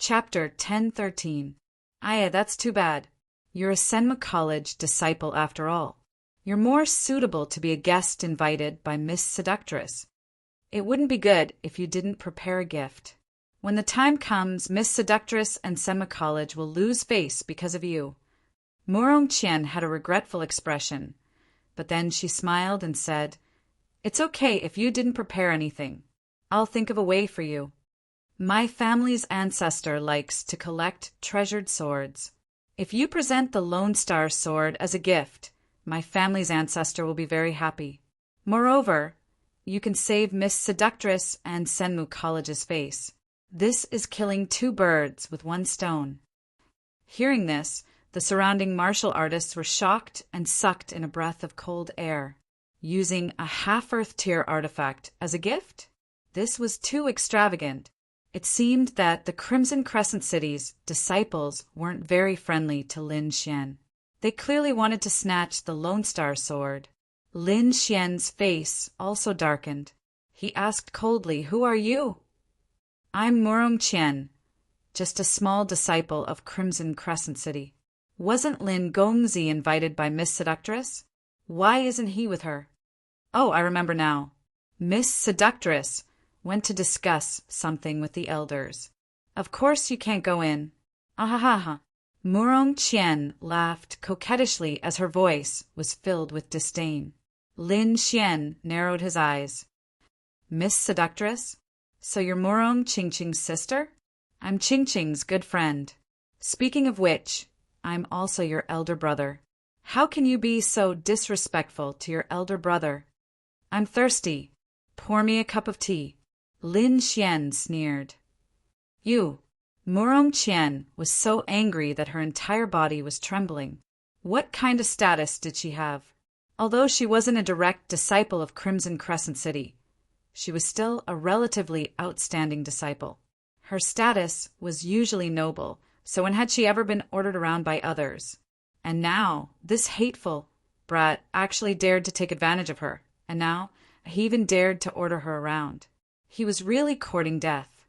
Chapter 1013. Aya, that's too bad. You're a Senma College disciple after all. You're more suitable to be a guest invited by Miss Seductress. It wouldn't be good if you didn't prepare a gift. When the time comes, Miss Seductress and Senma College will lose face because of you. Morong Qian had a regretful expression, but then she smiled and said, "It's okay if you didn't prepare anything. I'll think of a way for you. My family's ancestor likes to collect treasured swords. If you present the Lone Star sword as a gift, my family's ancestor will be very happy. Moreover, you can save Miss Seductress and Senmu College's face. This is killing two birds with one stone." Hearing this, the surrounding martial artists were shocked and sucked in a breath of cold air. Using a half-earth tier artifact as a gift? This was too extravagant. It seemed that the Crimson Crescent City's disciples weren't very friendly to Lin Xian. They clearly wanted to snatch the Lone Star sword. Lin Xian's face also darkened. He asked coldly, "Who are you?" "I'm Morong Qian, just a small disciple of Crimson Crescent City." "Wasn't Lin Gongzi invited by Miss Seductress? Why isn't he with her?" "Oh, I remember now. Miss Seductress went to discuss something with the elders. Of course you can't go in." "Ahahaha." Morong Qian laughed coquettishly as her voice was filled with disdain. Lin Xian narrowed his eyes. "Miss Seductress? So you're Morong Qingqing's sister? I'm Qingqing's good friend. Speaking of which, I'm also your elder brother. How can you be so disrespectful to your elder brother?" "I'm thirsty. Pour me a cup of tea." Lin Xian sneered. "You." Morong Qian was so angry that her entire body was trembling. What kind of status did she have? Although she wasn't a direct disciple of Crimson Crescent City, she was still a relatively outstanding disciple. Her status was usually noble, so when had she ever been ordered around by others? And now, this hateful brat actually dared to take advantage of her, and now he even dared to order her around. He was really courting death.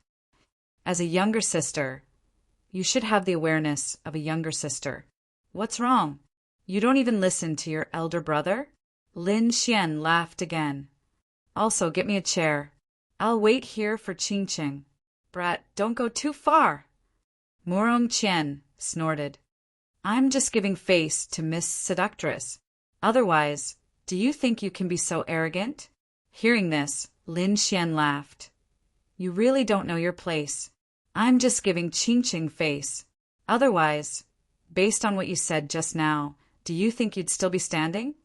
As a younger sister, you should have the awareness of a younger sister. What's wrong? You don't even listen to your elder brother? Lin Xian laughed again. "Also, get me a chair. I'll wait here for Qingqing." "Brat, don't go too far." Morong Qian snorted. "I'm just giving face to Miss Seductress. Otherwise, do you think you can be so arrogant?" Hearing this, Lin Xian laughed. "You really don't know your place. I'm just giving Qingqing face. Otherwise, based on what you said just now, do you think you'd still be standing?"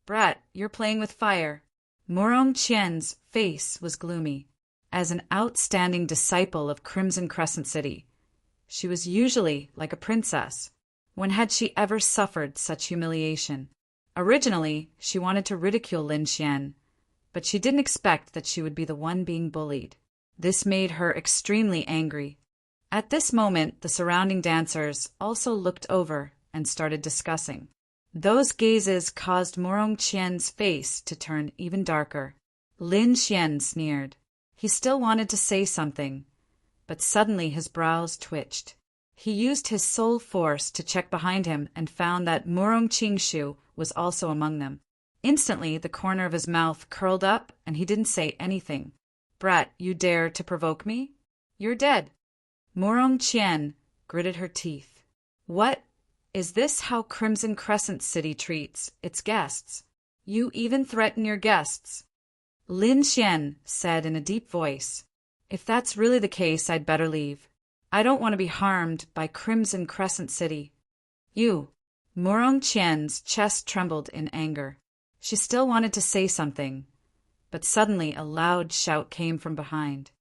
"Brat, you're playing with fire." Morong Qian's face was gloomy. As an outstanding disciple of Crimson Crescent City, she was usually like a princess. When had she ever suffered such humiliation? Originally, she wanted to ridicule Lin Xian, but she didn't expect that she would be the one being bullied. This made her extremely angry. At this moment, the surrounding dancers also looked over and started discussing. Those gazes caused Morong Qian's face to turn even darker. Lin Xian sneered. He still wanted to say something, but suddenly his brows twitched. He used his soul force to check behind him and found that Morong Qingshu was also among them. Instantly, the corner of his mouth curled up and he didn't say anything. "Brat, you dare to provoke me? You're dead." Morong Qian gritted her teeth. "What? Is this how Crimson Crescent City treats its guests? You even threaten your guests?" Lin Xian said in a deep voice, "If that's really the case, I'd better leave. I don't want to be harmed by Crimson Crescent City." "You." Morong Qian's chest trembled in anger. She still wanted to say something, but suddenly a loud shout came from behind.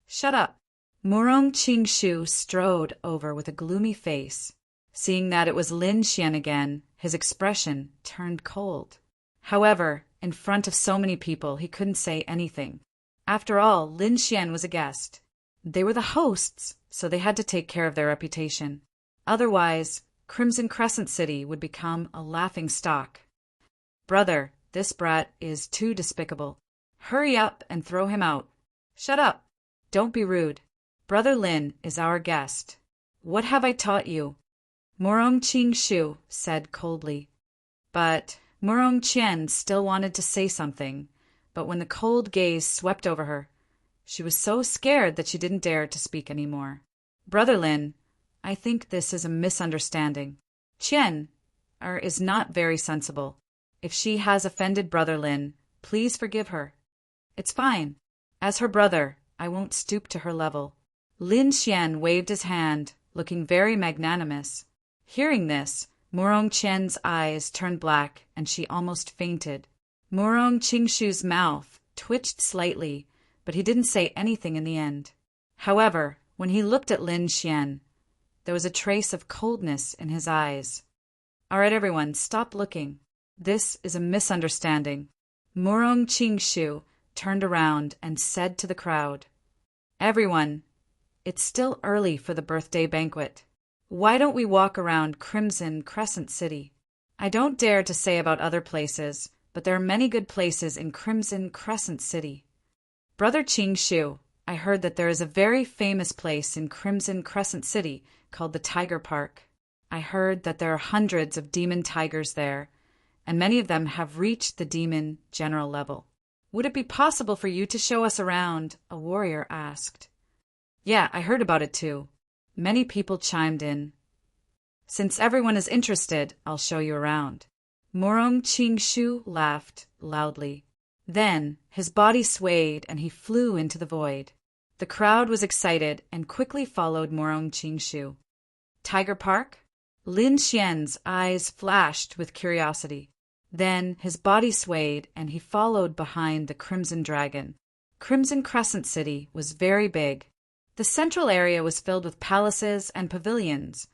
"Shut up!" Morong Qingshu strode over with a gloomy face. Seeing that it was Lin Xian again, his expression turned cold. However, in front of so many people, he couldn't say anything. After all, Lin Xian was a guest. They were the hosts, so they had to take care of their reputation. Otherwise, Crimson Crescent City would become a laughing stock. "Brother, this brat is too despicable. Hurry up and throw him out." "Shut up. Don't be rude." Brother Lin is our guest. What have I taught you? Morong Ching Shu said coldly. But Morong Qian still wanted to say something, but when the cold gaze swept over her, she was so scared that she didn't dare to speak anymore. Brother Lin, I think this is a misunderstanding. Qian is not very sensible. If she has offended Brother Lin, please forgive her. It's fine. As her brother, I won't stoop to her level. Lin Xian waved his hand, looking very magnanimous. Hearing this, Morong Qian's eyes turned black and she almost fainted. Morong Qingshu's mouth twitched slightly, but he didn't say anything in the end. However, when he looked at Lin Xian, there was a trace of coldness in his eyes. All right, everyone, stop looking. This is a misunderstanding. Morong Qingshu turned around and said to the crowd, Everyone, it's still early for the birthday banquet. Why don't we walk around Crimson Crescent City? I don't dare to say about other places, but there are many good places in Crimson Crescent City. Brother Qingshu, I heard that there is a very famous place in Crimson Crescent City called the Tiger Park. I heard that there are hundreds of demon tigers there, and many of them have reached the demon general level. Would it be possible for you to show us around? A warrior asked. Yeah, I heard about it too. Many people chimed in. Since everyone is interested, I'll show you around. Morong Qingshu laughed loudly. Then his body swayed and he flew into the void. The crowd was excited and quickly followed Morong Qingshu. Tiger Park? Lin Xian's eyes flashed with curiosity. Then his body swayed and he followed behind the Crimson Dragon. Crimson Crescent City was very big. The central area was filled with palaces and pavilions,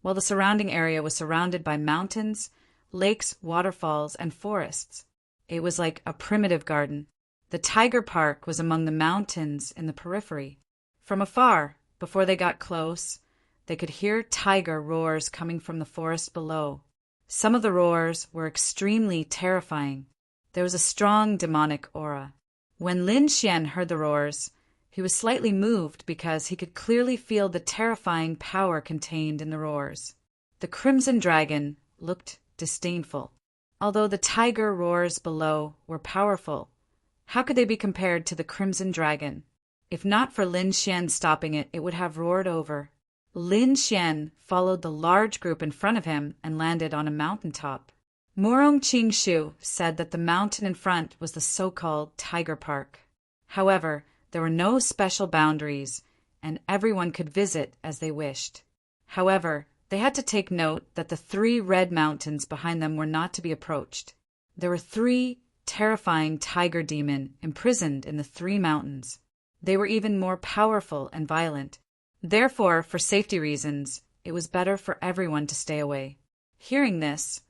while the surrounding area was surrounded by mountains, lakes, waterfalls, and forests. It was like a primitive garden. The Tiger Park was among the mountains in the periphery. From afar, before they got close, they could hear tiger roars coming from the forest below. Some of the roars were extremely terrifying. There was a strong demonic aura. When Lin Xian heard the roars, he was slightly moved because he could clearly feel the terrifying power contained in the roars. The Crimson Dragon looked disdainful. Although the tiger roars below were powerful, how could they be compared to the Crimson Dragon? If not for Lin Xian stopping it, it would have roared over. Lin Xian followed the large group in front of him and landed on a mountaintop. Morong Qingshu said that the mountain in front was the so-called Tiger Park. However, there were no special boundaries, and everyone could visit as they wished. However, they had to take note that the 3 red mountains behind them were not to be approached. There were 3 terrifying tiger demon imprisoned in the 3 mountains. They were even more powerful and violent. Therefore, for safety reasons, it was better for everyone to stay away. Hearing this,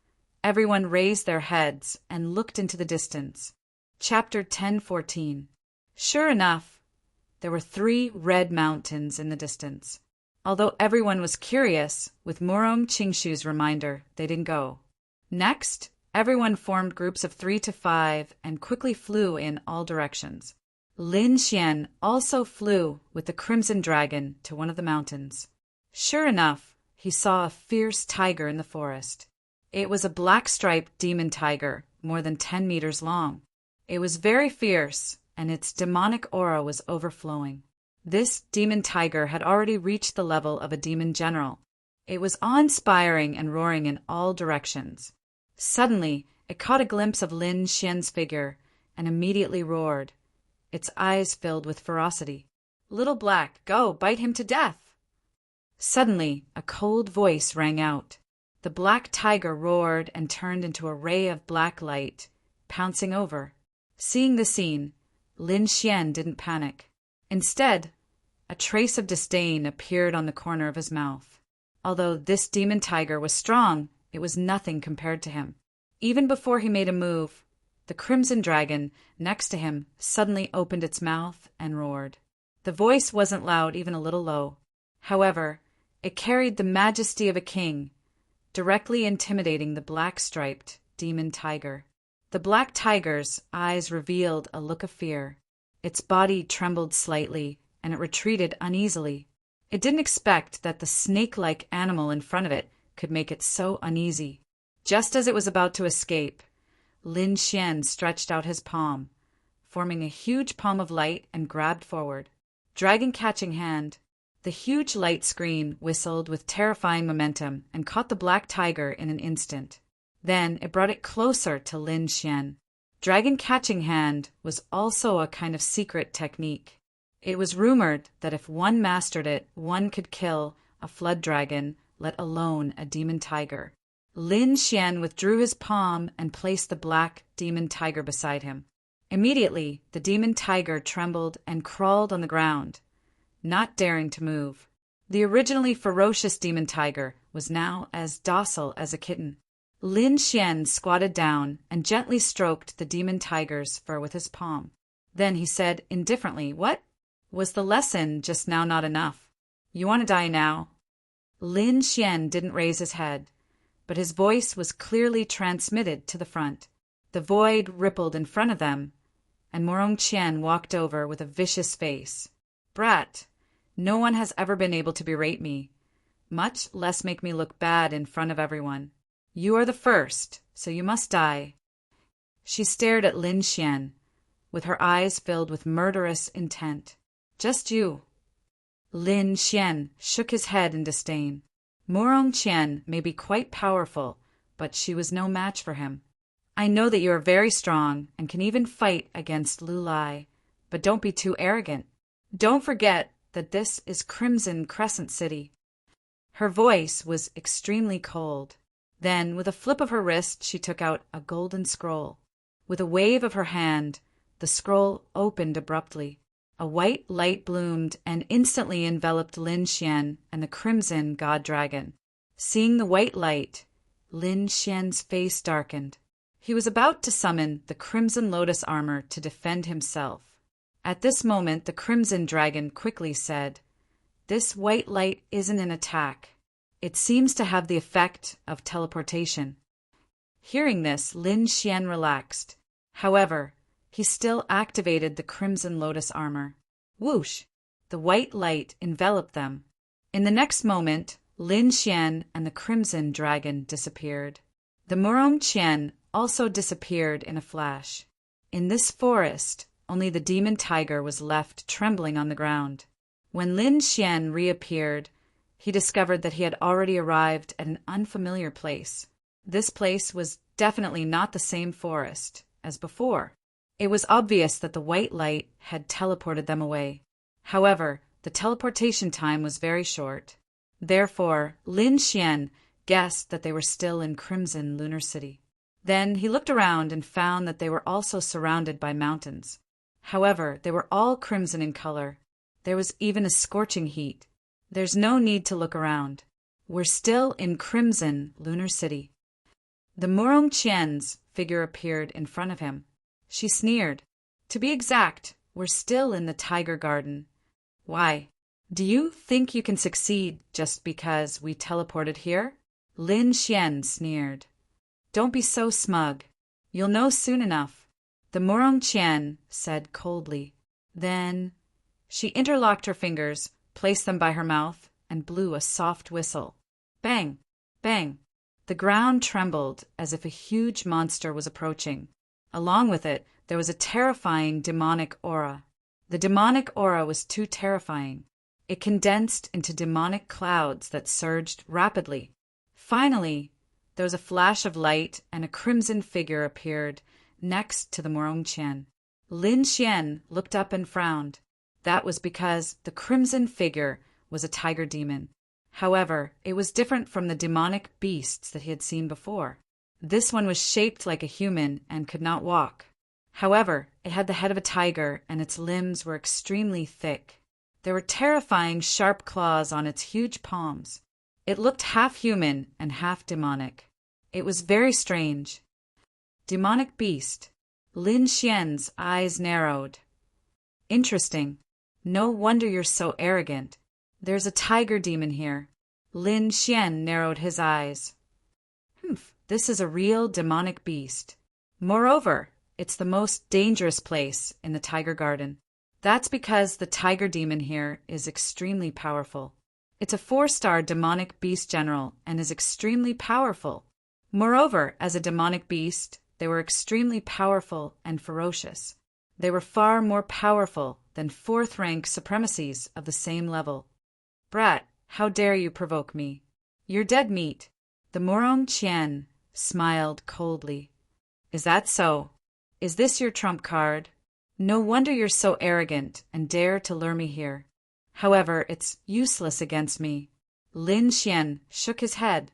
everyone raised their heads and looked into the distance. Chapter 10:14. Sure enough, there were 3 red mountains in the distance. Although everyone was curious, with Morong Qingshu's reminder, they didn't go. Next, everyone formed groups of 3 to 5 and quickly flew in all directions. Lin Xian also flew with the Crimson Dragon to one of the mountains. Sure enough, he saw a fierce tiger in the forest. It was a black-striped demon tiger, more than 10 meters long. It was very fierce, and its demonic aura was overflowing. This demon tiger had already reached the level of a demon general. It was awe-inspiring and roaring in all directions. Suddenly, it caught a glimpse of Lin Xian's figure and immediately roared. Its eyes filled with ferocity. "Little Black, go, bite him to death!" Suddenly, a cold voice rang out. The black tiger roared and turned into a ray of black light, pouncing over. Seeing the scene, Lin Xian didn't panic. Instead, a trace of disdain appeared on the corner of his mouth. Although this demon tiger was strong, it was nothing compared to him. Even before he made a move, the Crimson Dragon next to him suddenly opened its mouth and roared. The voice wasn't loud, even a little low. However, it carried the majesty of a king, directly intimidating the black-striped demon tiger. The black tiger's eyes revealed a look of fear. Its body trembled slightly, and it retreated uneasily. It didn't expect that the snake-like animal in front of it could make it so uneasy. Just as it was about to escape, Lin Xian stretched out his palm, forming a huge palm of light, and grabbed forward. Dragon catching hand, the huge light screen whistled with terrifying momentum and caught the black tiger in an instant. Then it brought it closer to Lin Xian. Dragon catching hand was also a kind of secret technique. It was rumored that if one mastered it, one could kill a flood dragon, let alone a demon tiger. Lin Xian withdrew his palm and placed the black demon tiger beside him. Immediately, the demon tiger trembled and crawled on the ground, not daring to move. The originally ferocious demon tiger was now as docile as a kitten. Lin Xian squatted down and gently stroked the demon tiger's fur with his palm. Then he said indifferently, "What? Was the lesson just now not enough? You want to die now?" Lin Xian didn't raise his head, but his voice was clearly transmitted to the front. The void rippled in front of them, and Morong Qian walked over with a vicious face. "Brat, no one has ever been able to berate me, much less make me look bad in front of everyone. You are the first, so you must die." She stared at Lin Xian, with her eyes filled with murderous intent. "Just you." Lin Xian shook his head in disdain. Morong Qian may be quite powerful, but she was no match for him. "I know that you are very strong and can even fight against Lu Lai, but don't be too arrogant. Don't forget that this is Crimson Crescent City." Her voice was extremely cold. Then, with a flip of her wrist, she took out a golden scroll. With a wave of her hand, the scroll opened abruptly. A white light bloomed and instantly enveloped Lin Xian and the crimson god dragon. Seeing the white light, Lin Xian's face darkened. He was about to summon the crimson lotus armor to defend himself. At this moment, the crimson dragon quickly said, "This white light isn't an attack. It seems to have the effect of teleportation." Hearing this, Lin Xian relaxed. However, he still activated the crimson lotus armor. Whoosh! The white light enveloped them. In the next moment, Lin Xian and the crimson dragon disappeared. The Morong Qian also disappeared in a flash. In this forest, only the demon tiger was left trembling on the ground. When Lin Xian reappeared, he discovered that he had already arrived at an unfamiliar place. This place was definitely not the same forest as before. It was obvious that the white light had teleported them away. However, the teleportation time was very short. Therefore, Lin Xian guessed that they were still in Crimson Lunar City. Then he looked around and found that they were also surrounded by mountains. However, they were all crimson in color. There was even a scorching heat. There's no need to look around. We're still in Crimson Lunar City. The Morong Qian's figure appeared in front of him. She sneered. "To be exact, we're still in the Tiger Garden. Why? Do you think you can succeed just because we teleported here?" Lin Xian sneered. "Don't be so smug. You'll know soon enough," the Morong Qian said coldly. Then she interlocked her fingers, placed them by her mouth, and blew a soft whistle. Bang! Bang! The ground trembled as if a huge monster was approaching. Along with it, there was a terrifying demonic aura. The demonic aura was too terrifying. It condensed into demonic clouds that surged rapidly. Finally, there was a flash of light and a crimson figure appeared next to the Morong Qian. Lin Xian looked up and frowned. That was because the crimson figure was a tiger demon. However, it was different from the demonic beasts that he had seen before. This one was shaped like a human and could not walk. However, it had the head of a tiger and its limbs were extremely thick. There were terrifying sharp claws on its huge palms. It looked half human and half demonic. It was very strange. Demonic beast. Lin Xian's eyes narrowed. Interesting. No wonder you're so arrogant. There's a tiger demon here. Lin Xian narrowed his eyes. This is a real demonic beast. Moreover, it's the most dangerous place in the Tiger Garden. That's because the tiger demon here is extremely powerful. It's a 4-star demonic beast general and is extremely powerful. Moreover, as a demonic beast, they were extremely powerful and ferocious. They were far more powerful than 4th-rank supremacies of the same level. Brat, how dare you provoke me? You're dead meat. The Morong Qian smiled coldly. Is that so? Is this your trump card? No wonder you're so arrogant and dare to lure me here. However, it's useless against me. Lin Xian shook his head.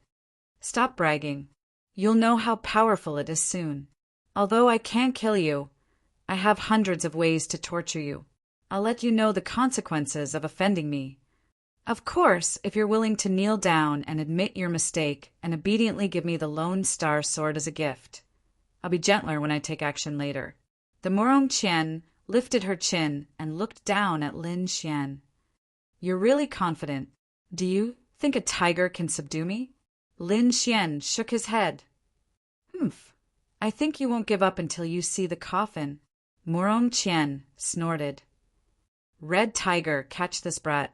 Stop bragging. You'll know how powerful it is soon. Although I can't kill you, I have hundreds of ways to torture you. I'll let you know the consequences of offending me. Of course, if you're willing to kneel down and admit your mistake and obediently give me the Lone Star Sword as a gift. I'll be gentler when I take action later. The Morong Qian lifted her chin and looked down at Lin Xian. You're really confident. Do you think a tiger can subdue me? Lin Xian shook his head. Humph. I think you won't give up until you see the coffin. Morong Qian snorted. Red Tiger, catch this brat.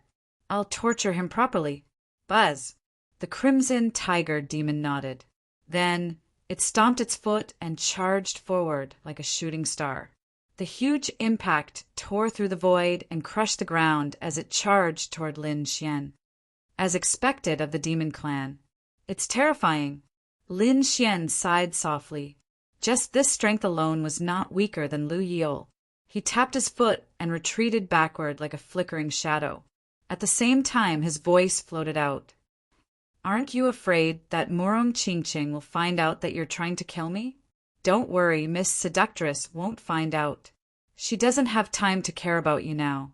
I'll torture him properly. Buzz. The Crimson Tiger demon nodded. Then it stomped its foot and charged forward like a shooting star. The huge impact tore through the void and crushed the ground as it charged toward Lin Xian. As expected of the demon clan. It's terrifying. Lin Xian sighed softly. Just this strength alone was not weaker than Lu Yiol. He tapped his foot and retreated backward like a flickering shadow. At the same time, his voice floated out. Aren't you afraid that Morong Qingqing will find out that you're trying to kill me? Don't worry, Miss Seductress won't find out. She doesn't have time to care about you now.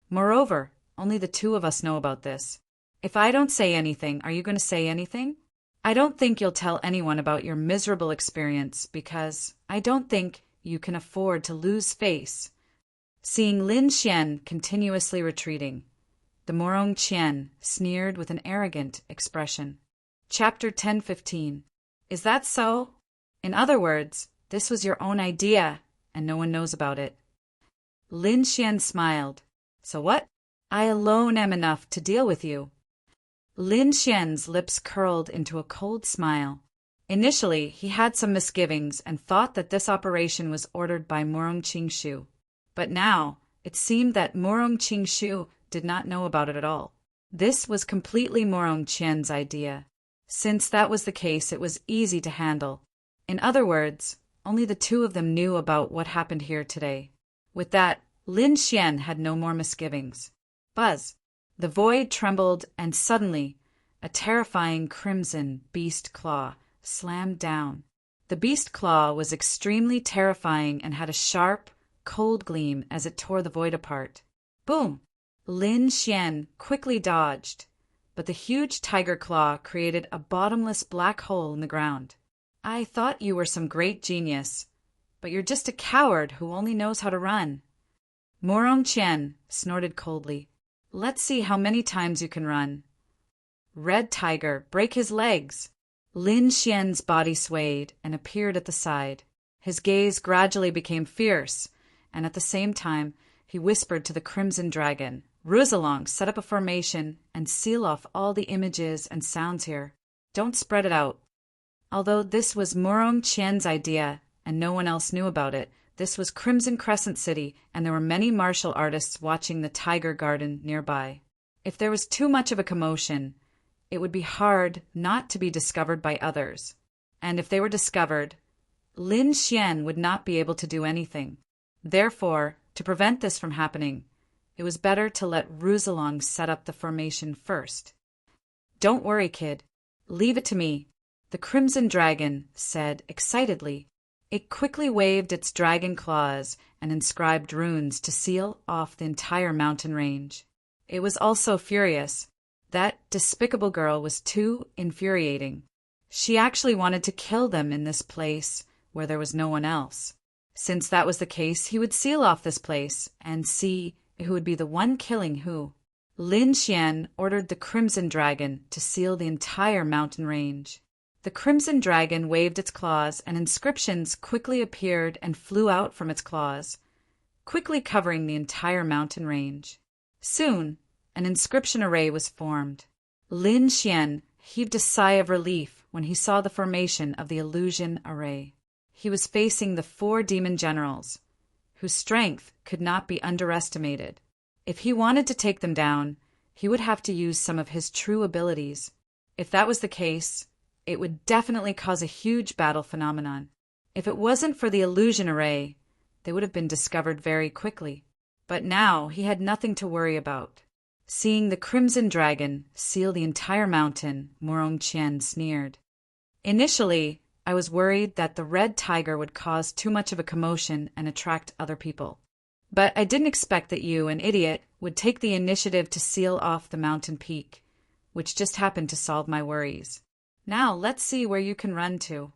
Moreover, only the 2 of us know about this. If I don't say anything, are you going to say anything? I don't think you'll tell anyone about your miserable experience because I don't think you can afford to lose face. Seeing Lin Xian continuously retreating, the Morong Qian sneered with an arrogant expression. Chapter 10:15. Is that so? In other words, this was your own idea, and no one knows about it. Lin Xian smiled. So what? I alone am enough to deal with you. Lin Xian's lips curled into a cold smile. Initially, he had some misgivings and thought that this operation was ordered by Morong Qingshu. But now, it seemed that Morong Qingshu did not know about it at all. This was completely Morong Qian's idea. Since that was the case, it was easy to handle. In other words, only the 2 of them knew about what happened here today. With that, Lin Xian had no more misgivings. Buzz. The void trembled, and suddenly, a terrifying crimson beast claw slammed down. The beast claw was extremely terrifying and had a sharp, cold gleam as it tore the void apart. Boom! Lin Xian quickly dodged, but the huge tiger claw created a bottomless black hole in the ground. I thought you were some great genius, but you're just a coward who only knows how to run. Morong Qian snorted coldly. Let's see how many times you can run. Red Tiger, break his legs. Lin Xian's body swayed and appeared at the side. His gaze gradually became fierce, and at the same time, he whispered to the Crimson Dragon, Rouzelong, set up a formation and seal off all the images and sounds here. Don't spread it out. Although this was Morong Qian's idea and no one else knew about it, this was Crimson Crescent City, and there were many martial artists watching the Tiger Garden nearby. If there was too much of a commotion, it would be hard not to be discovered by others. And if they were discovered, Lin Xian would not be able to do anything. Therefore, to prevent this from happening, it was better to let Rouzelong set up the formation first. Don't worry, kid. Leave it to me, the Crimson Dragon said excitedly. It quickly waved its dragon claws and inscribed runes to seal off the entire mountain range. It was also furious. That despicable girl was too infuriating. She actually wanted to kill them in this place where there was no one else. Since that was the case, he would seal off this place and see who would be the one killing who. Lin Xian ordered the Crimson Dragon to seal the entire mountain range. The Crimson Dragon waved its claws, and inscriptions quickly appeared and flew out from its claws. quickly covering the entire mountain range. Soon, an inscription array was formed. Lin Xian heaved a sigh of relief when he saw the formation of the illusion array. He was facing the 4 demon generals, whose strength could not be underestimated. If he wanted to take them down, he would have to use some of his true abilities. If that was the case, it would definitely cause a huge battle phenomenon. If it wasn't for the illusion array, they would have been discovered very quickly. But now he had nothing to worry about. Seeing the crimson dragon seal the entire mountain, Morong Qian sneered. Initially, I was worried that the red tiger would cause too much of a commotion and attract other people. But I didn't expect that you, an idiot, would take the initiative to seal off the mountain peak, which just happened to solve my worries. Now let's see where you can run to.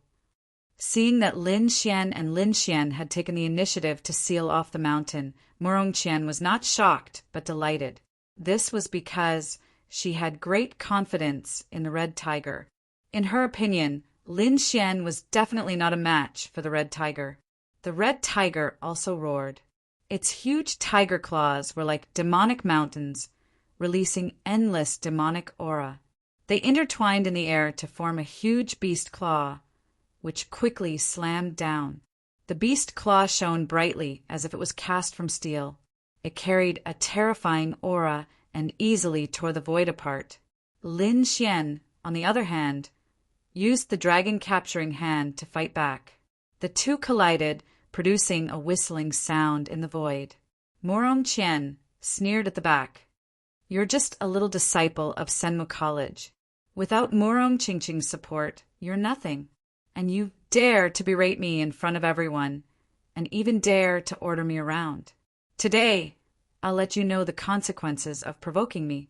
Seeing that Lin Xian and Lin Xian had taken the initiative to seal off the mountain, Morong Qian was not shocked but delighted. This was because she had great confidence in the red tiger. In her opinion, Lin Xian was definitely not a match for the red tiger. The red tiger also roared. Its huge tiger claws were like demonic mountains, releasing endless demonic aura. They intertwined in the air to form a huge beast claw, which quickly slammed down. The beast claw shone brightly as if it was cast from steel. It carried a terrifying aura and easily tore the void apart. Lin Xian, on the other hand, used the dragon-capturing hand to fight back. The two collided, producing a whistling sound in the void. Morong Qian sneered at the back. "You're just a little disciple of Senmu College. Without Morong Qingqing's support, you're nothing. And you dare to berate me in front of everyone, and even dare to order me around. Today, I'll let you know the consequences of provoking me."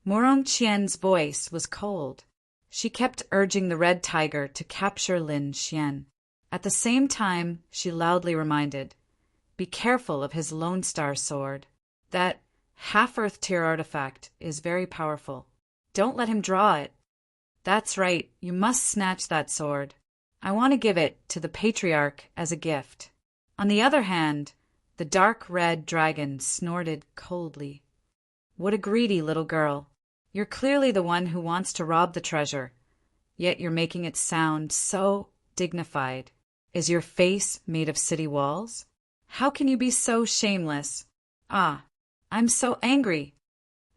Morong Qian's voice was cold. She kept urging the red tiger to capture Lin Xian. At the same time, she loudly reminded, "Be careful of his Lone Star sword. That half-earth tier artifact is very powerful. Don't let him draw it. That's right, you must snatch that sword. I want to give it to the patriarch as a gift." On the other hand, the dark red dragon snorted coldly. "What a greedy little girl. You're clearly the one who wants to rob the treasure, yet you're making it sound so dignified. Is your face made of city walls? How can you be so shameless? Ah, I'm so angry.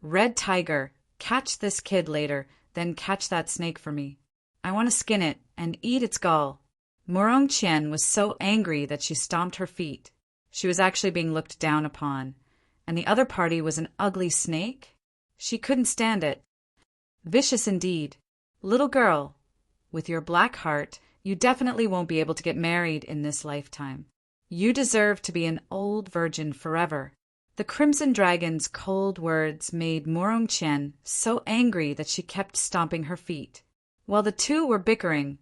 Red tiger, catch this kid later, then catch that snake for me. I want to skin it and eat its gall." Morong Qian was so angry that she stomped her feet. She was actually being looked down upon, and the other party was an ugly snake? She couldn't stand it. Vicious indeed. "Little girl, with your black heart, you definitely won't be able to get married in this lifetime. You deserve to be an old virgin forever." The Crimson Dragon's cold words made Morong Qian so angry that she kept stomping her feet. While the two were bickering,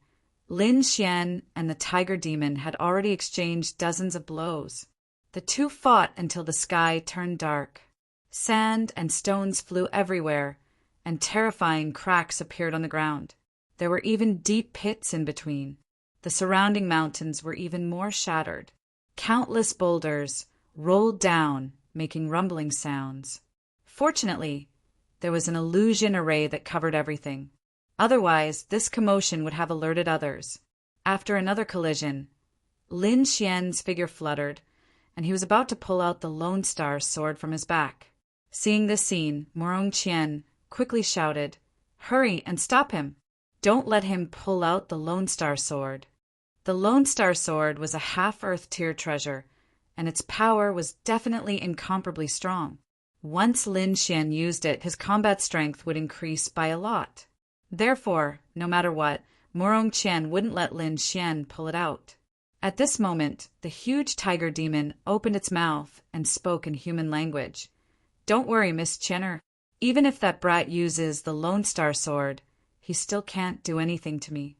Lin Xian and the tiger demon had already exchanged dozens of blows. The two fought until the sky turned dark. Sand and stones flew everywhere, and terrifying cracks appeared on the ground. There were even deep pits in between. The surrounding mountains were even more shattered. Countless boulders rolled down, making rumbling sounds. Fortunately, there was an illusion array that covered everything. Otherwise, this commotion would have alerted others. After another collision, Lin Xian's figure fluttered, and he was about to pull out the Lone Star sword from his back. Seeing this scene, Morong Qian quickly shouted, "Hurry and stop him! Don't let him pull out the Lone Star sword." The Lone Star sword was a half-earth tier treasure, and its power was definitely incomparably strong. Once Lin Xian used it, his combat strength would increase by a lot. Therefore, no matter what, Morong Qian wouldn't let Lin Xian pull it out. At this moment, the huge tiger demon opened its mouth and spoke in human language. "Don't worry, Miss Chenner. Even if that brat uses the Lone Star sword, he still can't do anything to me."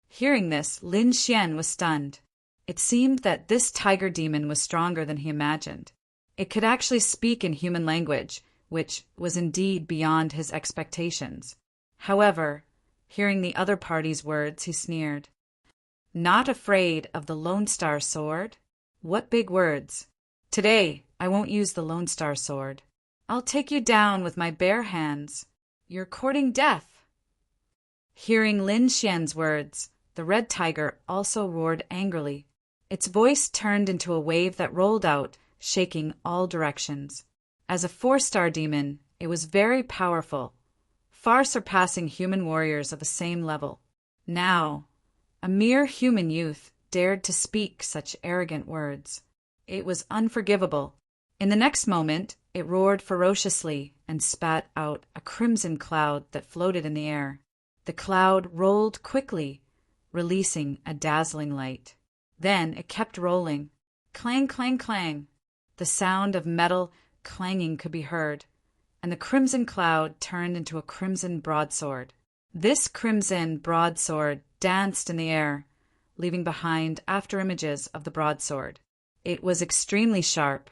Hearing this, Lin Xian was stunned. It seemed that this tiger demon was stronger than he imagined. It could actually speak in human language, which was indeed beyond his expectations. However, hearing the other party's words, he sneered. "Not afraid of the Lone Star sword? What big words! Today, I won't use the Lone Star Sword. I'll take you down with my bare hands. You're courting death." Hearing Lin Xian's words, the red tiger also roared angrily. Its voice turned into a wave that rolled out, shaking all directions. As a 4-star demon, it was very powerful, far surpassing human warriors of the same level. Now, a mere human youth dared to speak such arrogant words. It was unforgivable. In the next moment, it roared ferociously and spat out a crimson cloud that floated in the air. The cloud rolled quickly, releasing a dazzling light. Then it kept rolling. Clang, clang, clang. The sound of metal clanging could be heard, and the crimson cloud turned into a crimson broadsword. This crimson broadsword danced in the air, leaving behind afterimages of the broadsword. It was extremely sharp.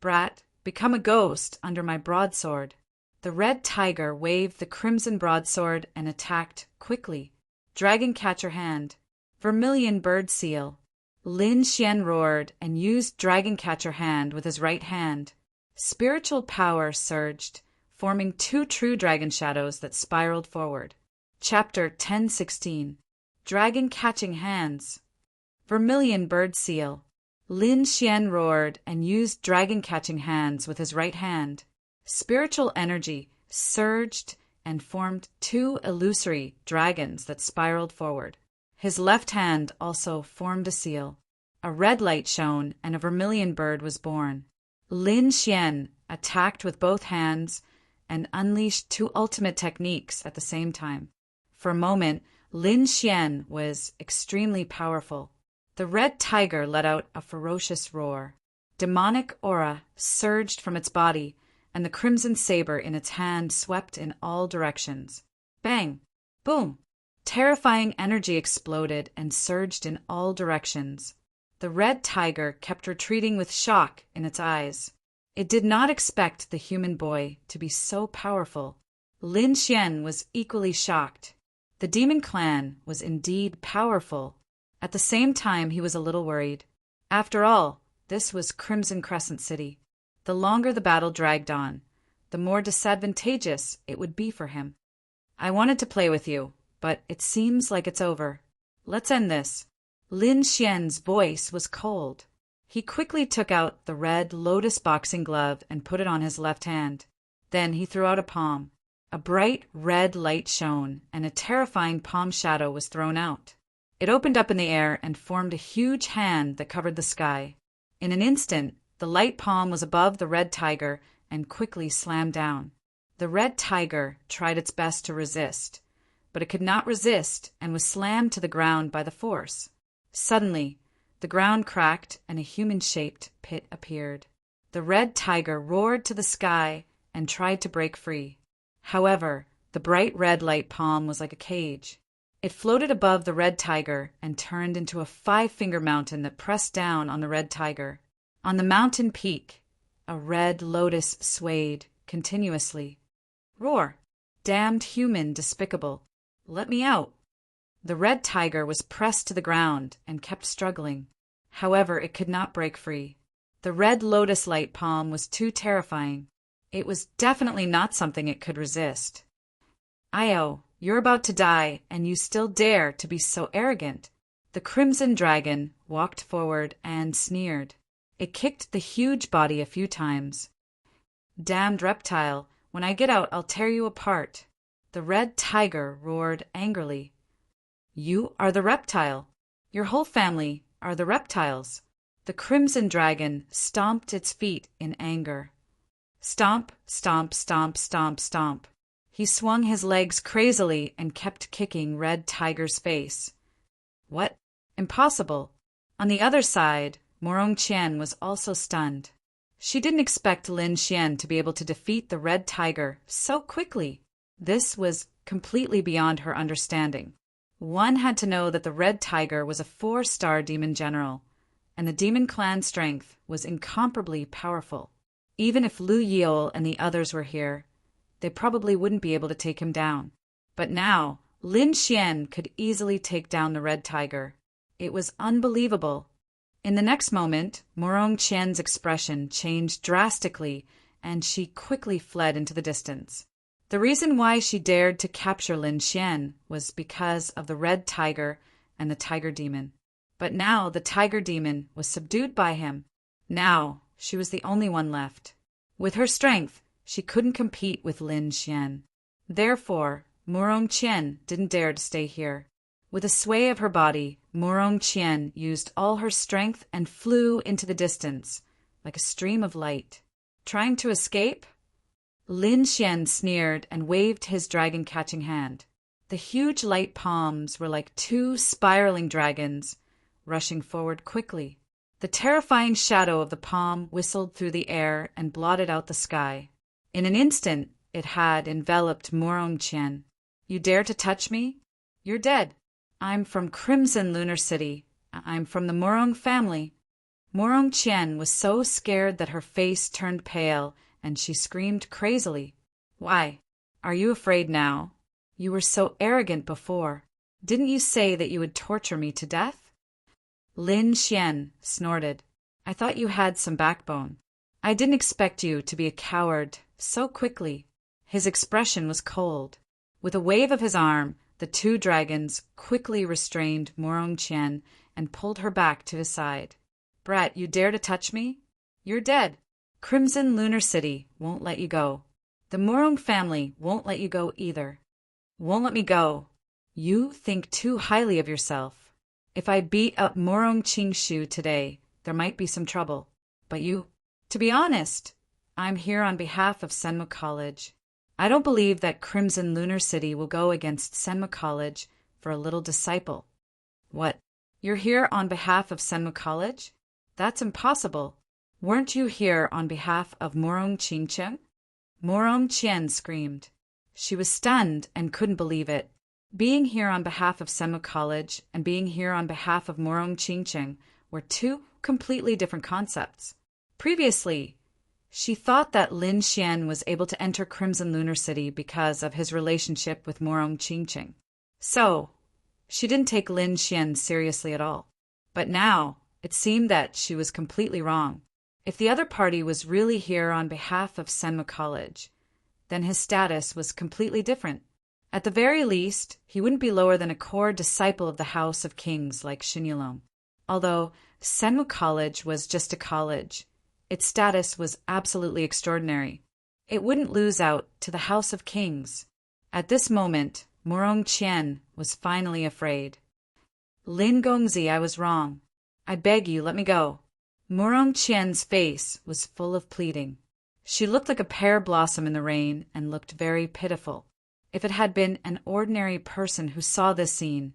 "Brat, become a ghost under my broadsword." The red tiger waved the crimson broadsword and attacked quickly. Dragon Catcher Hand. Vermilion Bird Seal. Lin Xian roared and used Dragon Catcher Hand with his right hand. Spiritual power surged, forming 2 true dragon shadows that spiraled forward. Chapter 10:16. Dragon Catching Hands. Vermilion Bird Seal. Lin Xian roared and used Dragon Catching Hands with his right hand. Spiritual energy surged and formed 2 illusory dragons that spiraled forward. His left hand also formed a seal. A red light shone and a vermilion bird was born. Lin Xian attacked with both hands and unleashed 2 ultimate techniques at the same time. For a moment, Lin Xian was extremely powerful. The red tiger let out a ferocious roar. Demonic aura surged from its body, and the crimson saber in its hand swept in all directions. Bang! Boom! Terrifying energy exploded and surged in all directions. The red tiger kept retreating with shock in its eyes. It did not expect the human boy to be so powerful. Lin Xian was equally shocked. The demon clan was indeed powerful. At the same time, he was a little worried. After all, this was Crimson Crescent City. The longer the battle dragged on, the more disadvantageous it would be for him. "I wanted to play with you, but it seems like it's over. Let's end this." Lin Xian's voice was cold. He quickly took out the red lotus boxing glove and put it on his left hand. Then he threw out a palm. A bright red light shone, and a terrifying palm shadow was thrown out. It opened up in the air and formed a huge hand that covered the sky. In an instant, the light palm was above the red tiger and quickly slammed down. The red tiger tried its best to resist, but it could not resist and was slammed to the ground by the force. Suddenly, the ground cracked and a human-shaped pit appeared. The red tiger roared to the sky and tried to break free. However, the bright red light palm was like a cage. It floated above the red tiger and turned into a 5-finger mountain that pressed down on the red tiger. On the mountain peak, a red lotus swayed continuously. "Roar! Damned human despicable! Let me out!" The red tiger was pressed to the ground and kept struggling. However, it could not break free. The red lotus light palm was too terrifying. It was definitely not something it could resist. "Io, you're about to die, and you still dare to be so arrogant." The crimson dragon walked forward and sneered. It kicked the huge body a few times. "Damned reptile, when I get out, I'll tear you apart." The red tiger roared angrily. "You are the reptile. Your whole family are the reptiles." The crimson dragon stomped its feet in anger. Stomp, stomp, stomp, stomp, stomp. He swung his legs crazily and kept kicking Red Tiger's face. What? Impossible. On the other side, Morong Qian was also stunned. She didn't expect Lin Xian to be able to defeat the Red Tiger so quickly. This was completely beyond her understanding. One had to know that the Red Tiger was a 4-star demon general, and the demon clan strength was incomparably powerful. Even if Lu Yiol and the others were here, they probably wouldn't be able to take him down. But now, Lin Xian could easily take down the Red Tiger. It was unbelievable. In the next moment, Morong Qian's expression changed drastically, and she quickly fled into the distance. The reason why she dared to capture Lin Xian was because of the red tiger and the tiger demon. But now the tiger demon was subdued by him. Now she was the only one left. With her strength, she couldn't compete with Lin Xian. Therefore, Morong Qian didn't dare to stay here. With a sway of her body, Morong Qian used all her strength and flew into the distance, like a stream of light. Trying to escape? Lin Xian sneered and waved his dragon-catching hand. The huge light palms were like two spiraling dragons, rushing forward quickly. The terrifying shadow of the palm whistled through the air and blotted out the sky. In an instant, it had enveloped Morong Qian. You dare to touch me? You're dead. I'm from Crimson Lunar City. I'm from the Morong family. Morong Qian was so scared that her face turned pale, and she screamed crazily. Why? Are you afraid now? You were so arrogant before. Didn't you say that you would torture me to death? Lin Xian snorted. I thought you had some backbone. I didn't expect you to be a coward so quickly. His expression was cold. With a wave of his arm, the two dragons quickly restrained Morong Qian and pulled her back to his side. Brat, you dare to touch me? You're dead. Crimson Lunar City won't let you go. The Morong family won't let you go either. Won't let me go. You think too highly of yourself. If I beat up Morong Qingshu today, there might be some trouble. But you... To be honest, I'm here on behalf of Senmu College. I don't believe that Crimson Lunar City will go against Senmu College for a little disciple. What? You're here on behalf of Senmu College? That's impossible. Weren't you here on behalf of Morong Qingcheng? Morong Qian screamed. She was stunned and couldn't believe it. Being here on behalf of Senmu College and being here on behalf of Morong Qingcheng were two completely different concepts. Previously, she thought that Lin Xian was able to enter Crimson Lunar City because of his relationship with Morong Qingcheng. So, she didn't take Lin Xian seriously at all. But now, it seemed that she was completely wrong. If the other party was really here on behalf of Senmu College, then his status was completely different. At the very least, he wouldn't be lower than a core disciple of the House of Kings like Xinulong. Although Senmu College was just a college, its status was absolutely extraordinary. It wouldn't lose out to the House of Kings. At this moment, Morong Qian was finally afraid. Lin Gongzi, I was wrong. I beg you, let me go. Morong Qian's face was full of pleading. She looked like a pear blossom in the rain and looked very pitiful. If it had been an ordinary person who saw this scene,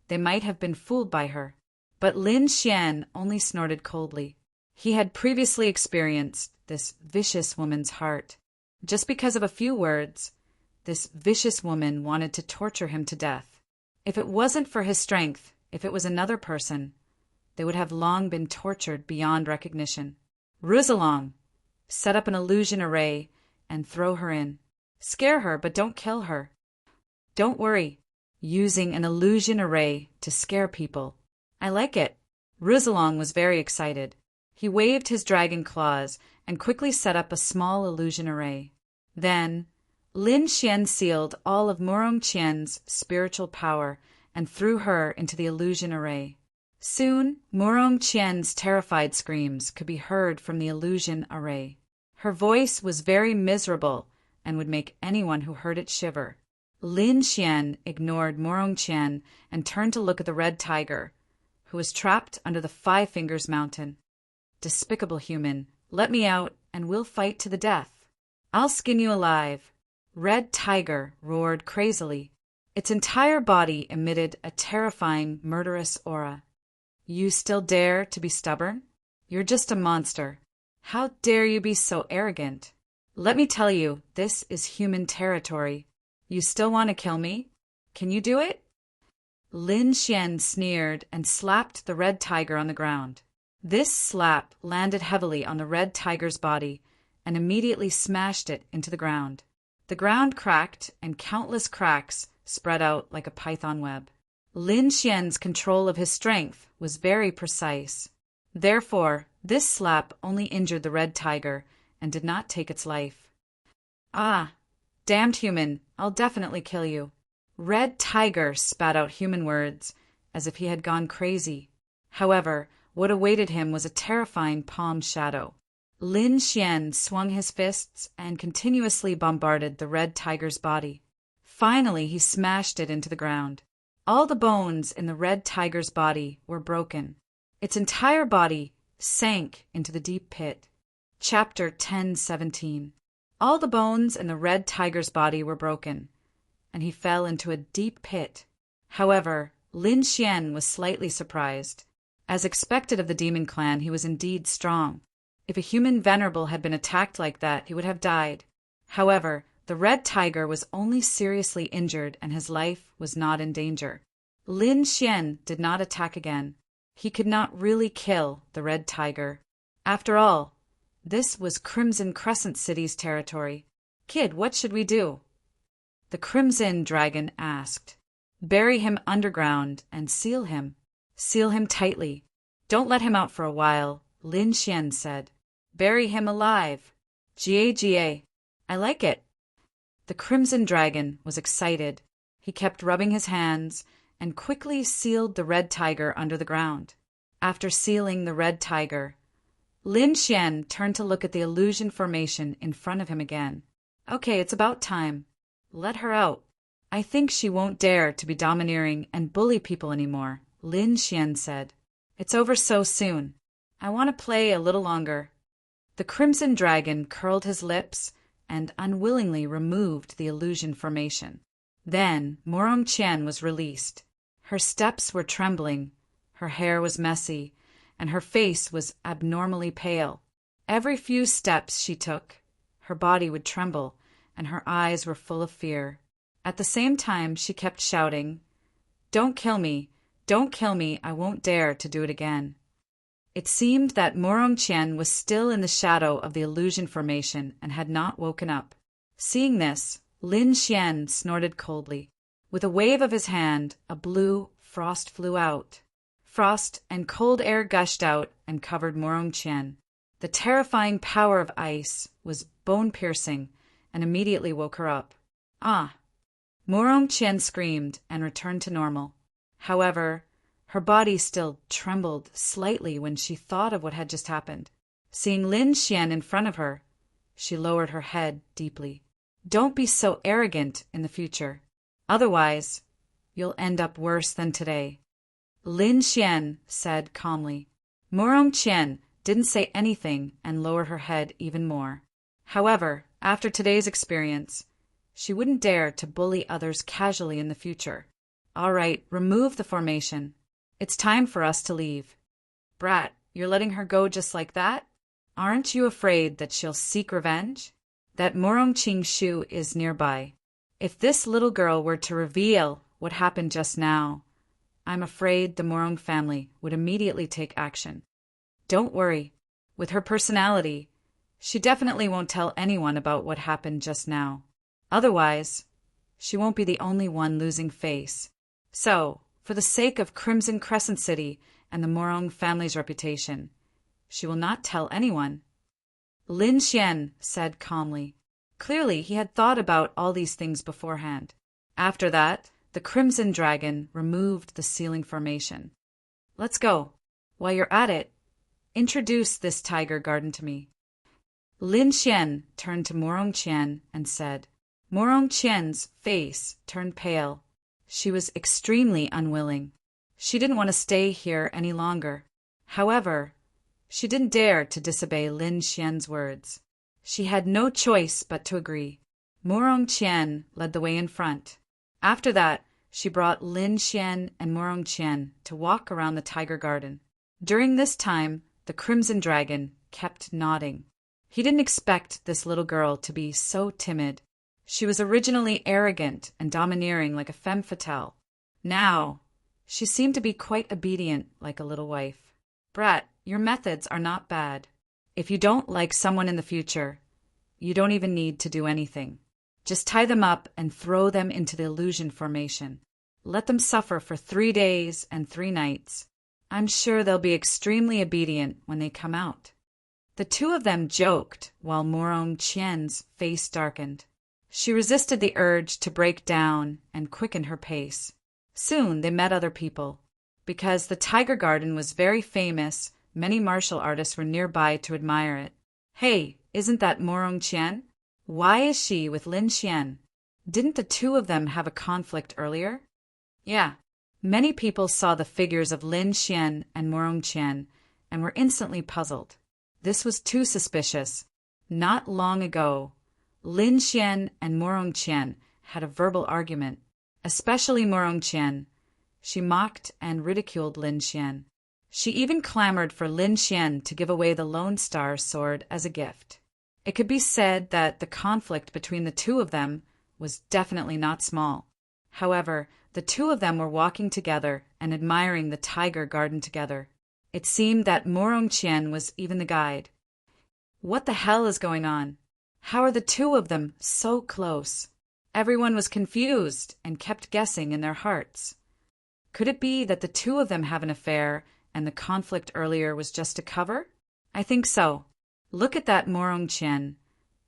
they might have been fooled by her. But Lin Xian only snorted coldly. He had previously experienced this vicious woman's heart. Just because of a few words, this vicious woman wanted to torture him to death. If it wasn't for his strength, if it was another person, they would have long been tortured beyond recognition. Ruzalong, set up an illusion array and throw her in. Scare her, but don't kill her. Don't worry, using an illusion array to scare people. I like it. Ruzalong was very excited. He waved his dragon claws and quickly set up a small illusion array. Then, Lin Xian sealed all of Morong Qian's spiritual power and threw her into the illusion array. Soon, Morong Qian's terrified screams could be heard from the illusion array. Her voice was very miserable and would make anyone who heard it shiver. Lin Xian ignored Morong Qian and turned to look at the red tiger, who was trapped under the Five Fingers Mountain. Despicable human, let me out and we'll fight to the death. I'll skin you alive. Red Tiger roared crazily. Its entire body emitted a terrifying, murderous aura. You still dare to be stubborn? You're just a monster. How dare you be so arrogant? Let me tell you, this is human territory. You still want to kill me? Can you do it? Lin Xian sneered and slapped the red tiger on the ground. This slap landed heavily on the red tiger's body and immediately smashed it into the ground. The ground cracked and countless cracks spread out like a python web. Lin Xian's control of his strength was very precise. Therefore, this slap only injured the red tiger and did not take its life. Ah, damned human, I'll definitely kill you. Red Tiger spat out human words, as if he had gone crazy. However, what awaited him was a terrifying palm shadow. Lin Xian swung his fists and continuously bombarded the red tiger's body. Finally, he smashed it into the ground. All the bones in the red tiger's body were broken. Its entire body sank into the deep pit. Chapter 10:17. All the bones in the red tiger's body were broken, and he fell into a deep pit. However, Lin Xian was slightly surprised. As expected of the demon clan, he was indeed strong. If a human venerable had been attacked like that, he would have died. However, the red tiger was only seriously injured and his life was not in danger. Lin Xian did not attack again. He could not really kill the red tiger. After all, this was Crimson Crescent City's territory. Kid, what should we do? The Crimson Dragon asked. Bury him underground and seal him. Seal him tightly. Don't let him out for a while, Lin Xian said. Bury him alive. Ga. I like it. The Crimson Dragon was excited. He kept rubbing his hands and quickly sealed the red tiger under the ground. After sealing the red tiger, Lin Xian turned to look at the illusion formation in front of him again. Okay, it's about time. Let her out. I think she won't dare to be domineering and bully people anymore, Lin Xian said. It's over so soon. I want to play a little longer. The Crimson Dragon curled his lips and unwillingly removed the illusion formation. Then Morong Qian was released. Her steps were trembling, her hair was messy, and her face was abnormally pale. Every few steps she took, her body would tremble, and her eyes were full of fear. At the same time, she kept shouting, "Don't kill me! Don't kill me! I won't dare to do it again." It seemed that Morong Qian was still in the shadow of the illusion formation and had not woken up. Seeing this, Lin Xian snorted coldly. With a wave of his hand, a blue frost flew out. Frost and cold air gushed out and covered Morong Qian. The terrifying power of ice was bone-piercing and immediately woke her up. Ah! Morong Qian screamed and returned to normal. However, her body still trembled slightly when she thought of what had just happened. Seeing Lin Xian in front of her, she lowered her head deeply. Don't be so arrogant in the future. Otherwise, you'll end up worse than today. Lin Xian said calmly. Morong Qian didn't say anything and lowered her head even more. However, after today's experience, she wouldn't dare to bully others casually in the future. All right, remove the formation. It's time for us to leave. Brat, you're letting her go just like that? Aren't you afraid that she'll seek revenge? That Morong Qingshu is nearby. If this little girl were to reveal what happened just now, I'm afraid the Morong family would immediately take action. Don't worry. With her personality, she definitely won't tell anyone about what happened just now. Otherwise, she won't be the only one losing face. So, for the sake of Crimson Crescent City and the Morong family's reputation, she will not tell anyone. Lin Xian said calmly. Clearly, he had thought about all these things beforehand. After that, the Crimson Dragon removed the sealing formation. Let's go. While you're at it, introduce this tiger garden to me. Lin Xian turned to Morong Qian and said. Morong Qian's face turned pale. She was extremely unwilling. She didn't want to stay here any longer. However, she didn't dare to disobey Lin Xian's words. She had no choice but to agree. Morong Qian led the way in front. After that, she brought Lin Xian and Morong Qian to walk around the tiger garden. During this time, the Crimson Dragon kept nodding. He didn't expect this little girl to be so timid. She was originally arrogant and domineering like a femme fatale. Now, she seemed to be quite obedient like a little wife. Brat, your methods are not bad. If you don't like someone in the future, you don't even need to do anything. Just tie them up and throw them into the illusion formation. Let them suffer for 3 days and 3 nights. I'm sure they'll be extremely obedient when they come out." The two of them joked while Morong Qian's face darkened. She resisted the urge to break down and quicken her pace. Soon they met other people. Because the Tiger Garden was very famous, many martial artists were nearby to admire it. "Hey, isn't that Morong Qian? Why is she with Lin Xian? Didn't the two of them have a conflict earlier?" "Yeah." Many people saw the figures of Lin Xian and Morong Qian and were instantly puzzled. This was too suspicious. Not long ago, Lin Xian and Morong Qian had a verbal argument, especially Morong Qian. She mocked and ridiculed Lin Xian. She even clamored for Lin Xian to give away the Lone Star sword as a gift. It could be said that the conflict between the two of them was definitely not small. However, the two of them were walking together and admiring the Tiger Garden together. It seemed that Morong Qian was even the guide. What the hell is going on? How are the two of them so close? Everyone was confused and kept guessing in their hearts. Could it be that the two of them have an affair and the conflict earlier was just a cover? I think so. Look at that Morong Qian.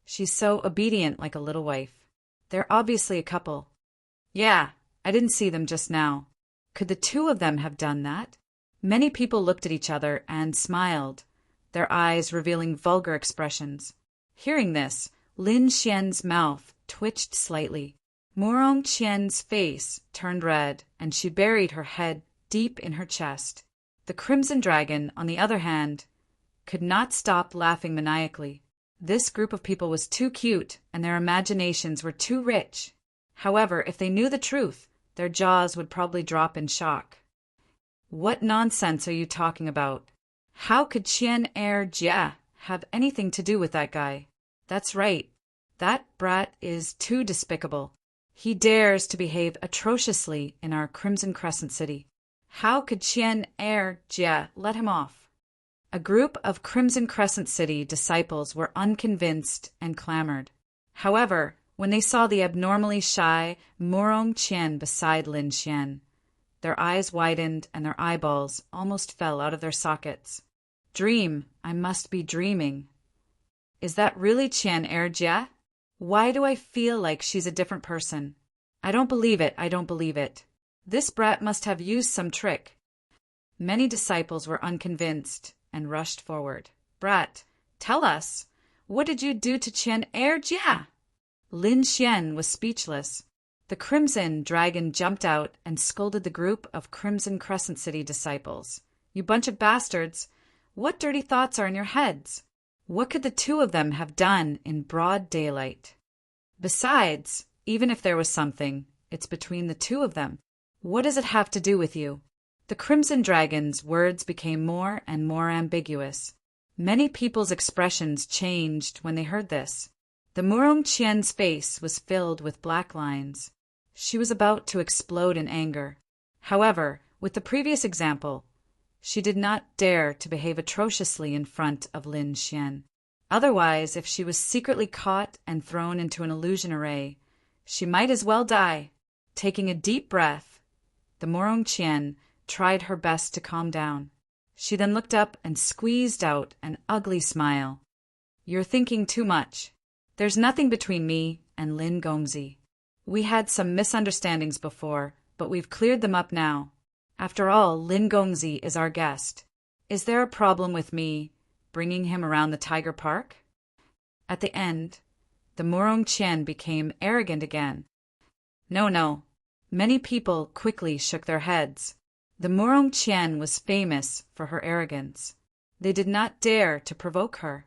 She's so obedient like a little wife. They're obviously a couple. Yeah, I didn't see them just now. Could the two of them have done that? Many people looked at each other and smiled, their eyes revealing vulgar expressions. Hearing this, Lin Xian's mouth twitched slightly. Morong Qian's face turned red, and she buried her head deep in her chest. The Crimson Dragon, on the other hand, could not stop laughing maniacally. This group of people was too cute, and their imaginations were too rich. However, if they knew the truth, their jaws would probably drop in shock. What nonsense are you talking about? How could Qian Jia have anything to do with that guy? That's right. That brat is too despicable. He dares to behave atrociously in our Crimson Crescent City. How could Qian Jia let him off? A group of Crimson Crescent City disciples were unconvinced and clamored. However, when they saw the abnormally shy Morong Qian beside Lin Xian, their eyes widened and their eyeballs almost fell out of their sockets. Dream, I must be dreaming. Is that really Qian Jia? Why do I feel like she's a different person? I don't believe it, I don't believe it. This brat must have used some trick. Many disciples were unconvinced and rushed forward. Brat, tell us, what did you do to Qian Jia? Lin Xian was speechless. The Crimson Dragon jumped out and scolded the group of Crimson Crescent City disciples. You bunch of bastards! What dirty thoughts are in your heads? What could the two of them have done in broad daylight? Besides, even if there was something, it's between the two of them. What does it have to do with you? The Crimson Dragon's words became more and more ambiguous. Many people's expressions changed when they heard this. The Morong Qian's face was filled with black lines. She was about to explode in anger. However, with the previous example, she did not dare to behave atrociously in front of Lin Xian. Otherwise, if she was secretly caught and thrown into an illusion array, she might as well die. Taking a deep breath, the Morong Qian tried her best to calm down. She then looked up and squeezed out an ugly smile. You're thinking too much. There's nothing between me and Lin Gongzi. We had some misunderstandings before, but we've cleared them up now. After all, Lin Gongzi is our guest. Is there a problem with me bringing him around the Tiger Park? At the end, the Morong Qian became arrogant again. No. Many people quickly shook their heads. The Morong Qian was famous for her arrogance. They did not dare to provoke her.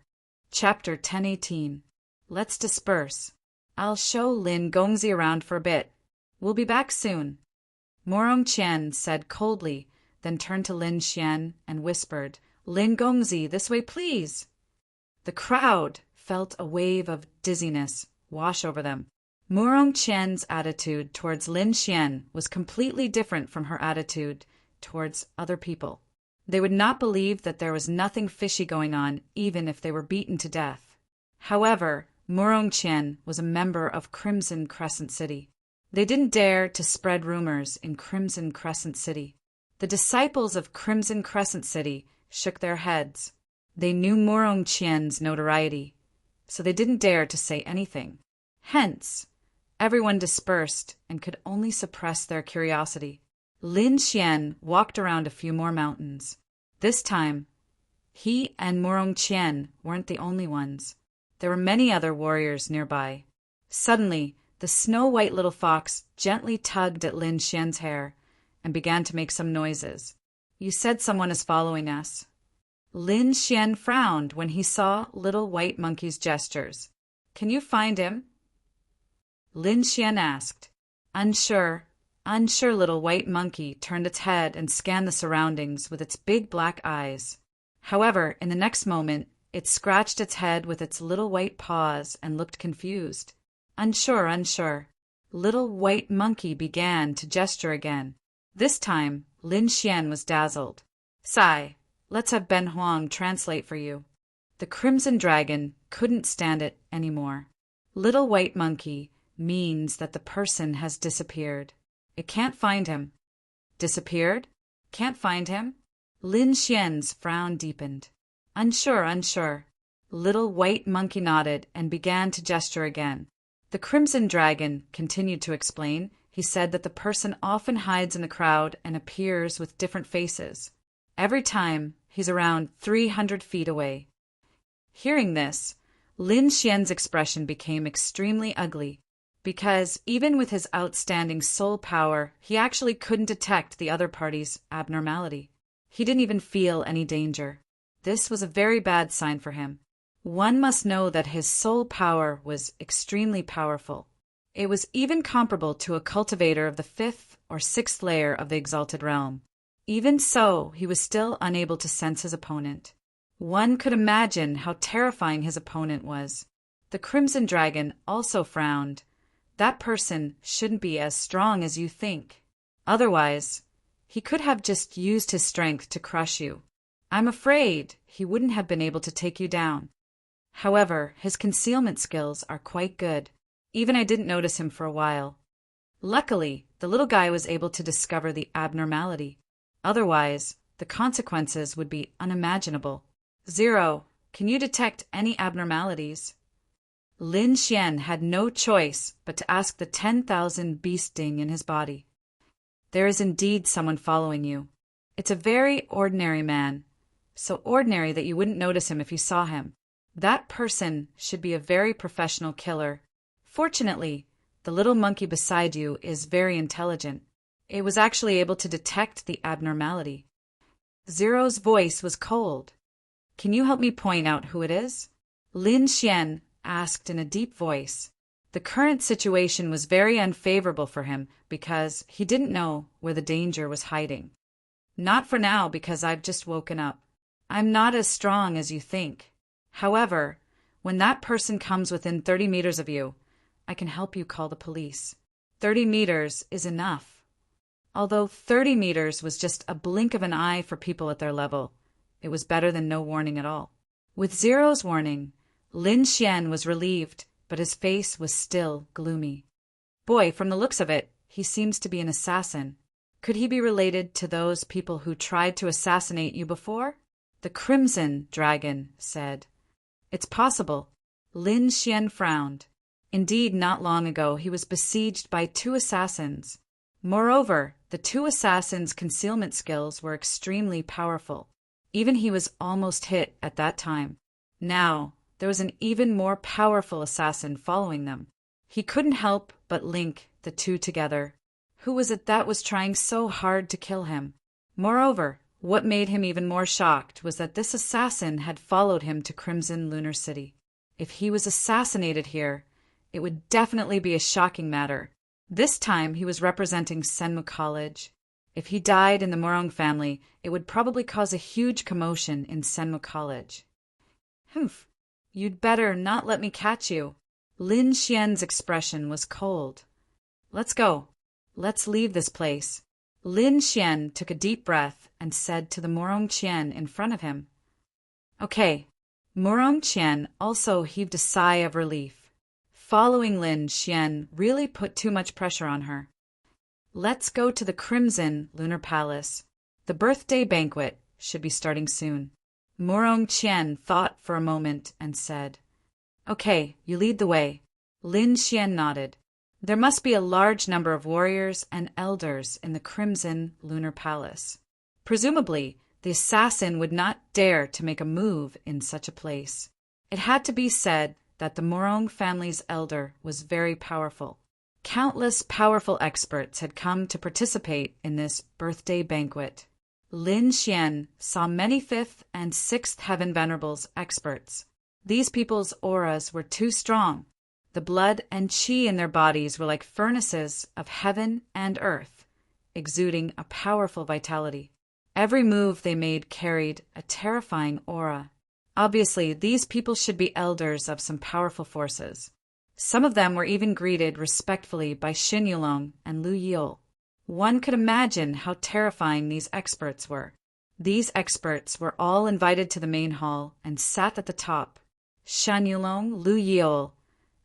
Chapter 1018. Let's disperse. I'll show Lin Gongzi around for a bit. We'll be back soon. Morong Qian said coldly, then turned to Lin Xian and whispered, Lin Gongzi, this way please. The crowd felt a wave of dizziness wash over them. Morong Qian's attitude towards Lin Xian was completely different from her attitude towards other people. They would not believe that there was nothing fishy going on, even if they were beaten to death. However, Morong Qian was a member of Crimson Crescent City. They didn't dare to spread rumors in Crimson Crescent City. The disciples of Crimson Crescent City shook their heads. They knew Morong Qian's notoriety, so they didn't dare to say anything. Hence, everyone dispersed and could only suppress their curiosity. Lin Xian walked around a few more mountains. This time, he and Morong Qian weren't the only ones. There were many other warriors nearby. Suddenly, the snow-white little fox gently tugged at Lin Xian's hair and began to make some noises. "You said someone is following us." Lin Xian frowned when he saw Little White Monkey's gestures. "Can you find him?" Lin Xian asked. Unsure, Little White Monkey turned its head and scanned the surroundings with its big black eyes. However, in the next moment, it scratched its head with its little white paws and looked confused. Unsure. Little White Monkey began to gesture again. This time, Lin Xian was dazzled. "Sigh, let's have Ben Huang translate for you." The Crimson Dragon couldn't stand it anymore. Little White Monkey means that the person has disappeared. It can't find him. Disappeared? Can't find him? Lin Xian's frown deepened. Unsure. Little White Monkey nodded and began to gesture again. The Crimson Dragon continued to explain. He said that the person often hides in the crowd and appears with different faces. Every time, he's around 300 feet away. Hearing this, Lin Xian's expression became extremely ugly, because even with his outstanding soul power, he actually couldn't detect the other party's abnormality. He didn't even feel any danger. This was a very bad sign for him. One must know that his soul power was extremely powerful. It was even comparable to a cultivator of the 5th or 6th layer of the Exalted Realm. Even so, he was still unable to sense his opponent. One could imagine how terrifying his opponent was. The Crimson Dragon also frowned. That person shouldn't be as strong as you think. Otherwise, he could have just used his strength to crush you. I'm afraid he wouldn't have been able to take you down. However, his concealment skills are quite good. Even I didn't notice him for a while. Luckily, the little guy was able to discover the abnormality. Otherwise, the consequences would be unimaginable. 0. Can you detect any abnormalities? Lin Xian had no choice but to ask the 10,000 beast sting in his body. There is indeed someone following you. It's a very ordinary man, so ordinary that you wouldn't notice him if you saw him. That person should be a very professional killer. Fortunately, the little monkey beside you is very intelligent. It was actually able to detect the abnormality. Zero's voice was cold. Can you help me point out who it is? Lin Xian asked in a deep voice. The current situation was very unfavorable for him because he didn't know where the danger was hiding. Not for now, because I've just woken up. I'm not as strong as you think. However, when that person comes within 30 meters of you, I can help you call the police. 30 meters is enough. Although 30 meters was just a blink of an eye for people at their level, it was better than no warning at all. With Zero's warning, Lin Xian was relieved, but his face was still gloomy. Boy, from the looks of it, he seems to be an assassin. Could he be related to those people who tried to assassinate you before? The Crimson Dragon said. It's possible. Lin Xian frowned. Indeed, not long ago he was besieged by 2 assassins. Moreover, the 2 assassins' concealment skills were extremely powerful. Even he was almost hit at that time. Now, there was an even more powerful assassin following them. He couldn't help but link the 2 together. Who was it that was trying so hard to kill him? Moreover, what made him even more shocked was that this assassin had followed him to Crimson Lunar City. If he was assassinated here, it would definitely be a shocking matter. This time he was representing Senmu College. If he died in the Morong family, it would probably cause a huge commotion in Senmu College. Humph, you'd better not let me catch you. Lin Xian's expression was cold. Let's go. Let's leave this place. Lin Xian took a deep breath and said to the Morong Qian in front of him. Okay. Morong Qian also heaved a sigh of relief. Following Lin Xian really put too much pressure on her. Let's go to the Crimson Lunar Palace. The birthday banquet should be starting soon. Morong Qian thought for a moment and said, "Okay, you lead the way." Lin Xian nodded. There must be a large number of warriors and elders in the Crimson Lunar Palace. Presumably, the assassin would not dare to make a move in such a place. It had to be said that the Morong family's elder was very powerful. Countless powerful experts had come to participate in this birthday banquet. Lin Xian saw many 5th and 6th Heaven Venerables experts. These people's auras were too strong. The blood and qi in their bodies were like furnaces of heaven and earth, exuding a powerful vitality. Every move they made carried a terrifying aura. Obviously, these people should be elders of some powerful forces. Some of them were even greeted respectfully by Xin Yulong and Lu Yil. One could imagine how terrifying these experts were. These experts were all invited to the main hall and sat at the top. Shan Yulong, Lu Yil,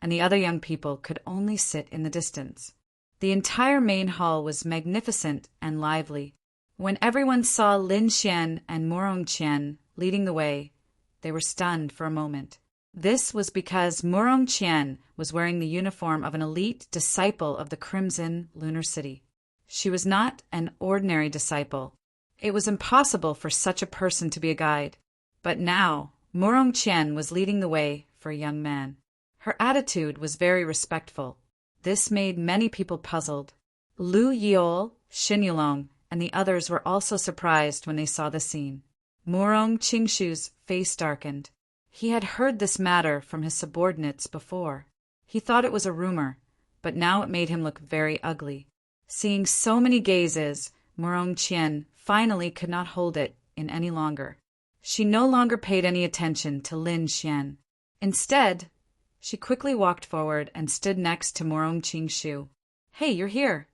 and the other young people could only sit in the distance. The entire main hall was magnificent and lively. When everyone saw Lin Xian and Morong Qian leading the way, they were stunned for a moment. This was because Morong Qian was wearing the uniform of an elite disciple of the Crimson Lunar City. She was not an ordinary disciple. It was impossible for such a person to be a guide. But now, Morong Qian was leading the way for a young man. Her attitude was very respectful. This made many people puzzled. Lu Yil, Xin Yulong, and the others were also surprised when they saw the scene. Morong Qingshu's face darkened. He had heard this matter from his subordinates before. He thought it was a rumor, but now it made him look very ugly. Seeing so many gazes, Morong Qian finally could not hold it in any longer. She no longer paid any attention to Lin Xian. Instead, she quickly walked forward and stood next to Morong Qingshu. "Hey, you're here."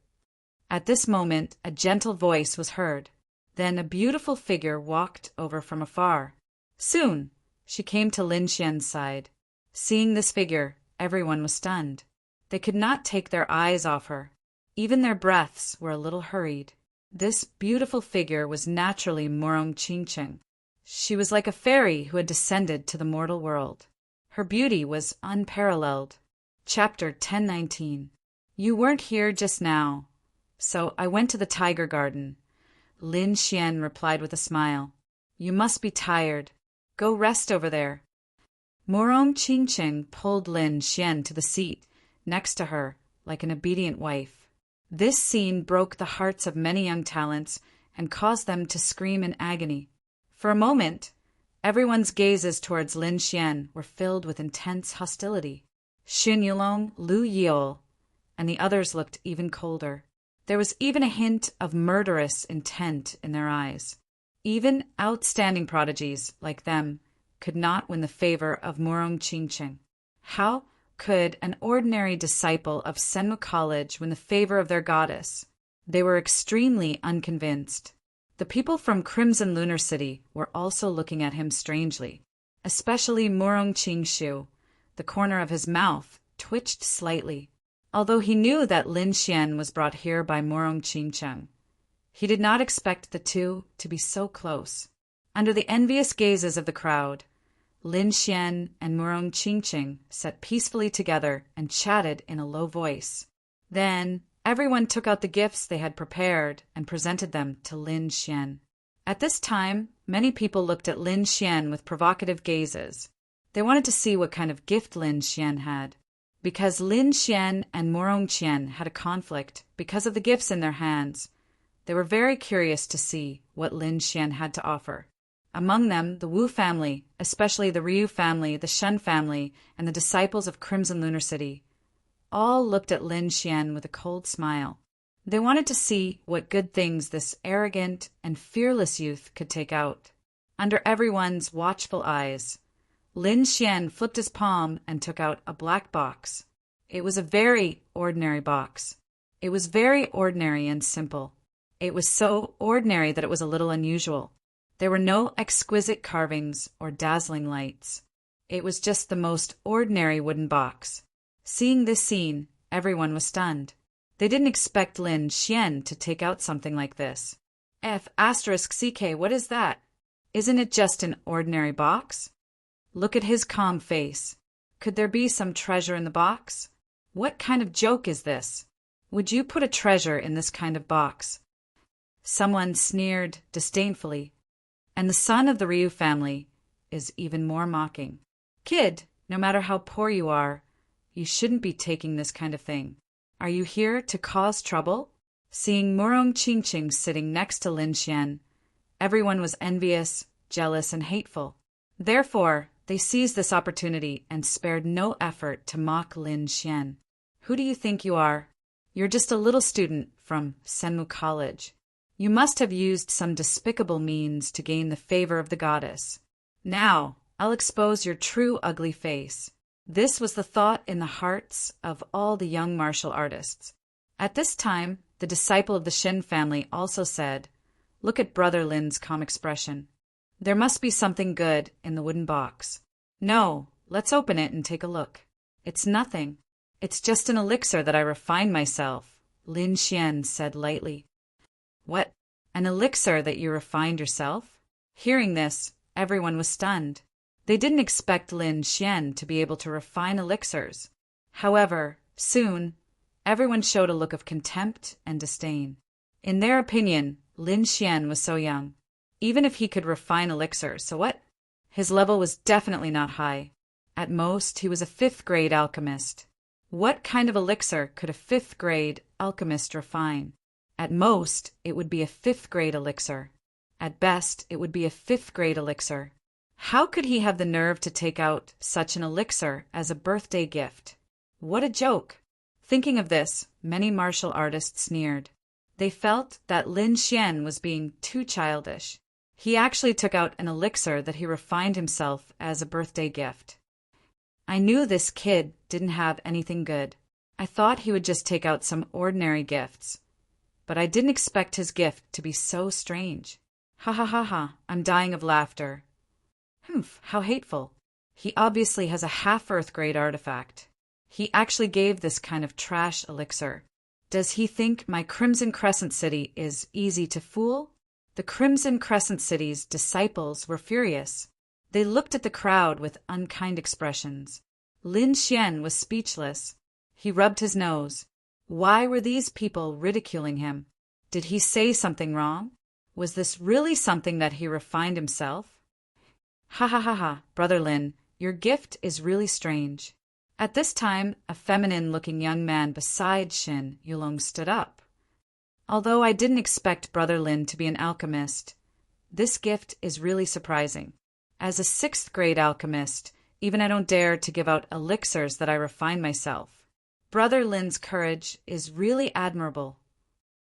At this moment, a gentle voice was heard. Then a beautiful figure walked over from afar. Soon, she came to Lin Xian's side. Seeing this figure, everyone was stunned. They could not take their eyes off her. Even their breaths were a little hurried. This beautiful figure was naturally Morong Qingcheng. She was like a fairy who had descended to the mortal world. Her beauty was unparalleled. Chapter 1019. You weren't here just now, so I went to the Tiger Garden. Lin Xian replied with a smile. You must be tired. Go rest over there. Morong Qingcheng pulled Lin Xian to the seat next to her like an obedient wife. This scene broke the hearts of many young talents and caused them to scream in agony. For a moment, everyone's gazes towards Lin Xian were filled with intense hostility. Xin Yulong, Lu Yil, and the others looked even colder. There was even a hint of murderous intent in their eyes. Even outstanding prodigies like them could not win the favor of Morong Qingcheng. How could an ordinary disciple of Senmu College win the favor of their goddess? They were extremely unconvinced. The people from Crimson Lunar City were also looking at him strangely, especially Morong Qingshu. The corner of his mouth twitched slightly. Although he knew that Lin Xian was brought here by Morong Qingcheng, he did not expect the two to be so close. Under the envious gazes of the crowd, Lin Xian and Morong Qingcheng sat peacefully together and chatted in a low voice. Then everyone took out the gifts they had prepared and presented them to Lin Xian. At this time, many people looked at Lin Xian with provocative gazes. They wanted to see what kind of gift Lin Xian had. Because Lin Xian and Morong Qian had a conflict because of the gifts in their hands, they were very curious to see what Lin Xian had to offer. Among them, the Wu family, especially the Ryu family, the Shen family, and the disciples of Crimson Lunar City, all looked at Lin Xian with a cold smile. They wanted to see what good things this arrogant and fearless youth could take out. Under everyone's watchful eyes, Lin Xian flipped his palm and took out a black box. It was a very ordinary box. It was very ordinary and simple. It was so ordinary that it was a little unusual. There were no exquisite carvings or dazzling lights. It was just the most ordinary wooden box. Seeing this scene, everyone was stunned. They didn't expect Lin Xian to take out something like this. F***CK, what is that? Isn't it just an ordinary box? Look at his calm face. Could there be some treasure in the box? What kind of joke is this? Would you put a treasure in this kind of box? Someone sneered disdainfully, and the son of the Ryu family is even more mocking. Kid, no matter how poor you are, you shouldn't be taking this kind of thing. Are you here to cause trouble? Seeing Murong Qingqing sitting next to Lin Xian, everyone was envious, jealous, and hateful. Therefore, they seized this opportunity and spared no effort to mock Lin Xian. Who do you think you are? You're just a little student from Senmu College. You must have used some despicable means to gain the favor of the goddess. Now, I'll expose your true ugly face. This was the thought in the hearts of all the young martial artists. At this time, the disciple of the Shen family also said, "Look at Brother Lin's calm expression. There must be something good in the wooden box. No, let's open it and take a look. It's nothing. It's just an elixir that I refined myself," Lin Xian said lightly. What? An elixir that you refined yourself? Hearing this, everyone was stunned. They didn't expect Lin Xian to be able to refine elixirs. However, soon, everyone showed a look of contempt and disdain. In their opinion, Lin Xian was so young. Even if he could refine elixirs, so what? His level was definitely not high. At most, he was a 5th-grade alchemist. What kind of elixir could a 5th-grade alchemist refine? At most, it would be a 5th-grade elixir. At best, it would be a 5th-grade elixir. How could he have the nerve to take out such an elixir as a birthday gift? What a joke! Thinking of this, many martial artists sneered. They felt that Lin Xian was being too childish. He actually took out an elixir that he refined himself as a birthday gift. I knew this kid didn't have anything good. I thought he would just take out some ordinary gifts. But I didn't expect his gift to be so strange. Ha ha ha ha, I'm dying of laughter. Humph, how hateful. He obviously has a half-Earth-grade artifact. He actually gave this kind of trash elixir. Does he think my Crimson Crescent City is easy to fool? The Crimson Crescent City's disciples were furious. They looked at the crowd with unkind expressions. Lin Xian was speechless. He rubbed his nose. Why were these people ridiculing him? Did he say something wrong? Was this really something that he refined himself? Ha ha ha ha, Brother Lin, your gift is really strange. At this time, a feminine-looking young man beside Shin Yulong stood up. Although I didn't expect Brother Lin to be an alchemist, this gift is really surprising. As a 6th-grade alchemist, even I don't dare to give out elixirs that I refine myself. Brother Lin's courage is really admirable.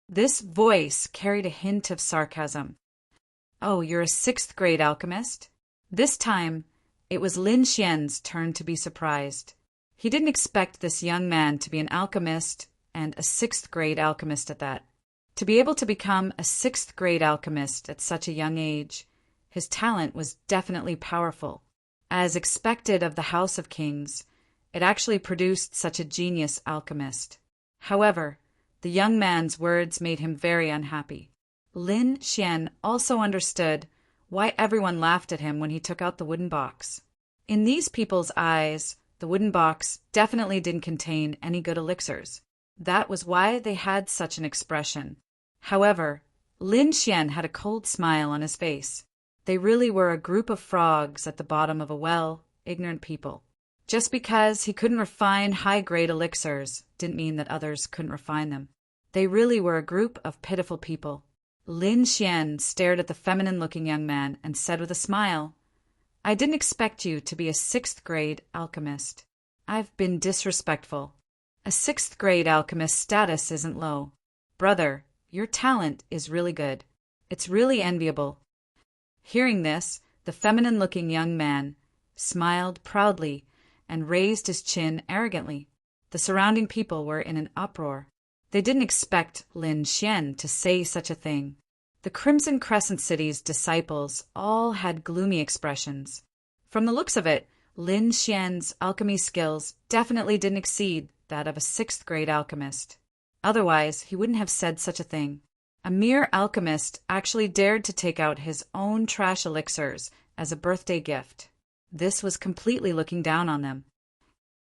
This voice carried a hint of sarcasm. Oh, you're a 6th-grade alchemist? This time, it was Lin Xian's turn to be surprised. He didn't expect this young man to be an alchemist, and a 6th-grade alchemist at that. To be able to become a 6th-grade alchemist at such a young age, his talent was definitely powerful. As expected of the House of Kings, it actually produced such a genius alchemist. However, the young man's words made him very unhappy. Lin Xian also understood why everyone laughed at him when he took out the wooden box. In these people's eyes, the wooden box definitely didn't contain any good elixirs. That was why they had such an expression. However, Lin Xian had a cold smile on his face. They really were a group of frogs at the bottom of a well, ignorant people. Just because he couldn't refine high-grade elixirs didn't mean that others couldn't refine them. They really were a group of pitiful people. Lin Xian stared at the feminine-looking young man and said with a smile, I didn't expect you to be a 6th-grade alchemist. I've been disrespectful. A 6th-grade alchemist's status isn't low. Brother, your talent is really good. It's really enviable. Hearing this, the feminine-looking young man smiled proudly and raised his chin arrogantly. The surrounding people were in an uproar. They didn't expect Lin Xian to say such a thing. The Crimson Crescent City's disciples all had gloomy expressions. From the looks of it, Lin Xian's alchemy skills definitely didn't exceed that of a 6th-grade alchemist. Otherwise, he wouldn't have said such a thing. A mere alchemist actually dared to take out his own trash elixirs as a birthday gift. This was completely looking down on them.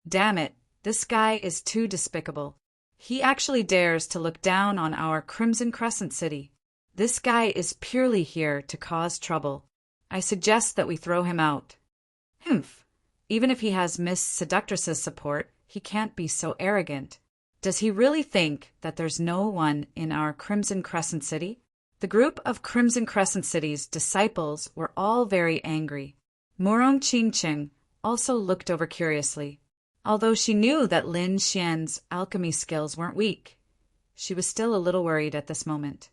Damn it, this guy is too despicable. He actually dares to look down on our Crimson Crescent City. This guy is purely here to cause trouble. I suggest that we throw him out. Humph. Even if he has Miss Seductress's support, he can't be so arrogant. Does he really think that there's no one in our Crimson Crescent City? The group of Crimson Crescent City's disciples were all very angry. Morong Qingqing also looked over curiously. Although she knew that Lin Xian's alchemy skills weren't weak, she was still a little worried at this moment.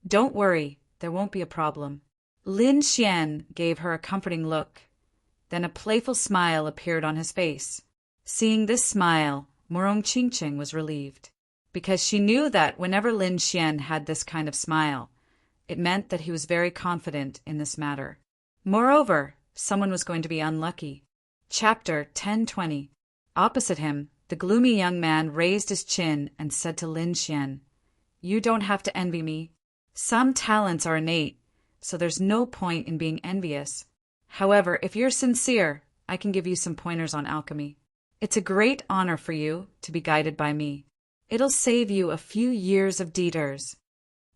Don't worry, there won't be a problem. Lin Xian gave her a comforting look. Then a playful smile appeared on his face. Seeing this smile, Morong Qingqing was relieved, because she knew that whenever Lin Xian had this kind of smile, it meant that he was very confident in this matter. Moreover, someone was going to be unlucky. Chapter 1020. Opposite him, the gloomy young man raised his chin and said to Lin Xian, "You don't have to envy me. Some talents are innate, so there's no point in being envious. However, if you're sincere, I can give you some pointers on alchemy. It's a great honor for you to be guided by me. It'll save you a few years of detours,"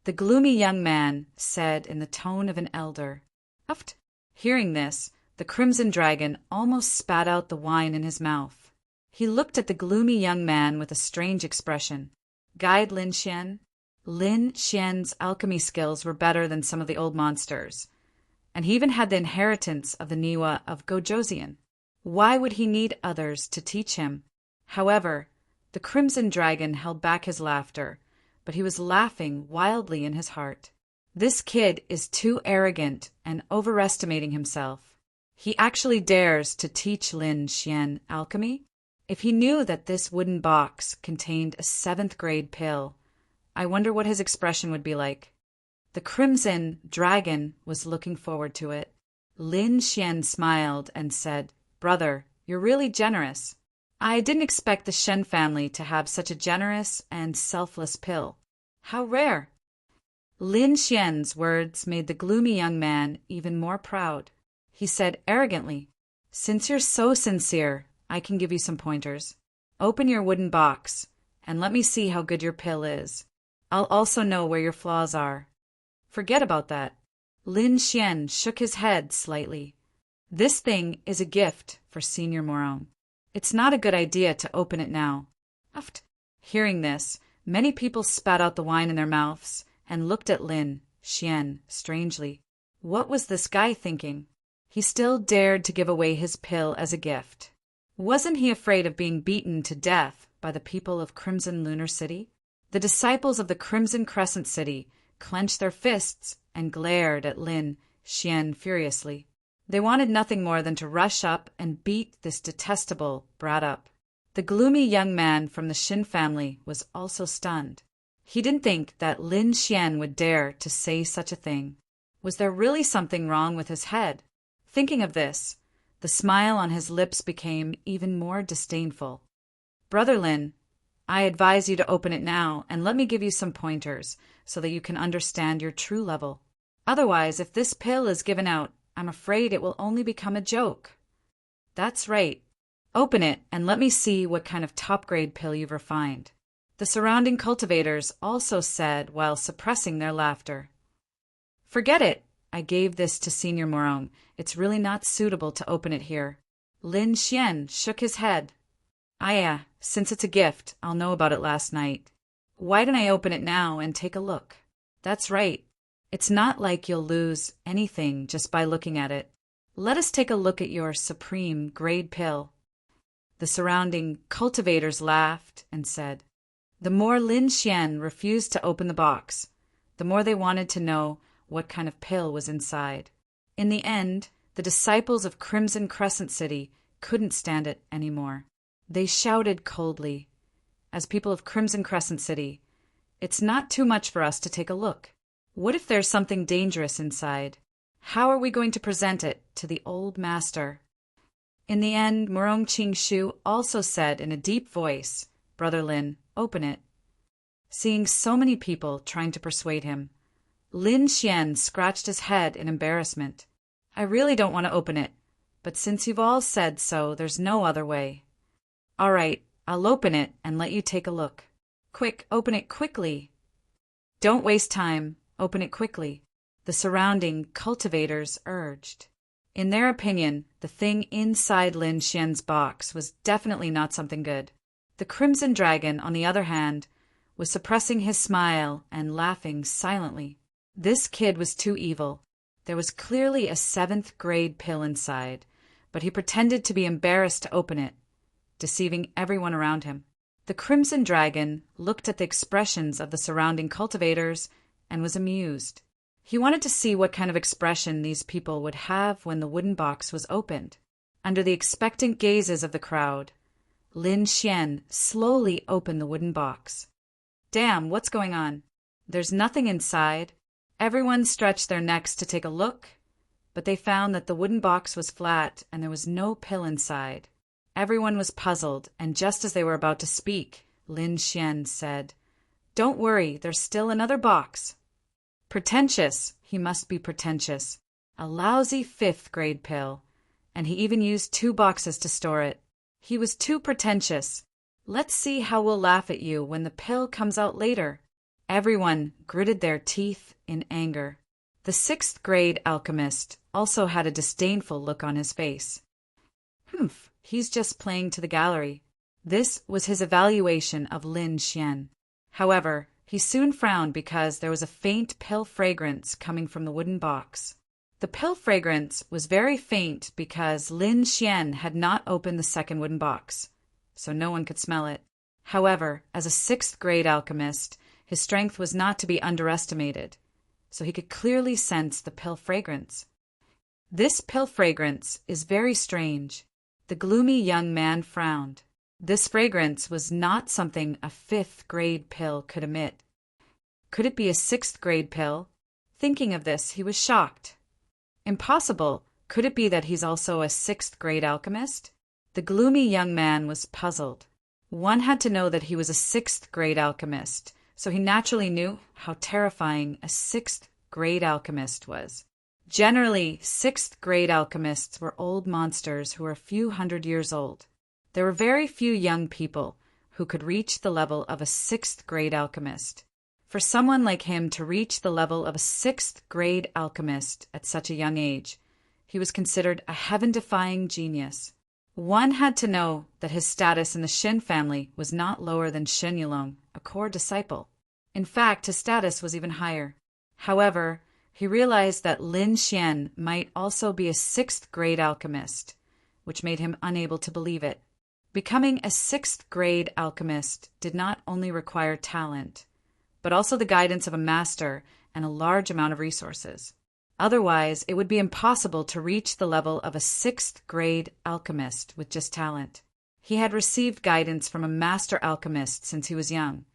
the gloomy young man said in the tone of an elder. Uft. Hearing this, the Crimson Dragon almost spat out the wine in his mouth. He looked at the gloomy young man with a strange expression. Guide Lin Xian? Lin Xian's alchemy skills were better than some of the old monsters, and he even had the inheritance of the Niwa of Gojoseon. Why would he need others to teach him? However, the Crimson Dragon held back his laughter, but he was laughing wildly in his heart. This kid is too arrogant and overestimating himself. He actually dares to teach Lin Xian alchemy? If he knew that this wooden box contained a 7th grade pill, I wonder what his expression would be like. The Crimson Dragon was looking forward to it. Lin Xian smiled and said, "Brother, you're really generous. I didn't expect the Shen family to have such a generous and selfless pill. How rare." Lin Xian's words made the gloomy young man even more proud. He said arrogantly, "Since you're so sincere, I can give you some pointers. Open your wooden box, and let me see how good your pill is. I'll also know where your flaws are." "Forget about that." Lin Xian shook his head slightly. "This thing is a gift for Senior Morong. It's not a good idea to open it now." Uft. Hearing this, many people spat out the wine in their mouths and looked at Lin Xian strangely. What was this guy thinking? He still dared to give away his pill as a gift. Wasn't he afraid of being beaten to death by the people of Crimson Lunar City? The disciples of the Crimson Crescent City clenched their fists and glared at Lin Xian furiously. They wanted nothing more than to rush up and beat this detestable brat up. The gloomy young man from the Shin family was also stunned. He didn't think that Lin Xian would dare to say such a thing. Was there really something wrong with his head? Thinking of this, the smile on his lips became even more disdainful. "Brother Lin, I advise you to open it now and let me give you some pointers so that you can understand your true level. Otherwise, if this pill is given out, I'm afraid it will only become a joke." "That's right. Open it and let me see what kind of top-grade pill you've refined," the surrounding cultivators also said while suppressing their laughter. "Forget it. I gave this to Senior Morong. It's really not suitable to open it here." Lin Xian shook his head. "Yeah, since it's a gift, I'll know about it last night. Why don't I open it now and take a look?" "That's right. It's not like you'll lose anything just by looking at it. Let us take a look at your supreme grade pill." The surrounding cultivators laughed and said. The more Lin Xian refused to open the box, the more they wanted to know what kind of pill was inside. In the end, the disciples of Crimson Crescent City couldn't stand it anymore. They shouted coldly, "As people of Crimson Crescent City, it's not too much for us to take a look. What if there's something dangerous inside? How are we going to present it to the old master?" In the end, Morong Qingshu also said in a deep voice, "Brother Lin, open it." Seeing so many people trying to persuade him, Lin Xian scratched his head in embarrassment. I really don't want to open it, but since you've all said so, there's no other way. All right, I'll open it and let you take a look. Quick, open it quickly. Don't waste time, open it quickly, the surrounding cultivators urged. In their opinion, the thing inside Lin Xian's box was definitely not something good. The Crimson Dragon, on the other hand, was suppressing his smile and laughing silently. This kid was too evil. There was clearly a 7th grade pill inside, but he pretended to be embarrassed to open it, deceiving everyone around him. The Crimson Dragon looked at the expressions of the surrounding cultivators and was amused. He wanted to see what kind of expression these people would have when the wooden box was opened. Under the expectant gazes of the crowd, Lin Xian slowly opened the wooden box. Damn, what's going on? There's nothing inside. Everyone stretched their necks to take a look, but they found that the wooden box was flat and there was no pill inside. Everyone was puzzled, and just as they were about to speak, Lin Xian said, "Don't worry, there's still another box." Pretentious, he must be pretentious. A lousy 5th grade pill, and he even used 2 boxes to store it. He was too pretentious. Let's see how we'll laugh at you when the pill comes out later. Everyone gritted their teeth in anger. The 6th grade alchemist also had a disdainful look on his face. Humph, he's just playing to the gallery. This was his evaluation of Lin Xian. However, he soon frowned because there was a faint pill fragrance coming from the wooden box. The pill fragrance was very faint because Lin Xian had not opened the 2nd wooden box, so no one could smell it. However, as a 6th grade alchemist, his strength was not to be underestimated, so he could clearly sense the pill fragrance. This pill fragrance is very strange. The gloomy young man frowned. This fragrance was not something a 5th grade pill could emit. Could it be a 6th grade pill? Thinking of this, he was shocked. Impossible. Could it be that he's also a 6th grade alchemist? The gloomy young man was puzzled. One had to know that he was a 6th grade alchemist, so he naturally knew how terrifying a 6th grade alchemist was. Generally, 6th grade alchemists were old monsters who were a few hundred years old. There were very few young people who could reach the level of a 6th grade alchemist. For someone like him to reach the level of a 6th grade alchemist at such a young age, he was considered a heaven-defying genius. One had to know that his status in the Xin family was not lower than Xin Yulong, a core disciple. In fact, his status was even higher. However, he realized that Lin Xian might also be a 6th grade alchemist, which made him unable to believe it. Becoming a 6th grade alchemist did not only require talent, but also the guidance of a master and a large amount of resources. Otherwise, it would be impossible to reach the level of a 6th grade alchemist with just talent. He had received guidance from a master alchemist since he was young,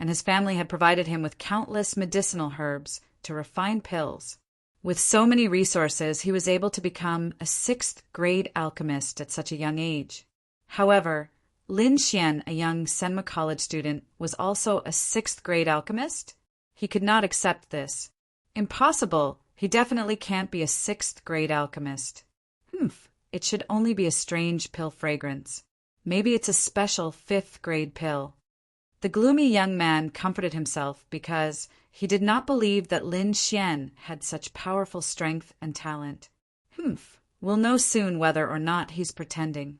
and his family had provided him with countless medicinal herbs to refine pills. With so many resources, he was able to become a 6th grade alchemist at such a young age. However, Lin Xian, a young Senma College student, was also a 6th grade alchemist? He could not accept this. Impossible! He definitely can't be a 6th grade alchemist. It should only be a strange pill fragrance. Maybe it's a special 5th grade pill. The gloomy young man comforted himself because he did not believe that Lin Xian had such powerful strength and talent. We'll know soon whether or not he's pretending.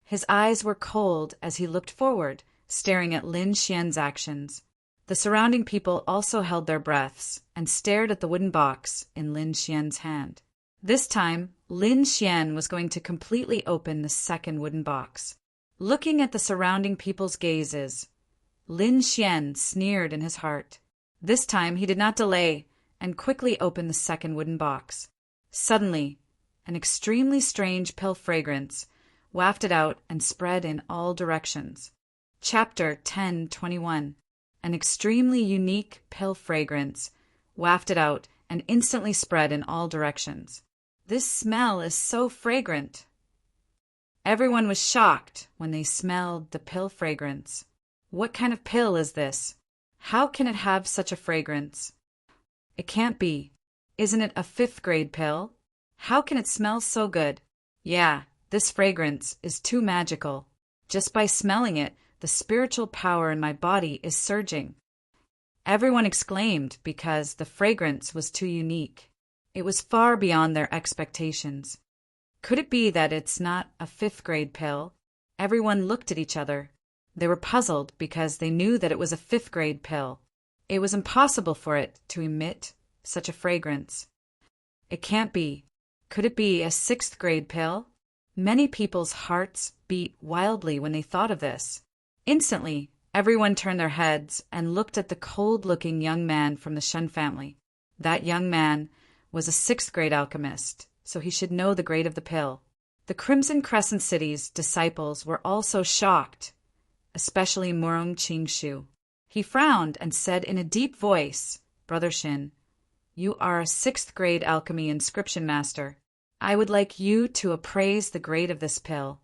His eyes were cold as he looked forward, staring at Lin Xian's actions. The surrounding people also held their breaths and stared at the wooden box in Lin Xian's hand. This time, Lin Xian was going to completely open the 2nd wooden box. Looking at the surrounding people's gazes, Lin Xian sneered in his heart. This time he did not delay and quickly opened the 2nd wooden box. Suddenly, an extremely strange pill fragrance wafted out and spread in all directions. Chapter 10:21. An extremely unique pill fragrance wafted out and instantly spread in all directions. This smell is so fragrant. Everyone was shocked when they smelled the pill fragrance. What kind of pill is this? How can it have such a fragrance? It can't be. Isn't it a fifth-grade pill? How can it smell so good? Yeah, this fragrance is too magical. Just by smelling it, the spiritual power in my body is surging. Everyone exclaimed because the fragrance was too unique. It was far beyond their expectations. Could it be that it's not a fifth-grade pill? Everyone looked at each other. They were puzzled because they knew that it was a fifth-grade pill. It was impossible for it to emit such a fragrance. It can't be. Could it be a sixth-grade pill? Many people's hearts beat wildly when they thought of this. Instantly, everyone turned their heads and looked at the cold-looking young man from the Shen family. That young man was a sixth-grade alchemist, so he should know the grade of the pill. The Crimson Crescent City's disciples were also shocked, especially Murong Qingshu. He frowned and said in a deep voice, "Brother Shin, you are a sixth-grade alchemy inscription master. I would like you to appraise the grade of this pill."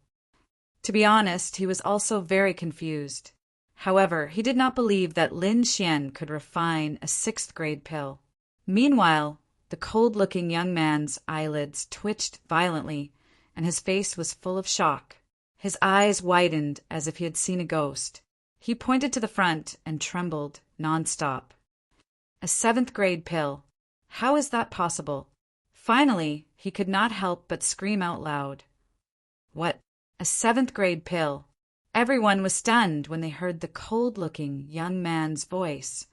To be honest, he was also very confused. However, he did not believe that Lin Xian could refine a sixth-grade pill. Meanwhile, the cold-looking young man's eyelids twitched violently, and his face was full of shock. His eyes widened as if he had seen a ghost. He pointed to the front and trembled nonstop. A seventh-grade pill. How is that possible? Finally, he could not help but scream out loud. What? A seventh-grade pill? Everyone was stunned when they heard the cold-looking young man's voice.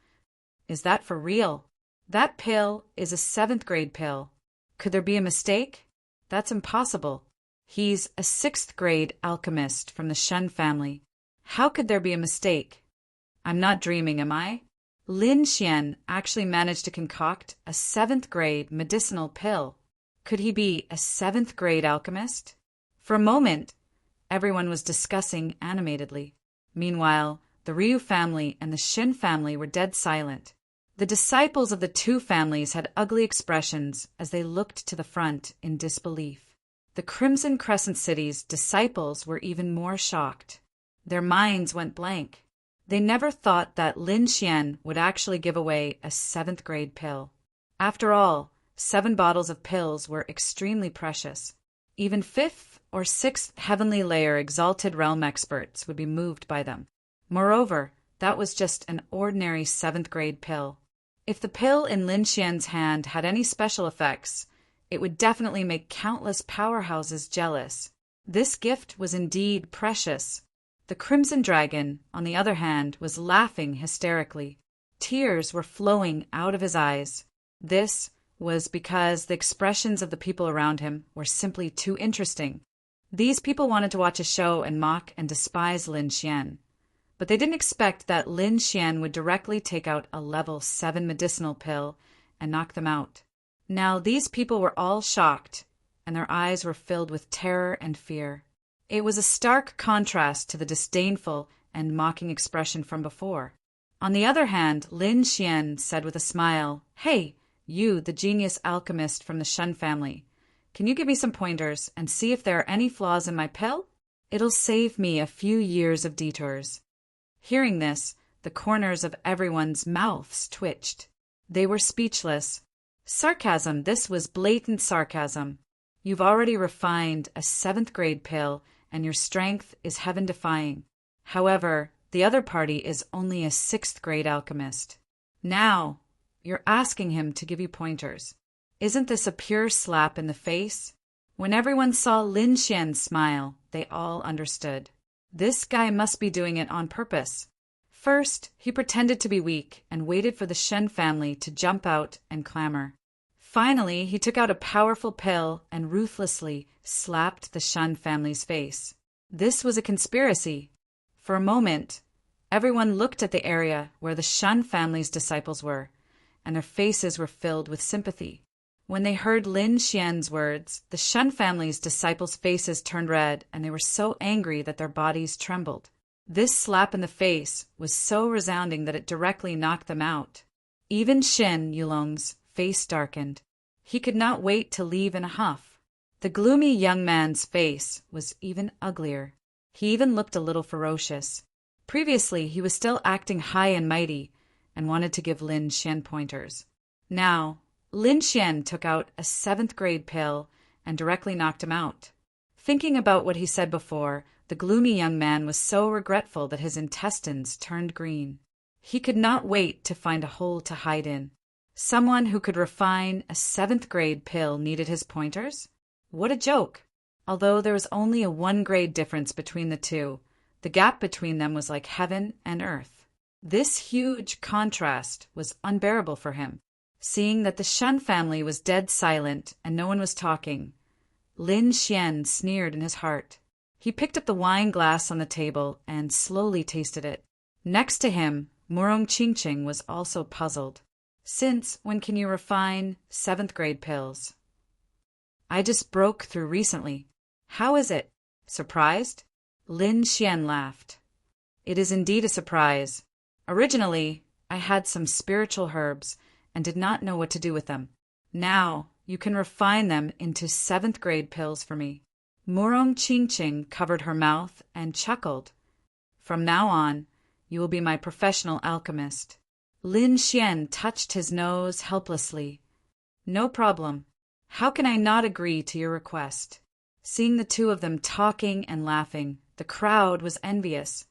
Is that for real? That pill is a seventh-grade pill. Could there be a mistake? That's impossible. He's a sixth-grade alchemist from the Shen family. How could there be a mistake? I'm not dreaming, am I? Lin Xian actually managed to concoct a seventh-grade medicinal pill. Could he be a seventh-grade alchemist? For a moment, everyone was discussing animatedly. Meanwhile, the Ryu family and the Shin family were dead silent. The disciples of the two families had ugly expressions as they looked to the front in disbelief. The Crimson Crescent City's disciples were even more shocked. Their minds went blank. They never thought that Lin Xian would actually give away a seventh-grade pill. After all, 7 bottles of pills were extremely precious. Even 5th or 6th heavenly layer exalted realm experts would be moved by them. Moreover, that was just an ordinary 7th-grade pill. If the pill in Lin Xian's hand had any special effects, it would definitely make countless powerhouses jealous. This gift was indeed precious. The Crimson Dragon, on the other hand, was laughing hysterically. Tears were flowing out of his eyes. This was because the expressions of the people around him were simply too interesting. These people wanted to watch a show and mock and despise Lin Xian. But they didn't expect that Lin Xian would directly take out a level 7 medicinal pill and knock them out. Now these people were all shocked, and their eyes were filled with terror and fear. It was a stark contrast to the disdainful and mocking expression from before. On the other hand, Lin Xian said with a smile, "Hey, you, the genius alchemist from the Shen family, can you give me some pointers and see if there are any flaws in my pill? It'll save me a few years of detours." Hearing this, the corners of everyone's mouths twitched. They were speechless. Sarcasm, this was blatant sarcasm. You've already refined a 7th-grade pill, and your strength is heaven-defying. However, the other party is only a 6th-grade alchemist. Now, you're asking him to give you pointers. Isn't this a pure slap in the face? When everyone saw Lin Xian smile, they all understood. This guy must be doing it on purpose. First, he pretended to be weak and waited for the Shen family to jump out and clamor. Finally, he took out a powerful pill and ruthlessly slapped the Shen family's face. This was a conspiracy. For a moment, everyone looked at the area where the Shen family's disciples were, and their faces were filled with sympathy. When they heard Lin Xian's words, the Shen family's disciples' faces turned red, and they were so angry that their bodies trembled. This slap in the face was so resounding that it directly knocked them out. Even Shin Yulong's face darkened. He could not wait to leave in a huff. The gloomy young man's face was even uglier. He even looked a little ferocious. Previously, he was still acting high and mighty, and wanted to give Lin Xian pointers. Now, Lin Xian took out a 7th grade pill and directly knocked him out. Thinking about what he said before, the gloomy young man was so regretful that his intestines turned green. He could not wait to find a hole to hide in. Someone who could refine a 7th grade pill needed his pointers? What a joke! Although there was only a 1 grade difference between the two, the gap between them was like heaven and earth. This huge contrast was unbearable for him. Seeing that the Shen family was dead silent and no one was talking, Lin Xian sneered in his heart. He picked up the wine glass on the table and slowly tasted it. Next to him, Murong Qingqing was also puzzled. Since when can you refine 7th grade pills? I just broke through recently. How is it? Surprised? Lin Xian laughed. It is indeed a surprise. Originally, I had some spiritual herbs and did not know what to do with them. Now, you can refine them into 7th grade pills for me. Murong Qingqing covered her mouth and chuckled. From now on, you will be my professional alchemist. Lin Xian touched his nose helplessly. No problem. How can I not agree to your request? Seeing the two of them talking and laughing, the crowd was envious.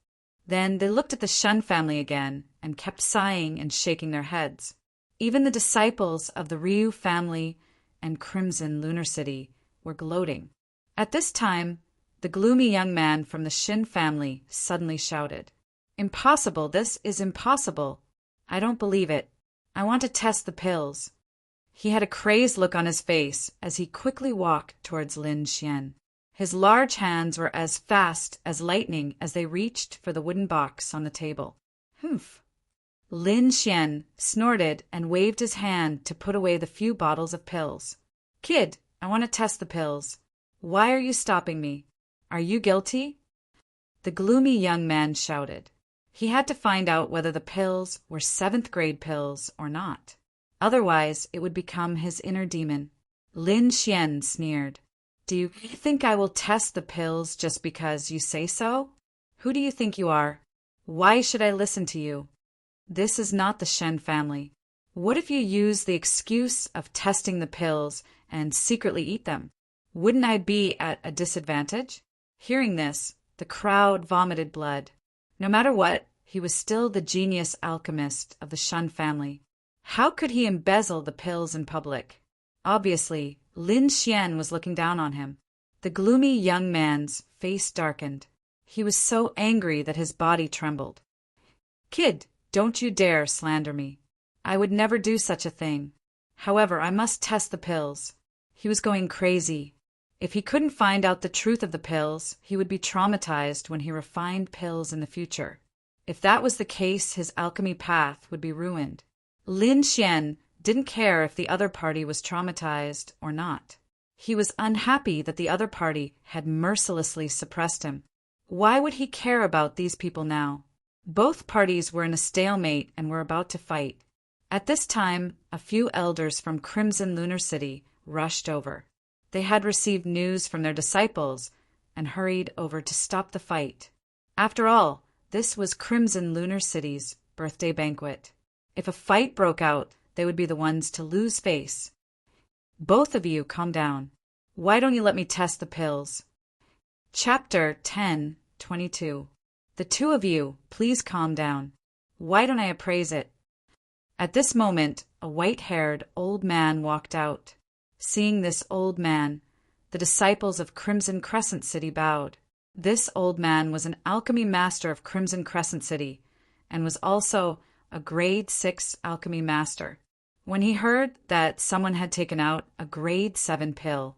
Then they looked at the Shen family again and kept sighing and shaking their heads. Even the disciples of the Ryu family and Crimson Lunar City were gloating. At this time, the gloomy young man from the Shin family suddenly shouted, "Impossible! This is impossible! I don't believe it. I want to test the pills." He had a crazed look on his face as he quickly walked towards Lin Xian. His large hands were as fast as lightning as they reached for the wooden box on the table. Humph! Lin Xian snorted and waved his hand to put away the few bottles of pills. "Kid, I want to test the pills. Why are you stopping me? Are you guilty?" The gloomy young man shouted. He had to find out whether the pills were 7th grade pills or not. Otherwise, it would become his inner demon. Lin Xian sneered. "Do you think I will test the pills just because you say so? Who do you think you are? Why should I listen to you? This is not the Shen family. What if you use the excuse of testing the pills and secretly eat them? Wouldn't I be at a disadvantage?" Hearing this, the crowd vomited blood. No matter what, he was still the genius alchemist of the Shen family. How could he embezzle the pills in public? Obviously, Lin Xian was looking down on him. The gloomy young man's face darkened. He was so angry that his body trembled. "Kid, don't you dare slander me. I would never do such a thing. However, I must test the pills." He was going crazy. If he couldn't find out the truth of the pills, he would be traumatized when he refined pills in the future. If that was the case, his alchemy path would be ruined. Lin Xian didn't care if the other party was traumatized or not. He was unhappy that the other party had mercilessly suppressed him. Why would he care about these people now? Both parties were in a stalemate and were about to fight. At this time, a few elders from Crimson Lunar City rushed over. They had received news from their disciples and hurried over to stop the fight. After all, this was Crimson Lunar City's birthday banquet. If a fight broke out, they would be the ones to lose face. "Both of you calm down. Why don't you let me test the pills?" Chapter 10:22. The two of you, please calm down. Why don't I appraise it? At this moment, a white-haired old man walked out. Seeing this old man, the disciples of Crimson Crescent City bowed. This old man was an alchemy master of Crimson Crescent City and was also a grade 6 alchemy master. When he heard that someone had taken out a grade 7 pill,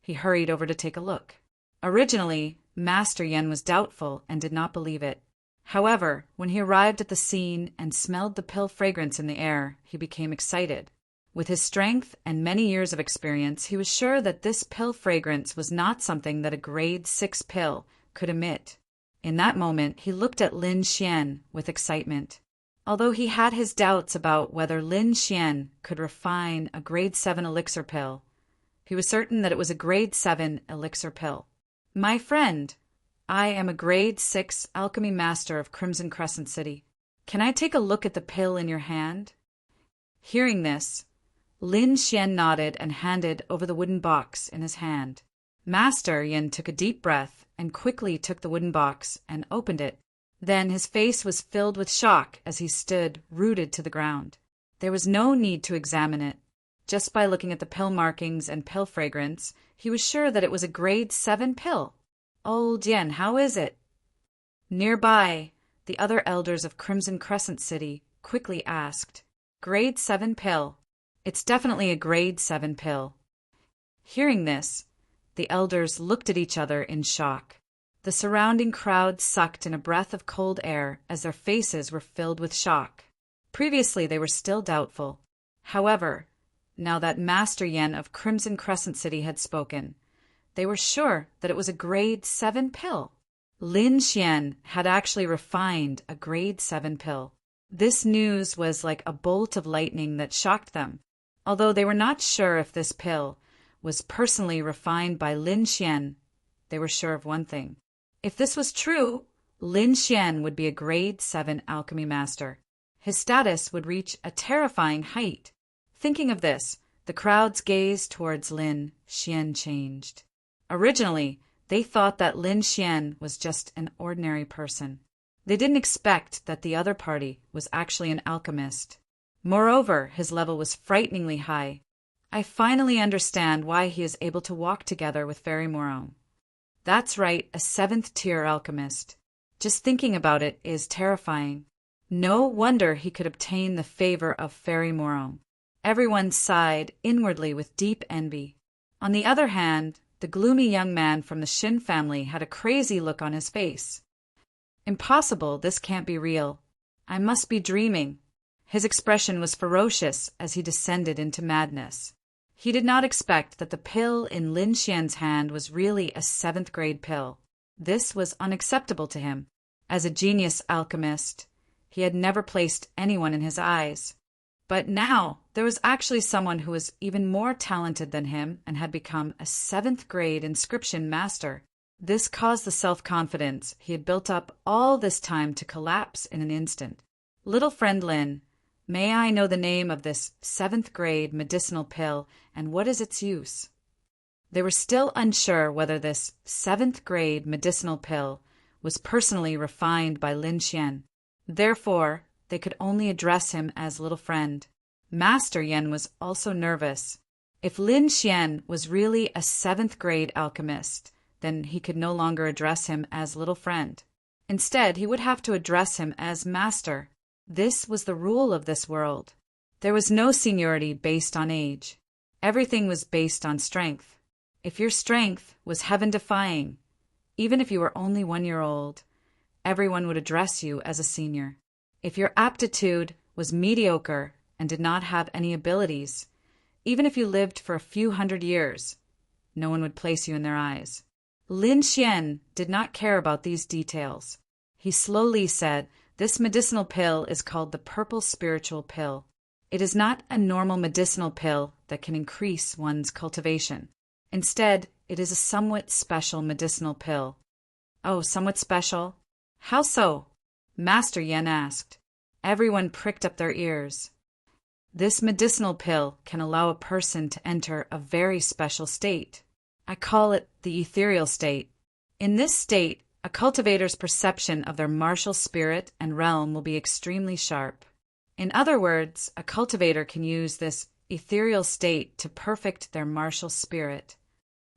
he hurried over to take a look. Originally, Master Yen was doubtful and did not believe it. However, when he arrived at the scene and smelled the pill fragrance in the air, he became excited. With his strength and many years of experience, he was sure that this pill fragrance was not something that a grade 6 pill could emit. In that moment, he looked at Lin Xian with excitement. Although he had his doubts about whether Lin Xian could refine a grade 7 elixir pill, he was certain that it was a grade 7 elixir pill. "My friend, I am a grade 6 alchemy master of Crimson Crescent City. Can I take a look at the pill in your hand? Hearing this, Lin Xian nodded and handed over the wooden box in his hand. Master Yin took a deep breath and quickly took the wooden box and opened it. Then his face was filled with shock as he stood rooted to the ground. There was no need to examine it. Just by looking at the pill markings and pill fragrance, he was sure that it was a grade 7 pill. Old Yen, how is it? Nearby, the other elders of Crimson Crescent City quickly asked, Grade 7 pill. It's definitely a grade 7 pill. Hearing this, the elders looked at each other in shock. The surrounding crowd sucked in a breath of cold air as their faces were filled with shock. Previously, they were still doubtful. However, now that Master Yen of Crimson Crescent City had spoken, they were sure that it was a grade 7 pill. Lin Xian had actually refined a grade 7 pill. This news was like a bolt of lightning that shocked them. Although they were not sure if this pill was personally refined by Lin Xian, they were sure of one thing. If this was true, Lin Xian would be a grade 7 alchemy master. His status would reach a terrifying height. Thinking of this, the crowd's gaze towards Lin Xian changed. Originally, they thought that Lin Xian was just an ordinary person. They didn't expect that the other party was actually an alchemist. Moreover, his level was frighteningly high. I finally understand why he is able to walk together with Fairy Morome. That's right, a 7th tier alchemist. Just thinking about it is terrifying. No wonder he could obtain the favor of Fairy Morome. Everyone sighed inwardly with deep envy. On the other hand, the gloomy young man from the Shin family had a crazy look on his face. Impossible, this can't be real. I must be dreaming. His expression was ferocious as he descended into madness. He did not expect that the pill in Lin Xian's hand was really a 7th grade pill. This was unacceptable to him. As a genius alchemist, he had never placed anyone in his eyes. But now, there was actually someone who was even more talented than him and had become a 7th grade inscription master. This caused the self-confidence he had built up all this time to collapse in an instant. Little friend Lin, may I know the name of this 7th grade medicinal pill and what is its use? They were still unsure whether this 7th grade medicinal pill was personally refined by Lin Xian. Therefore, they could only address him as little friend. Master Yen was also nervous. If Lin Xian was really a 7th grade alchemist, then he could no longer address him as little friend. Instead, he would have to address him as master. This was the rule of this world. There was no seniority based on age. Everything was based on strength. If your strength was heaven-defying, even if you were only 1 year old, everyone would address you as a senior. If your aptitude was mediocre and did not have any abilities, even if you lived for a few hundred years, no one would place you in their eyes. Lin Xian did not care about these details. He slowly said, "This medicinal pill is called the Purple Spiritual Pill. It is not a normal medicinal pill that can increase one's cultivation. Instead, it is a somewhat special medicinal pill." "Oh, somewhat special? How so?" Master Yen asked. Everyone pricked up their ears. "This medicinal pill can allow a person to enter a very special state. I call it the ethereal state. In this state, a cultivator's perception of their martial spirit and realm will be extremely sharp. In other words, a cultivator can use this ethereal state to perfect their martial spirit."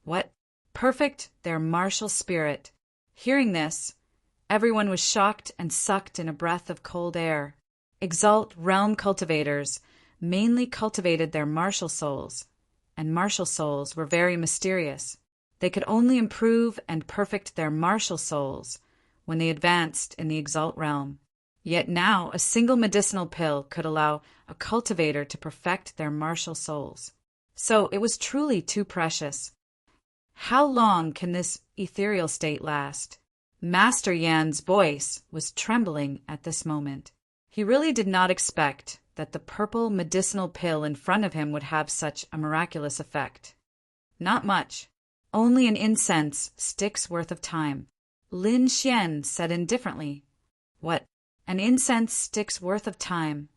What? Perfect their martial spirit. Hearing this, everyone was shocked and sucked in a breath of cold air. Exalt realm cultivators mainly cultivated their martial souls, and martial souls were very mysterious. They could only improve and perfect their martial souls when they advanced in the Exalt realm. Yet now a single medicinal pill could allow a cultivator to perfect their martial souls. So it was truly too precious. How long can this ethereal state last? Master Yan's voice was trembling at this moment. He really did not expect that the purple medicinal pill in front of him would have such a miraculous effect. Not much. Only an incense stick's worth of time. Lin Xian said indifferently. What? an incense stick's worth of time.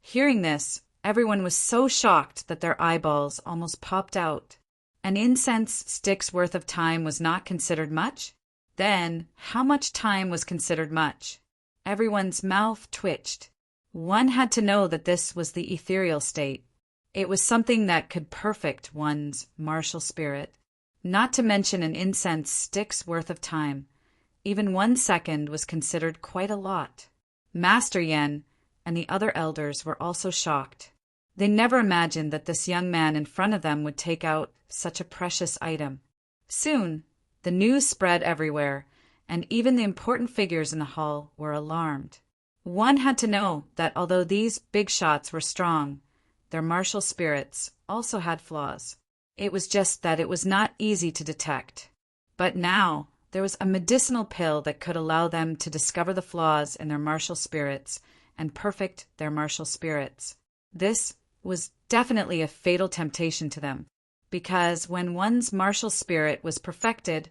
Hearing this, everyone was so shocked that their eyeballs almost popped out. An incense stick's worth of time was not considered much? Then, how much time was considered much? Everyone's mouth twitched. One had to know that this was the ethereal state. It was something that could perfect one's martial spirit. Not to mention an incense stick's worth of time. Even 1 second was considered quite a lot. Master Yen and the other elders were also shocked. They never imagined that this young man in front of them would take out such a precious item. Soon, the news spread everywhere, and even the important figures in the hall were alarmed. One had to know that although these big shots were strong, their martial spirits also had flaws. It was just that it was not easy to detect. But now, there was a medicinal pill that could allow them to discover the flaws in their martial spirits and perfect their martial spirits. This was definitely a fatal temptation to them, because when one's martial spirit was perfected,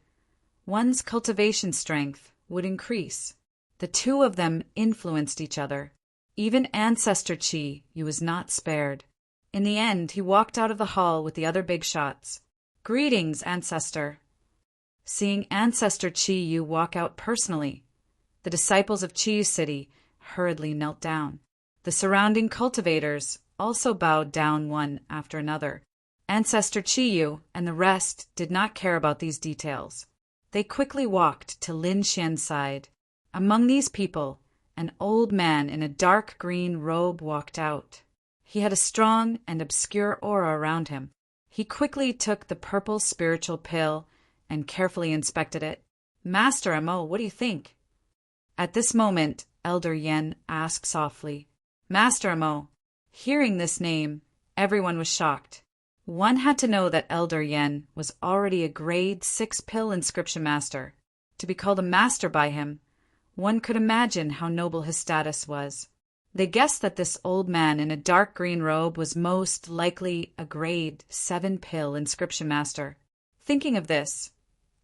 one's cultivation strength would increase. The two of them influenced each other. Even Ancestor Chi Yu was not spared. In the end, he walked out of the hall with the other big shots. "Greetings, Ancestor." Seeing Ancestor Chi Yu walk out personally, the disciples of Chi Yu City hurriedly knelt down. The surrounding cultivators also bowed down one after another. Ancestor Chi Yu and the rest did not care about these details. They quickly walked to Lin Xian's side. Among these people, an old man in a dark green robe walked out. He had a strong and obscure aura around him. He quickly took the purple spiritual pill and carefully inspected it. "Master Mo, what do you think?" At this moment, Elder Yen asked softly. "Master Mo." Hearing this name, everyone was shocked. One had to know that Elder Yen was already a grade 6 pill inscription master. To be called a master by him, one could imagine how noble his status was. They guessed that this old man in a dark green robe was most likely a grade 7 pill inscription master. Thinking of this,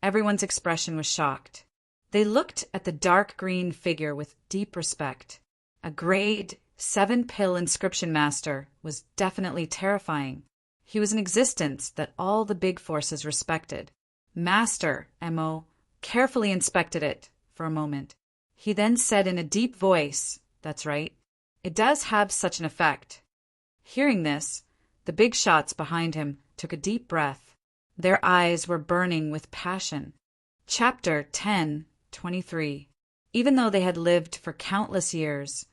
everyone's expression was shocked. They looked at the dark green figure with deep respect. A grade 7 pill inscription master was definitely terrifying. He was an existence that all the big forces respected. Master Mo carefully inspected it for a moment. He then said in a deep voice, "That's right. It does have such an effect." Hearing this, the big shots behind him took a deep breath. Their eyes were burning with passion. Chapter 10:23. Even though they had lived for countless years,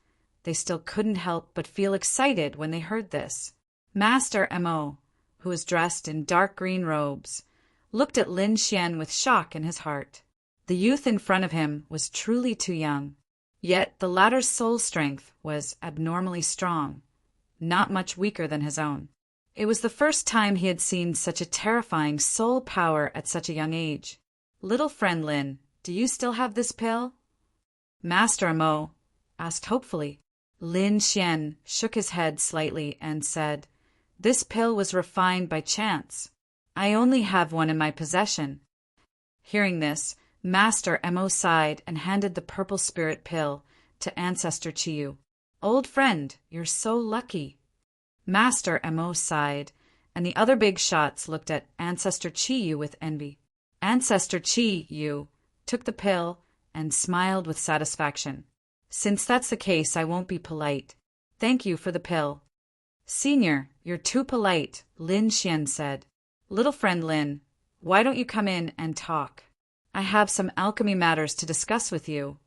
they still couldn't help but feel excited when they heard this. Master Mo, who was dressed in dark green robes, looked at Lin Xian with shock in his heart. The youth in front of him was truly too young. Yet the latter's soul strength was abnormally strong, not much weaker than his own. It was the first time he had seen such a terrifying soul power at such a young age. "Little friend Lin, do you still have this pill?" Master Mo asked hopefully. Lin Xian shook his head slightly and said, "This pill was refined by chance. I only have one in my possession." Hearing this, Master Mo sighed and handed the purple spirit pill to Ancestor Chi Yu. "Old friend, you're so lucky." Master Mo sighed, and the other big shots looked at Ancestor Chi Yu with envy. Ancestor Chi Yu took the pill and smiled with satisfaction. "Since that's the case, I won't be polite. Thank you for the pill." "Senior, you're too polite," Lin Xian said. "Little friend Lin, why don't you come in and talk? I have some alchemy matters to discuss with you,"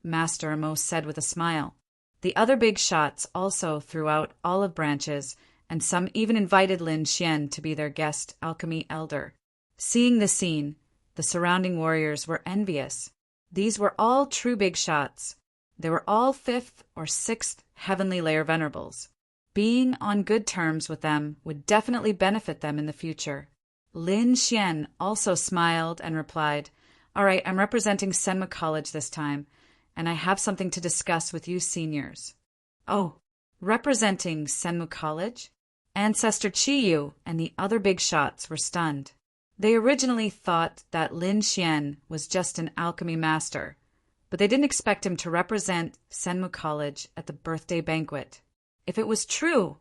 Master Mo said with a smile. The other big shots also threw out olive branches, and some even invited Lin Xian to be their guest alchemy elder. Seeing the scene, the surrounding warriors were envious. These were all true big shots. They were all 5th or 6th heavenly layer venerables. Being on good terms with them would definitely benefit them in the future. Lin Xian also smiled and replied, "All right, I'm representing Senma College this time, and I have something to discuss with you seniors." "Oh, representing Senmu College?" Ancestor Chi Yu and the other big shots were stunned. They originally thought that Lin Xian was just an alchemy master, but they didn't expect him to represent Senmu College at the birthday banquet. If it was true,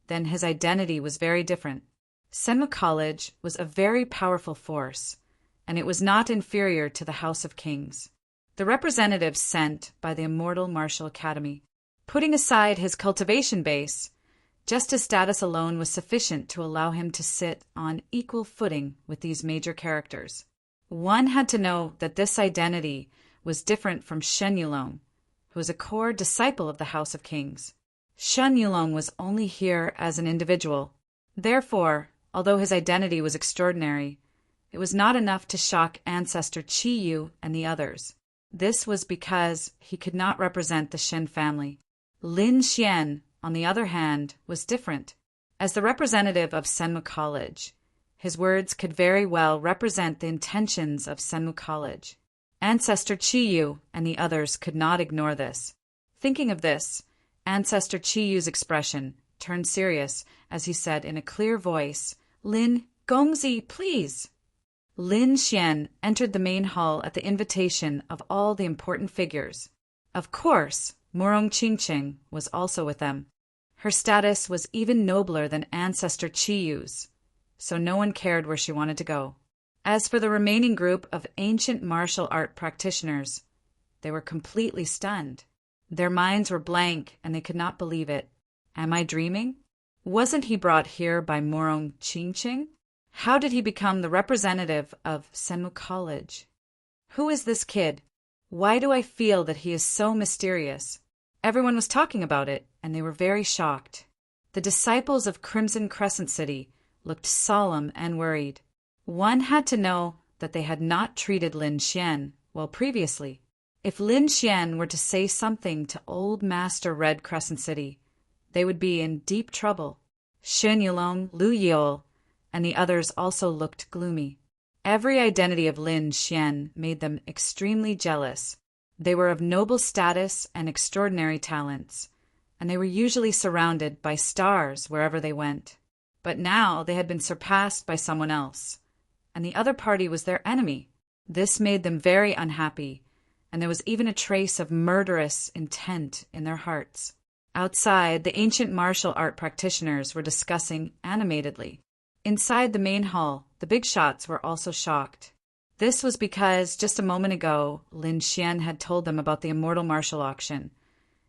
then his identity was very different. Senmu College was a very powerful force, and it was not inferior to the House of Kings. The representative sent by the Immortal Martial Academy. Putting aside his cultivation base, just his status alone was sufficient to allow him to sit on equal footing with these major characters. One had to know that this identity was different from Shen Yulong, who was a core disciple of the House of Kings. Shen Yulong was only here as an individual. Therefore, although his identity was extraordinary, it was not enough to shock ancestor Qi Yu and the others. This was because he could not represent the Shen family. Lin Xian, on the other hand, was different. As the representative of Senmu College, his words could very well represent the intentions of Senmu College. Ancestor Qi Yu and the others could not ignore this. Thinking of this, Ancestor Qi Yu's expression turned serious as he said in a clear voice, "Lin Gongzi, please." Lin Xian entered the main hall at the invitation of all the important figures. Of course, Morong Qingqing was also with them. Her status was even nobler than Ancestor Qi Yu's, so no one cared where she wanted to go. As for the remaining group of ancient martial art practitioners, they were completely stunned. Their minds were blank and they could not believe it. Am I dreaming? Wasn't he brought here by Morong Qingqing? How did he become the representative of Senmu College? Who is this kid? Why do I feel that he is so mysterious? Everyone was talking about it, and they were very shocked. The disciples of Crimson Crescent City looked solemn and worried. One had to know that they had not treated Lin Xian well previously. If Lin Xian were to say something to old Master Red Crescent City, they would be in deep trouble. Shen Yulong, Lu Yol, and the others also looked gloomy. Every identity of Lin Xian made them extremely jealous. They were of noble status and extraordinary talents, and they were usually surrounded by stars wherever they went. But now they had been surpassed by someone else, and the other party was their enemy. This made them very unhappy, and there was even a trace of murderous intent in their hearts. Outside, the ancient martial art practitioners were discussing animatedly. Inside the main hall, the big shots were also shocked. This was because just a moment ago, Lin Xian had told them about the Immortal Martial Auction,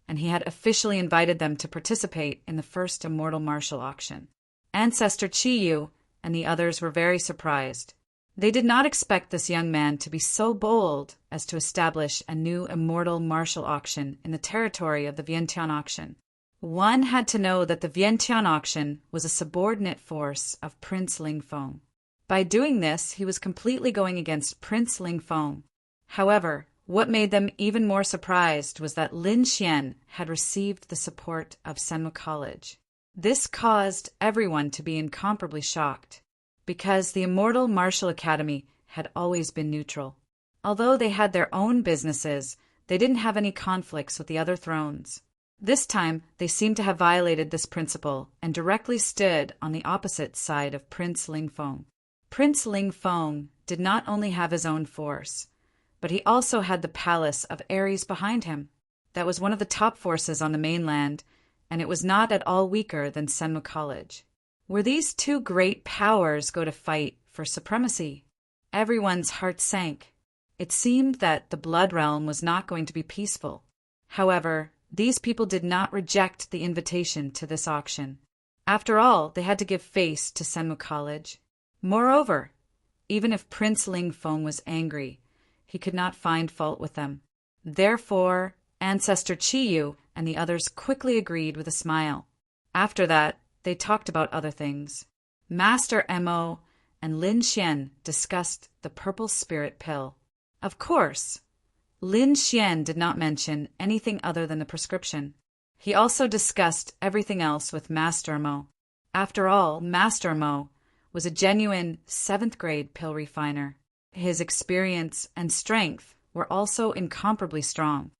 and he had officially invited them to participate in the first Immortal Martial Auction. Ancestor Qi Yu and the others were very surprised. They did not expect this young man to be so bold as to establish a new Immortal Martial Auction in the territory of the Vientiane Auction. One had to know that the Vientiane Auction was a subordinate force of Prince Lingfeng. By doing this, he was completely going against Prince Lingfeng. However, what made them even more surprised was that Lin Xian had received the support of Senmu College. This caused everyone to be incomparably shocked, because the Immortal Martial Academy had always been neutral. Although they had their own businesses, they didn't have any conflicts with the other thrones. This time, they seemed to have violated this principle and directly stood on the opposite side of Prince Lingfeng. Prince Lingfeng did not only have his own force, but he also had the palace of Ares behind him. That was one of the top forces on the mainland, and it was not at all weaker than Senmu College. Were these two great powers go to fight for supremacy? Everyone's heart sank. It seemed that the Blood Realm was not going to be peaceful. However, these people did not reject the invitation to this auction. After all, they had to give face to Senmu College. Moreover, even if Prince Lingfeng was angry, he could not find fault with them. Therefore, Ancestor Qi Yu and the others quickly agreed with a smile. After that, they talked about other things. Master Mo and Lin Xian discussed the purple spirit pill. Of course, Lin Xian did not mention anything other than the prescription. He also discussed everything else with Master Mo. After all, Master Mo was a genuine 7th grade pill refiner. His experience and strength were also incomparably strong.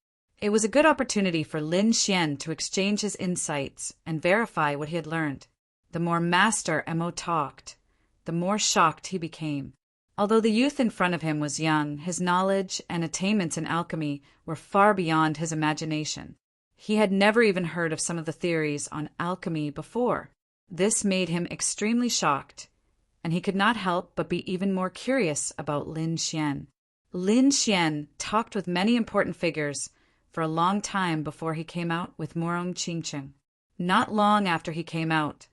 It was a good opportunity for Lin Xian to exchange his insights and verify what he had learned. The more Master Mo talked, the more shocked he became. Although the youth in front of him was young, his knowledge and attainments in alchemy were far beyond his imagination. He had never even heard of some of the theories on alchemy before. This made him extremely shocked, and he could not help but be even more curious about Lin Xian. Lin Xian talked with many important figures for a long time before he came out with Morong Qingcheng. Not long after he came out,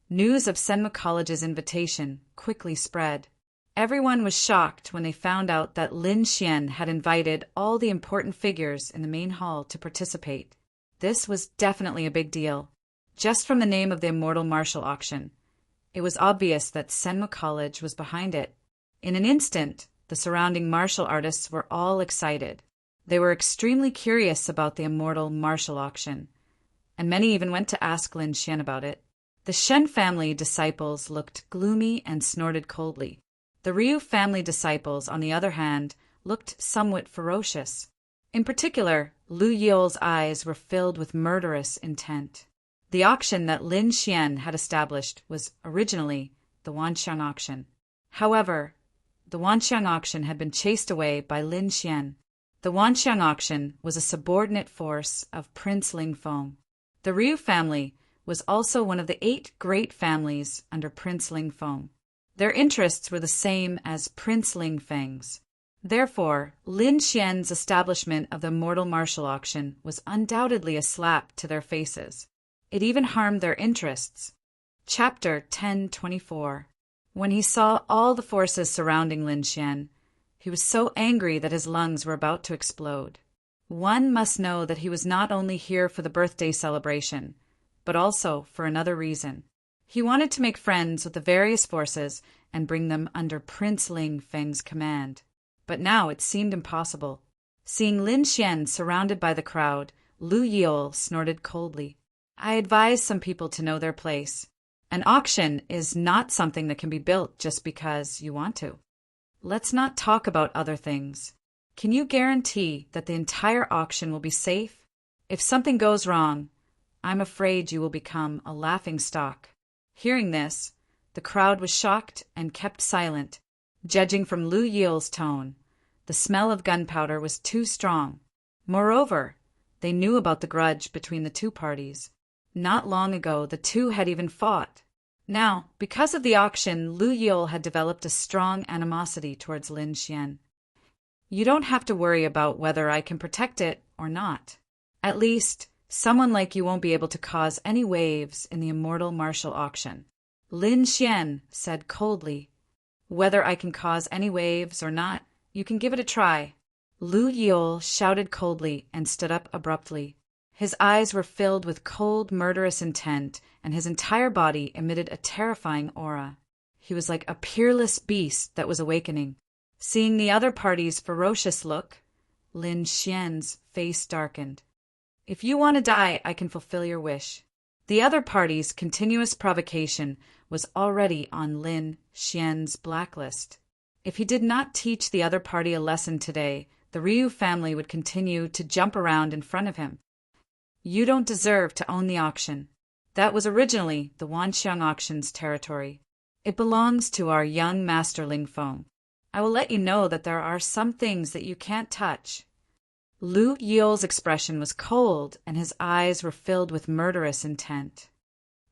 news of Senma College's invitation quickly spread. Everyone was shocked when they found out that Lin Xian had invited all the important figures in the main hall to participate. This was definitely a big deal. Just from the name of the Immortal Martial Auction, it was obvious that Senma College was behind it. In an instant, the surrounding martial artists were all excited. They were extremely curious about the Immortal Martial Auction, and many even went to ask Lin Xian about it. The Shen family disciples looked gloomy and snorted coldly. The Ryu family disciples, on the other hand, looked somewhat ferocious. In particular, Lu Yiol's eyes were filled with murderous intent. The auction that Lin Xian had established was originally the Wanxiang auction. However, the Wanxiang auction had been chased away by Lin Xian. The Wanxiang auction was a subordinate force of Prince Lingfeng. The Ryu family was also one of the 8 great families under Prince Lingfeng. Their interests were the same as Prince Lingfeng's. Therefore, Lin Xian's establishment of the Immortal Martial Auction was undoubtedly a slap to their faces. It even harmed their interests. Chapter 1024. When he saw all the forces surrounding Lin Xian, he was so angry that his lungs were about to explode. One must know that he was not only here for the birthday celebration, but also for another reason. He wanted to make friends with the various forces and bring them under Prince Ling Feng's command. But now it seemed impossible. Seeing Lin Xian surrounded by the crowd, Lu Yiol snorted coldly. I advise some people to know their place. An auction is not something that can be built just because you want to. Let's not talk about other things. Can you guarantee that the entire auction will be safe? If something goes wrong, I'm afraid you will become a laughingstock. Hearing this, the crowd was shocked and kept silent. Judging from Lu Yiol's tone, the smell of gunpowder was too strong. Moreover, they knew about the grudge between the two parties. Not long ago, the two had even fought. Now, because of the auction, Lu Yiol had developed a strong animosity towards Lin Xian. You don't have to worry about whether I can protect it or not. At least, someone like you won't be able to cause any waves in the Immortal Martial Auction. Lin Xian said coldly, Whether I can cause any waves or not, you can give it a try. Lu Yiol shouted coldly and stood up abruptly. His eyes were filled with cold, murderous intent, and his entire body emitted a terrifying aura. He was like a peerless beast that was awakening. Seeing the other party's ferocious look, Lin Xian's face darkened. If you want to die, I can fulfill your wish. The other party's continuous provocation was already on Lin Xian's blacklist. If he did not teach the other party a lesson today, the Ryu family would continue to jump around in front of him. You don't deserve to own the auction. That was originally the Wanxiang auction's territory. It belongs to our young master Lingfeng. I will let you know that there are some things that you can't touch. Lu Yiol's expression was cold, and his eyes were filled with murderous intent.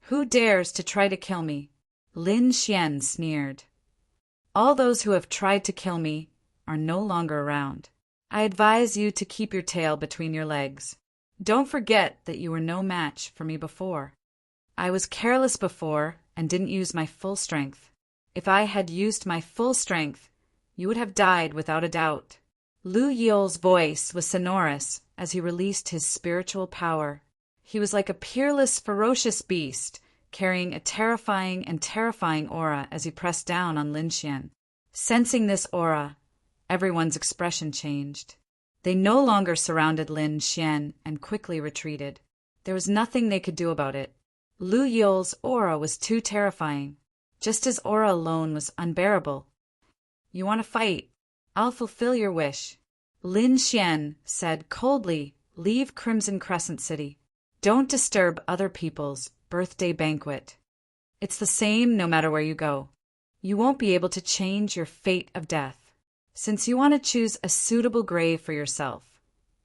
Who dares to try to kill me? Lin Xian sneered. All those who have tried to kill me are no longer around. I advise you to keep your tail between your legs. Don't forget that you were no match for me before. I was careless before and didn't use my full strength. If I had used my full strength, you would have died without a doubt. Lu Yiol's voice was sonorous as he released his spiritual power. He was like a peerless, ferocious beast, carrying a terrifying aura as he pressed down on Lin Xian. Sensing this aura, everyone's expression changed. They no longer surrounded Lin Xian and quickly retreated. There was nothing they could do about it. Lu Yiol's aura was too terrifying. Just his aura alone was unbearable. You want to fight? I'll fulfill your wish. Lin Xian said coldly, Leave Crimson Crescent City. Don't disturb other people's birthday banquet. It's the same no matter where you go. You won't be able to change your fate of death. Since you want to choose a suitable grave for yourself,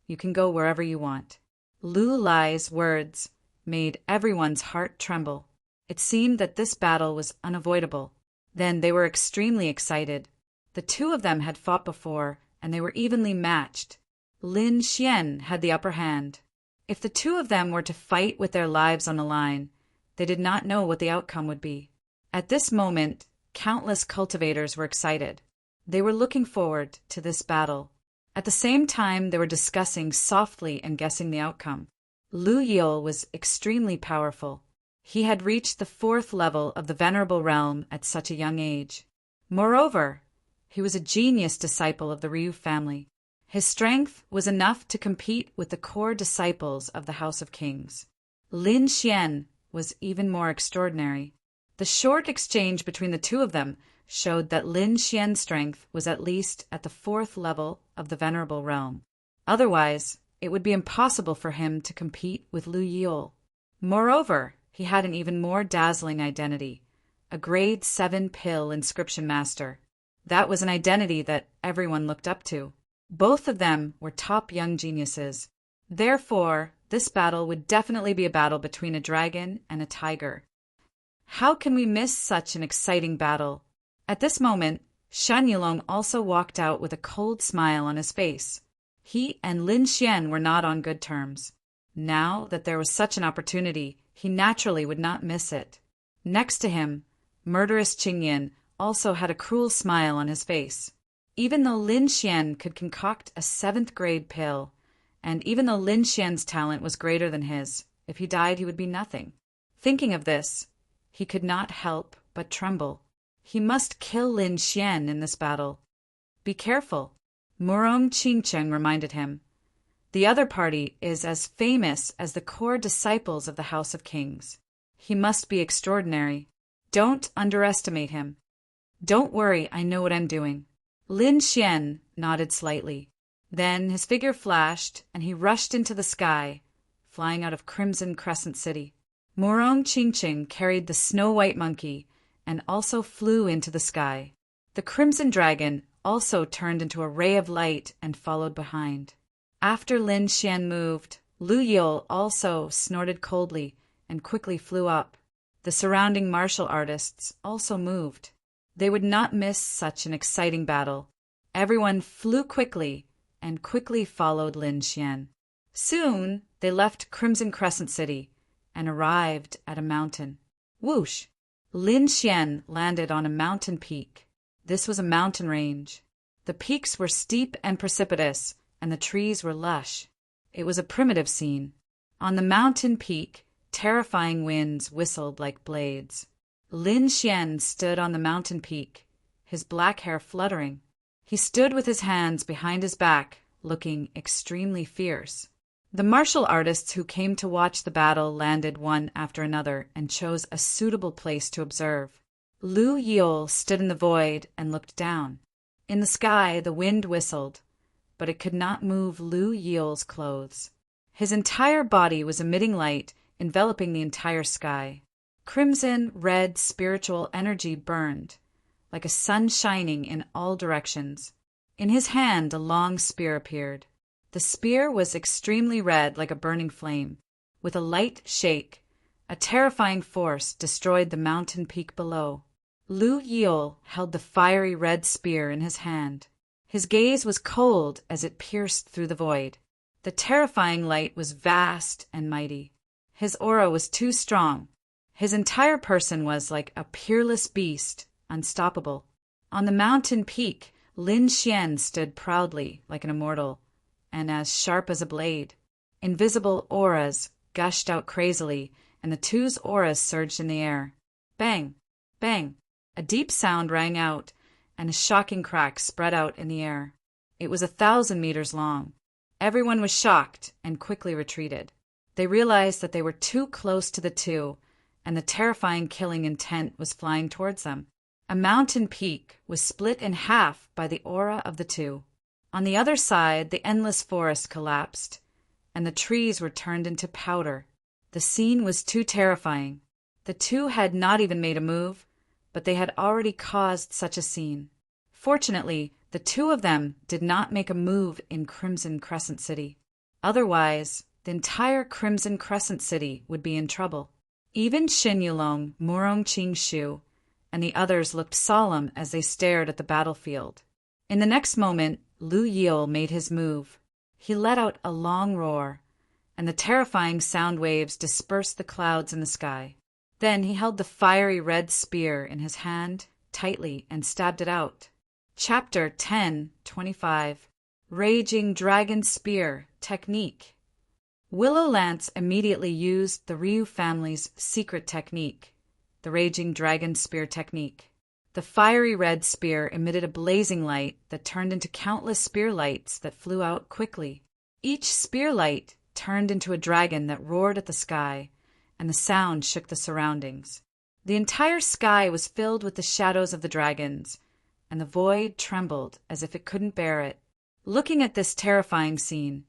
you can go wherever you want." Lu Lai's words made everyone's heart tremble. It seemed that this battle was unavoidable. Then they were extremely excited. The two of them had fought before, and they were evenly matched. Lin Xian had the upper hand. If the two of them were to fight with their lives on the line, they did not know what the outcome would be. At this moment, countless cultivators were excited. They were looking forward to this battle. At the same time, they were discussing softly and guessing the outcome. Lu Yil was extremely powerful. He had reached the 4th level of the Venerable Realm at such a young age. Moreover, he was a genius disciple of the Ryu family. His strength was enough to compete with the core disciples of the House of Kings. Lin Xian was even more extraordinary. The short exchange between the two of them showed that Lin Xian's strength was at least at the 4th level of the Venerable Realm. Otherwise, it would be impossible for him to compete with Lu Yil. Moreover, he had an even more dazzling identity, a grade 7 pill inscription master. That was an identity that everyone looked up to. Both of them were top young geniuses. Therefore, this battle would definitely be a battle between a dragon and a tiger. How can we miss such an exciting battle? At this moment, Shan Yulong also walked out with a cold smile on his face. He and Lin Xian were not on good terms. Now that there was such an opportunity, he naturally would not miss it. Next to him, murderous Qingyan also had a cruel smile on his face. Even though Lin Xian could concoct a 7th grade pill, and even though Lin Xian's talent was greater than his, if he died he would be nothing. Thinking of this, he could not help but tremble. He must kill Lin Xian in this battle. Be careful, Murong Qingcheng reminded him. The other party is as famous as the core disciples of the House of Kings. He must be extraordinary. Don't underestimate him. Don't worry, I know what I'm doing. Lin Xian nodded slightly. Then his figure flashed, and he rushed into the sky, flying out of Crimson Crescent City. Murong Qingcheng carried the snow-white monkey and also flew into the sky. The crimson dragon also turned into a ray of light and followed behind. After Lin Xian moved, Lu Yil also snorted coldly and quickly flew up. The surrounding martial artists also moved. They would not miss such an exciting battle. Everyone flew quickly and quickly followed Lin Xian. Soon they left Crimson Crescent City and arrived at a mountain. Whoosh! Lin Xian landed on a mountain peak. This was a mountain range. The peaks were steep and precipitous, and the trees were lush. It was a primitive scene. On the mountain peak, terrifying winds whistled like blades. Lin Xian stood on the mountain peak, his black hair fluttering. He stood with his hands behind his back, looking extremely fierce. The martial artists who came to watch the battle landed one after another and chose a suitable place to observe. Lu Yil stood in the void and looked down. In the sky, the wind whistled, but it could not move Lu Yil's clothes. His entire body was emitting light, enveloping the entire sky. Crimson, red, spiritual energy burned, like a sun shining in all directions. In his hand, a long spear appeared. The spear was extremely red, like a burning flame. With a light shake, a terrifying force destroyed the mountain peak below. Lu Yil held the fiery red spear in his hand. His gaze was cold as it pierced through the void. The terrifying light was vast and mighty. His aura was too strong. His entire person was like a peerless beast, unstoppable. On the mountain peak, Lin Xian stood proudly like an immortal, and as sharp as a blade. Invisible auras gushed out crazily, and the two's auras surged in the air. Bang! Bang! A deep sound rang out, and a shocking crack spread out in the air. It was 1,000 meters long. Everyone was shocked and quickly retreated. They realized that they were too close to the two, and the terrifying killing intent was flying towards them. A mountain peak was split in half by the aura of the two. On the other side, the endless forest collapsed, and the trees were turned into powder. The scene was too terrifying. The two had not even made a move, but they had already caused such a scene. Fortunately, the two of them did not make a move in Crimson Crescent City. Otherwise, the entire Crimson Crescent City would be in trouble. Even Shin Yulong, Murong Qingshu, and the others looked solemn as they stared at the battlefield. In the next moment, Lu Yil made his move. He let out a long roar, and the terrifying sound waves dispersed the clouds in the sky. Then he held the fiery red spear in his hand tightly and stabbed it out. Chapter 10:25 Raging Dragon Spear Technique. Willow Lance immediately used the Ryu family's secret technique, the Raging Dragon Spear Technique. The fiery red spear emitted a blazing light that turned into countless spear lights that flew out quickly. Each spear light turned into a dragon that roared at the sky, and the sound shook the surroundings. The entire sky was filled with the shadows of the dragons, and the void trembled as if it couldn't bear it. Looking at this terrifying scene,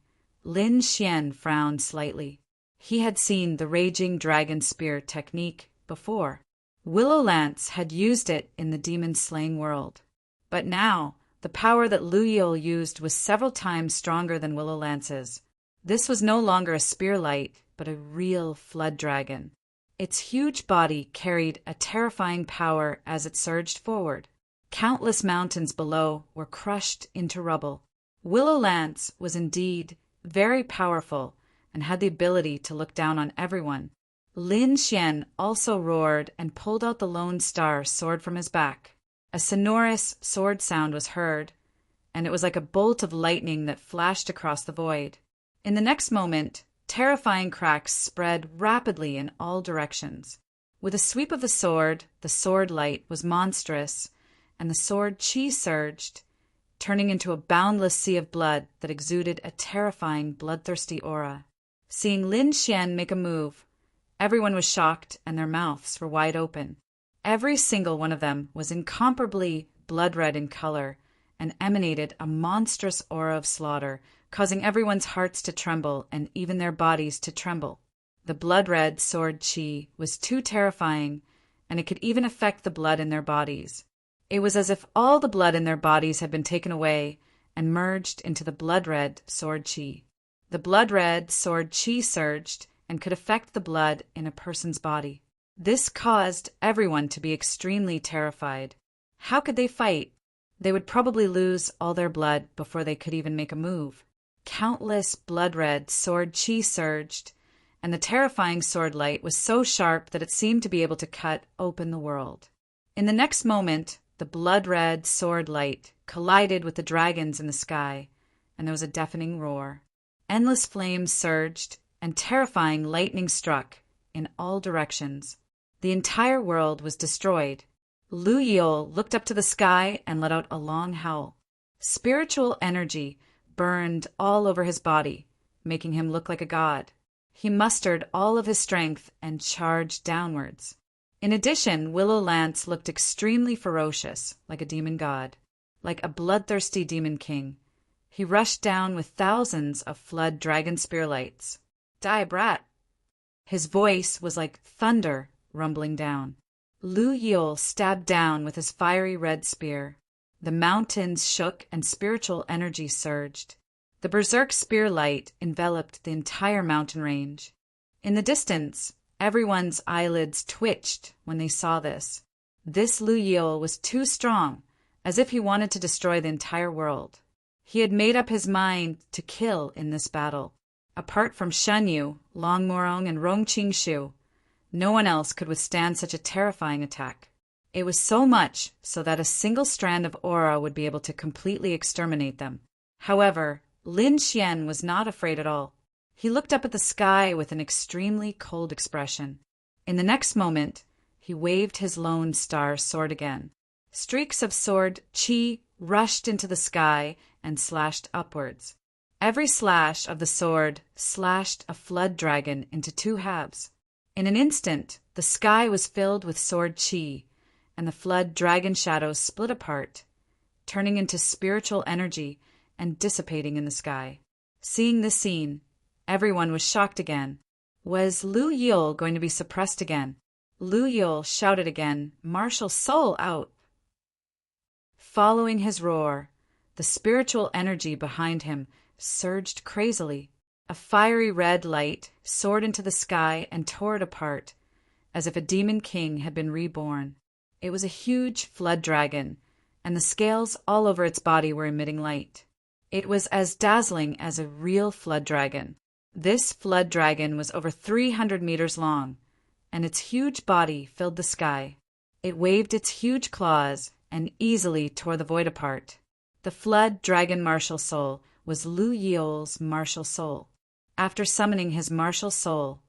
Lin Xian frowned slightly. He had seen the Raging Dragon Spear technique before. Willow Lance had used it in the demon-slaying world. But now, the power that Lu Yil used was several times stronger than Willow Lance's. This was no longer a spear light, but a real flood dragon. Its huge body carried a terrifying power as it surged forward. Countless mountains below were crushed into rubble. Willow Lance was indeed very powerful and had the ability to look down on everyone. Lin Xian also roared and pulled out the Lone Star sword from his back. A sonorous sword sound was heard, and it was like a bolt of lightning that flashed across the void. In the next moment, terrifying cracks spread rapidly in all directions. With a sweep of the sword light was monstrous, and the sword chi surged, turning into a boundless sea of blood that exuded a terrifying, bloodthirsty aura. Seeing Lin Xian make a move, everyone was shocked and their mouths were wide open. Every single one of them was incomparably blood-red in color and emanated a monstrous aura of slaughter, causing everyone's hearts to tremble and even their bodies to tremble. The blood-red sword chi was too terrifying, and it could even affect the blood in their bodies. It was as if all the blood in their bodies had been taken away and merged into the blood-red sword chi. The blood-red sword chi surged and could affect the blood in a person's body. This caused everyone to be extremely terrified. How could they fight? They would probably lose all their blood before they could even make a move. Countless blood-red sword chi surged, and the terrifying sword light was so sharp that it seemed to be able to cut open the world. In the next moment, the blood-red sword light collided with the dragons in the sky, and there was a deafening roar. Endless flames surged, and terrifying lightning struck in all directions. The entire world was destroyed. Lu Yil looked up to the sky and let out a long howl. Spiritual energy burned all over his body, making him look like a god. He mustered all of his strength and charged downwards. In addition, Willow Lance looked extremely ferocious, like a demon god, like a bloodthirsty demon king. He rushed down with thousands of flood dragon spear lights. Die, brat! His voice was like thunder rumbling down. Lu Yil stabbed down with his fiery red spear. The mountains shook and spiritual energy surged. The berserk spear light enveloped the entire mountain range. In the distance, everyone's eyelids twitched when they saw this. This Lu Yil was too strong, as if he wanted to destroy the entire world. He had made up his mind to kill in this battle. Apart from Shen Yu, Long Morong, and Rong Qingshu, no one else could withstand such a terrifying attack. It was so much so that a single strand of aura would be able to completely exterminate them. However, Lin Xian was not afraid at all. He looked up at the sky with an extremely cold expression. In the next moment, he waved his Lone Star sword again. Streaks of sword chi rushed into the sky and slashed upwards. Every slash of the sword slashed a flood dragon into two halves. In an instant, the sky was filled with sword chi, and the flood dragon shadows split apart, turning into spiritual energy and dissipating in the sky. Seeing this scene, everyone was shocked again. Was Lu Yil going to be suppressed again? Lu Yul shouted again, "Martial soul out!" Following his roar, the spiritual energy behind him surged crazily. A fiery red light soared into the sky and tore it apart, as if a demon king had been reborn. It was a huge flood dragon, and the scales all over its body were emitting light. It was as dazzling as a real flood dragon. This flood dragon was over 300 meters long, and its huge body filled the sky. It waved its huge claws and easily tore the void apart. The flood dragon martial soul was Lu Yul's martial soul. After summoning his martial soul,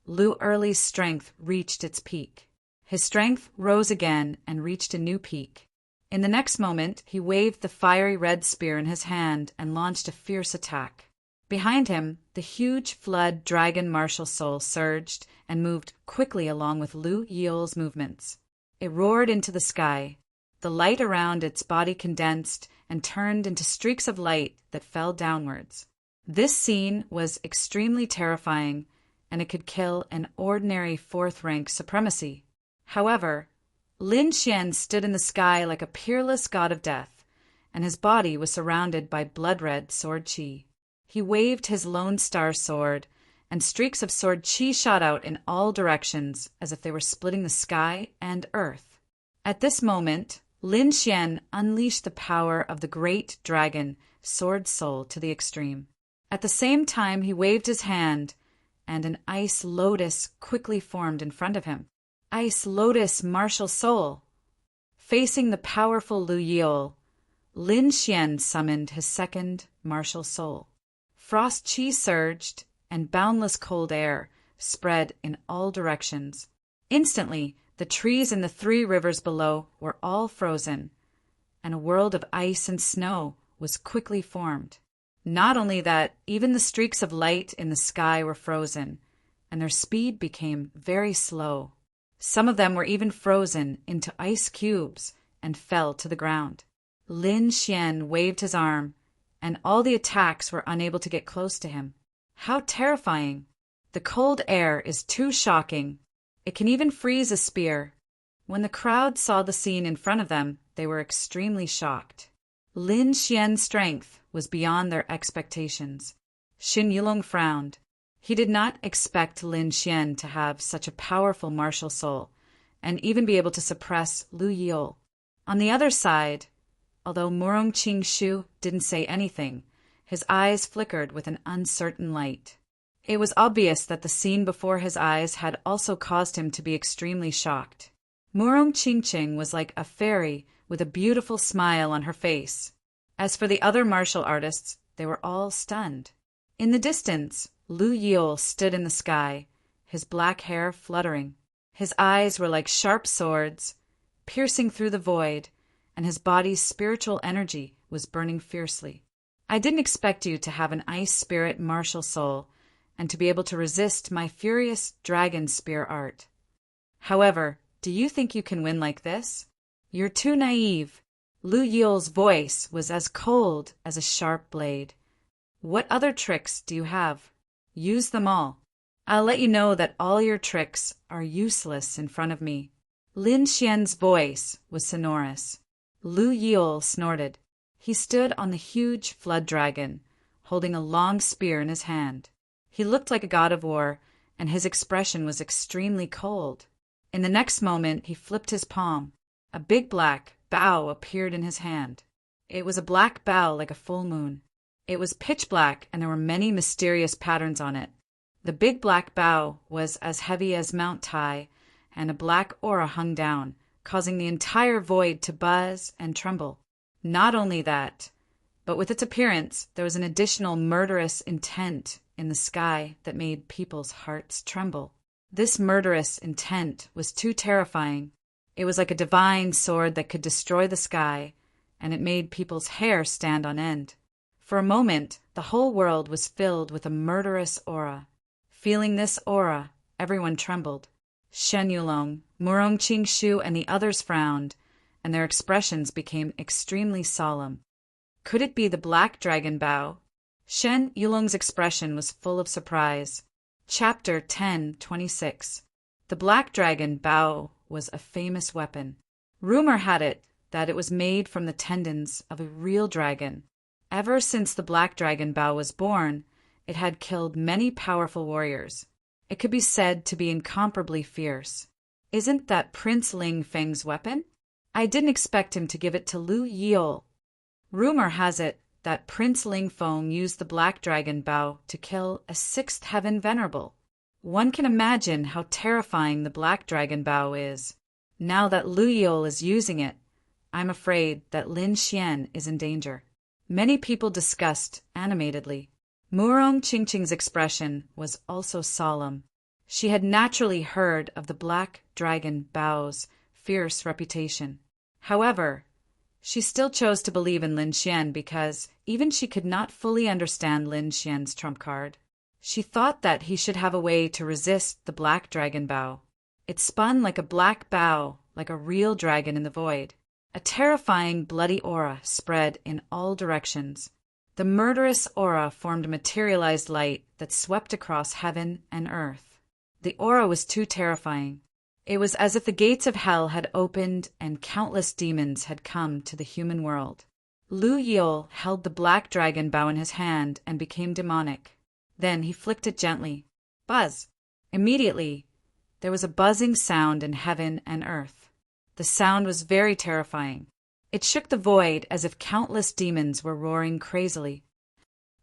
Lu Erli's strength reached its peak. His strength rose again and reached a new peak. In the next moment, he waved the fiery red spear in his hand and launched a fierce attack. Behind him, the huge flood dragon martial soul surged and moved quickly along with Lu Yul's movements. It roared into the sky. The light around its body condensed and turned into streaks of light that fell downwards. This scene was extremely terrifying, and it could kill an ordinary fourth-rank supremacy. However, Lin Xian stood in the sky like a peerless god of death, and his body was surrounded by blood-red sword qi. He waved his Lone Star sword, and streaks of sword qi shot out in all directions as if they were splitting the sky and earth. At this moment, Lin Xian unleashed the power of the great dragon, Sword Soul, to the extreme. At the same time, he waved his hand, and an ice lotus quickly formed in front of him. Ice Lotus Martial Soul. Facing the powerful Lu Yul, Lin Xian summoned his second martial soul. Frost qi surged, and boundless cold air spread in all directions. Instantly, the trees in the 3 rivers below were all frozen, and a world of ice and snow was quickly formed. Not only that, even the streaks of light in the sky were frozen, and their speed became very slow. Some of them were even frozen into ice cubes and fell to the ground. Lin Xian waved his arm, and all the attacks were unable to get close to him. How terrifying! The cold air is too shocking. It can even freeze a spear. When the crowd saw the scene in front of them, they were extremely shocked. Lin Xian's strength was beyond their expectations. Xin Yulong frowned. He did not expect Lin Xian to have such a powerful martial soul, and even be able to suppress Lu Yul. On the other side, although Murong Qingshu didn't say anything, his eyes flickered with an uncertain light. It was obvious that the scene before his eyes had also caused him to be extremely shocked. Murong Qingqing was like a fairy with a beautiful smile on her face. As for the other martial artists, they were all stunned. In the distance, Lu Yul stood in the sky, his black hair fluttering. His eyes were like sharp swords, piercing through the void, and his body's spiritual energy was burning fiercely. I didn't expect you to have an ice spirit martial soul, and to be able to resist my furious dragon spear art. However, do you think you can win like this? You're too naive. Lu Yul's voice was as cold as a sharp blade. What other tricks do you have? Use them all. I'll let you know that all your tricks are useless in front of me. Lin Xian's voice was sonorous. Lu Yul snorted. He stood on the huge flood dragon, holding a long spear in his hand. He looked like a god of war, and his expression was extremely cold. In the next moment, he flipped his palm. A big black bow appeared in his hand. It was a black bow like a full moon. It was pitch black, and there were many mysterious patterns on it. The big black bow was as heavy as Mount Tai, and a black aura hung down, causing the entire void to buzz and tremble. Not only that, but with its appearance, there was an additional murderous intent in the sky that made people's hearts tremble. This murderous intent was too terrifying. It was like a divine sword that could destroy the sky, and it made people's hair stand on end. For a moment, the whole world was filled with a murderous aura. Feeling this aura, everyone trembled. Shen Yulong, Murong Qingshu, and the others frowned, and their expressions became extremely solemn. Could it be the black dragon bow? Shen Yulong's expression was full of surprise. Chapter 10:26. The black dragon bow was a famous weapon. Rumor had it that it was made from the tendons of a real dragon. Ever since the black dragon bow was born, it had killed many powerful warriors. It could be said to be incomparably fierce. Isn't that Prince Ling Feng's weapon? I didn't expect him to give it to Lu Yiol. Rumor has it that Prince Ling Feng used the black dragon bow to kill a sixth heaven venerable. One can imagine how terrifying the black dragon bow is. Now that Lu Yiol is using it, I'm afraid that Lin Xian is in danger. Many people discussed animatedly. Murong Qingqing's expression was also solemn. She had naturally heard of the black dragon bow's fierce reputation. However, she still chose to believe in Lin Xian because even she could not fully understand Lin Xian's trump card. She thought that he should have a way to resist the black dragon bow. It spun like a black bow, like a real dragon in the void. A terrifying bloody aura spread in all directions. The murderous aura formed materialized light that swept across heaven and earth. The aura was too terrifying. It was as if the gates of hell had opened and countless demons had come to the human world. Lu Yiol held the black dragon bow in his hand and became demonic. Then he flicked it gently. Buzz! Immediately, there was a buzzing sound in heaven and earth. The sound was very terrifying. It shook the void as if countless demons were roaring crazily.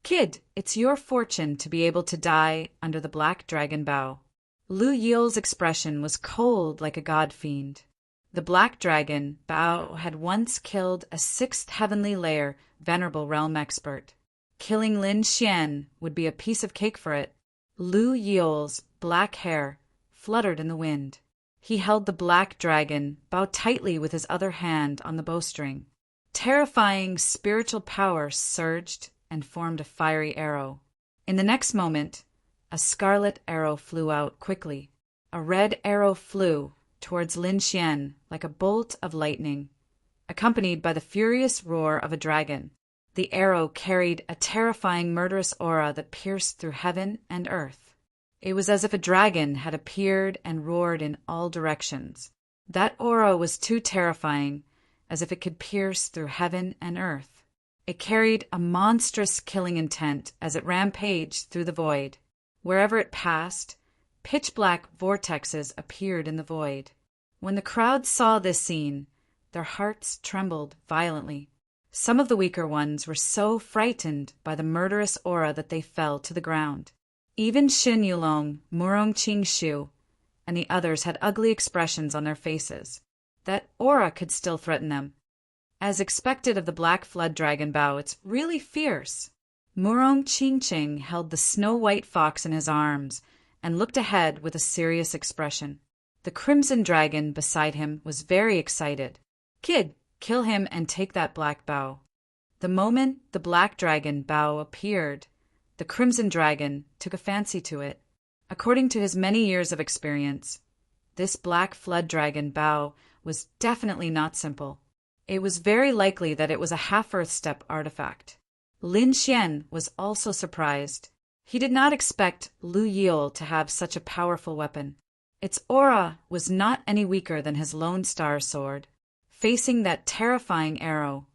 Kid, it's your fortune to be able to die under the black dragon bow. Lu Yiol's expression was cold like a god fiend. The black dragon bow had once killed a sixth heavenly layer venerable realm expert. Killing Lin Xian would be a piece of cake for it. Lu Yiol's black hair fluttered in the wind. He held the black dragon bow tightly with his other hand on the bowstring. Terrifying spiritual power surged and formed a fiery arrow. In the next moment, a scarlet arrow flew out quickly. A red arrow flew towards Lin Xian like a bolt of lightning, accompanied by the furious roar of a dragon. The arrow carried a terrifying murderous aura that pierced through heaven and earth. It was as if a dragon had appeared and roared in all directions. That aura was too terrifying, as if it could pierce through heaven and earth. It carried a monstrous killing intent as it rampaged through the void. Wherever it passed, pitch-black vortexes appeared in the void. When the crowd saw this scene, their hearts trembled violently. Some of the weaker ones were so frightened by the murderous aura that they fell to the ground. Even Xin Yulong, Murong Qingshu, and the others had ugly expressions on their faces. That aura could still threaten them. As expected of the black flood dragon bow, it's really fierce. Murong Qingqing held the snow-white fox in his arms and looked ahead with a serious expression. The crimson dragon beside him was very excited. Kid, kill him and take that black bow. The moment the black dragon bow appeared, the crimson dragon took a fancy to it. According to his many years of experience, this black flood dragon bow was definitely not simple. It was very likely that it was a half-earth step artifact. Lin Xian was also surprised. He did not expect Lu Yiol to have such a powerful weapon. Its aura was not any weaker than his Lone Star sword. Facing that terrifying arrow,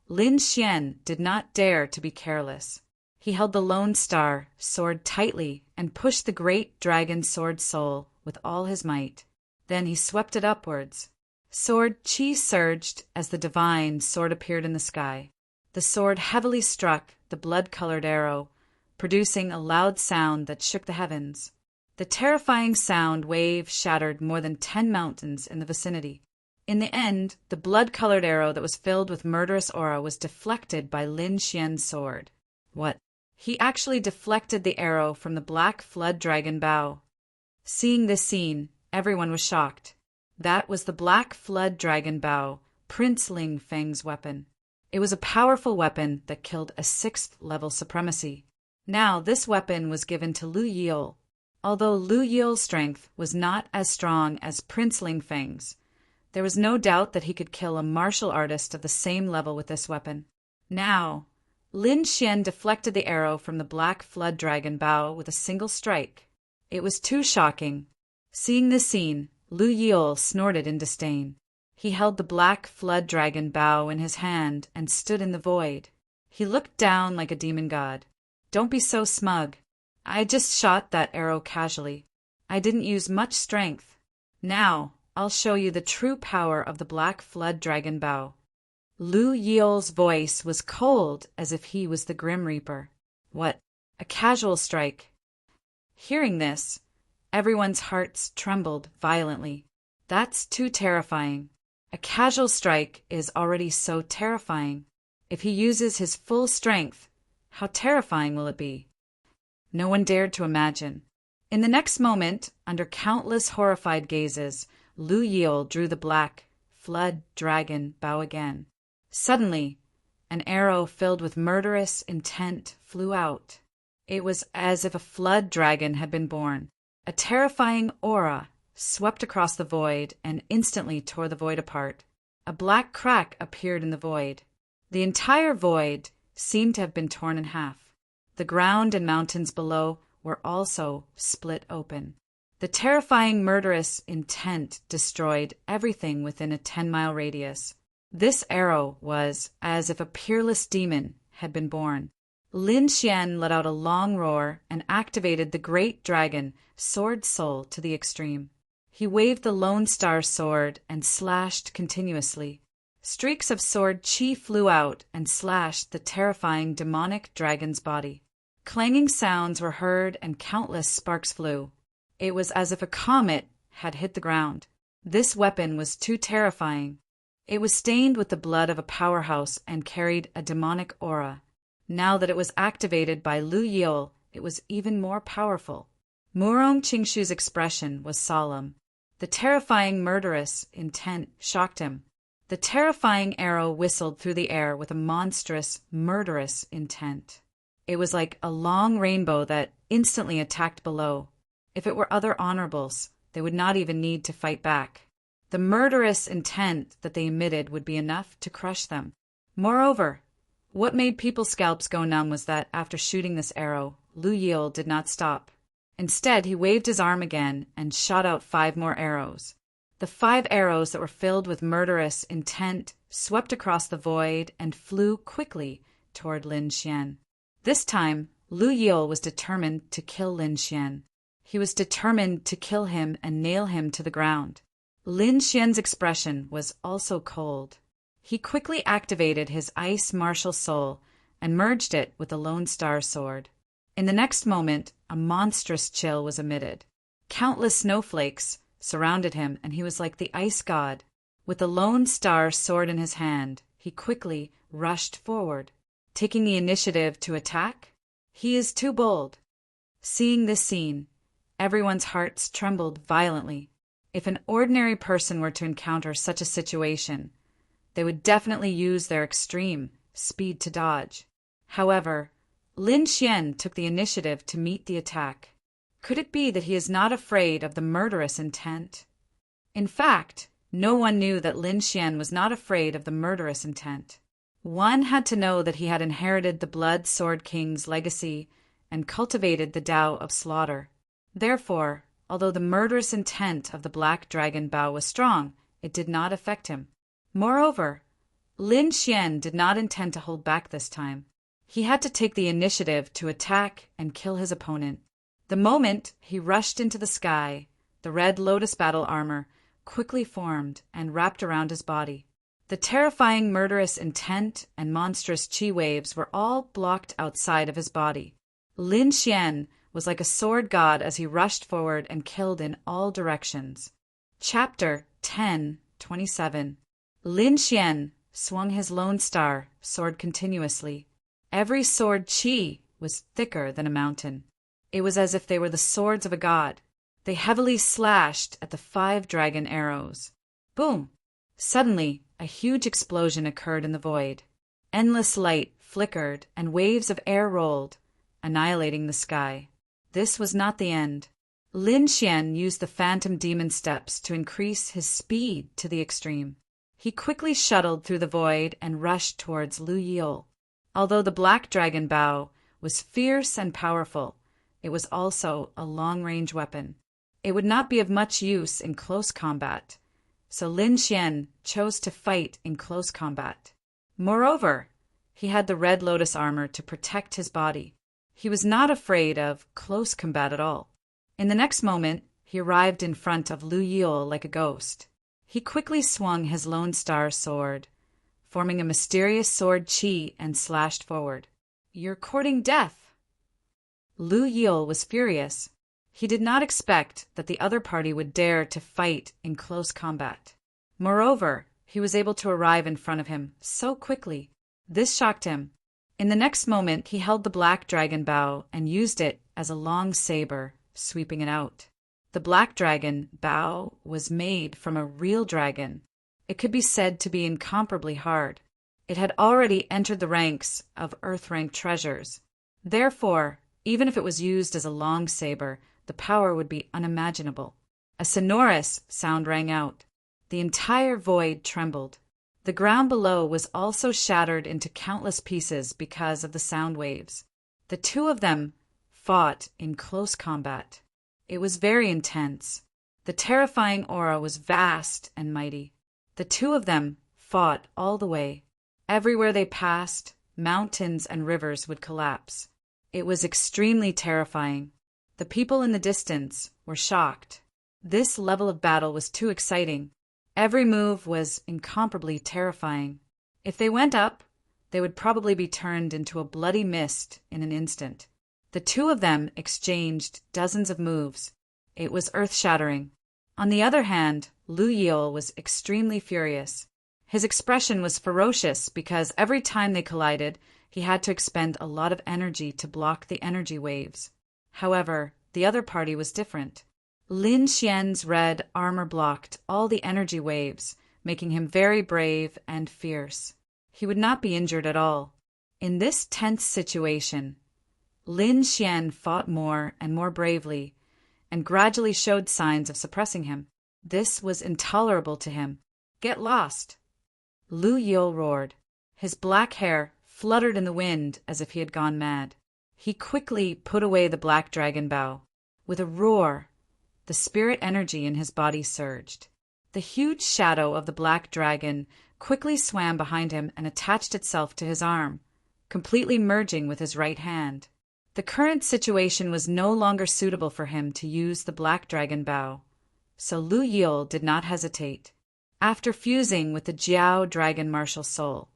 Lin Xian did not dare to be careless. He held the Lone Star sword tightly and pushed the great dragon sword soul with all his might. Then he swept it upwards. Sword Qi surged as the divine sword appeared in the sky. The sword heavily struck the blood-colored arrow, producing a loud sound that shook the heavens. The terrifying sound wave shattered more than 10 mountains in the vicinity. In the end, the blood-colored arrow that was filled with murderous aura was deflected by Lin Xian's sword. What? He actually deflected the arrow from the black flood dragon bow. Seeing this scene, everyone was shocked. That was the black flood dragon bow, Prince Ling Feng's weapon. It was a powerful weapon that killed a 6th-level supremacy. Now this weapon was given to Lu Yiol. Although Lu Yiol's strength was not as strong as Prince Ling Feng's, there was no doubt that he could kill a martial artist of the same level with this weapon. Now, Lin Xian deflected the arrow from the black flood dragon bow with a single strike. It was too shocking. Seeing this scene, Lu Yule snorted in disdain. He held the black flood dragon bow in his hand and stood in the void. He looked down like a demon god. Don't be so smug. I just shot that arrow casually. I didn't use much strength. Now, I'll show you the true power of the black flood dragon bow. Lu Yule's voice was cold as if he was the Grim Reaper. What? A casual strike. Hearing this, everyone's hearts trembled violently. That's too terrifying. A casual strike is already so terrifying. If he uses his full strength, how terrifying will it be? No one dared to imagine. In the next moment, under countless horrified gazes, Lu Yule drew the black flood dragon bow again. Suddenly, an arrow filled with murderous intent flew out. It was as if a flood dragon had been born. A terrifying aura swept across the void and instantly tore the void apart. A black crack appeared in the void. The entire void seemed to have been torn in half. The ground and mountains below were also split open. The terrifying murderous intent destroyed everything within a 10-mile radius. This arrow was as if a peerless demon had been born. Lin Xian let out a long roar and activated the great dragon sword soul to the extreme. He waved the Lone Star sword and slashed continuously. Streaks of sword chi flew out and slashed the terrifying demonic dragon's body. Clanging sounds were heard and countless sparks flew. It was as if a comet had hit the ground. This weapon was too terrifying. It was stained with the blood of a powerhouse and carried a demonic aura. Now that it was activated by Lu Yule, it was even more powerful. Murong Qingshu's expression was solemn. The terrifying murderous intent shocked him. The terrifying arrow whistled through the air with a monstrous, murderous intent. It was like a long rainbow that instantly attacked below. If it were other honorables, they would not even need to fight back. The murderous intent that they emitted would be enough to crush them. Moreover, what made people's scalps go numb was that after shooting this arrow, Lu Yule did not stop. Instead, he waved his arm again and shot out 5 more arrows. The 5 arrows that were filled with murderous intent swept across the void and flew quickly toward Lin Xian. This time, Lu Yule was determined to kill Lin Xian. He was determined to kill him and nail him to the ground. Lin Xian's expression was also cold. He quickly activated his ice martial soul and merged it with the Lone Star sword. In the next moment, a monstrous chill was emitted. Countless snowflakes surrounded him, and he was like the ice god. With the Lone Star sword in his hand, he quickly rushed forward. Taking the initiative to attack? He is too bold. Seeing this scene, everyone's hearts trembled violently. If an ordinary person were to encounter such a situation, they would definitely use their extreme speed to dodge. However, Lin Xian took the initiative to meet the attack. Could it be that he is not afraid of the murderous intent? In fact, no one knew that Lin Xian was not afraid of the murderous intent. One had to know that he had inherited the Blood Sword King's legacy and cultivated the Tao of slaughter. Therefore, although the murderous intent of the Black Dragon Bow was strong, it did not affect him. Moreover, Lin Xian did not intend to hold back this time. He had to take the initiative to attack and kill his opponent. The moment he rushed into the sky, the red lotus battle armor quickly formed and wrapped around his body. The terrifying murderous intent and monstrous chi waves were all blocked outside of his body. Lin Xian was like a sword god as he rushed forward and killed in all directions. Chapter 10:27. Lin Xian swung his Lone Star sword continuously. Every sword chi was thicker than a mountain. It was as if they were the swords of a god. They heavily slashed at the 5 dragon arrows. Boom! Suddenly, a huge explosion occurred in the void. Endless light flickered and waves of air rolled, annihilating the sky. This was not the end. Lin Xian used the phantom demon steps to increase his speed to the extreme. He quickly shuttled through the void and rushed towards Lu Yule. Although the Black Dragon Bow was fierce and powerful, it was also a long-range weapon. It would not be of much use in close combat, so Lin Xian chose to fight in close combat. Moreover, he had the Red Lotus armor to protect his body. He was not afraid of close combat at all. In the next moment, he arrived in front of Lu Yule like a ghost. He quickly swung his Lone Star sword, forming a mysterious sword chi, and slashed forward. "You're courting death!" Lu Yule was furious. He did not expect that the other party would dare to fight in close combat. Moreover, he was able to arrive in front of him so quickly. This shocked him. In the next moment, he held the black dragon bow and used it as a long saber, sweeping it out. The black dragon bow was made from a real dragon. It could be said to be incomparably hard. It had already entered the ranks of Earth-rank treasures. Therefore, even if it was used as a long saber, the power would be unimaginable. A sonorous sound rang out. The entire void trembled. The ground below was also shattered into countless pieces because of the sound waves. The two of them fought in close combat. It was very intense. The terrifying aura was vast and mighty. The two of them fought all the way. Everywhere they passed, mountains and rivers would collapse. It was extremely terrifying. The people in the distance were shocked. This level of battle was too exciting. Every move was incomparably terrifying. If they went up, they would probably be turned into a bloody mist in an instant. The two of them exchanged dozens of moves. It was earth-shattering. On the other hand, Lu Yule was extremely furious. His expression was ferocious because every time they collided, he had to expend a lot of energy to block the energy waves. However, the other party was different. Lin Xian's red armor blocked all the energy waves, making him very brave and fierce. He would not be injured at all. In this tense situation, Lin Xian fought more and more bravely, and gradually showed signs of suppressing him. This was intolerable to him. "Get lost!" Lu Yule roared. His black hair fluttered in the wind as if he had gone mad. He quickly put away the black dragon bow. With a roar, the spirit energy in his body surged. The huge shadow of the black dragon quickly swam behind him and attached itself to his arm, completely merging with his right hand. The current situation was no longer suitable for him to use the black dragon bow, so Lu Yule did not hesitate. After fusing with the Jiao dragon martial soul,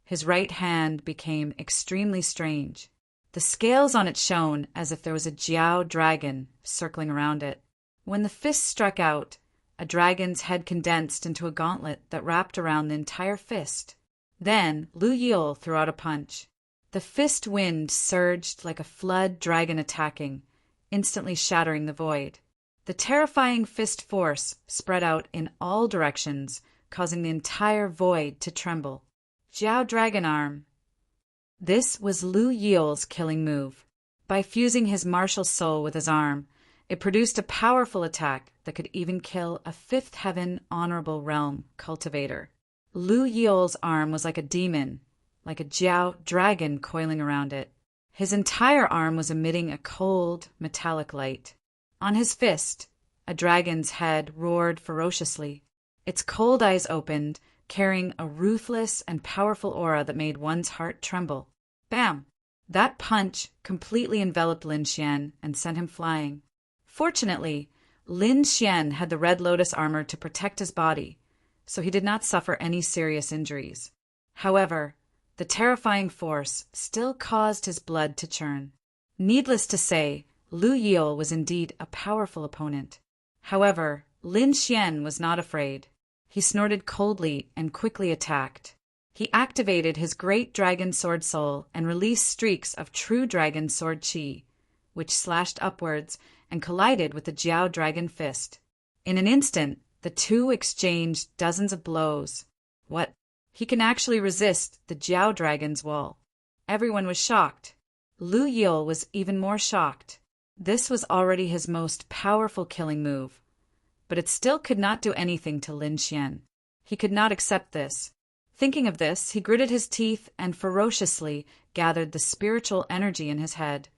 his right hand became extremely strange. The scales on it shone as if there was a Jiao dragon circling around it. When the fist struck out, a dragon's head condensed into a gauntlet that wrapped around the entire fist. Then Lu Yule threw out a punch. The fist wind surged like a flood dragon attacking, instantly shattering the void. The terrifying fist force spread out in all directions, causing the entire void to tremble. Jiao Dragon Arm. This was Lu Yule's killing move. By fusing his martial soul with his arm, it produced a powerful attack that could even kill a fifth heaven honorable realm cultivator. Lu Yule's arm was like a demon, like a Jiao dragon coiling around it. His entire arm was emitting a cold, metallic light. On his fist, a dragon's head roared ferociously. Its cold eyes opened, carrying a ruthless and powerful aura that made one's heart tremble. Bam! That punch completely enveloped Lin Xian and sent him flying. Fortunately, Lin Xian had the Red Lotus armor to protect his body, so he did not suffer any serious injuries. However, the terrifying force still caused his blood to churn. Needless to say, Lu Yule was indeed a powerful opponent. However, Lin Xian was not afraid. He snorted coldly and quickly attacked. He activated his great dragon sword soul and released streaks of true dragon sword chi, which slashed upwards and collided with the Jiao dragon fist. In an instant, the two exchanged dozens of blows. What? He can actually resist the Jiao dragon's wall. Everyone was shocked. Lu Yule was even more shocked. This was already his most powerful killing move, but it still could not do anything to Lin Xian. He could not accept this. Thinking of this, he gritted his teeth and ferociously gathered the spiritual energy in his head,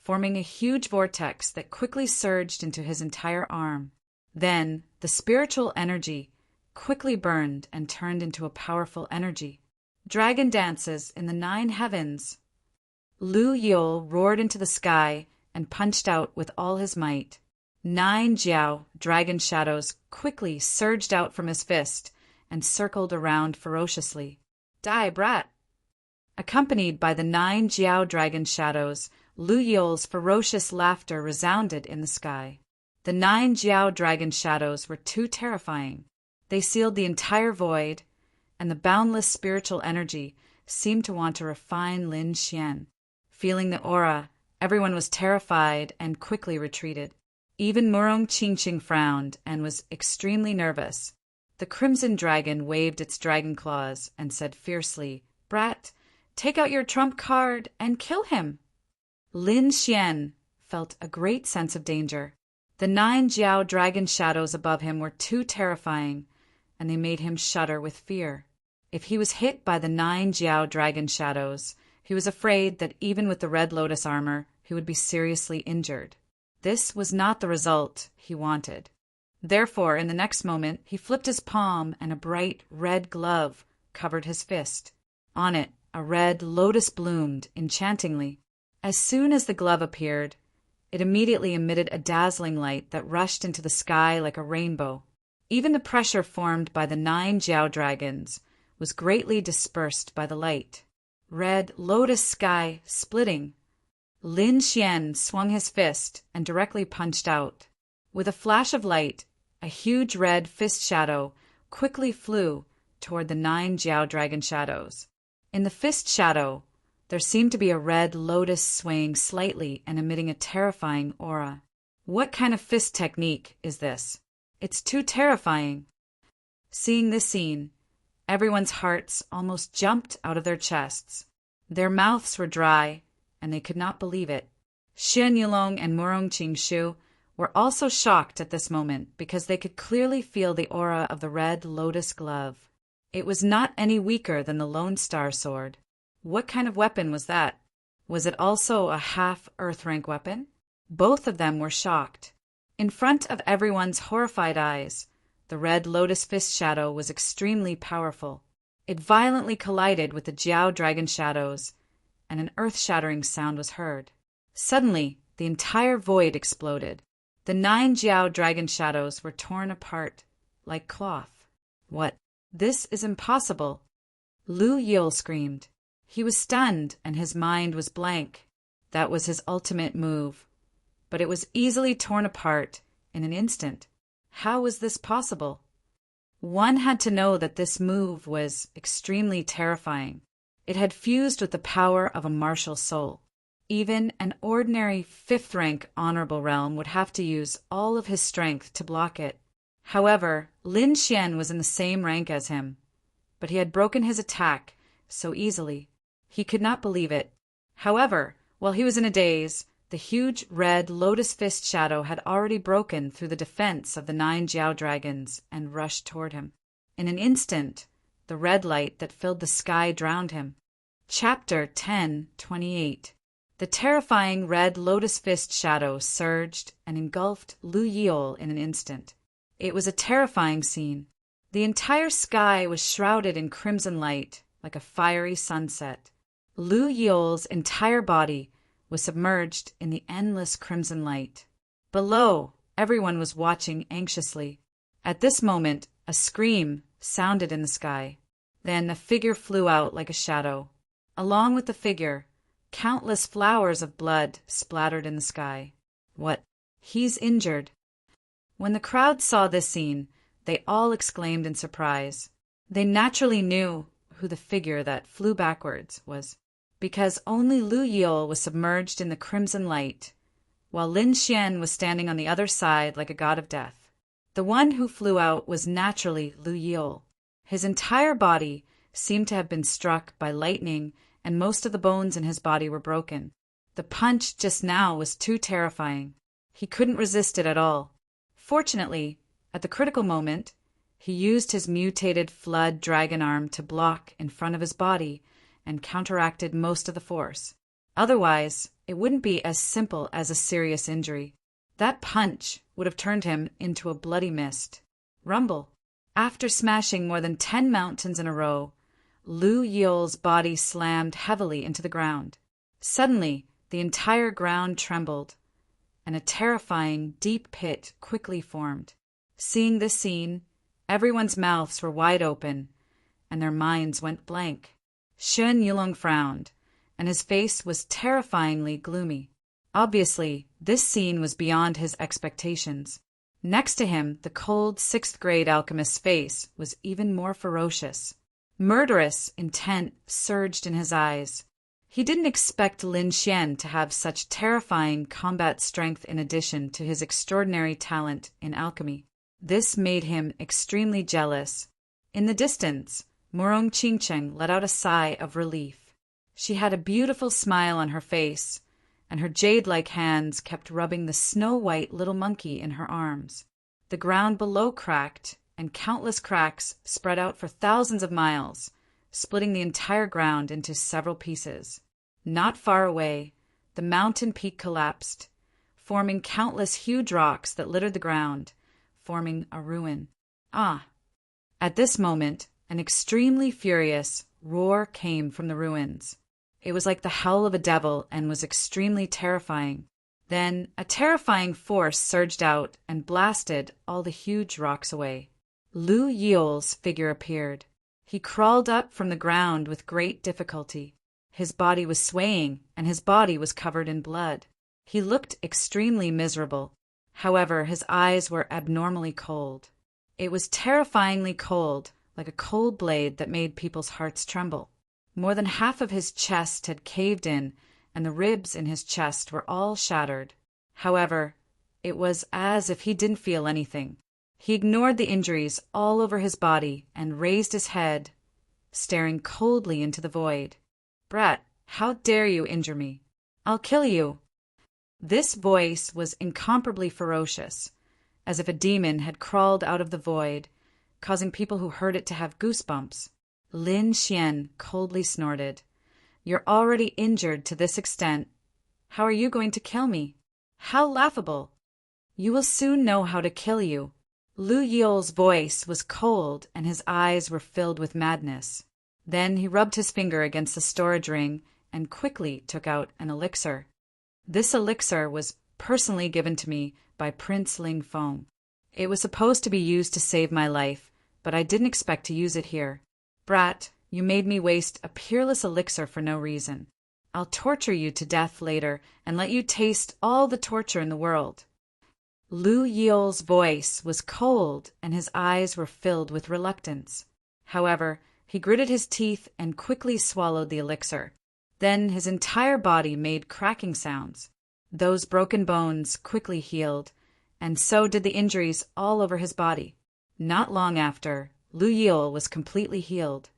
forming a huge vortex that quickly surged into his entire arm. Then, the spiritual energy quickly burned and turned into a powerful energy. Dragon dances in the 9 heavens. Lu Yul roared into the sky and punched out with all his might. 9 Jiao dragon shadows quickly surged out from his fist and circled around ferociously. Die, brat! Accompanied by the 9 Jiao dragon shadows, Lu Yul's ferocious laughter resounded in the sky. The 9 Jiao dragon shadows were too terrifying. They sealed the entire void, and the boundless spiritual energy seemed to want to refine Lin Xian. Feeling the aura, everyone was terrified and quickly retreated. Even Murong Qingqing frowned and was extremely nervous. The crimson dragon waved its dragon claws and said fiercely, "Brat, take out your trump card and kill him." Lin Xian felt a great sense of danger. The 9 Jiao dragon shadows above him were too terrifying, and they made him shudder with fear. If he was hit by the 9 Jiao dragon shadows, he was afraid that even with the Red Lotus armor, he would be seriously injured. This was not the result he wanted. Therefore, in the next moment, he flipped his palm and a bright red glove covered his fist. On it, a red lotus bloomed enchantingly. As soon as the glove appeared, it immediately emitted a dazzling light that rushed into the sky like a rainbow. Even the pressure formed by the 9 Jiao dragons was greatly dispersed by the light. Red lotus sky splitting. Lin Xian swung his fist and directly punched out. With a flash of light, a huge red fist shadow quickly flew toward the 9 Jiao dragon shadows. In the fist shadow, there seemed to be a red lotus swaying slightly and emitting a terrifying aura. What kind of fist technique is this? It's too terrifying. Seeing this scene, everyone's hearts almost jumped out of their chests. Their mouths were dry, and they could not believe it. Xin Yulong and Murong Qingshu were also shocked at this moment because they could clearly feel the aura of the red lotus glove. It was not any weaker than the Lone Star sword. What kind of weapon was that? Was it also a half Earth rank weapon? Both of them were shocked. In front of everyone's horrified eyes, the red lotus fist shadow was extremely powerful. It violently collided with the Jiao dragon shadows, and an earth-shattering sound was heard. Suddenly, the entire void exploded. The 9 Jiao dragon shadows were torn apart like cloth. What? This is impossible! Lu Yul screamed. He was stunned, and his mind was blank. That was his ultimate move. But it was easily torn apart in an instant. How was this possible? One had to know that this move was extremely terrifying. It had fused with the power of a martial soul. Even an ordinary 5th rank honorable realm would have to use all of his strength to block it. However, Lin Xian was in the same rank as him, but he had broken his attack so easily. He could not believe it. However, while he was in a daze, the huge red lotus fist shadow had already broken through the defense of the 9 Jiao dragons and rushed toward him. In an instant, the red light that filled the sky drowned him. Chapter 10:28. The terrifying red lotus fist shadow surged and engulfed Lu Yul in an instant. It was a terrifying scene. The entire sky was shrouded in crimson light, like a fiery sunset. Lu Yul's entire body was submerged in the endless crimson light. Below, everyone was watching anxiously. At this moment, a scream sounded in the sky. Then a figure flew out like a shadow. Along with the figure, countless flowers of blood splattered in the sky. What? He's injured. When the crowd saw this scene, they all exclaimed in surprise. They naturally knew who the figure that flew backwards was, because only Lu Yul was submerged in the crimson light, while Lin Xian was standing on the other side like a god of death. The one who flew out was naturally Lu Yul. His entire body seemed to have been struck by lightning, and most of the bones in his body were broken. The punch just now was too terrifying. He couldn't resist it at all. Fortunately, at the critical moment, he used his mutated flood dragon arm to block in front of his body and counteracted most of the force. Otherwise, it wouldn't be as simple as a serious injury. That punch would have turned him into a bloody mist. Rumble. After smashing more than 10 mountains in a row, Lu Yiel's body slammed heavily into the ground. Suddenly, the entire ground trembled, and a terrifying, deep pit quickly formed. Seeing this scene, everyone's mouths were wide open, and their minds went blank. Shen Yulong frowned, and his face was terrifyingly gloomy. Obviously, this scene was beyond his expectations. Next to him, the cold sixth-grade alchemist's face was even more ferocious. Murderous intent surged in his eyes. He didn't expect Lin Xian to have such terrifying combat strength in addition to his extraordinary talent in alchemy. This made him extremely jealous. In the distance, Morong Qingcheng let out a sigh of relief. She had a beautiful smile on her face, and her jade-like hands kept rubbing the snow-white little monkey in her arms. The ground below cracked, and countless cracks spread out for thousands of miles, splitting the entire ground into several pieces. Not far away, the mountain peak collapsed, forming countless huge rocks that littered the ground, forming a ruin. Ah! At this moment, an extremely furious roar came from the ruins. It was like the howl of a devil and was extremely terrifying. Then a terrifying force surged out and blasted all the huge rocks away. Lu Yiel's figure appeared. He crawled up from the ground with great difficulty. His body was swaying, and his body was covered in blood. He looked extremely miserable. However, his eyes were abnormally cold. It was terrifyingly cold, like a cold blade that made people's hearts tremble. More than half of his chest had caved in, and the ribs in his chest were all shattered. However, it was as if he didn't feel anything. He ignored the injuries all over his body and raised his head, staring coldly into the void. "Brat, how dare you injure me? I'll kill you." This voice was incomparably ferocious, as if a demon had crawled out of the void, causing people who heard it to have goosebumps. Lin Xian coldly snorted. "You're already injured to this extent. How are you going to kill me? How laughable! You will soon know how to kill you." Lu Yiel's voice was cold and his eyes were filled with madness. Then he rubbed his finger against the storage ring and quickly took out an elixir. This elixir was personally given to me by Prince Ling Feng. It was supposed to be used to save my life, but I didn't expect to use it here. "Brat, you made me waste a peerless elixir for no reason. I'll torture you to death later and let you taste all the torture in the world." Lu Yiel's voice was cold and his eyes were filled with reluctance. However, he gritted his teeth and quickly swallowed the elixir. Then his entire body made cracking sounds. Those broken bones quickly healed, and so did the injuries all over his body. Not long after, Lu Yiel was completely healed.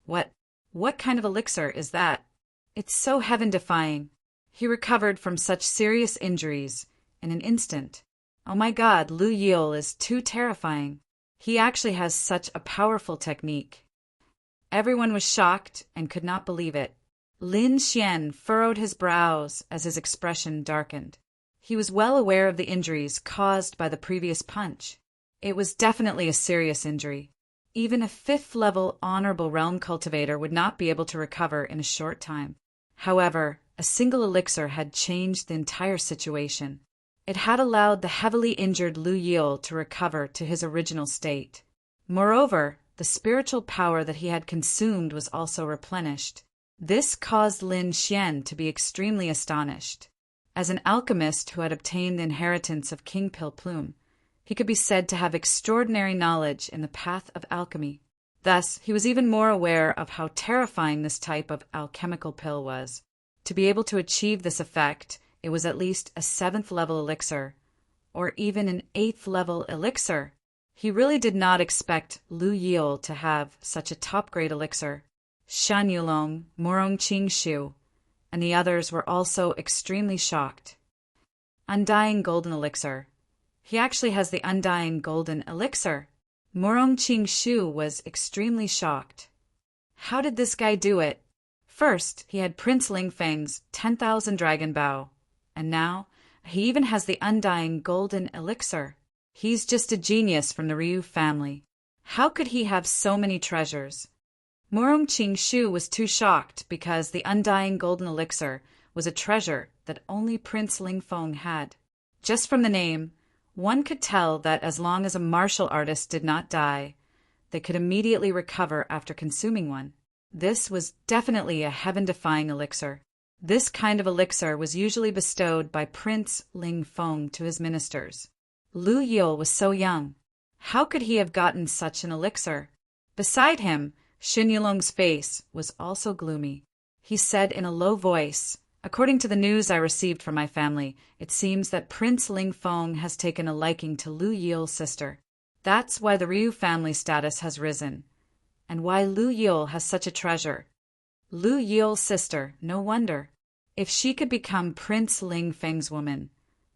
What kind of elixir is that? It's so heaven-defying. He recovered from such serious injuries in an instant. Oh my God, Lu Yiel is too terrifying. He actually has such a powerful technique. Everyone was shocked and could not believe it. Lin Xian furrowed his brows as his expression darkened. He was well aware of the injuries caused by the previous punch. It was definitely a serious injury. Even a 5th-level honorable realm cultivator would not be able to recover in a short time. However, a single elixir had changed the entire situation. It had allowed the heavily injured Lu Yiel to recover to his original state. Moreover, the spiritual power that he had consumed was also replenished. This caused Lin Xian to be extremely astonished. As an alchemist who had obtained the inheritance of King Pilplume, he could be said to have extraordinary knowledge in the path of alchemy. Thus, he was even more aware of how terrifying this type of alchemical pill was. To be able to achieve this effect, it was at least a 7th-level elixir, or even an 8th-level elixir. He really did not expect Lu Yiel to have such a top-grade elixir. Shan Yulong, Morong Qingshu, and the others were also extremely shocked. Undying Golden Elixir. He actually has the Undying Golden Elixir. Morong Qingshu was extremely shocked. How did this guy do it? First, he had Prince Ling Feng's 10,000 dragon bow, and now he even has the undying golden elixir. He's just a genius from the Ryu family. How could he have so many treasures? Murong Qingshu was too shocked because the undying golden elixir was a treasure that only Prince Ling Feng had. Just from the name, one could tell that as long as a martial artist did not die, they could immediately recover after consuming one. This was definitely a heaven-defying elixir. This kind of elixir was usually bestowed by Prince Ling Feng to his ministers. Lu Yule was so young. How could he have gotten such an elixir? Beside him, Xin Yulong's face was also gloomy. He said in a low voice, "According to the news I received from my family, it seems that Prince Ling Feng has taken a liking to Lu Yul's sister. That's why the Ryu family status has risen, and why Lu Yule has such a treasure. Lu Yul's sister, no wonder. If she could become Prince Ling Feng's woman,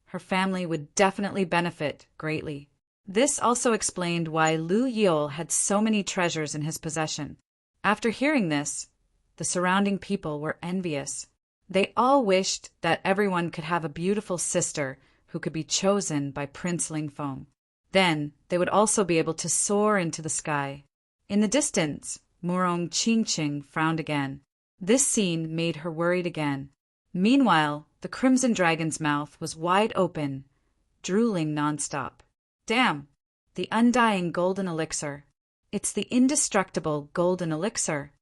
her family would definitely benefit greatly." This also explained why Lu Yule had so many treasures in his possession. After hearing this, the surrounding people were envious. They all wished that everyone could have a beautiful sister who could be chosen by Prince Ling Feng. Then they would also be able to soar into the sky. In the distance, Murong Qingqing frowned again. This scene made her worried again. Meanwhile, the Crimson Dragon's mouth was wide open, drooling nonstop. Damn! The undying golden elixir. It's the indestructible golden elixir.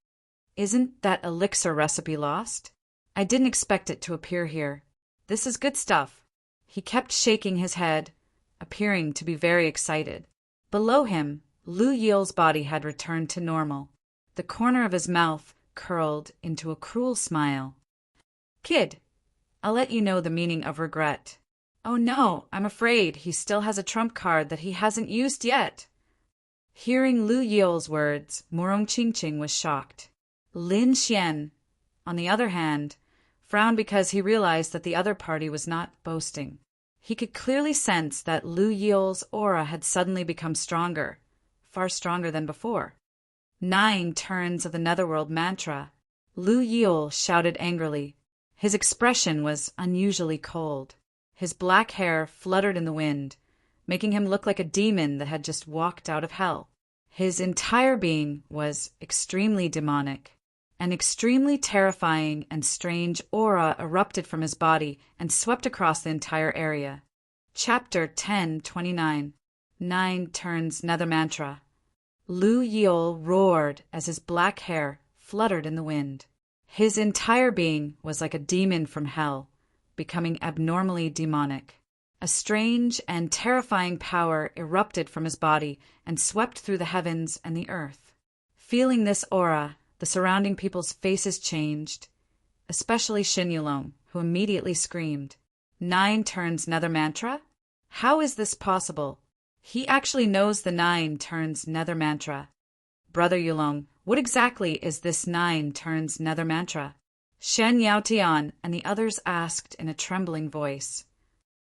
Isn't that elixir recipe lost? I didn't expect it to appear here. This is good stuff. He kept shaking his head, appearing to be very excited. Below him, Lu Yul's body had returned to normal. The corner of his mouth curled into a cruel smile. "Kid, I'll let you know the meaning of regret." "Oh no, I'm afraid he still has a trump card that he hasn't used yet." Hearing Lu Yul's words, Murong Qingqing was shocked. Lin Xian, on the other hand, frowned because he realized that the other party was not boasting. He could clearly sense that Lu Yul's aura had suddenly become stronger, far stronger than before. 9 turns of the Netherworld mantra. Lu Yul shouted angrily. His expression was unusually cold. His black hair fluttered in the wind, making him look like a demon that had just walked out of hell. His entire being was extremely demonic. An extremely terrifying and strange aura erupted from his body and swept across the entire area. Chapter 10:29. 9 turns Nether Mantra. Lu Yul roared as his black hair fluttered in the wind. His entire being was like a demon from hell, becoming abnormally demonic. A strange and terrifying power erupted from his body and swept through the heavens and the earth. Feeling this aura, the surrounding people's faces changed, especially Xin Yulong, who immediately screamed, 9 turns Nether Mantra? How is this possible? He actually knows the 9 turns Nether Mantra. Brother Yulong, what exactly is this 9 turns Nether Mantra? Shen Yaotian and the others asked in a trembling voice.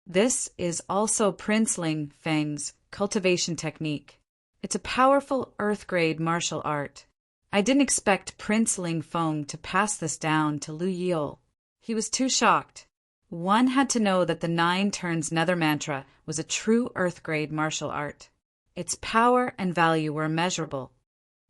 This is also Prince Ling Feng's cultivation technique. It's a powerful earth-grade martial art. I didn't expect Prince Ling Feng to pass this down to Lu Yul. He was too shocked. One had to know that the 9 turns Nether Mantra was a true earth-grade martial art. Its power and value were immeasurable.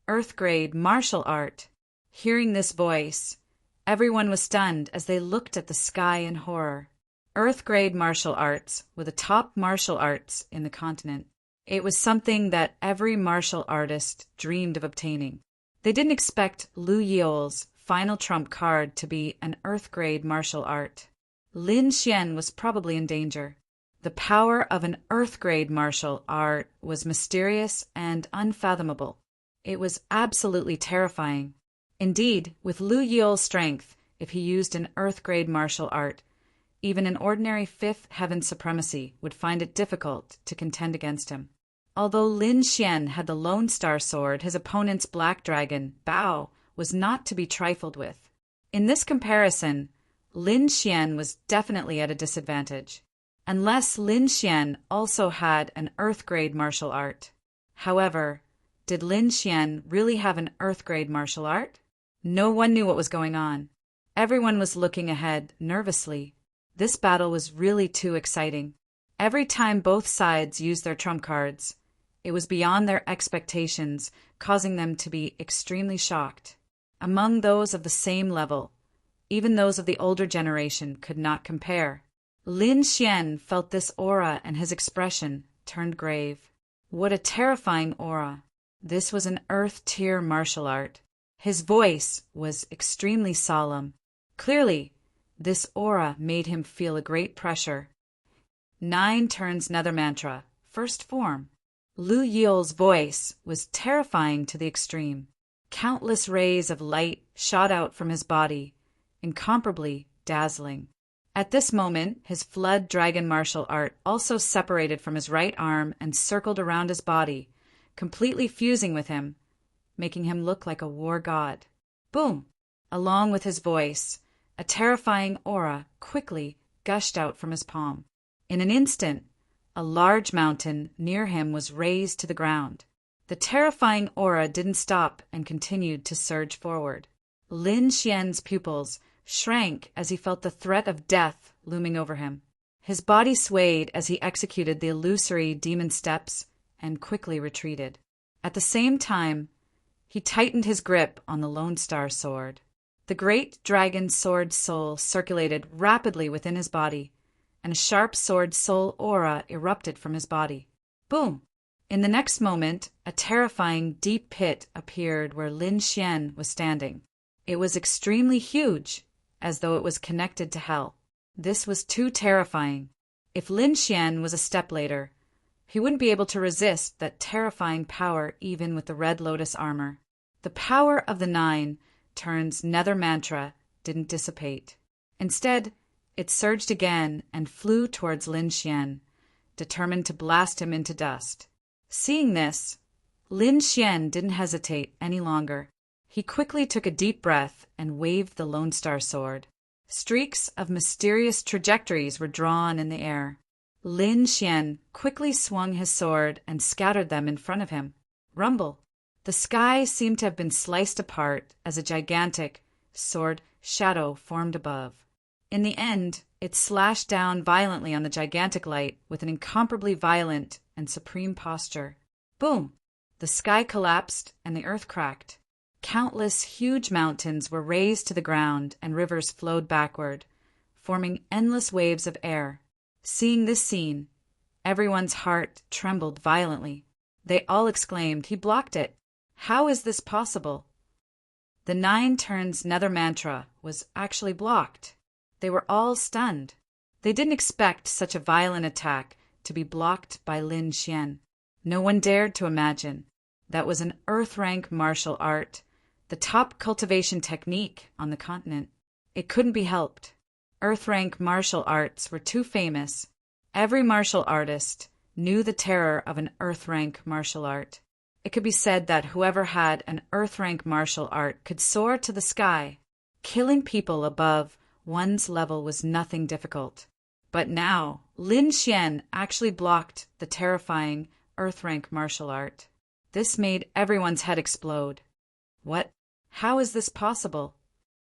Earth-grade martial art. Hearing this voice, everyone was stunned as they looked at the sky in horror. Earth-grade martial arts were the top martial arts in the continent. It was something that every martial artist dreamed of obtaining. They didn't expect Lu Yul's final trump card to be an earth-grade martial art. Lin Xian was probably in danger. The power of an earth-grade martial art was mysterious and unfathomable. It was absolutely terrifying. Indeed, with Lu Yul's strength, if he used an earth-grade martial art, even an ordinary 5th heaven supremacy would find it difficult to contend against him. Although Lin Xian had the Lone Star Sword, his opponent's Black Dragon, Bao, was not to be trifled with. In this comparison, Lin Xian was definitely at a disadvantage, unless Lin Xian also had an earth-grade martial art. However, did Lin Xian really have an earth-grade martial art? No one knew what was going on. Everyone was looking ahead nervously. This battle was really too exciting. Every time both sides used their trump cards, it was beyond their expectations, causing them to be extremely shocked. Among those of the same level, even those of the older generation could not compare. Lin Xian felt this aura and his expression turned grave. What a terrifying aura. This was an earth-tier martial art. His voice was extremely solemn. Clearly, this aura made him feel a great pressure. 9 turns Nether Mantra, first form. Lu Yiel's voice was terrifying to the extreme. Countless rays of light shot out from his body, incomparably dazzling. At this moment, his flood dragon martial art also separated from his right arm and circled around his body, completely fusing with him, making him look like a war god. Boom! Along with his voice, a terrifying aura quickly gushed out from his palm. In an instant, a large mountain near him was razed to the ground. The terrifying aura didn't stop and continued to surge forward. Lin Xian's pupils shrank as he felt the threat of death looming over him. His body swayed as he executed the illusory demon steps and quickly retreated. At the same time, he tightened his grip on the Lone Star sword. The great dragon sword soul circulated rapidly within his body, and a sharp sword soul aura erupted from his body. Boom! In the next moment, a terrifying deep pit appeared where Lin Xian was standing. It was extremely huge, as though it was connected to hell. This was too terrifying. If Lin Xian was a step later, he wouldn't be able to resist that terrifying power even with the Red Lotus armor. The power of the 9 turns Nether Mantra didn't dissipate. Instead, it surged again and flew towards Lin Xian, determined to blast him into dust. Seeing this, Lin Xian didn't hesitate any longer. He quickly took a deep breath and waved the Lone Star sword. Streaks of mysterious trajectories were drawn in the air. Lin Xian quickly swung his sword and scattered them in front of him. Rumble! The sky seemed to have been sliced apart as a gigantic sword shadow formed above. In the end, it slashed down violently on the gigantic light with an incomparably violent and supreme posture. Boom! The sky collapsed and the earth cracked. Countless huge mountains were razed to the ground and rivers flowed backward, forming endless waves of air. Seeing this scene, everyone's heart trembled violently. They all exclaimed, "He blocked it! How is this possible?" The 9 turns Nether Mantra was actually blocked. They were all stunned. They didn't expect such a violent attack to be blocked by Lin Xian. No one dared to imagine. That was an earth-rank martial art, the top cultivation technique on the continent. It couldn't be helped. Earth-rank martial arts were too famous. Every martial artist knew the terror of an earth-rank martial art. It could be said that whoever had an earth-rank martial art could soar to the sky. Killing people above one's level was nothing difficult. But now, Lin Xian actually blocked the terrifying earth-rank martial art. This made everyone's head explode. What? How is this possible?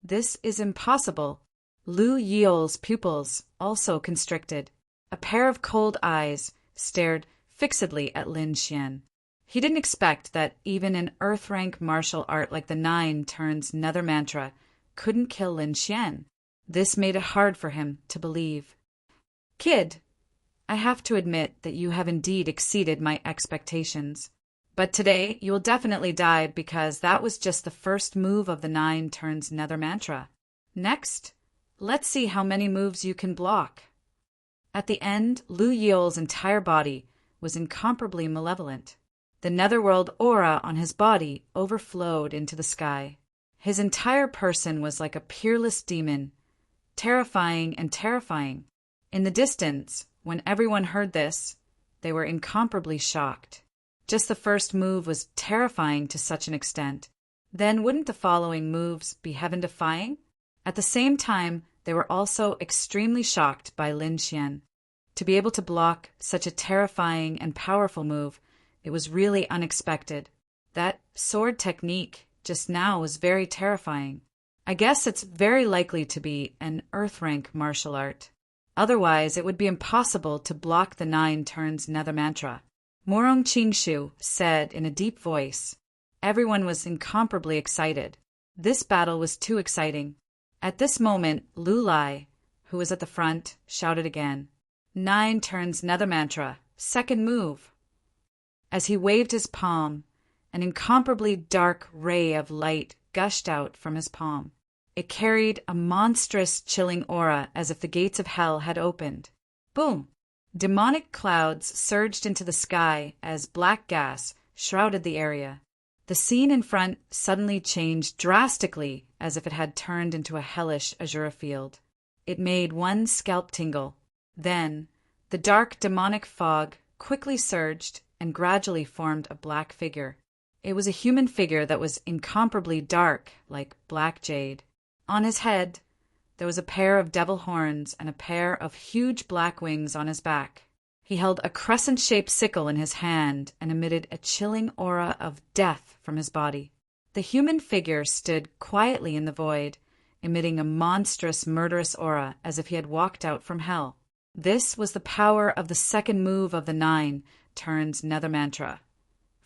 This is impossible. Lu Yiel's pupils also constricted. A pair of cold eyes stared fixedly at Lin Xian. He didn't expect that even an earth-rank martial art like the 9 turns Nether Mantra couldn't kill Lin Xian. This made it hard for him to believe. "Kid, I have to admit that you have indeed exceeded my expectations. But today you will definitely die because that was just the first move of the 9 turns Nether Mantra. Next, let's see how many moves you can block." At the end, Lu Yiel's entire body was incomparably malevolent. The netherworld aura on his body overflowed into the sky. His entire person was like a peerless demon, terrifying and terrifying. In the distance, when everyone heard this, they were incomparably shocked. Just the first move was terrifying to such an extent. Then wouldn't the following moves be heaven-defying? At the same time, they were also extremely shocked by Lin Xian. To be able to block such a terrifying and powerful move, it was really unexpected. That sword technique just now was very terrifying. I guess it's very likely to be an Earth-rank martial art. Otherwise, it would be impossible to block the 9 turns nether mantra. Morong Chingshu said in a deep voice. Everyone was incomparably excited. This battle was too exciting. At this moment, Lu Lai, who was at the front, shouted again, 9 turns nether mantra, second move. As he waved his palm, an incomparably dark ray of light gushed out from his palm. It carried a monstrous, chilling aura as if the gates of hell had opened. Boom! Demonic clouds surged into the sky as black gas shrouded the area. The scene in front suddenly changed drastically as if it had turned into a hellish azure field. It made one scalp tingle. Then, the dark demonic fog quickly surged and gradually formed a black figure. It was a human figure that was incomparably dark, like black jade. On his head, there was a pair of devil horns and a pair of huge black wings on his back. He held a crescent-shaped sickle in his hand and emitted a chilling aura of death from his body. The human figure stood quietly in the void, emitting a monstrous, murderous aura as if he had walked out from hell. This was the power of the second move of the 9 turns nether mantra,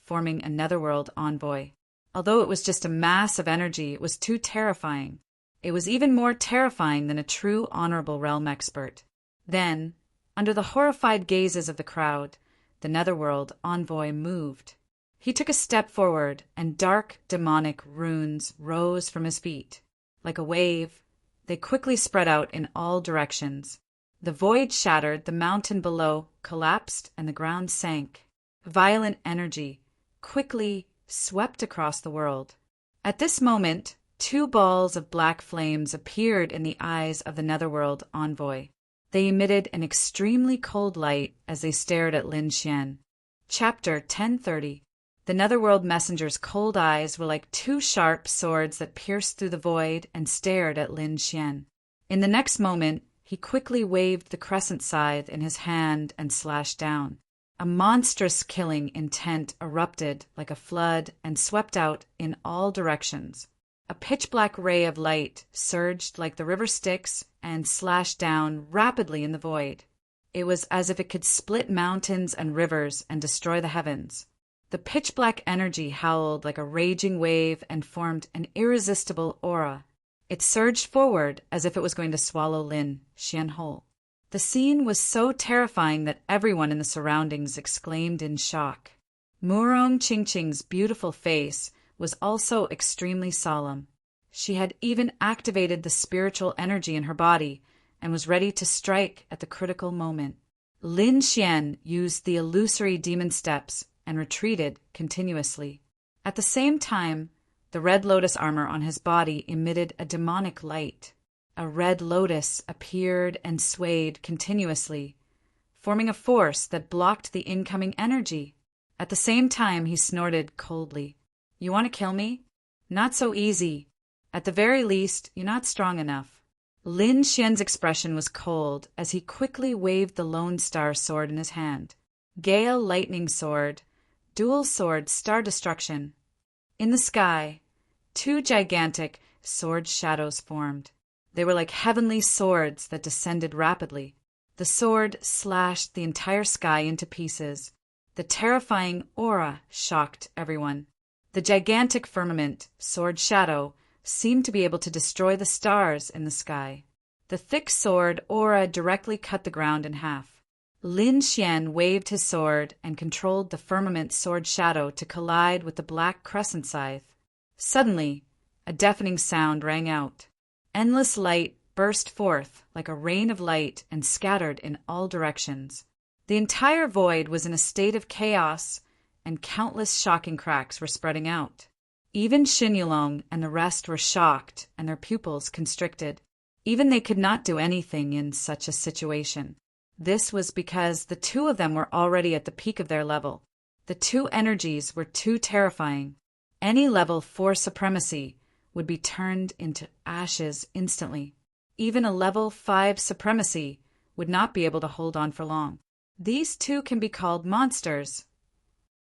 forming a netherworld envoy. Although it was just a mass of energy, it was too terrifying. It was even more terrifying than a true honorable realm expert. Then, under the horrified gazes of the crowd, the netherworld envoy moved. He took a step forward, and dark, demonic runes rose from his feet. Like a wave, they quickly spread out in all directions. The void shattered, the mountain below collapsed, and the ground sank. Violent energy quickly swept across the world. At this moment, 2 balls of black flames appeared in the eyes of the netherworld envoy. They emitted an extremely cold light as they stared at Lin Xian. Chapter 1030. The netherworld messenger's cold eyes were like 2 sharp swords that pierced through the void and stared at Lin Xian. In the next moment, he quickly waved the crescent scythe in his hand and slashed down. A monstrous killing intent erupted like a flood and swept out in all directions. A pitch-black ray of light surged like the river Styx and slashed down rapidly in the void. It was as if it could split mountains and rivers and destroy the heavens. The pitch-black energy howled like a raging wave and formed an irresistible aura. It surged forward as if it was going to swallow Lin Xian whole. The scene was so terrifying that everyone in the surroundings exclaimed in shock. Murong Qingqing's beautiful face was also extremely solemn. She had even activated the spiritual energy in her body and was ready to strike at the critical moment. Lin Xian used the illusory demon steps and retreated continuously. At the same time, the red lotus armor on his body emitted a demonic light. A red lotus appeared and swayed continuously, forming a force that blocked the incoming energy. At the same time, he snorted coldly. "You want to kill me? Not so easy. At the very least, you're not strong enough." Lin Xian's expression was cold as he quickly waved the Lone Star sword in his hand. Gale Lightning Sword, Dual Sword Star Destruction. In the sky, 2 gigantic sword shadows formed. They were like heavenly swords that descended rapidly. The sword slashed the entire sky into pieces. The terrifying aura shocked everyone. The gigantic firmament, sword shadow, seemed to be able to destroy the stars in the sky. The thick sword aura directly cut the ground in half. Lin Xian waved his sword and controlled the firmament sword shadow to collide with the black crescent scythe. Suddenly, a deafening sound rang out. Endless light burst forth like a rain of light and scattered in all directions. The entire void was in a state of chaos, and countless shocking cracks were spreading out. Even Xin Yulong and the rest were shocked and their pupils constricted. Even they could not do anything in such a situation. This was because the 2 of them were already at the peak of their level. The 2 energies were too terrifying. Any level 4 supremacy would be turned into ashes instantly. Even a level 5 supremacy would not be able to hold on for long. These 2 can be called monsters.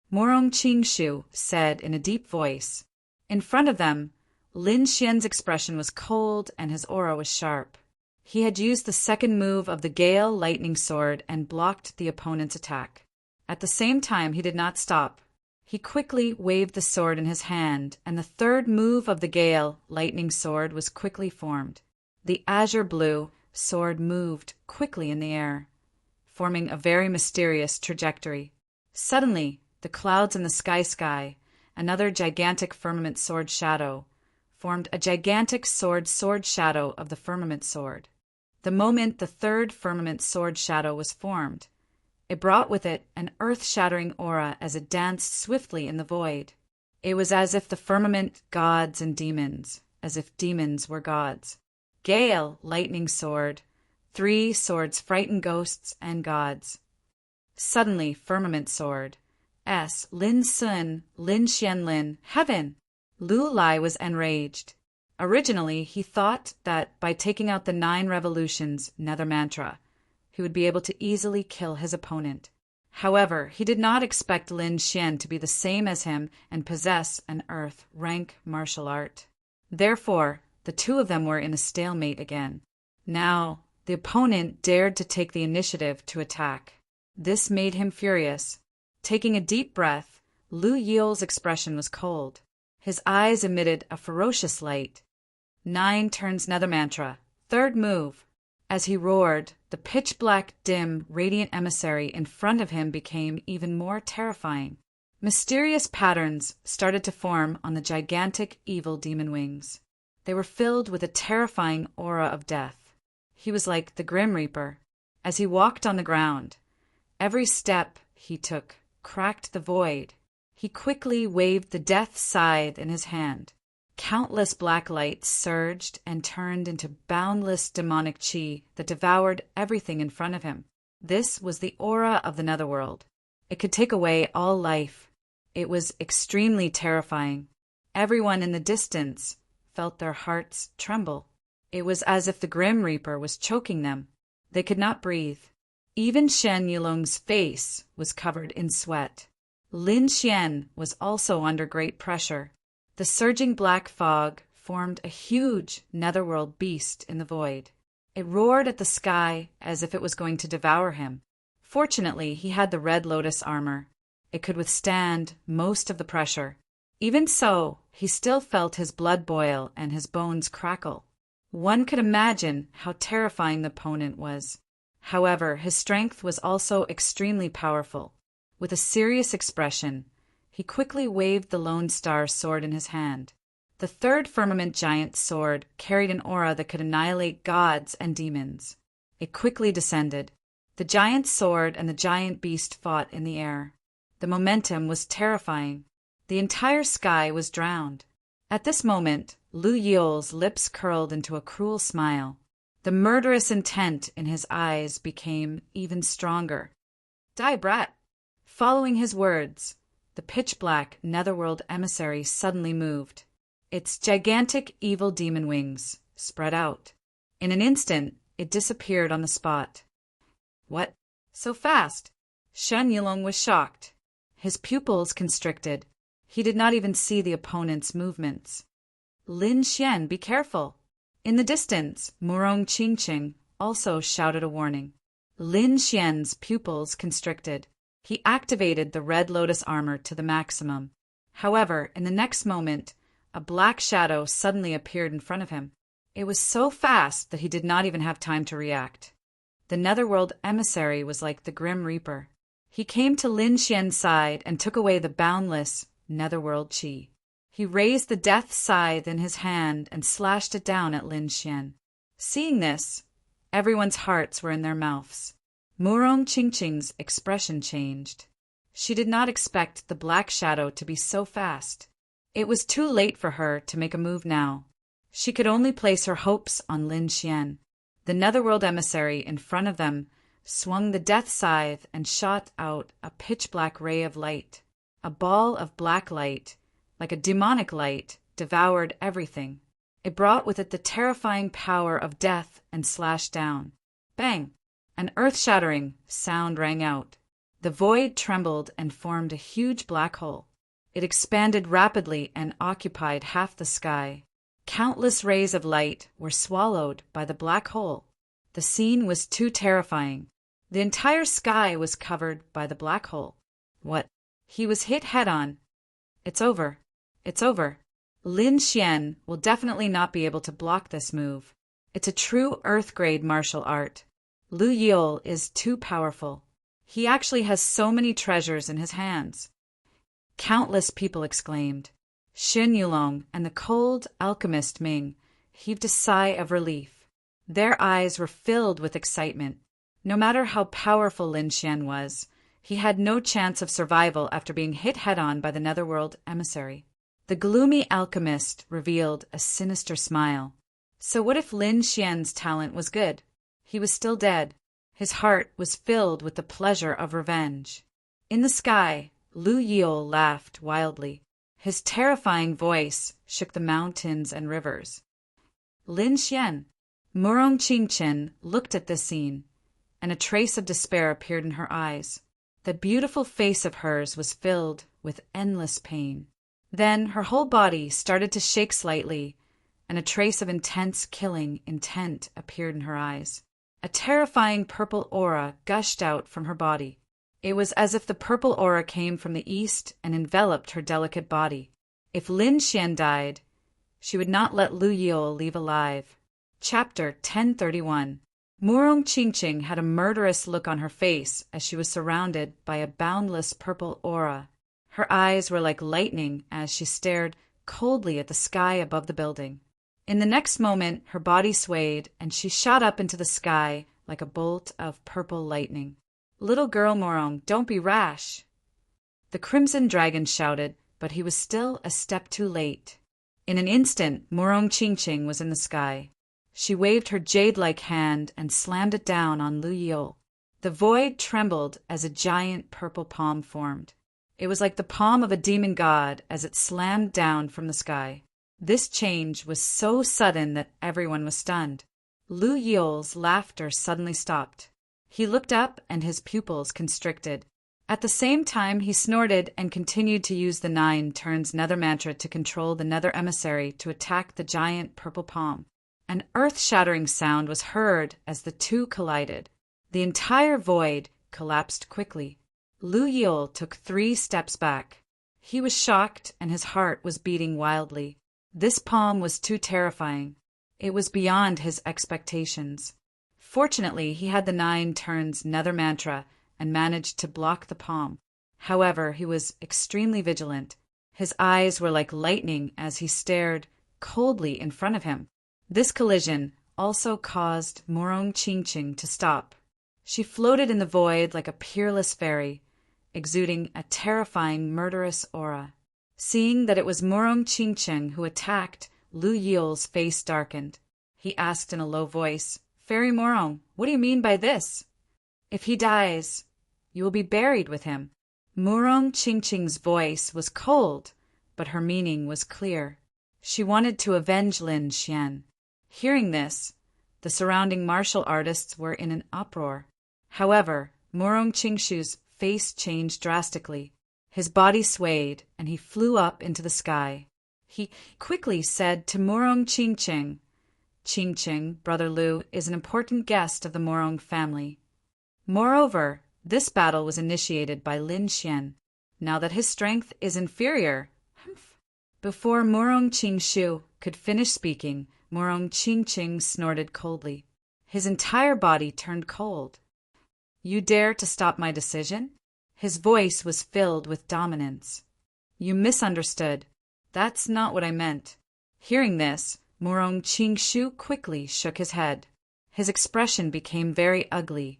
Morong Qingshu said in a deep voice. In front of them, Lin Xian's expression was cold and his aura was sharp. He had used the second move of the Gale Lightning Sword and blocked the opponent's attack. At the same time, he did not stop. He quickly waved the sword in his hand, and the third move of the Gale Lightning Sword was quickly formed. The azure blue sword moved quickly in the air, forming a very mysterious trajectory. Suddenly, the clouds in the sky, another gigantic firmament sword shadow, formed a gigantic sword shadow of the firmament sword. The moment the third firmament sword shadow was formed, it brought with it an earth-shattering aura as it danced swiftly in the void. It was as if the firmament gods and demons, as if demons were gods. Gale, lightning sword, 3 swords frighten ghosts and gods. Suddenly, firmament sword, Lin Sun, Lin Xianlin, heaven! Lu Lai was enraged. Originally, he thought that by taking out the 9 revolutions Nether Mantra, he would be able to easily kill his opponent. However, he did not expect Lin Xian to be the same as him and possess an earth rank martial art. Therefore, the two of them were in a stalemate again. Now, the opponent dared to take the initiative to attack. This made him furious. Taking a deep breath, Lu Yiel's expression was cold. His eyes emitted a ferocious light. 9 turns Nether Mantra, third move. As he roared, the pitch-black, dim, radiant emissary in front of him became even more terrifying. Mysterious patterns started to form on the gigantic evil demon wings. They were filled with a terrifying aura of death. He was like the Grim Reaper. As he walked on the ground, every step he took cracked the void. He quickly waved the death scythe in his hand. Countless black lights surged and turned into boundless demonic chi that devoured everything in front of him. This was the aura of the netherworld. It could take away all life. It was extremely terrifying. Everyone in the distance felt their hearts tremble. It was as if the Grim Reaper was choking them. They could not breathe. Even Shen Yulong's face was covered in sweat. Lin Xian was also under great pressure. The surging black fog formed a huge netherworld beast in the void. It roared at the sky as if it was going to devour him. Fortunately, he had the Red Lotus armor. It could withstand most of the pressure. Even so, he still felt his blood boil and his bones crackle. One could imagine how terrifying the opponent was. However, his strength was also extremely powerful. With a serious expression, he quickly waved the Lone Star sword in his hand. The third firmament giant sword carried an aura that could annihilate gods and demons. It quickly descended. The giant sword and the giant beast fought in the air. The momentum was terrifying. The entire sky was drowned. At this moment, Lu Yiel's lips curled into a cruel smile. The murderous intent in his eyes became even stronger. Die, brat! Following his words, the pitch-black netherworld emissary suddenly moved. Its gigantic evil demon wings spread out. In an instant, it disappeared on the spot. What? So fast? Shen Yulong was shocked. His pupils constricted. He did not even see the opponent's movements. Lin Xian, be careful! In the distance, Murong Qingqing also shouted a warning. Lin Xian's pupils constricted. He activated the Red Lotus armor to the maximum. However, in the next moment, a black shadow suddenly appeared in front of him. It was so fast that he did not even have time to react. The netherworld emissary was like the Grim Reaper. He came to Lin Xian's side and took away the boundless netherworld chi. He raised the death scythe in his hand and slashed it down at Lin Xian. Seeing this, everyone's hearts were in their mouths. Murong Qingqing's expression changed. She did not expect the black shadow to be so fast. It was too late for her to make a move now. She could only place her hopes on Lin Xian. The netherworld emissary in front of them swung the death scythe and shot out a pitch-black ray of light. A ball of black light, like a demonic light, devoured everything. It brought with it the terrifying power of death and slashed down. Bang! An earth-shattering sound rang out. The void trembled and formed a huge black hole. It expanded rapidly and occupied half the sky. Countless rays of light were swallowed by the black hole. The scene was too terrifying. The entire sky was covered by the black hole. What? He was hit head-on. It's over. It's over. Lin Xian will definitely not be able to block this move. It's a true Earth-grade martial art. Lu Yule is too powerful. He actually has so many treasures in his hands. Countless people exclaimed. Xin Yulong and the cold alchemist Ming heaved a sigh of relief. Their eyes were filled with excitement. No matter how powerful Lin Xian was, he had no chance of survival after being hit head-on by the Netherworld emissary. The gloomy alchemist revealed a sinister smile. So what if Lin Xian's talent was good? He was still dead. His heart was filled with the pleasure of revenge. In the sky, Lu Yule laughed wildly. His terrifying voice shook the mountains and rivers. Lin Xian. Murong Qingchen looked at this scene, and a trace of despair appeared in her eyes. That beautiful face of hers was filled with endless pain. Then her whole body started to shake slightly, and a trace of intense killing intent appeared in her eyes. A terrifying purple aura gushed out from her body. It was as if the purple aura came from the east and enveloped her delicate body. If Lin Xian died, she would not let Lu Yule leave alive. Chapter 1031. Murong Qingqing had a murderous look on her face as she was surrounded by a boundless purple aura. Her eyes were like lightning as she stared coldly at the sky above the building. In the next moment, her body swayed and she shot up into the sky like a bolt of purple lightning. Little girl Murong, don't be rash. The Crimson Dragon shouted, but he was still a step too late. In an instant, Murong Qingqing was in the sky. She waved her jade-like hand and slammed it down on Lu Yule. The void trembled as a giant purple palm formed. It was like the palm of a demon god as it slammed down from the sky. This change was so sudden that everyone was stunned. Lu Yule's laughter suddenly stopped. He looked up and his pupils constricted. At the same time, he snorted and continued to use the 9 turns nether mantra to control the nether emissary to attack the giant purple palm. An earth-shattering sound was heard as the two collided. The entire void collapsed quickly. Lu Yule took 3 steps back. He was shocked and his heart was beating wildly. This palm was too terrifying. It was beyond his expectations. Fortunately, he had the 9 turns nether mantra and managed to block the palm. However, he was extremely vigilant. His eyes were like lightning as he stared coldly in front of him. This collision also caused Murong Qingqing to stop. She floated in the void like a peerless fairy, exuding a terrifying murderous aura. Seeing that it was Murong Qingqing who attacked, Lu Yule's face darkened. He asked in a low voice, "Fairy Murong, what do you mean by this?" "If he dies, you will be buried with him." Murong Qingqing's voice was cold, but her meaning was clear. She wanted to avenge Lin Xian. Hearing this, the surrounding martial artists were in an uproar. However, Murong Qingqi's face changed drastically. His body swayed, and he flew up into the sky. He quickly said to Murong Qingqing, "Qingqing, Brother Lu, is an important guest of the Murong family. Moreover, this battle was initiated by Lin Xian. Now that his strength is inferior..." Before Murong Qingqiu could finish speaking, Murong Qingqing snorted coldly. His entire body turned cold. "You dare to stop my decision?" His voice was filled with dominance. "You misunderstood. That's not what I meant." Hearing this, Murong Qingqiu quickly shook his head. His expression became very ugly,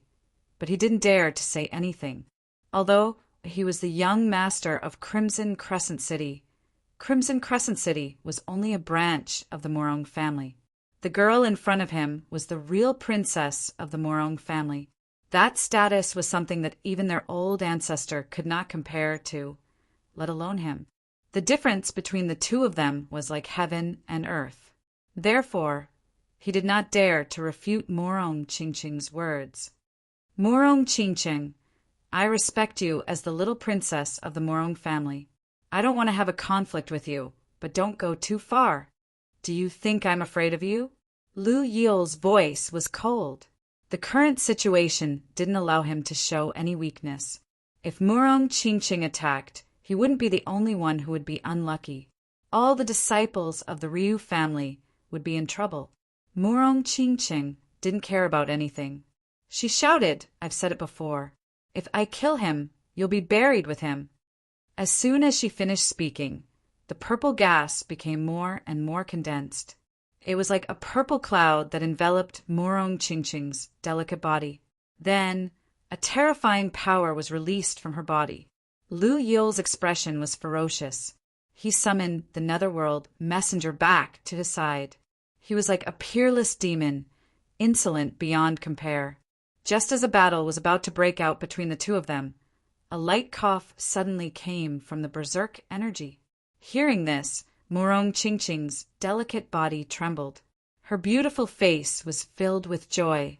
but he didn't dare to say anything. Although he was the young master of Crimson Crescent City, Crimson Crescent City was only a branch of the Murong family. The girl in front of him was the real princess of the Murong family. That status was something that even their old ancestor could not compare to, let alone him. The difference between the two of them was like heaven and earth. Therefore, he did not dare to refute Murong Qingqing's words. "Murong Qingqing, I respect you as the little princess of the Murong family. I don't want to have a conflict with you, but don't go too far. Do you think I'm afraid of you? Lu Yil's voice was cold. The current situation didn't allow him to show any weakness. If Murong Qingqing attacked, he wouldn't be the only one who would be unlucky. All the disciples of the Ryu family would be in trouble. Murong Qingqing didn't care about anything. She shouted, I've said it before, if I kill him, you'll be buried with him. As soon as she finished speaking, the purple gas became more and more condensed. It was like a purple cloud that enveloped Murong Qingqing's delicate body. Then, a terrifying power was released from her body. Lu Yil's expression was ferocious. He summoned the netherworld messenger back to his side. He was like a peerless demon, insolent beyond compare. Just as a battle was about to break out between the two of them, a light cough suddenly came from the berserk energy. Hearing this, Murong Qingqing's delicate body trembled. Her beautiful face was filled with joy.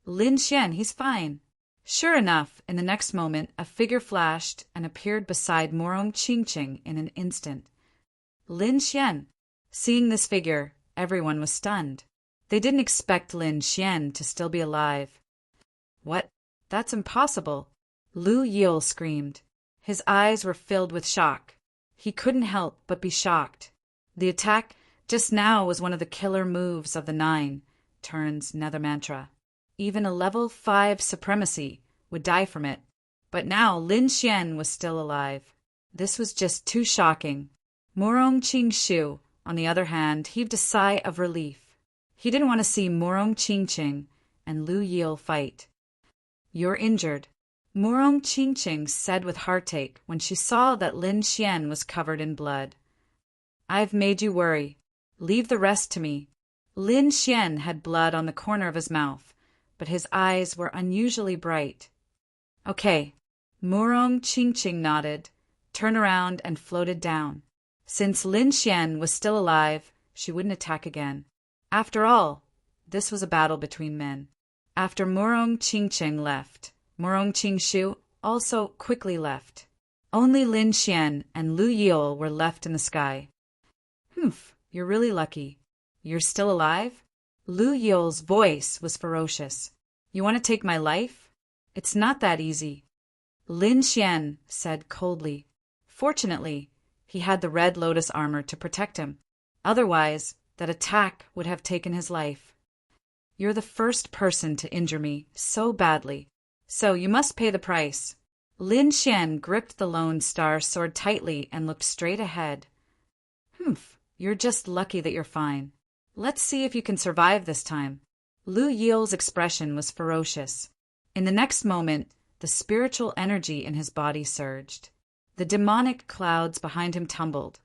Lin Xian, he's fine. Sure enough, in the next moment, a figure flashed and appeared beside Murong Qingqing in an instant. Lin Xian. Seeing this figure, everyone was stunned. They didn't expect Lin Xian to still be alive. What? That's impossible. Lu Yil screamed. His eyes were filled with shock. He couldn't help but be shocked. The attack just now was one of the killer moves of the 9 turns Nether Mantra. Even a level 5 supremacy would die from it. But now Lin Xian was still alive. This was just too shocking. Murong Qingshu, on the other hand, heaved a sigh of relief. He didn't want to see Murong Qingqing and Lu Yil fight. You're injured, Murong Qingqing said with heartache when she saw that Lin Xian was covered in blood. I've made you worry. Leave the rest to me. Lin Xian had blood on the corner of his mouth, but his eyes were unusually bright. Okay. Murong Qingqing nodded, turned around and floated down. Since Lin Xian was still alive, she wouldn't attack again. After all, this was a battle between men. After Murong Qingqing left, Murong Qingshu also quickly left. Only Lin Xian and Lu Yil were left in the sky. Humph, you're really lucky. You're still alive? Lu Yil's voice was ferocious. You want to take my life? It's not that easy. Lin Xian said coldly. Fortunately, he had the Red Lotus armor to protect him. Otherwise, that attack would have taken his life. You're the first person to injure me so badly, so you must pay the price. Lin Xian gripped the Lone Star sword tightly and looked straight ahead. Humph, you're just lucky that you're fine. Let's see if you can survive this time. Lu Yil's expression was ferocious. In the next moment, the spiritual energy in his body surged. The demonic clouds behind him tumbled,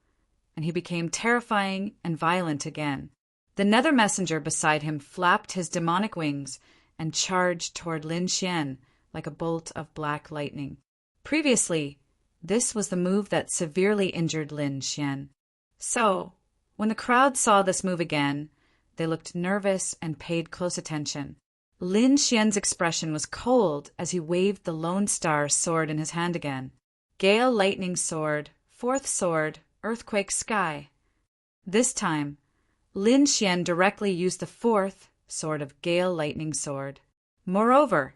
and he became terrifying and violent again. The Nether Messenger beside him flapped his demonic wings and charged toward Lin Xian like a bolt of black lightning. Previously, this was the move that severely injured Lin Xian. So, when the crowd saw this move again, they looked nervous and paid close attention. Lin Xian's expression was cold as he waved the Lone Star sword in his hand again. Gale Lightning Sword, 4th Sword, Earthquake Sky. This time, Lin Xian directly used the 4th Sword of Gale Lightning Sword. Moreover,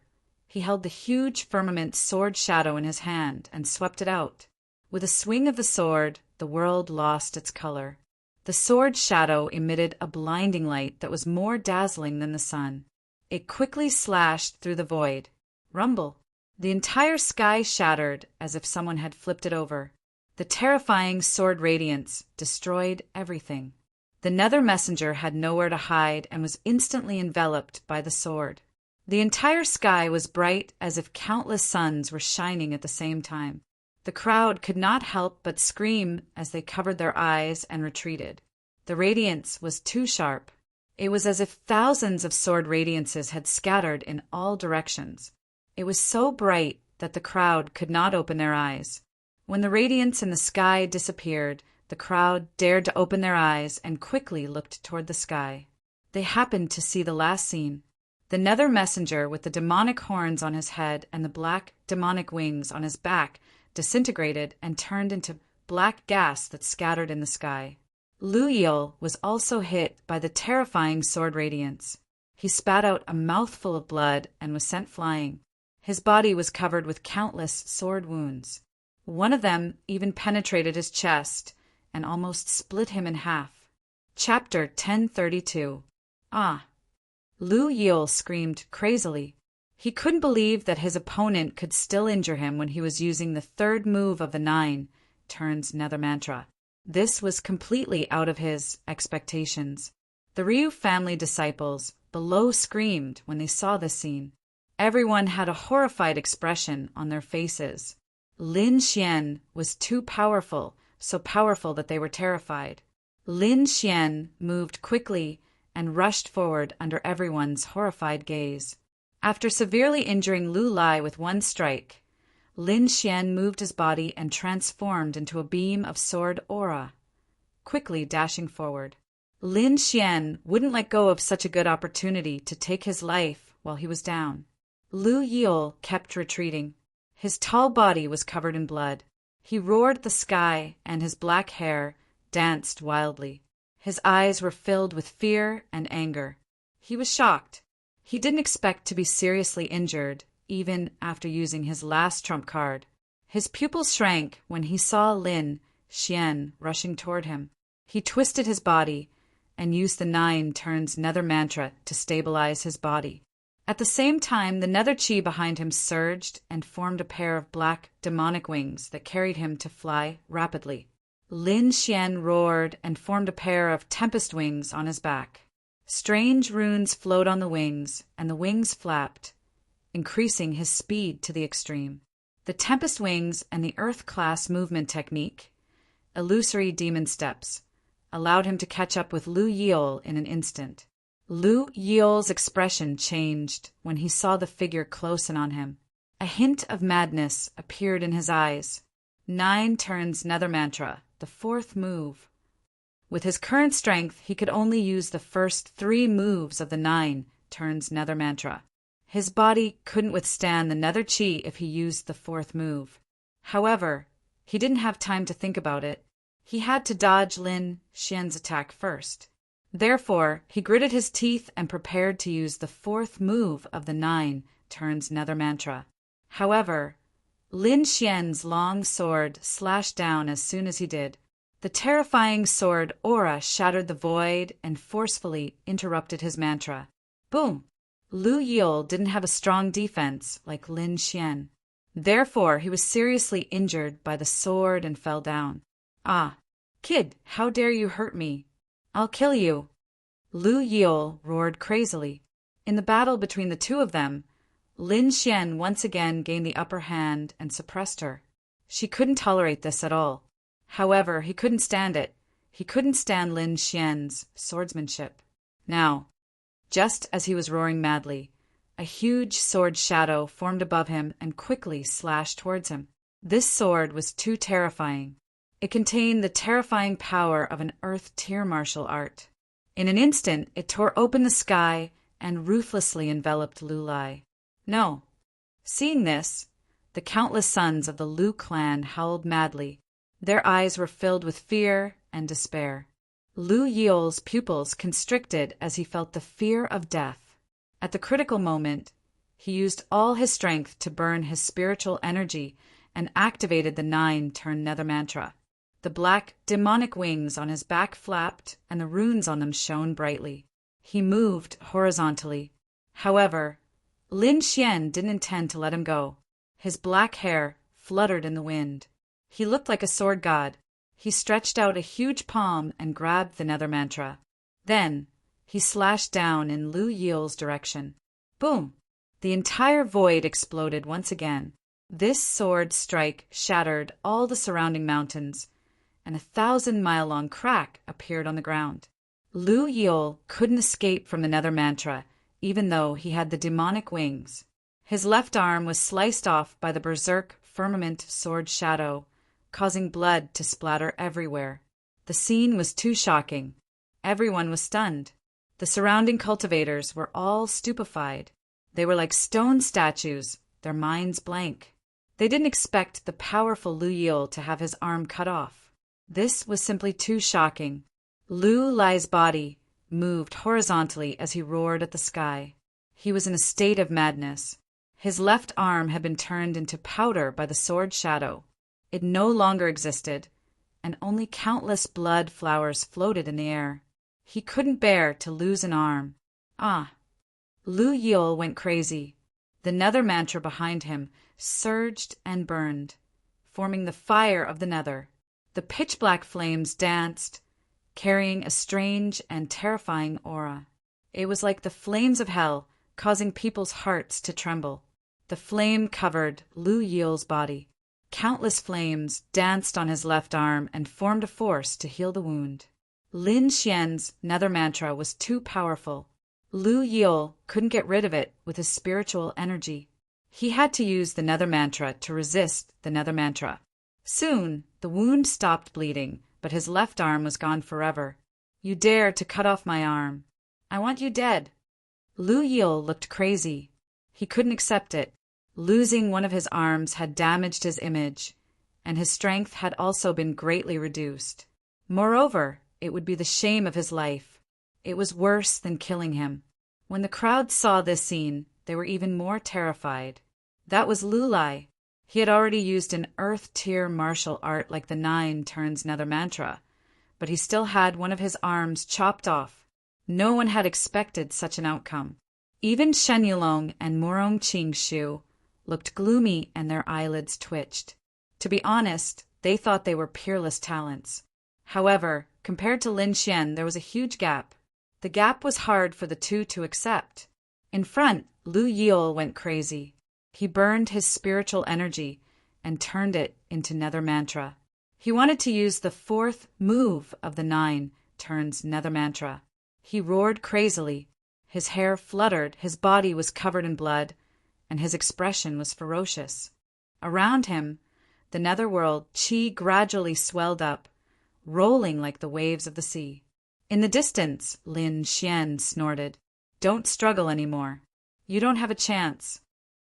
he held the huge firmament sword shadow in his hand and swept it out. With a swing of the sword, the world lost its color. The sword shadow emitted a blinding light that was more dazzling than the sun. It quickly slashed through the void. Rumble. The entire sky shattered as if someone had flipped it over. The terrifying sword radiance destroyed everything. The Nether Messenger had nowhere to hide and was instantly enveloped by the sword. The entire sky was bright as if countless suns were shining at the same time. The crowd could not help but scream as they covered their eyes and retreated. The radiance was too sharp. It was as if thousands of sword radiances had scattered in all directions. It was so bright that the crowd could not open their eyes. When the radiance in the sky disappeared, the crowd dared to open their eyes and quickly looked toward the sky. They happened to see the last scene. The Nether Messenger with the demonic horns on his head and the black demonic wings on his back disintegrated and turned into black gas that scattered in the sky. Lu Yil was also hit by the terrifying sword radiance. He spat out a mouthful of blood and was sent flying. His body was covered with countless sword wounds. One of them even penetrated his chest and almost split him in half. Chapter 1032. Ah! Lu Yil screamed crazily. He couldn't believe that his opponent could still injure him when he was using the third move of the 9 turns Nether Mantra. This was completely out of his expectations. The Ryu family disciples below screamed when they saw this scene. Everyone had a horrified expression on their faces. Lin Xian was too powerful, so powerful that they were terrified. Lin Xian moved quickly and rushed forward under everyone's horrified gaze. After severely injuring Lu Lai with one strike, Lin Xian moved his body and transformed into a beam of sword aura, quickly dashing forward. Lin Xian wouldn't let go of such a good opportunity to take his life while he was down. Lu Yil kept retreating. His tall body was covered in blood. He roared at the sky, and his black hair danced wildly. His eyes were filled with fear and anger. He was shocked. He didn't expect to be seriously injured, even after using his last trump card. His pupils shrank when he saw Lin Xian rushing toward him. He twisted his body and used the 9 turns Nether Mantra to stabilize his body. At the same time, the Nether Chi behind him surged and formed a pair of black demonic wings that carried him to fly rapidly. Lin Xian roared and formed a pair of tempest wings on his back. Strange runes flowed on the wings, and the wings flapped, increasing his speed to the extreme. The tempest wings and the earth-class movement technique, illusory demon steps, allowed him to catch up with Lu Yil in an instant. Lu Yil's expression changed when he saw the figure close in on him. A hint of madness appeared in his eyes. 9 turns Nether Mantra, the 4th move. With his current strength, he could only use the first 3 moves of the 9 turns Nether Mantra. His body couldn't withstand the Nether Chi if he used the 4th move. However, he didn't have time to think about it. He had to dodge Lin Xian's attack first. Therefore, he gritted his teeth and prepared to use the 4th move of the 9 turns Nether Mantra. However, Lin Xian's long sword slashed down as soon as he did. The terrifying sword aura shattered the void and forcefully interrupted his mantra. Boom! Lu Yil didn't have a strong defense like Lin Xian. Therefore, he was seriously injured by the sword and fell down. Ah, kid, how dare you hurt me? I'll kill you! Lu Yil roared crazily. In the battle between the two of them, Lin Xian once again gained the upper hand and suppressed her. She couldn't tolerate this at all. However, he couldn't stand it. He couldn't stand Lin Xian's swordsmanship. Now, just as he was roaring madly, a huge sword shadow formed above him and quickly slashed towards him. This sword was too terrifying. It contained the terrifying power of an earth tier martial art. In an instant, it tore open the sky and ruthlessly enveloped Lu Lai. No. Seeing this, the countless sons of the Lu clan howled madly. Their eyes were filled with fear and despair. Lu Yil's pupils constricted as he felt the fear of death. At the critical moment, he used all his strength to burn his spiritual energy and activated the 9 turn Nether Mantra. The black, demonic wings on his back flapped, and the runes on them shone brightly. He moved horizontally. However, Lin Xian didn't intend to let him go. His black hair fluttered in the wind. He looked like a sword god. He stretched out a huge palm and grabbed the Nether Mantra. Then, he slashed down in Lu Yil's direction. Boom! The entire void exploded once again. This sword strike shattered all the surrounding mountains, and a 1,000-mile-long crack appeared on the ground. Lu Yil couldn't escape from the Nether Mantra, even though he had the demonic wings. His left arm was sliced off by the berserk firmament sword shadow, causing blood to splatter everywhere. The scene was too shocking. Everyone was stunned. The surrounding cultivators were all stupefied. They were like stone statues, their minds blank. They didn't expect the powerful Lu Yil to have his arm cut off. This was simply too shocking. Lu Lai's body moved horizontally as he roared at the sky. He was in a state of madness. His left arm had been turned into powder by the sword shadow. It no longer existed, and only countless blood flowers floated in the air. He couldn't bear to lose an arm. Ah! Lu Yil went crazy. The nether mantra behind him surged and burned, forming the fire of the nether. The pitch-black flames danced, carrying a strange and terrifying aura. It was like the flames of hell, causing people's hearts to tremble. The flame covered Lu Yil's body. Countless flames danced on his left arm and formed a force to heal the wound. Lin Xian's nether mantra was too powerful. Lu Yil couldn't get rid of it with his spiritual energy. He had to use the nether mantra to resist the nether mantra. Soon, the wound stopped bleeding, but his left arm was gone forever. You dare to cut off my arm. I want you dead. Lu Yil looked crazy. He couldn't accept it. Losing one of his arms had damaged his image, and his strength had also been greatly reduced. Moreover, it would be the shame of his life. It was worse than killing him. When the crowd saw this scene, they were even more terrified. That was Lu Lai. He had already used an earth-tier martial art like the 9 turns nether mantra, but he still had one of his arms chopped off. No one had expected such an outcome. Even Shen Yulong and Morong Qingshu looked gloomy and their eyelids twitched. To be honest, they thought they were peerless talents. However, compared to Lin Xian, there was a huge gap. The gap was hard for the two to accept. In front, Lu Yil went crazy. He burned his spiritual energy and turned it into nether mantra. He wanted to use the 4th move of the 9 turns nether mantra. He roared crazily. His hair fluttered, his body was covered in blood, and his expression was ferocious. Around him, the netherworld qi gradually swelled up, rolling like the waves of the sea. In the distance, Lin Xian snorted, "Don't struggle anymore. You don't have a chance."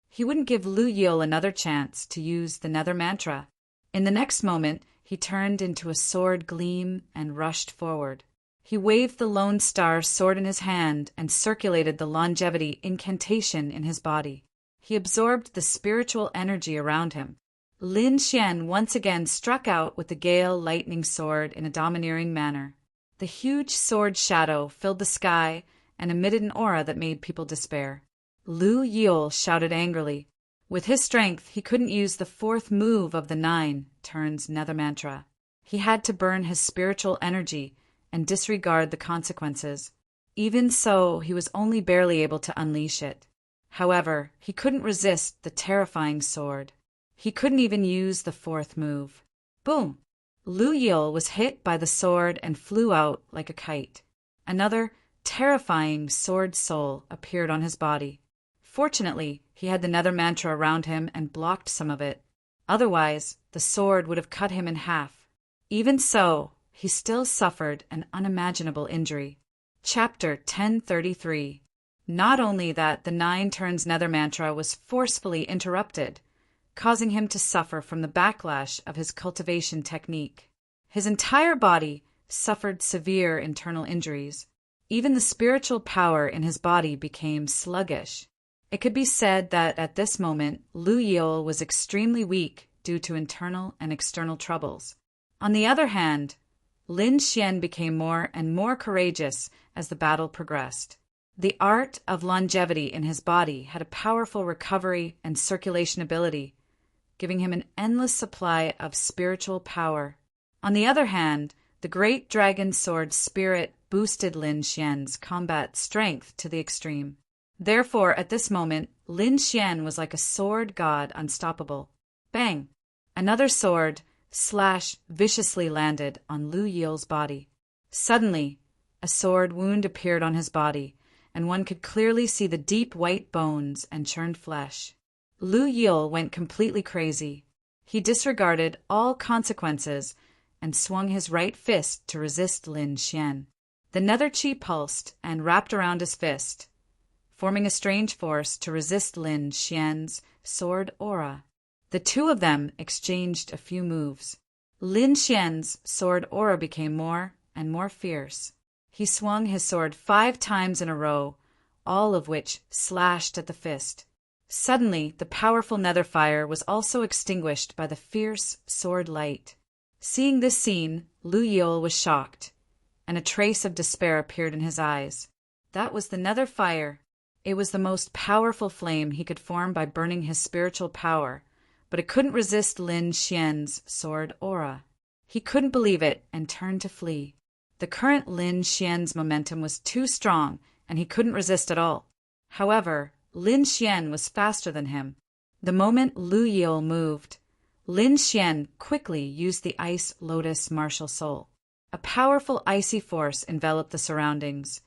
He wouldn't give Lu Yil another chance to use the nether mantra. In the next moment, he turned into a sword gleam and rushed forward. He waved the Lone Star sword in his hand and circulated the longevity incantation in his body. He absorbed the spiritual energy around him. Lin Xian once again struck out with the Gale lightning sword in a domineering manner. The huge sword shadow filled the sky and emitted an aura that made people despair. Lu Yil shouted angrily. With his strength, he couldn't use the 4th move of the 9 turns nether mantra. He had to burn his spiritual energy and disregard the consequences. Even so, he was only barely able to unleash it. However, he couldn't resist the terrifying sword. He couldn't even use the 4th move. Boom! Lu Yil was hit by the sword and flew out like a kite. Another terrifying sword soul appeared on his body. Fortunately, he had the nether mantra around him and blocked some of it. Otherwise, the sword would have cut him in half. Even so, he still suffered an unimaginable injury. Chapter 1033. Not only that, the 9 turns nether mantra was forcefully interrupted, causing him to suffer from the backlash of his cultivation technique. His entire body suffered severe internal injuries. Even the spiritual power in his body became sluggish. It could be said that at this moment, Lu Yil was extremely weak due to internal and external troubles. On the other hand, Lin Xian became more and more courageous as the battle progressed. The art of longevity in his body had a powerful recovery and circulation ability, giving him an endless supply of spiritual power. On the other hand, the great dragon sword spirit boosted Lin Xian's combat strength to the extreme. Therefore, at this moment, Lin Xian was like a sword god, unstoppable. Bang! Another sword slash viciously landed on Lu Yil's body. Suddenly, a sword wound appeared on his body, and one could clearly see the deep white bones and churned flesh. Lu Yil went completely crazy. He disregarded all consequences and swung his right fist to resist Lin Xian. The nether chi pulsed and wrapped around his fist, forming a strange force to resist Lin Xian's sword aura. The two of them exchanged a few moves. Lin Xian's sword aura became more and more fierce. He swung his sword 5 times in a row, all of which slashed at the fist. Suddenly, the powerful nether fire was also extinguished by the fierce sword light. Seeing this scene, Lu Yule was shocked, and a trace of despair appeared in his eyes. That was the nether fire. It was the most powerful flame he could form by burning his spiritual power, but it couldn't resist Lin Xian's sword aura. He couldn't believe it and turned to flee. The current Lin Xian's momentum was too strong, and he couldn't resist at all. However, Lin Xian was faster than him. The moment Lu Yule moved, Lin Xian quickly used the Ice Lotus Martial Soul. A powerful icy force enveloped the surroundings,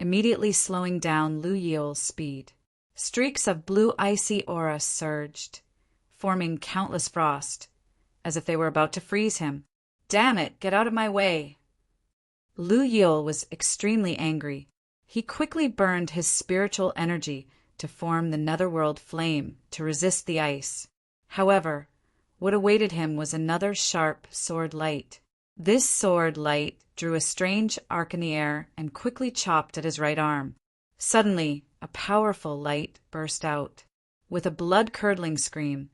immediately slowing down Lu Yule's speed. Streaks of blue icy aura surged, forming countless frost, as if they were about to freeze him. Damn it, get out of my way! Lu Yule was extremely angry. He quickly burned his spiritual energy to form the netherworld flame to resist the ice. However, what awaited him was another sharp sword light. This sword light drew a strange arc in the air and quickly chopped at his right arm. Suddenly, a powerful light burst out. With a blood-curdling scream,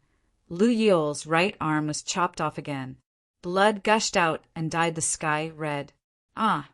Lu Yule's right arm was chopped off again. Blood gushed out and dyed the sky red. Ah!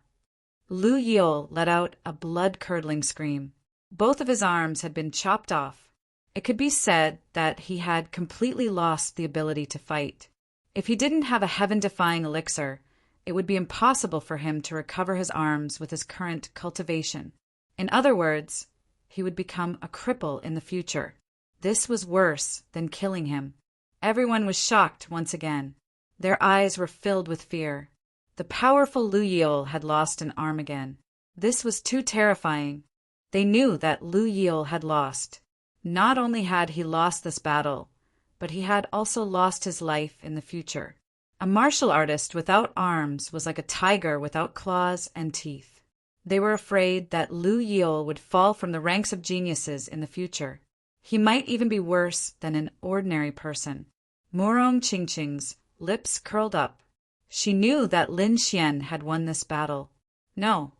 Lu Yule let out a blood-curdling scream. Both of his arms had been chopped off. It could be said that he had completely lost the ability to fight. If he didn't have a heaven-defying elixir, it would be impossible for him to recover his arms with his current cultivation. In other words, he would become a cripple in the future. This was worse than killing him. Everyone was shocked once again. Their eyes were filled with fear. The powerful Lu Yule had lost an arm again. This was too terrifying. They knew that Lu Yule had lost. Not only had he lost this battle, but he had also lost his life in the future. A martial artist without arms was like a tiger without claws and teeth. They were afraid that Lu Yule would fall from the ranks of geniuses in the future. He might even be worse than an ordinary person. Murong Qingqing's lips curled up. She knew that Lin Xian had won this battle. No.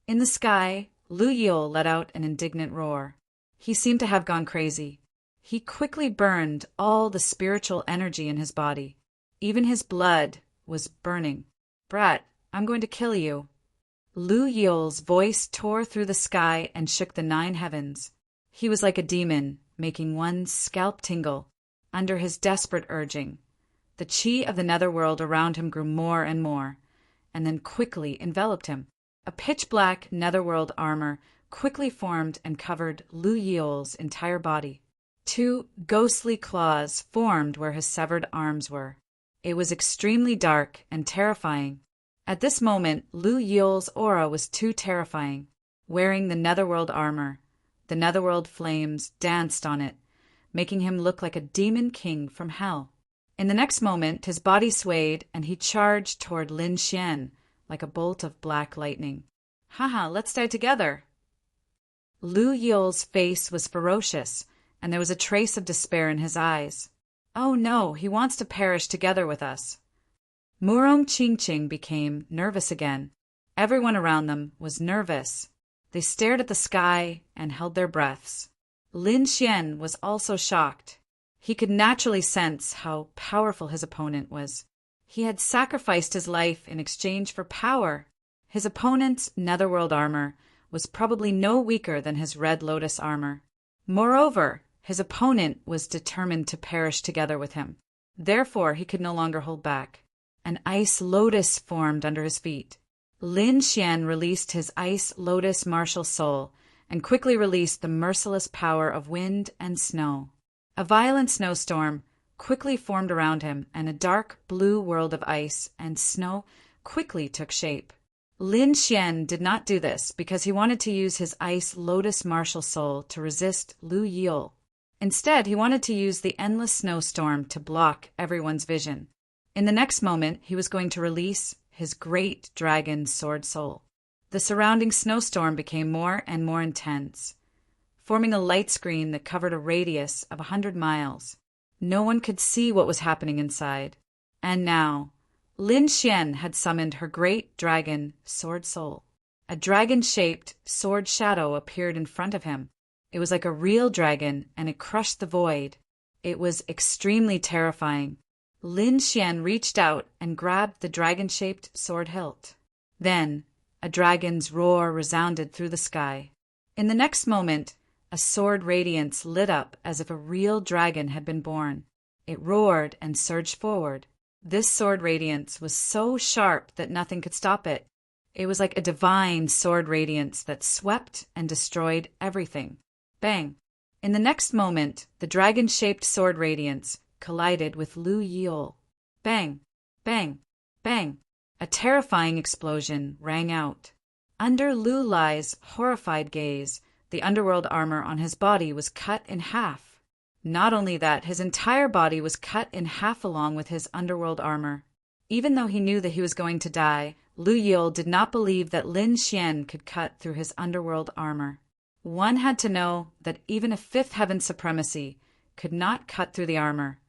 In the sky, Lu Yule let out an indignant roar. He seemed to have gone crazy. He quickly burned all the spiritual energy in his body. Even his blood was burning. Brat, I'm going to kill you. Lu Yule's voice tore through the sky and shook the 9 heavens. He was like a demon, making one's scalp tingle. Under his desperate urging, the chi of the netherworld around him grew more and more, and then quickly enveloped him. A pitch-black netherworld armor quickly formed and covered Lu Yule's entire body. 2 ghostly claws formed where his severed arms were. It was extremely dark and terrifying. At this moment, Lu Yule's aura was too terrifying. Wearing the netherworld armor, the netherworld flames danced on it, making him look like a demon king from hell. In the next moment, his body swayed and he charged toward Lin Xian like a bolt of black lightning. Haha, let's die together. Lu Yule's face was ferocious, and there was a trace of despair in his eyes. Oh no, he wants to perish together with us. Murong Qingqing became nervous again. Everyone around them was nervous. They stared at the sky and held their breaths. Lin Xian was also shocked. He could naturally sense how powerful his opponent was. He had sacrificed his life in exchange for power. His opponent's netherworld armor was probably no weaker than his red lotus armor. Moreover, his opponent was determined to perish together with him. Therefore, he could no longer hold back. An ice lotus formed under his feet. Lin Xian released his ice lotus martial soul and quickly released the merciless power of wind and snow. A violent snowstorm quickly formed around him, and a dark blue world of ice and snow quickly took shape. Lin Xian did not do this because he wanted to use his ice lotus martial soul to resist Lu Yule. Instead, he wanted to use the endless snowstorm to block everyone's vision. In the next moment, he was going to release his great dragon sword soul. The surrounding snowstorm became more and more intense, forming a light screen that covered a radius of 100 miles. No one could see what was happening inside. And now, Lin Xian had summoned her great dragon, Sword Soul. A dragon-shaped sword shadow appeared in front of him. It was like a real dragon, and it crushed the void. It was extremely terrifying. Lin Xian reached out and grabbed the dragon-shaped sword hilt. Then, a dragon's roar resounded through the sky. In the next moment, a sword radiance lit up as if a real dragon had been born. It roared and surged forward. This sword radiance was so sharp that nothing could stop it. It was like a divine sword radiance that swept and destroyed everything. Bang! In the next moment, the dragon-shaped sword radiance collided with Lu Yule. Bang! Bang! Bang! A terrifying explosion rang out. Under Lu Lai's horrified gaze, the underworld armor on his body was cut in half. Not only that, his entire body was cut in half along with his underworld armor. Even though he knew that he was going to die, Lu Yule did not believe that Lin Xian could cut through his underworld armor. One had to know that even a fifth heaven supremacy could not cut through the armor.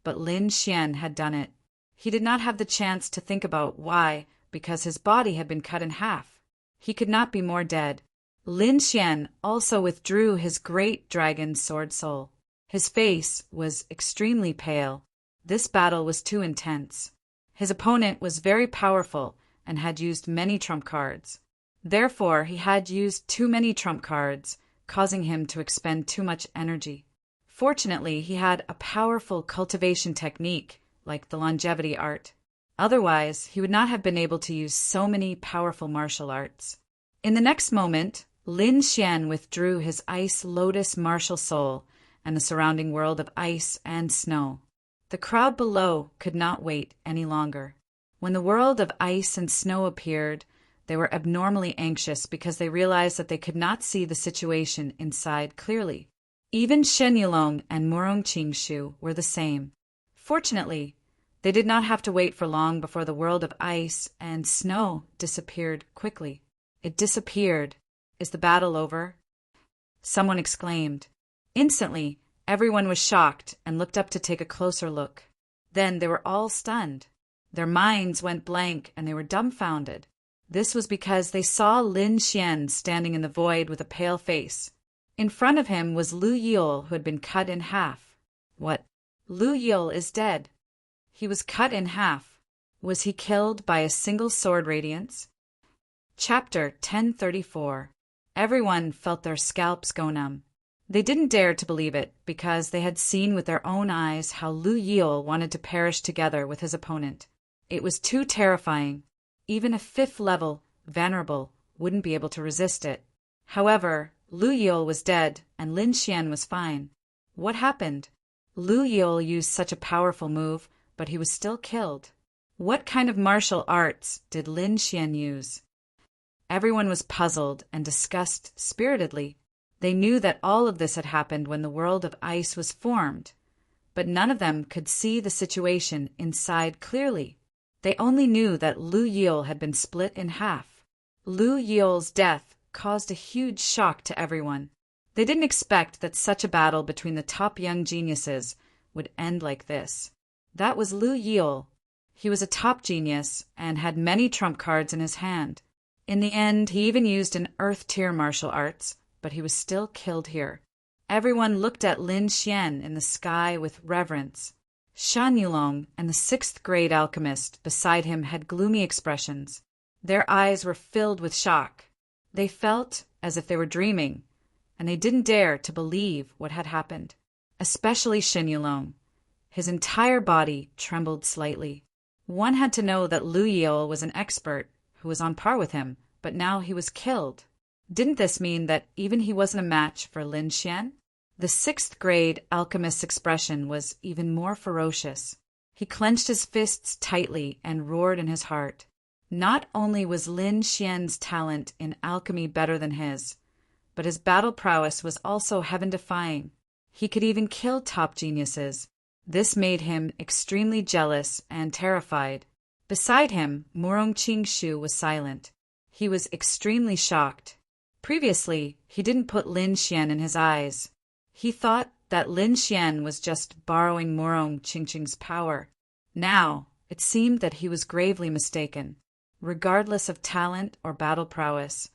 But Lin Xian had done it. He did not have the chance to think about why, because his body had been cut in half. He could not be more dead. Lin Xian also withdrew his great dragon sword soul. His face was extremely pale. This battle was too intense. His opponent was very powerful and had used many trump cards. Therefore, he had used too many trump cards, causing him to expend too much energy. Fortunately, he had a powerful cultivation technique, like the longevity art. Otherwise, he would not have been able to use so many powerful martial arts. In the next moment, Lin Xian withdrew his ice lotus martial soul and the surrounding world of ice and snow. The crowd below could not wait any longer. When the world of ice and snow appeared, they were abnormally anxious because they realized that they could not see the situation inside clearly. Even Shen Yulong and Murong Qingshu were the same. Fortunately, they did not have to wait for long before the world of ice and snow disappeared quickly. It disappeared. Is the battle over? Someone exclaimed. Instantly, everyone was shocked and looked up to take a closer look. Then they were all stunned. Their minds went blank and they were dumbfounded. This was because they saw Lin Xian standing in the void with a pale face. In front of him was Lu Yule, who had been cut in half. What? Lu Yule is dead. He was cut in half. Was he killed by a single sword radiance? Chapter 1034. Everyone felt their scalps go numb. They didn't dare to believe it because they had seen with their own eyes how Lu Yule wanted to perish together with his opponent. It was too terrifying. Even a fifth-level venerable wouldn't be able to resist it. However, Lu Yule was dead and Lin Xian was fine. What happened? Lu Yule used such a powerful move, but he was still killed. What kind of martial arts did Lin Xian use? Everyone was puzzled and discussed spiritedly. They knew that all of this had happened when the world of ice was formed, but none of them could see the situation inside clearly. They only knew that Lu Yule had been split in half. Lu Yule's death caused a huge shock to everyone. They didn't expect that such a battle between the top young geniuses would end like this. That was Lu Yule. He was a top genius and had many trump cards in his hand. In the end, he even used an earth-tier martial arts, but he was still killed here. Everyone looked at Lin Xian in the sky with reverence. Shan Yulong and the sixth-grade alchemist beside him had gloomy expressions. Their eyes were filled with shock. They felt as if they were dreaming, and they didn't dare to believe what had happened. Especially Shan Yulong. His entire body trembled slightly. One had to know that Lu Yule was an expert who was on par with him, but now he was killed. Didn't this mean that even he wasn't a match for Lin Xian? The sixth-grade alchemist's expression was even more ferocious. He clenched his fists tightly and roared in his heart. Not only was Lin Xian's talent in alchemy better than his, but his battle prowess was also heaven-defying. He could even kill top geniuses. This made him extremely jealous and terrified. Beside him, Murong Qingshu was silent. He was extremely shocked. Previously, he didn't put Lin Xian in his eyes. He thought that Lin Xian was just borrowing Murong Qingqing's power. Now, it seemed that he was gravely mistaken. Regardless of talent or battle prowess,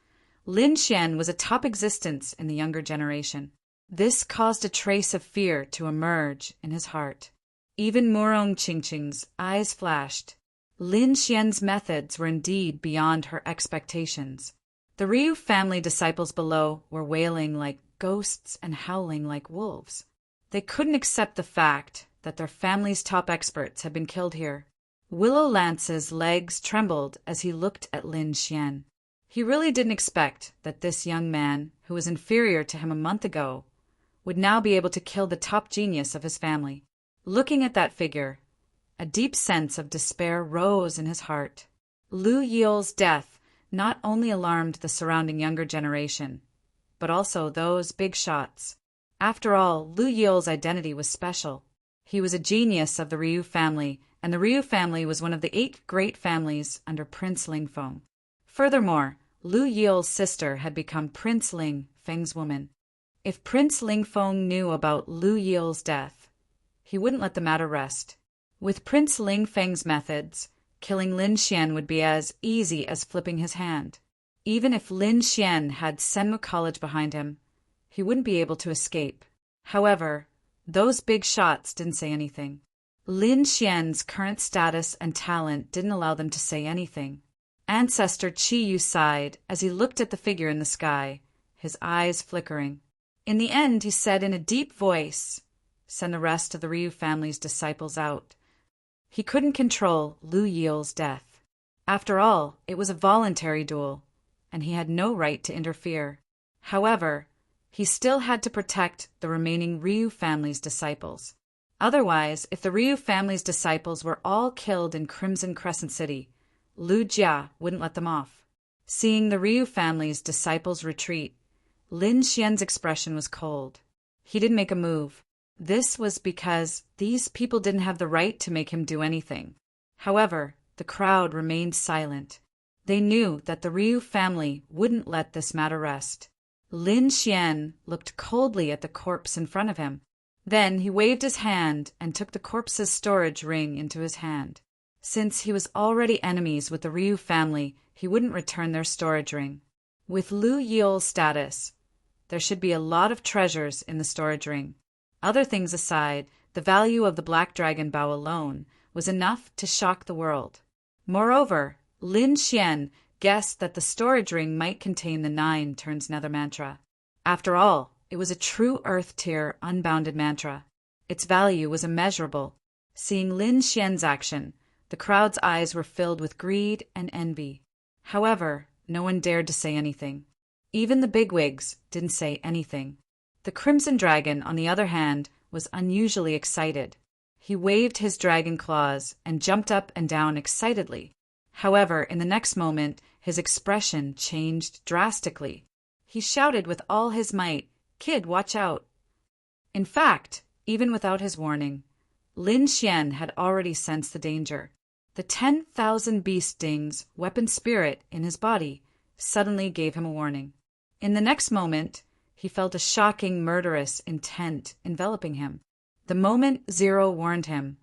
Lin Xian was a top existence in the younger generation. This caused a trace of fear to emerge in his heart. Even Murong Qingqing's eyes flashed. Lin Xian's methods were indeed beyond her expectations. The Ryu family disciples below were wailing like ghosts and howling like wolves. They couldn't accept the fact that their family's top experts had been killed here. Willow Lance's legs trembled as he looked at Lin Xian. He really didn't expect that this young man, who was inferior to him a month ago, would now be able to kill the top genius of his family. Looking at that figure, a deep sense of despair rose in his heart. Lu Yi's death not only alarmed the surrounding younger generation, but also those big shots. After all, Lu Yi's identity was special. He was a genius of the Ryu family, and the Ryu family was one of the 8 great families under Prince Lingfeng. Furthermore, Lu Yi's sister had become Prince Ling Feng's woman. If Prince Lingfeng knew about Lu Yi's death, he wouldn't let the matter rest. With Prince Ling Feng's methods, killing Lin Xian would be as easy as flipping his hand. Even if Lin Xian had Senmu College behind him, he wouldn't be able to escape. However, those big shots didn't say anything. Lin Xian's current status and talent didn't allow them to say anything. Ancestor Qi Yu sighed as he looked at the figure in the sky, his eyes flickering. In the end, he said in a deep voice, "Send the rest of the Ryu family's disciples out." He couldn't control Lu Yi's death. After all, it was a voluntary duel, and he had no right to interfere. However, he still had to protect the remaining Ryu family's disciples. Otherwise, if the Ryu family's disciples were all killed in Crimson Crescent City, Lu Jia wouldn't let them off. Seeing the Ryu family's disciples retreat, Lin Xian's expression was cold. He didn't make a move. This was because these people didn't have the right to make him do anything. However, the crowd remained silent. They knew that the Ryu family wouldn't let this matter rest. Lin Xian looked coldly at the corpse in front of him. Then he waved his hand and took the corpse's storage ring into his hand. Since he was already enemies with the Ryu family, he wouldn't return their storage ring. With Lu Yi's status, there should be a lot of treasures in the storage ring. Other things aside, the value of the Black Dragon Bow alone was enough to shock the world. Moreover, Lin Xian guessed that the storage ring might contain the 9 turns nether mantra. After all, it was a true Earth tier unbounded mantra. Its value was immeasurable. Seeing Lin Xian's action, the crowd's eyes were filled with greed and envy. However, no one dared to say anything. Even the bigwigs didn't say anything. The Crimson Dragon, on the other hand, was unusually excited. He waved his dragon claws and jumped up and down excitedly. However, in the next moment, his expression changed drastically. He shouted with all his might, "Kid, watch out!" In fact, even without his warning, Lin Xian had already sensed the danger. The 10,000 beast stings weapon spirit in his body suddenly gave him a warning. In the next moment, he felt a shocking, murderous intent enveloping him. The moment Zero warned him,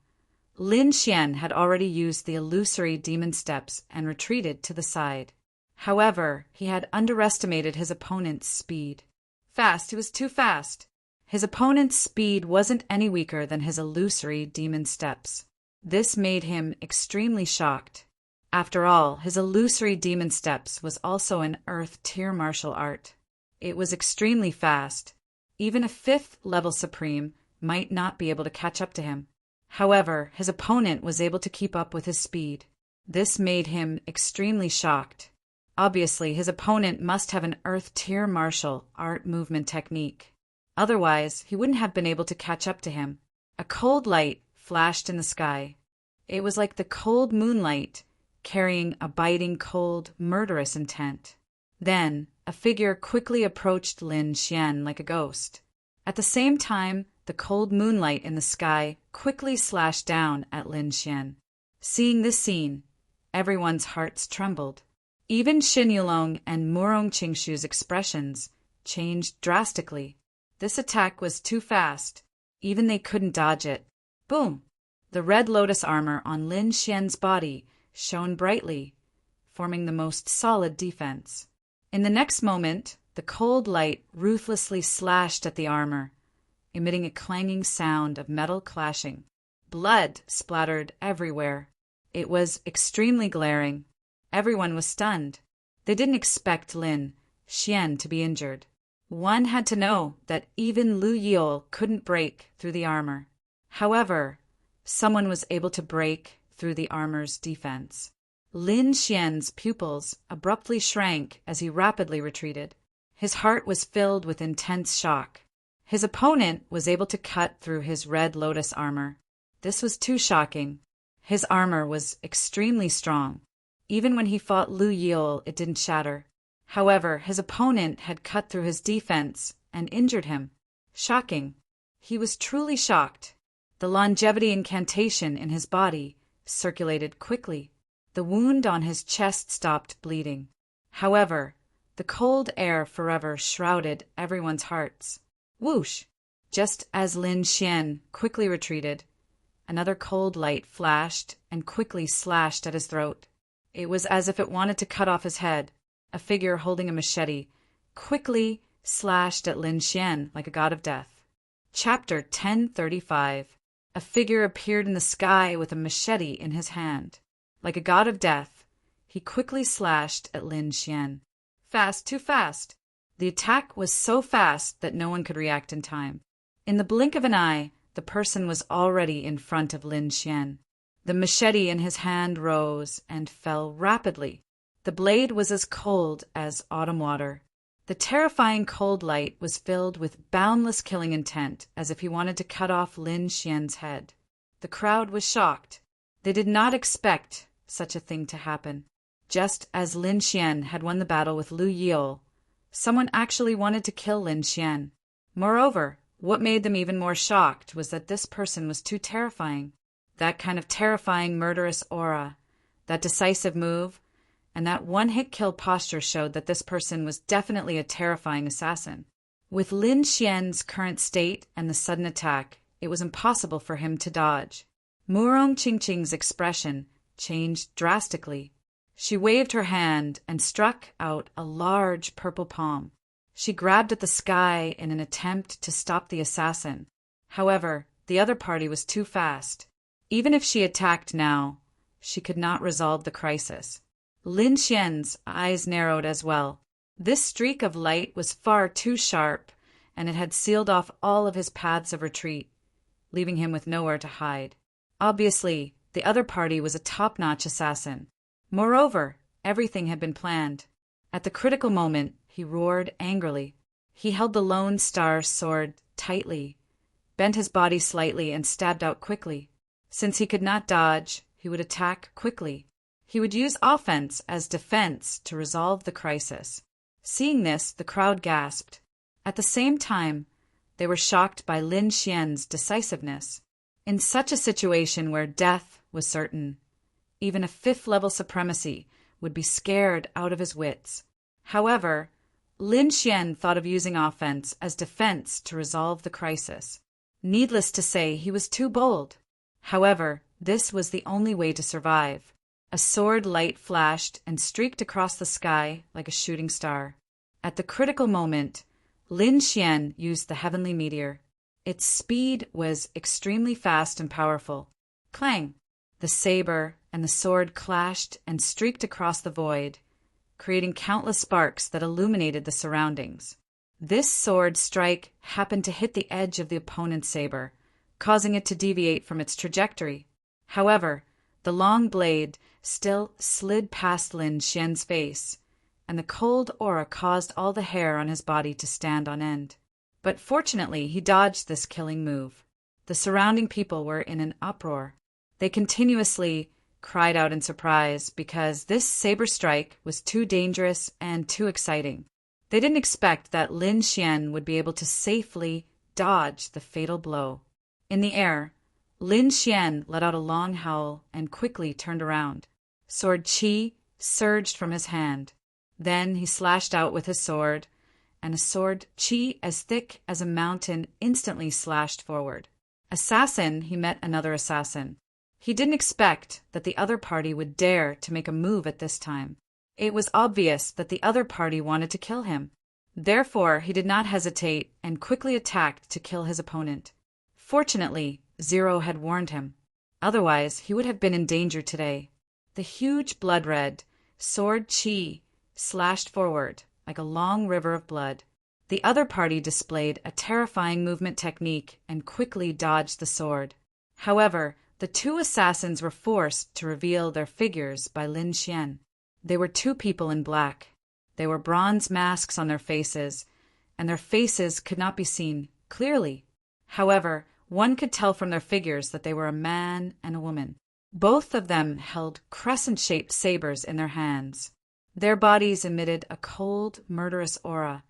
Lin Xian had already used the illusory demon steps and retreated to the side. However, he had underestimated his opponent's speed. Fast, he was too fast. His opponent's speed wasn't any weaker than his illusory demon steps. This made him extremely shocked. After all, his illusory demon steps was also an Earth tier martial art. It was extremely fast. Even a 5th level supreme might not be able to catch up to him. However, his opponent was able to keep up with his speed. This made him extremely shocked. Obviously, his opponent must have an Earth tier martial art movement technique. Otherwise, he wouldn't have been able to catch up to him. A cold light flashed in the sky. It was like the cold moonlight, carrying a biting, cold, murderous intent. Then, a figure quickly approached Lin Xian like a ghost. At the same time, the cold moonlight in the sky quickly slashed down at Lin Xian. Seeing this scene, everyone's hearts trembled. Even Xin Yulong and Murong Qingshu's expressions changed drastically. This attack was too fast. Even they couldn't dodge it. Boom! The red lotus armor on Lin Xian's body shone brightly, forming the most solid defense. In the next moment, the cold light ruthlessly slashed at the armor, emitting a clanging sound of metal clashing. Blood splattered everywhere. It was extremely glaring. Everyone was stunned. They didn't expect Lin Xian to be injured. One had to know that even Lu Yil couldn't break through the armor. However, someone was able to break through the armor's defense. Lin Xian's pupils abruptly shrank as he rapidly retreated. His heart was filled with intense shock. His opponent was able to cut through his red lotus armor. This was too shocking. His armor was extremely strong. Even when he fought Lu Yil, it didn't shatter. However, his opponent had cut through his defense and injured him. Shocking. He was truly shocked. The longevity incantation in his body circulated quickly. The wound on his chest stopped bleeding. However, the cold air forever shrouded everyone's hearts. Whoosh! Just as Lin Xian quickly retreated, another cold light flashed and quickly slashed at his throat. It was as if it wanted to cut off his head. A figure holding a machete quickly slashed at Lin Xian like a god of death. Chapter 1035. A figure appeared in the sky with a machete in his hand. Like a god of death, he quickly slashed at Lin Xian. Fast, too fast. The attack was so fast that no one could react in time. In the blink of an eye, the person was already in front of Lin Xian. The machete in his hand rose and fell rapidly. The blade was as cold as autumn water. The terrifying cold light was filled with boundless killing intent, as if he wanted to cut off Lin Xian's head. The crowd was shocked. They did not expect such a thing to happen. Just as Lin Xian had won the battle with Lu Yil, someone actually wanted to kill Lin Xian. Moreover, what made them even more shocked was that this person was too terrifying. That kind of terrifying murderous aura, that decisive move, and that one-hit kill posture showed that this person was definitely a terrifying assassin. With Lin Xian's current state and the sudden attack, it was impossible for him to dodge. Murong Qingqing's expression changed drastically. She waved her hand and struck out a large purple palm. She grabbed at the sky in an attempt to stop the assassin. However, the other party was too fast. Even if she attacked now, she could not resolve the crisis. Lin Xian's eyes narrowed as well. This streak of light was far too sharp, and it had sealed off all of his paths of retreat, leaving him with nowhere to hide. Obviously, the other party was a top-notch assassin. Moreover, everything had been planned. At the critical moment, he roared angrily. He held the Lone Star sword tightly, bent his body slightly, and stabbed out quickly. Since he could not dodge, he would attack quickly. He would use offense as defense to resolve the crisis. Seeing this, the crowd gasped. At the same time, they were shocked by Lin Xian's decisiveness. In such a situation where death was certain, even a fifth-level supremacy would be scared out of his wits. However, Lin Xian thought of using offense as defense to resolve the crisis. Needless to say, he was too bold. However, this was the only way to survive. A sword light flashed and streaked across the sky like a shooting star. At the critical moment, Lin Xian used the heavenly meteor. Its speed was extremely fast and powerful. Clang! The saber and the sword clashed and streaked across the void, creating countless sparks that illuminated the surroundings. This sword strike happened to hit the edge of the opponent's saber, causing it to deviate from its trajectory. However, the long blade still slid past Lin Xian's face, and the cold aura caused all the hair on his body to stand on end. But fortunately, he dodged this killing move. The surrounding people were in an uproar. They continuously cried out in surprise because this saber strike was too dangerous and too exciting. They didn't expect that Lin Xian would be able to safely dodge the fatal blow. In the air, Lin Xian let out a long howl and quickly turned around. Sword qi surged from his hand. Then he slashed out with his sword, and a sword chi as thick as a mountain instantly slashed forward. Assassin, he met another assassin. He didn't expect that the other party would dare to make a move at this time. It was obvious that the other party wanted to kill him. Therefore, he did not hesitate and quickly attacked to kill his opponent. Fortunately, Zero had warned him. Otherwise, he would have been in danger today. The huge blood-red sword chi slashed forward like a long river of blood. The other party displayed a terrifying movement technique and quickly dodged the sword. However, the two assassins were forced to reveal their figures by Lin Xian. They were two people in black. They wore bronze masks on their faces, and their faces could not be seen clearly. However, one could tell from their figures that they were a man and a woman. Both of them held crescent-shaped sabers in their hands. Their bodies emitted a cold, murderous aura,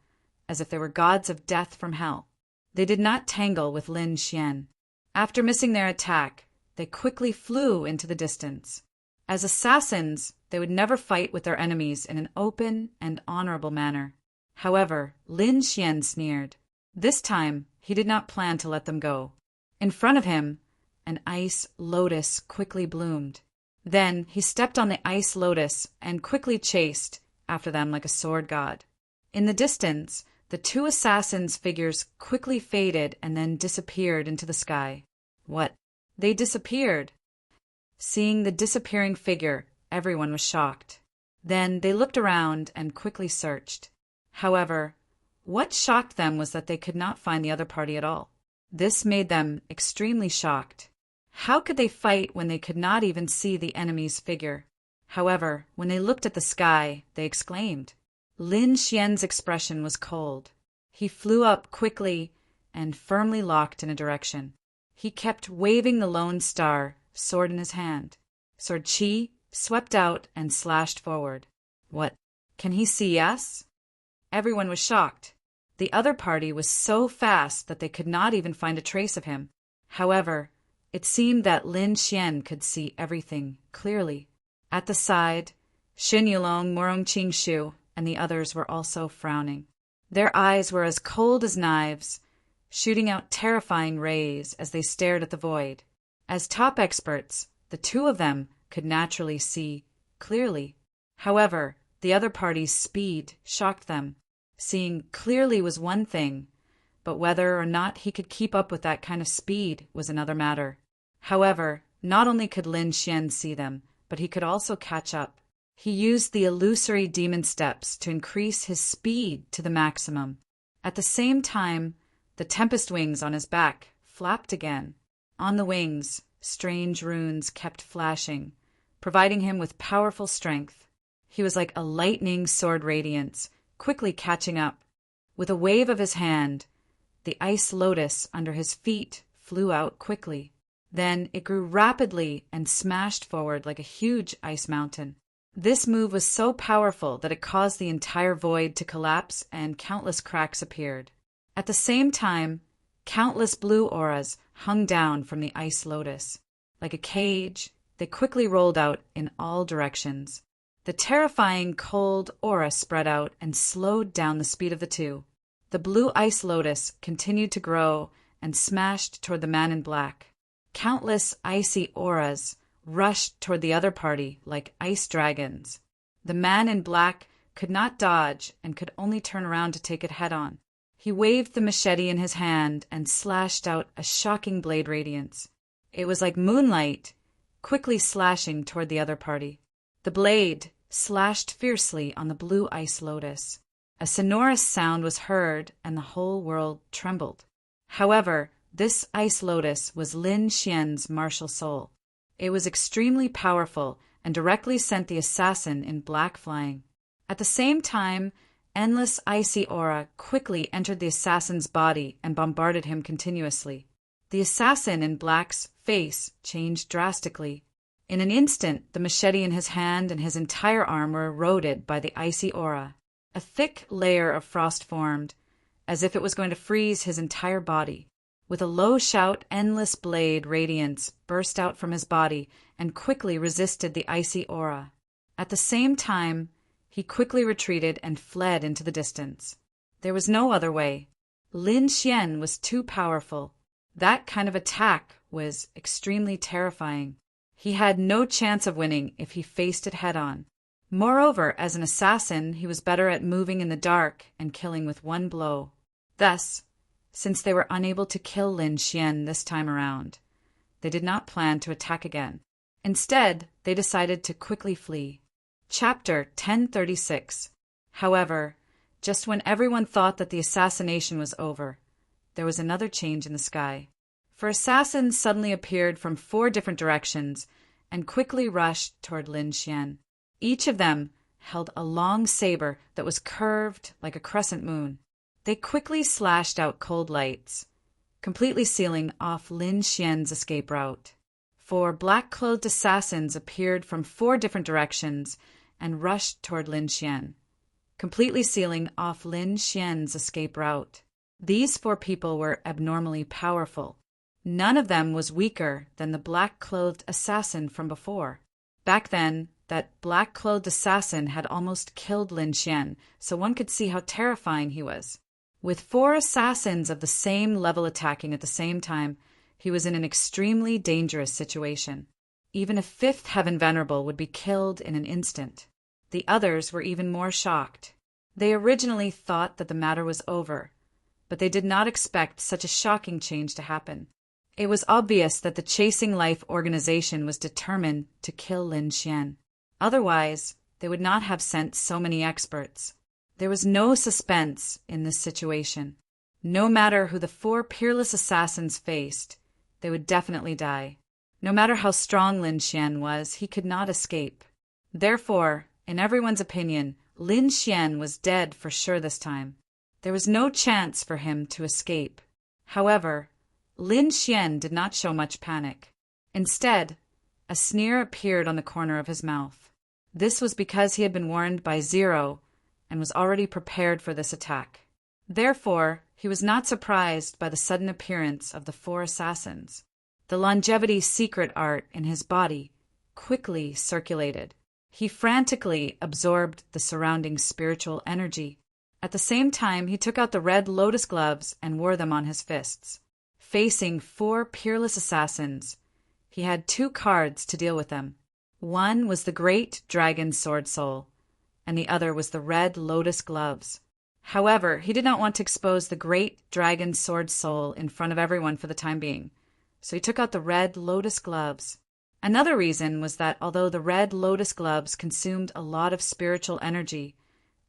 as if they were gods of death from hell. They did not tangle with Lin Xian. After missing their attack, they quickly flew into the distance. As assassins, they would never fight with their enemies in an open and honorable manner. However, Lin Xian sneered. This time, he did not plan to let them go. In front of him, an ice lotus quickly bloomed. Then he stepped on the ice lotus and quickly chased after them like a sword god. In the distance, the two assassins' figures quickly faded and then disappeared into the sky. What? They disappeared. Seeing the disappearing figure, everyone was shocked. Then they looked around and quickly searched. However, what shocked them was that they could not find the other party at all. This made them extremely shocked. How could they fight when they could not even see the enemy's figure? However, when they looked at the sky, they exclaimed. Lin Xian's expression was cold. He flew up quickly and firmly locked in a direction. He kept waving the lone star, sword in his hand. Sword chi swept out and slashed forward. What? Can he see us? Everyone was shocked. The other party was so fast that they could not even find a trace of him. However, it seemed that Lin Xian could see everything clearly. At the side, Xin Yulong, Morong Qingshu, and the others were also frowning. Their eyes were as cold as knives, shooting out terrifying rays as they stared at the void. As top experts, the two of them could naturally see clearly. However, the other party's speed shocked them. Seeing clearly was one thing, but whether or not he could keep up with that kind of speed was another matter. However, not only could Lin Xian see them, but he could also catch up. He used the illusory demon steps to increase his speed to the maximum. At the same time, the tempest wings on his back flapped again. On the wings, strange runes kept flashing, providing him with powerful strength. He was like a lightning sword radiance, quickly catching up. With a wave of his hand, the ice lotus under his feet flew out quickly. Then it grew rapidly and smashed forward like a huge ice mountain. This move was so powerful that it caused the entire void to collapse and countless cracks appeared. At the same time, countless blue auras hung down from the ice lotus. Like a cage, they quickly rolled out in all directions. The terrifying cold aura spread out and slowed down the speed of the two. The blue ice lotus continued to grow and smashed toward the man in black. Countless icy auras rushed toward the other party like ice dragons. The man in black could not dodge and could only turn around to take it head-on. He waved the machete in his hand and slashed out a shocking blade radiance. It was like moonlight, quickly slashing toward the other party. The blade slashed fiercely on the blue ice lotus. A sonorous sound was heard and the whole world trembled. However, this ice lotus was Lin Xian's martial soul. It was extremely powerful and directly sent the assassin in black flying. At the same time, endless icy aura quickly entered the assassin's body and bombarded him continuously. The assassin in black's face changed drastically. In an instant, the machete in his hand and his entire arm were eroded by the icy aura. A thick layer of frost formed, as if it was going to freeze his entire body. With a low shout, endless blade radiance burst out from his body and quickly resisted the icy aura. At the same time, he quickly retreated and fled into the distance. There was no other way. Lin Xian was too powerful. That kind of attack was extremely terrifying. He had no chance of winning if he faced it head-on. Moreover, as an assassin, he was better at moving in the dark and killing with one blow. Thus, since they were unable to kill Lin Xian this time around, they did not plan to attack again. Instead, they decided to quickly flee. Chapter 1036. However, just when everyone thought that the assassination was over, there was another change in the sky. For assassins suddenly appeared from 4 different directions and quickly rushed toward Lin Xian. Each of them held a long saber that was curved like a crescent moon. They quickly slashed out cold lights, completely sealing off Lin Xian's escape route. 4 black-clothed assassins appeared from 4 different directions and rushed toward Lin Xian, completely sealing off Lin Xian's escape route. These 4 people were abnormally powerful. None of them was weaker than the black-clothed assassin from before. Back then, that black-clothed assassin had almost killed Lin Xian, so one could see how terrifying he was. With 4 assassins of the same level attacking at the same time, he was in an extremely dangerous situation. Even a 5th Heaven Venerable would be killed in an instant. The others were even more shocked. They originally thought that the matter was over, but they did not expect such a shocking change to happen. It was obvious that the Chasing Life organization was determined to kill Lin Xian. Otherwise, they would not have sent so many experts. There was no suspense in this situation. No matter who the 4 peerless assassins faced, they would definitely die. No matter how strong Lin Xian was, he could not escape. Therefore, in everyone's opinion, Lin Xian was dead for sure this time. There was no chance for him to escape. However, Lin Xian did not show much panic. Instead, a sneer appeared on the corner of his mouth. This was because he had been warned by Zero and was already prepared for this attack. Therefore, he was not surprised by the sudden appearance of the 4 assassins. The longevity secret art in his body quickly circulated. He frantically absorbed the surrounding spiritual energy. At the same time, he took out the red lotus gloves and wore them on his fists. Facing 4 peerless assassins, he had 2 cards to deal with them. One was the Great Dragon Sword Soul, and the other was the red lotus gloves. However, he did not want to expose the Great Dragon Sword Soul in front of everyone for the time being, so he took out the red lotus gloves. Another reason was that although the red lotus gloves consumed a lot of spiritual energy,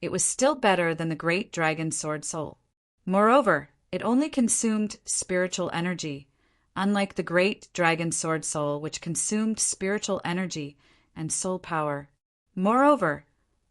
it was still better than the Great Dragon Sword Soul. Moreover, it only consumed spiritual energy, unlike the Great Dragon Sword Soul, which consumed spiritual energy and soul power. Moreover,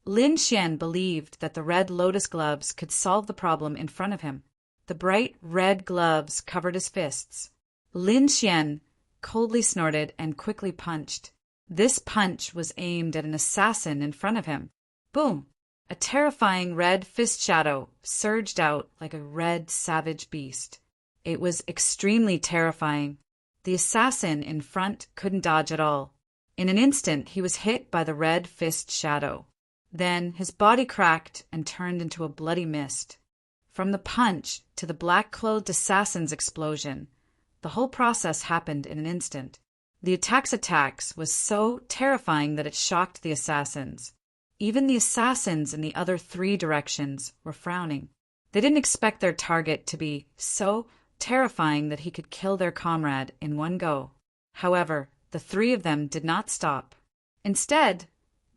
Lin Xian believed that the red lotus gloves could solve the problem in front of him. The bright red gloves covered his fists. Lin Xian coldly snorted and quickly punched. This punch was aimed at an assassin in front of him. Boom! A terrifying red fist shadow surged out like a red savage beast. It was extremely terrifying. The assassin in front couldn't dodge at all. In an instant, he was hit by the red fist shadow. Then his body cracked and turned into a bloody mist. From the punch to the black-clothed assassin's explosion, the whole process happened in an instant. The attacks was so terrifying that it shocked the assassins. Even the assassins in the other 3 directions were frowning. They didn't expect their target to be so terrifying that he could kill their comrade in one go. However, the 3 of them did not stop. Instead,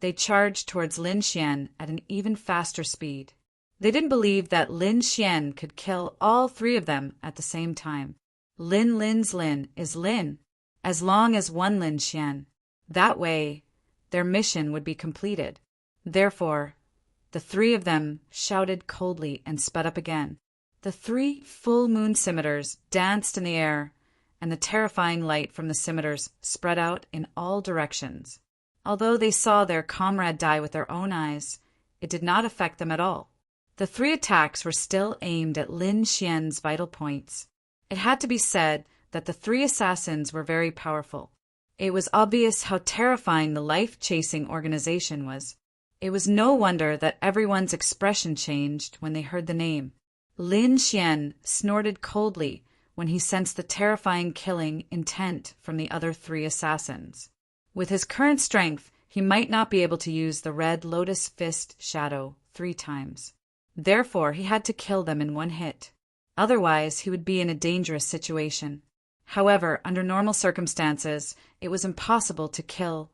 they charged towards Lin Xian at an even faster speed. They didn't believe that Lin Xian could kill all 3 of them at the same time. Lin's Lin is Lin, as long as one Lin Xian. That way, their mission would be completed. Therefore, the 3 of them shouted coldly and sped up again. The 3 full moon scimitars danced in the air, and the terrifying light from the scimitars spread out in all directions. Although they saw their comrade die with their own eyes, it did not affect them at all. The 3 attacks were still aimed at Lin Xian's vital points. It had to be said that the 3 assassins were very powerful. It was obvious how terrifying the life-chasing organization was. It was no wonder that everyone's expression changed when they heard the name. Lin Xian snorted coldly when he sensed the terrifying killing intent from the other 3 assassins. With his current strength, he might not be able to use the red lotus fist shadow 3 times. Therefore, he had to kill them in one hit. Otherwise, he would be in a dangerous situation. However, under normal circumstances, it was impossible to kill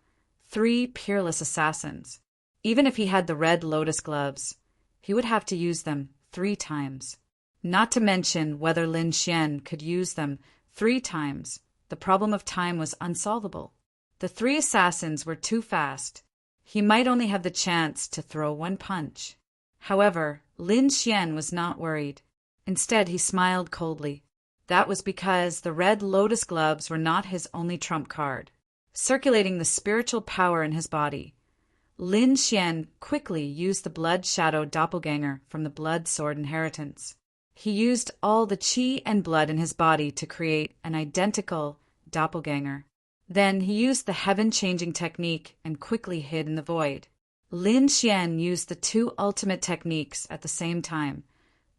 3 peerless assassins. Even if he had the red lotus gloves, he would have to use them 3 times. Not to mention whether Lin Xian could use them 3 times. The problem of time was unsolvable. The 3 assassins were too fast. He might only have the chance to throw 1 punch. However, Lin Xian was not worried. Instead, he smiled coldly. That was because the red lotus gloves were not his only trump card. Circulating the spiritual power in his body, Lin Xian quickly used the blood shadow doppelganger from the blood sword inheritance. He used all the qi and blood in his body to create an identical doppelganger. Then he used the heaven-changing technique and quickly hid in the void. Lin Xian used the 2 ultimate techniques at the same time,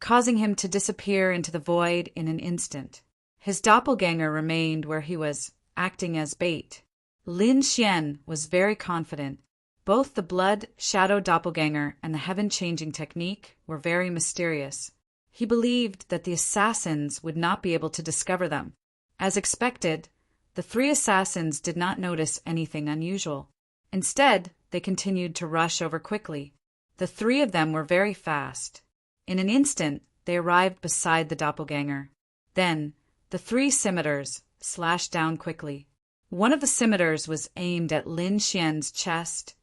causing him to disappear into the void in an instant. His doppelganger remained where he was, acting as bait. Lin Xian was very confident. Both the blood shadow doppelganger and the heaven-changing technique were very mysterious. He believed that the assassins would not be able to discover them. As expected, the 3 assassins did not notice anything unusual. Instead, they continued to rush over quickly. The 3 of them were very fast. In an instant, they arrived beside the doppelganger. Then, the 3 scimitars slashed down quickly. One of the scimitars was aimed at Lin Xian's chest,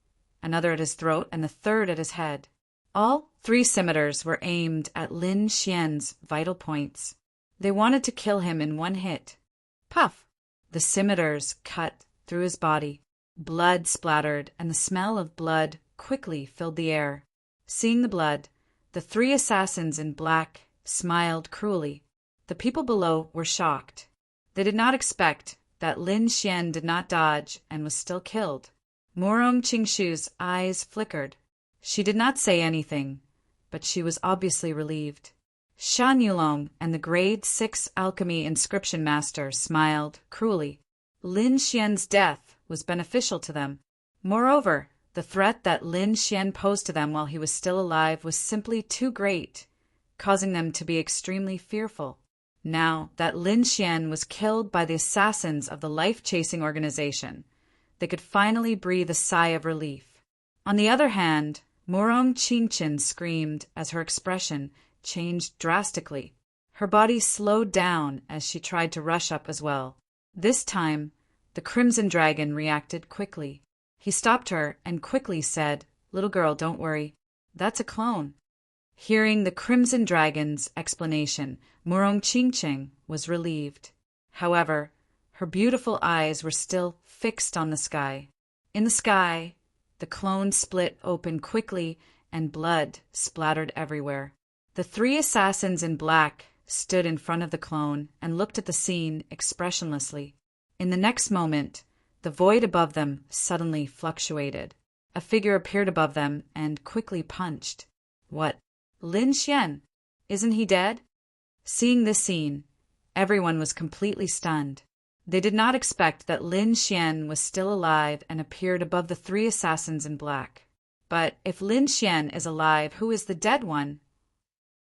another at his throat, and the third at his head. All 3 scimitars were aimed at Lin Xian's vital points. They wanted to kill him in one hit. Puff! The scimitars cut through his body. Blood splattered, and the smell of blood quickly filled the air. Seeing the blood, the 3 assassins in black smiled cruelly. The people below were shocked. They did not expect that Lin Xian did not dodge and was still killed. Murong Qingshu's eyes flickered. She did not say anything, but she was obviously relieved. Shan Yulong and the Grade 6 Alchemy Inscription Master smiled cruelly. Lin Xian's death was beneficial to them. Moreover, the threat that Lin Xian posed to them while he was still alive was simply too great, causing them to be extremely fearful. Now that Lin Xian was killed by the assassins of the life-chasing organization, they could finally breathe a sigh of relief. On the other hand, Murong Qingchen screamed as her expression changed drastically. Her body slowed down as she tried to rush up as well. This time, the Crimson Dragon reacted quickly. He stopped her and quickly said, "Little girl, don't worry. That's a clone." Hearing the Crimson Dragon's explanation, Murong Qingchen was relieved. However, her beautiful eyes were still fixed on the sky. In the sky, the clone split open quickly and blood splattered everywhere. The 3 assassins in black stood in front of the clone and looked at the scene expressionlessly. In the next moment, the void above them suddenly fluctuated. A figure appeared above them and quickly punched. What? Lin Xian? Isn't he dead? Seeing this scene, everyone was completely stunned. They did not expect that Lin Xian was still alive and appeared above the 3 assassins in black. But if Lin Xian is alive, who is the dead one?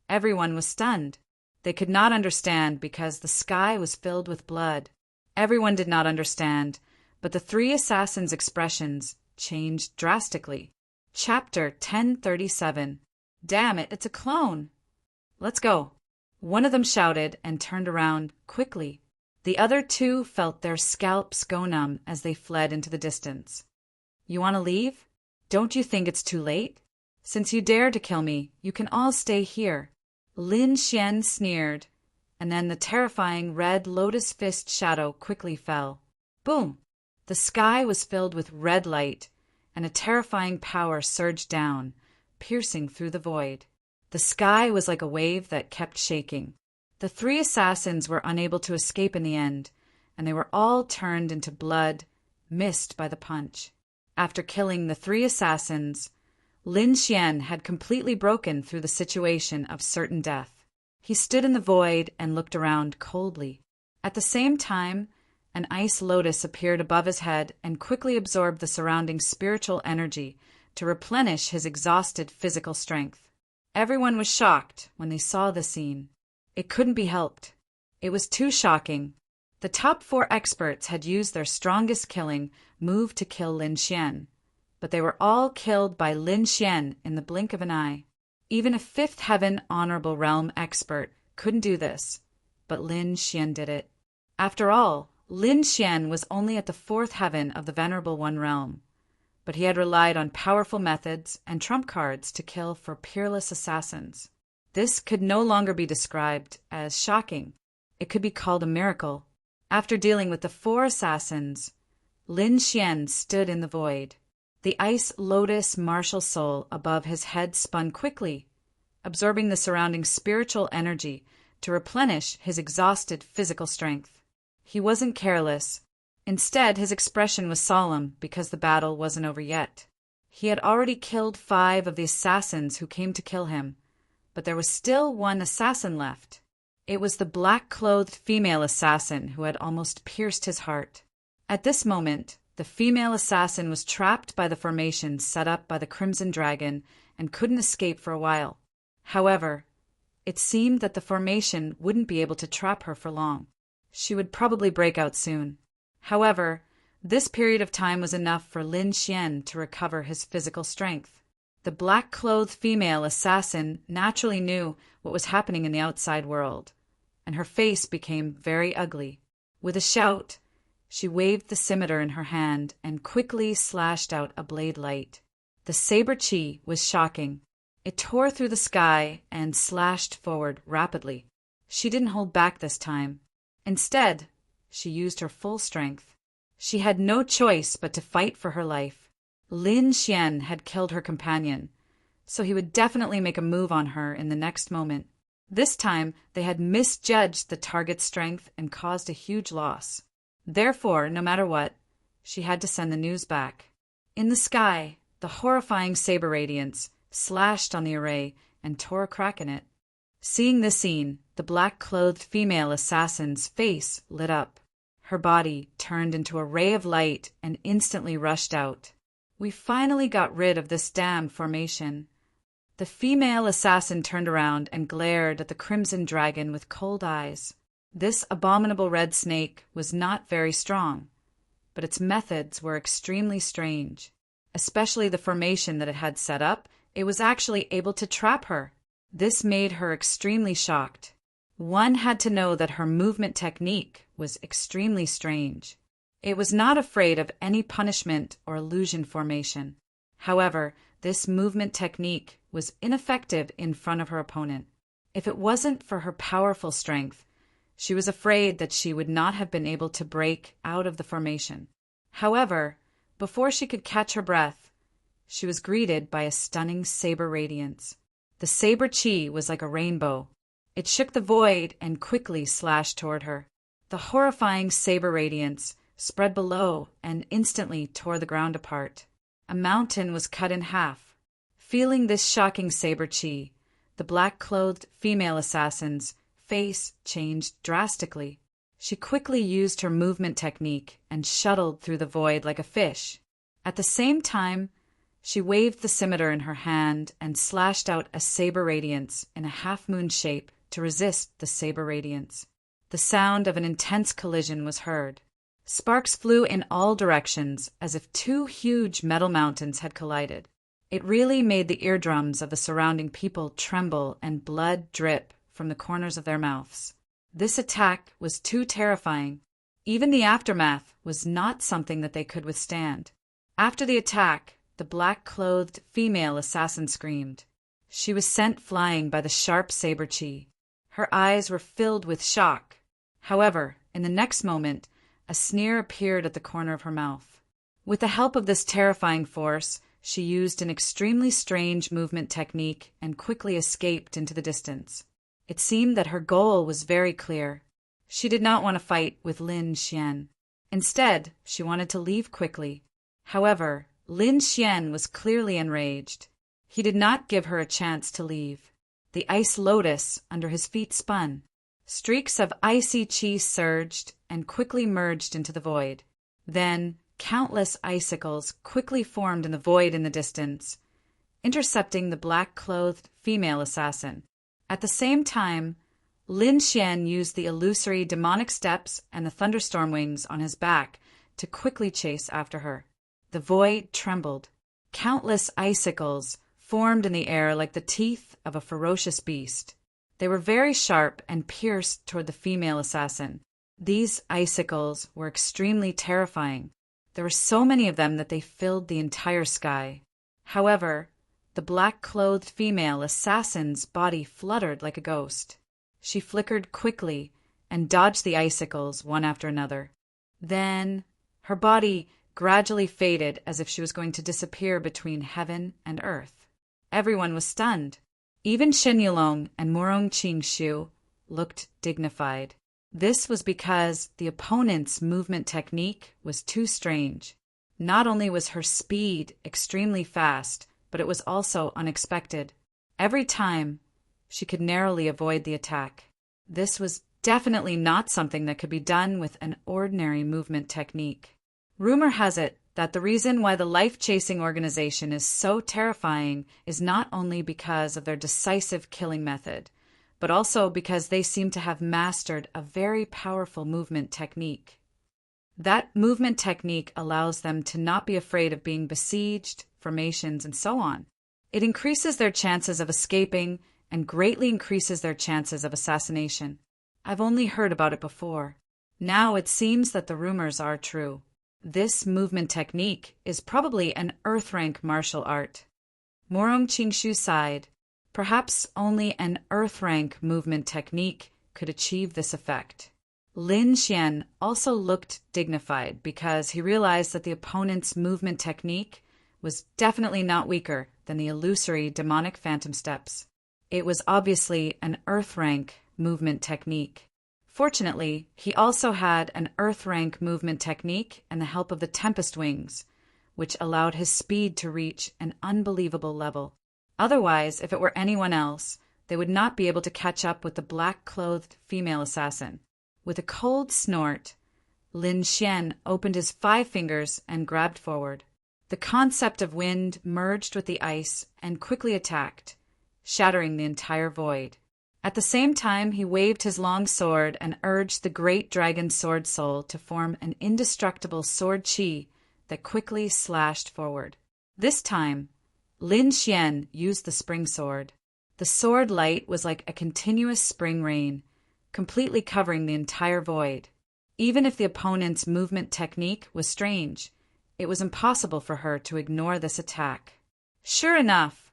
Everyone was stunned. They could not understand because the sky was filled with blood. Everyone did not understand, but the 3 assassins' expressions changed drastically. Chapter 1037. Damn it, it's a clone! Let's go. One of them shouted and turned around quickly. The other 2 felt their scalps go numb as they fled into the distance. You want to leave? Don't you think it's too late? Since you dare to kill me, you can all stay here. Lin Xian sneered, and then the terrifying red lotus fist shadow quickly fell. Boom! The sky was filled with red light, and a terrifying power surged down, piercing through the void. The sky was like a wave that kept shaking. The 3 assassins were unable to escape in the end, and they were all turned into blood, missed by the punch. After killing the 3 assassins, Lin Xian had completely broken through the situation of certain death. He stood in the void and looked around coldly. At the same time, an ice lotus appeared above his head and quickly absorbed the surrounding spiritual energy to replenish his exhausted physical strength. Everyone was shocked when they saw the scene. It couldn't be helped. It was too shocking. The top 4 experts had used their strongest killing move to kill Lin Xian, but they were all killed by Lin Xian in the blink of an eye. Even a 5th Heaven Honorable Realm expert couldn't do this, but Lin Xian did it. After all, Lin Xian was only at the 4th heaven of the Venerable One realm, but he had relied on powerful methods and trump cards to kill for peerless assassins. This could no longer be described as shocking. It could be called a miracle. After dealing with the 4 assassins, Lin Xian stood in the void. The ice lotus martial soul above his head spun quickly, absorbing the surrounding spiritual energy to replenish his exhausted physical strength. He wasn't careless. Instead, his expression was solemn because the battle wasn't over yet. He had already killed 5 of the assassins who came to kill him, but there was still 1 assassin left. It was the black-clothed female assassin who had almost pierced his heart. At this moment, the female assassin was trapped by the formation set up by the Crimson Dragon and couldn't escape for a while. However, it seemed that the formation wouldn't be able to trap her for long. She would probably break out soon. However, this period of time was enough for Lin Xian to recover his physical strength. The black-clothed female assassin naturally knew what was happening in the outside world, and her face became very ugly. With a shout, she waved the scimitar in her hand and quickly slashed out a blade light. The saber chi was shocking. It tore through the sky and slashed forward rapidly. She didn't hold back this time. Instead, she used her full strength. She had no choice but to fight for her life. Lin Xian had killed her companion, so he would definitely make a move on her in the next moment. This time, they had misjudged the target's strength and caused a huge loss. Therefore, no matter what, she had to send the news back. In the sky, the horrifying saber radiance slashed on the array and tore a crack in it. Seeing this scene, the black-clothed female assassin's face lit up. Her body turned into a ray of light and instantly rushed out. We finally got rid of this damned formation. The female assassin turned around and glared at the Crimson Dragon with cold eyes. This abominable red snake was not very strong, but its methods were extremely strange. Especially the formation that it had set up, it was actually able to trap her. This made her extremely shocked. One had to know that her movement technique was extremely strange. It was not afraid of any punishment or illusion formation. However, this movement technique was ineffective in front of her opponent. If it wasn't for her powerful strength, she was afraid that she would not have been able to break out of the formation. However, before she could catch her breath, she was greeted by a stunning saber radiance. The saber chi was like a rainbow. It shook the void and quickly slashed toward her. The horrifying saber radiance spread below and instantly tore the ground apart. A mountain was cut in half. Feeling this shocking saber chi, the black-clothed female assassin's face changed drastically. She quickly used her movement technique and shuttled through the void like a fish. At the same time, she waved the scimitar in her hand and slashed out a saber radiance in a half-moon shape to resist the saber radiance. The sound of an intense collision was heard. Sparks flew in all directions as if 2 huge metal mountains had collided. It really made the eardrums of the surrounding people tremble and blood drip from the corners of their mouths. This attack was too terrifying. Even the aftermath was not something that they could withstand. After the attack, the black-clothed female assassin screamed. She was sent flying by the sharp saber chi. Her eyes were filled with shock. However, in the next moment, a sneer appeared at the corner of her mouth. With the help of this terrifying force, she used an extremely strange movement technique and quickly escaped into the distance. It seemed that her goal was very clear. She did not want to fight with Lin Xian. Instead, she wanted to leave quickly. However, Lin Xian was clearly enraged. He did not give her a chance to leave. The ice lotus under his feet spun. Streaks of icy chi surged and quickly merged into the void. Then, countless icicles quickly formed in the void in the distance, intercepting the black-clothed female assassin. At the same time, Lin Xian used the illusory demonic steps and the thunderstorm wings on his back to quickly chase after her. The void trembled. Countless icicles formed in the air like the teeth of a ferocious beast. They were very sharp and pierced toward the female assassin. These icicles were extremely terrifying. There were so many of them that they filled the entire sky. However, the black-clothed female assassin's body fluttered like a ghost. She flickered quickly and dodged the icicles one after another. Then, her body gradually faded as if she was going to disappear between heaven and earth. Everyone was stunned. Even Shen Yulong and Morong Qingshu looked dignified. This was because the opponent's movement technique was too strange. Not only was her speed extremely fast, but it was also unexpected. Every time, she could narrowly avoid the attack. This was definitely not something that could be done with an ordinary movement technique. Rumor has it that the reason why the life-chasing organization is so terrifying is not only because of their decisive killing method, but also because they seem to have mastered a very powerful movement technique. That movement technique allows them to not be afraid of being besieged, formations, and so on. It increases their chances of escaping and greatly increases their chances of assassination. I've only heard about it before. Now it seems that the rumors are true. This movement technique is probably an Earth-rank martial art. Morong Qingshu sighed. Perhaps only an Earth-rank movement technique could achieve this effect. Lin Xian also looked dignified because he realized that the opponent's movement technique was definitely not weaker than the illusory demonic phantom steps. It was obviously an Earth-rank movement technique. Fortunately, he also had an Earth-rank movement technique and the help of the Tempest Wings, which allowed his speed to reach an unbelievable level. Otherwise, if it were anyone else, they would not be able to catch up with the black-clothed female assassin. With a cold snort, Lin Xian opened his 5 fingers and grabbed forward. The concept of wind merged with the ice and quickly attacked, shattering the entire void. At the same time, he waved his long sword and urged the great dragon sword soul to form an indestructible sword chi that quickly slashed forward. This time, Lin Xian used the spring sword. The sword light was like a continuous spring rain, completely covering the entire void. Even if the opponent's movement technique was strange, it was impossible for her to ignore this attack. Sure enough,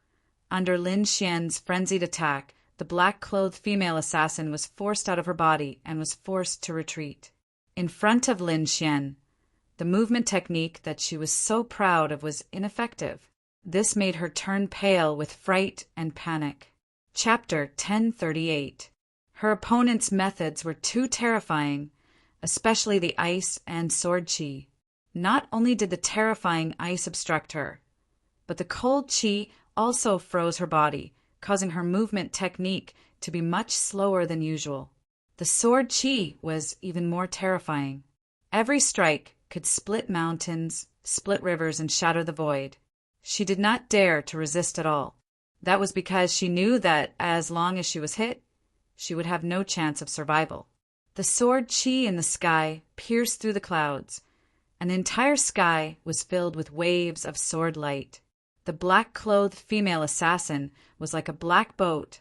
under Lin Xian's frenzied attack, the black-clothed female assassin was forced out of her body and was forced to retreat. In front of Lin Xian, the movement technique that she was so proud of was ineffective. This made her turn pale with fright and panic. Chapter 1038. Her opponent's methods were too terrifying, especially the ice and sword chi. Not only did the terrifying ice obstruct her, but the cold chi also froze her body, causing her movement technique to be much slower than usual. The sword chi was even more terrifying. Every strike could split mountains, split rivers, and shatter the void. She did not dare to resist at all. That was because she knew that as long as she was hit, she would have no chance of survival. The sword chi in the sky pierced through the clouds, and the entire sky was filled with waves of sword light. The black-clothed female assassin was like a black boat,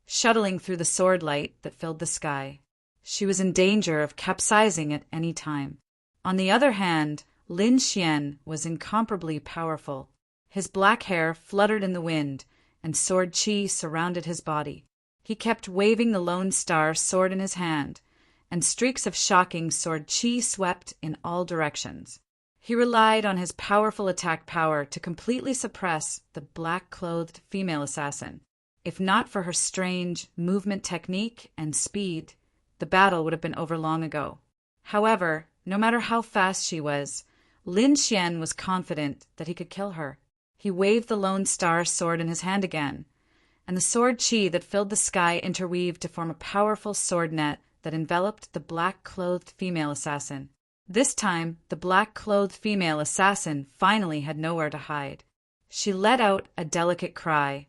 shuttling through the sword light that filled the sky. She was in danger of capsizing at any time. On the other hand, Lin Xian was incomparably powerful. His black hair fluttered in the wind, and sword chi surrounded his body. He kept waving the Lone Star sword in his hand, and streaks of shocking sword chi swept in all directions. He relied on his powerful attack power to completely suppress the black-clothed female assassin. If not for her strange movement technique and speed, the battle would have been over long ago. However, no matter how fast she was, Lin Xian was confident that he could kill her. He waved the Lone Star sword in his hand again, and the sword chi that filled the sky interweaved to form a powerful sword net that enveloped the black-clothed female assassin. This time, the black-clothed female assassin finally had nowhere to hide. She let out a delicate cry,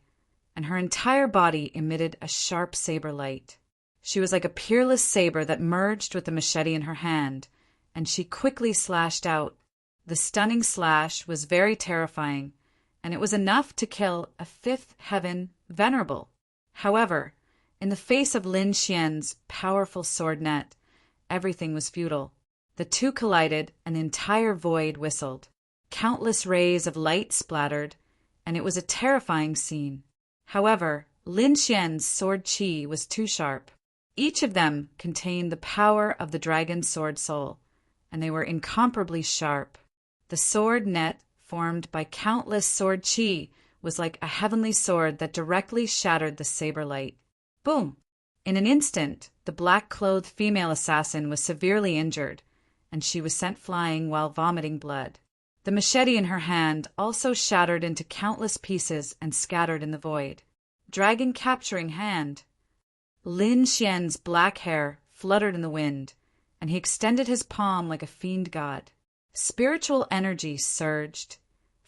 and her entire body emitted a sharp saber light. She was like a peerless saber that merged with the machete in her hand, and she quickly slashed out. The stunning slash was very terrifying, and it was enough to kill a fifth heaven venerable. However, in the face of Lin Xian's powerful sword net, everything was futile. The two collided, and the entire void whistled. Countless rays of light splattered, and it was a terrifying scene. However, Lin Xian's sword chi was too sharp. Each of them contained the power of the dragon's sword soul, and they were incomparably sharp. The sword net, formed by countless sword chi, was like a heavenly sword that directly shattered the saber light. Boom! In an instant, the black-clothed female assassin was severely injured, and she was sent flying while vomiting blood. The machete in her hand also shattered into countless pieces and scattered in the void. Dragon capturing hand. Lin Xian's black hair fluttered in the wind, and he extended his palm like a fiend god. Spiritual energy surged,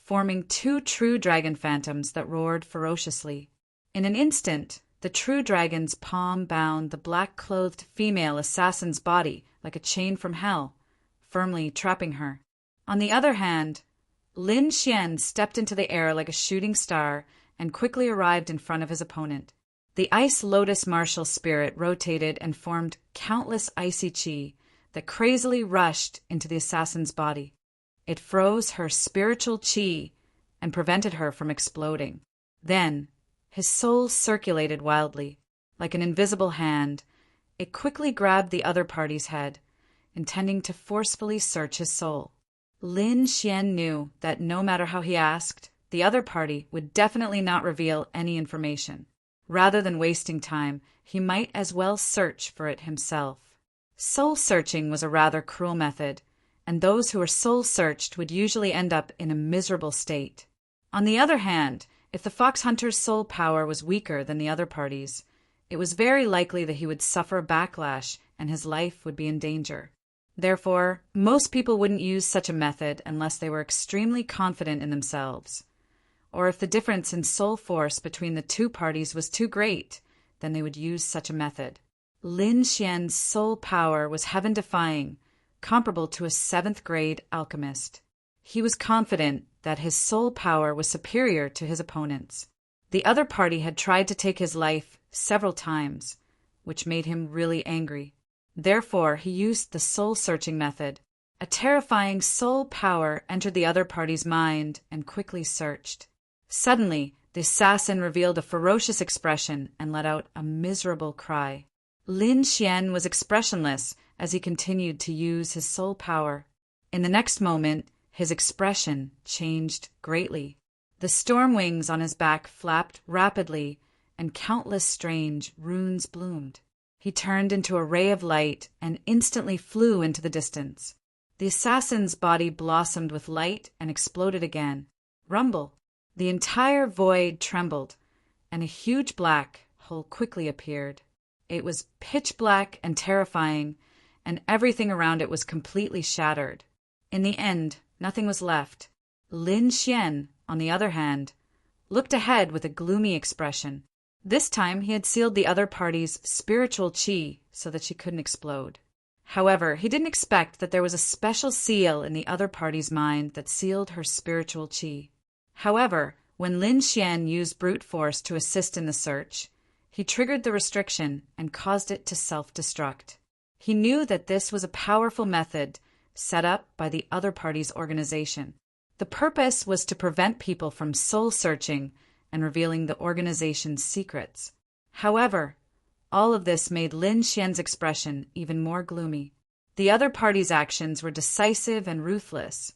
forming two true dragon phantoms that roared ferociously. In an instant, the true dragon's palm bound the black-clothed female assassin's body like a chain from hell, firmly trapping her. On the other hand, Lin Xian stepped into the air like a shooting star and quickly arrived in front of his opponent. The Ice Lotus martial spirit rotated and formed countless icy chi that crazily rushed into the assassin's body. It froze her spiritual chi and prevented her from exploding. Then, his soul circulated wildly. Like an invisible hand, it quickly grabbed the other party's head, intending to forcefully search his soul. Lin Xian knew that no matter how he asked, the other party would definitely not reveal any information. Rather than wasting time, he might as well search for it himself. Soul-searching was a rather cruel method, and those who were soul-searched would usually end up in a miserable state. On the other hand, if the fox hunter's soul power was weaker than the other party's, it was very likely that he would suffer backlash and his life would be in danger. Therefore, most people wouldn't use such a method unless they were extremely confident in themselves. Or if the difference in soul force between the two parties was too great, then they would use such a method. Lin Xian's soul power was heaven-defying, comparable to a 7th-grade alchemist. He was confident that his soul power was superior to his opponent's. The other party had tried to take his life several times, which made him really angry. Therefore, he used the soul-searching method. A terrifying soul power entered the other party's mind and quickly searched. Suddenly, the assassin revealed a ferocious expression and let out a miserable cry. Lin Xian was expressionless as he continued to use his soul power. In the next moment, his expression changed greatly. The storm wings on his back flapped rapidly, and countless strange runes bloomed. He turned into a ray of light and instantly flew into the distance. The assassin's body blossomed with light and exploded again. Rumble! The entire void trembled, and a huge black hole quickly appeared. It was pitch black and terrifying, and everything around it was completely shattered. In the end, nothing was left. Lin Xian, on the other hand, looked ahead with a gloomy expression. This time he had sealed the other party's spiritual chi so that she couldn't explode. However, he didn't expect that there was a special seal in the other party's mind that sealed her spiritual chi. However, when Lin Xian used brute force to assist in the search, he triggered the restriction and caused it to self-destruct. He knew that this was a powerful method set up by the other party's organization. The purpose was to prevent people from soul-searching and revealing the organization's secrets. However, all of this made Lin Xian's expression even more gloomy. The other party's actions were decisive and ruthless,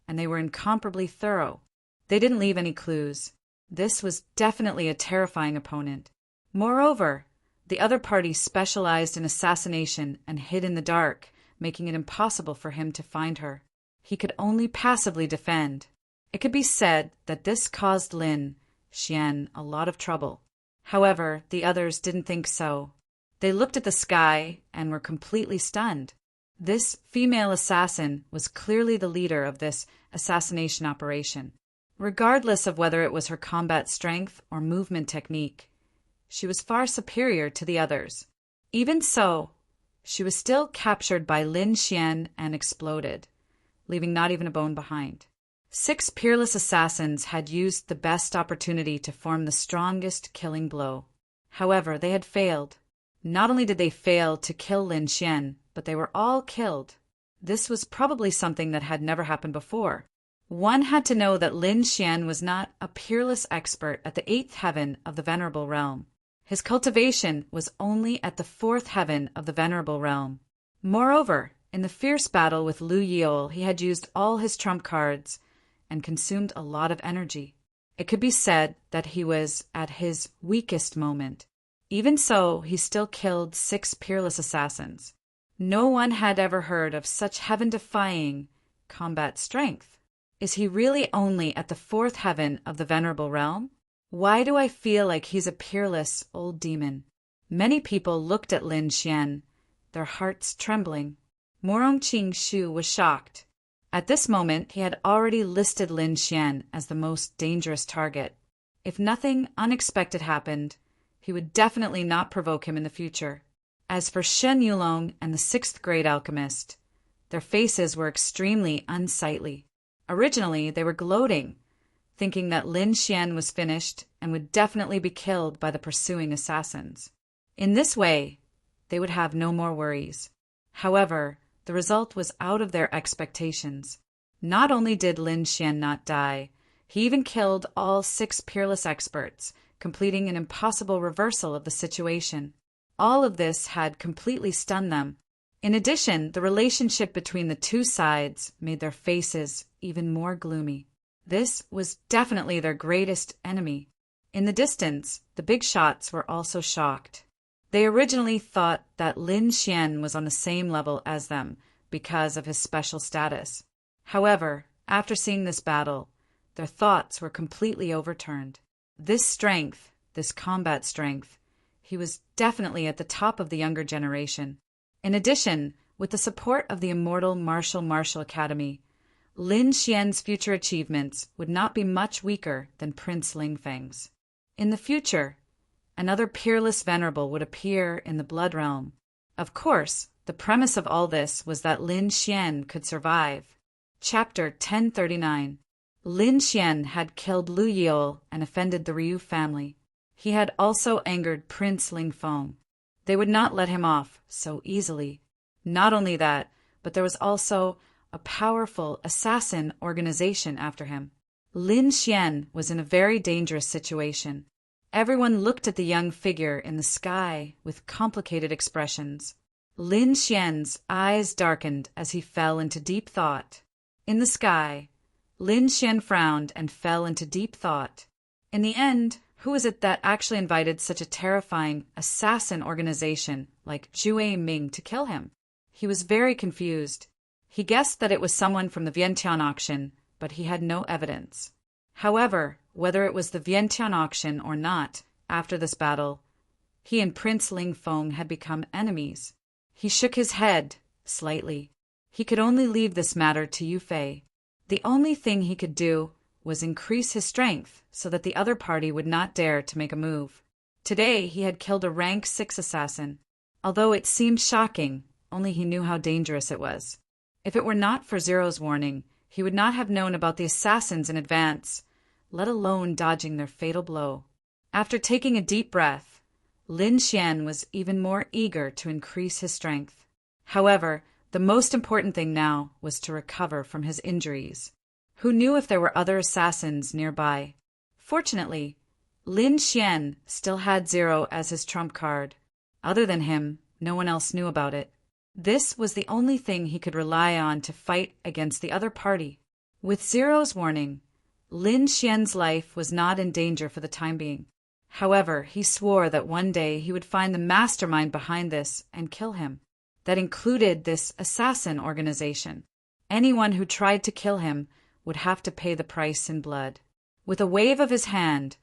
and they were incomparably thorough. They didn't leave any clues. This was definitely a terrifying opponent. Moreover, the other party specialized in assassination and hid in the dark, making it impossible for him to find her. He could only passively defend. It could be said that this caused Lin Xian a lot of trouble. However, the others didn't think so. They looked at the sky and were completely stunned. This female assassin was clearly the leader of this assassination operation. Regardless of whether it was her combat strength or movement technique, she was far superior to the others. Even so, she was still captured by Lin Xian and exploded, leaving not even a bone behind. 6 peerless assassins had used the best opportunity to form the strongest killing blow. However, they had failed. Not only did they fail to kill Lin Xian, but they were all killed. This was probably something that had never happened before. One had to know that Lin Xian was not a peerless expert at the 8th heaven of the Venerable Realm. His cultivation was only at the 4th heaven of the Venerable Realm. Moreover, in the fierce battle with Lu Yiol, he had used all his trump cards and consumed a lot of energy. It could be said that he was at his weakest moment. Even so, he still killed 6 peerless assassins. No one had ever heard of such heaven-defying combat strength. Is he really only at the 4th heaven of the Venerable Realm? Why do I feel like he's a peerless old demon? Many people looked at Lin Xian, their hearts trembling. Morongqing Shu was shocked. At this moment, he had already listed Lin Xian as the most dangerous target. If nothing unexpected happened, he would definitely not provoke him in the future. As for Shen Yulong and the 6th grade alchemist, their faces were extremely unsightly. Originally, they were gloating, thinking that Lin Xian was finished and would definitely be killed by the pursuing assassins. In this way, they would have no more worries. However, the result was out of their expectations. Not only did Lin Xian not die, he even killed all 6 peerless experts, completing an impossible reversal of the situation. All of this had completely stunned them. In addition, the relationship between the 2 sides made their faces even more gloomy. This was definitely their greatest enemy. In the distance, the big shots were also shocked. They originally thought that Lin Xian was on the same level as them because of his special status. However, after seeing this battle, their thoughts were completely overturned. This strength, this combat strength, he was definitely at the top of the younger generation. In addition, with the support of the immortal Martial Academy, Lin Xian's future achievements would not be much weaker than Prince Lingfeng's. In the future, another peerless venerable would appear in the Blood Realm. Of course, the premise of all this was that Lin Xian could survive. Chapter 1039. Lin Xian had killed Lu Yiol and offended the Ryu family. He had also angered Prince Lingfeng. They would not let him off so easily. Not only that, but there was also a powerful assassin organization after him. Lin Xian was in a very dangerous situation. Everyone looked at the young figure in the sky with complicated expressions. Lin Xian's eyes darkened as he fell into deep thought. In the sky, Lin Xian frowned and fell into deep thought. In the end, who is it that actually invited such a terrifying assassin organization like Zhu Ming to kill him? He was very confused. He guessed that it was someone from the Vientiane auction, but he had no evidence. However, whether it was the Vientiane auction or not, after this battle, he and Prince Lingfeng had become enemies. He shook his head slightly. He could only leave this matter to Yufei. The only thing he could do was increase his strength so that the other party would not dare to make a move. Today he had killed a rank 6 assassin. Although it seemed shocking, only he knew how dangerous it was. If it were not for Zero's warning, he would not have known about the assassins in advance, let alone dodging their fatal blow. After taking a deep breath, Lin Xian was even more eager to increase his strength. However, the most important thing now was to recover from his injuries. Who knew if there were other assassins nearby? Fortunately, Lin Xian still had Zero as his trump card. Other than him, no one else knew about it. This was the only thing he could rely on to fight against the other party. With Zero's warning, Lin Xian's life was not in danger for the time being. However, he swore that one day he would find the mastermind behind this and kill him. That included this assassin organization. Anyone who tried to kill him would have to pay the price in blood. With a wave of his hand,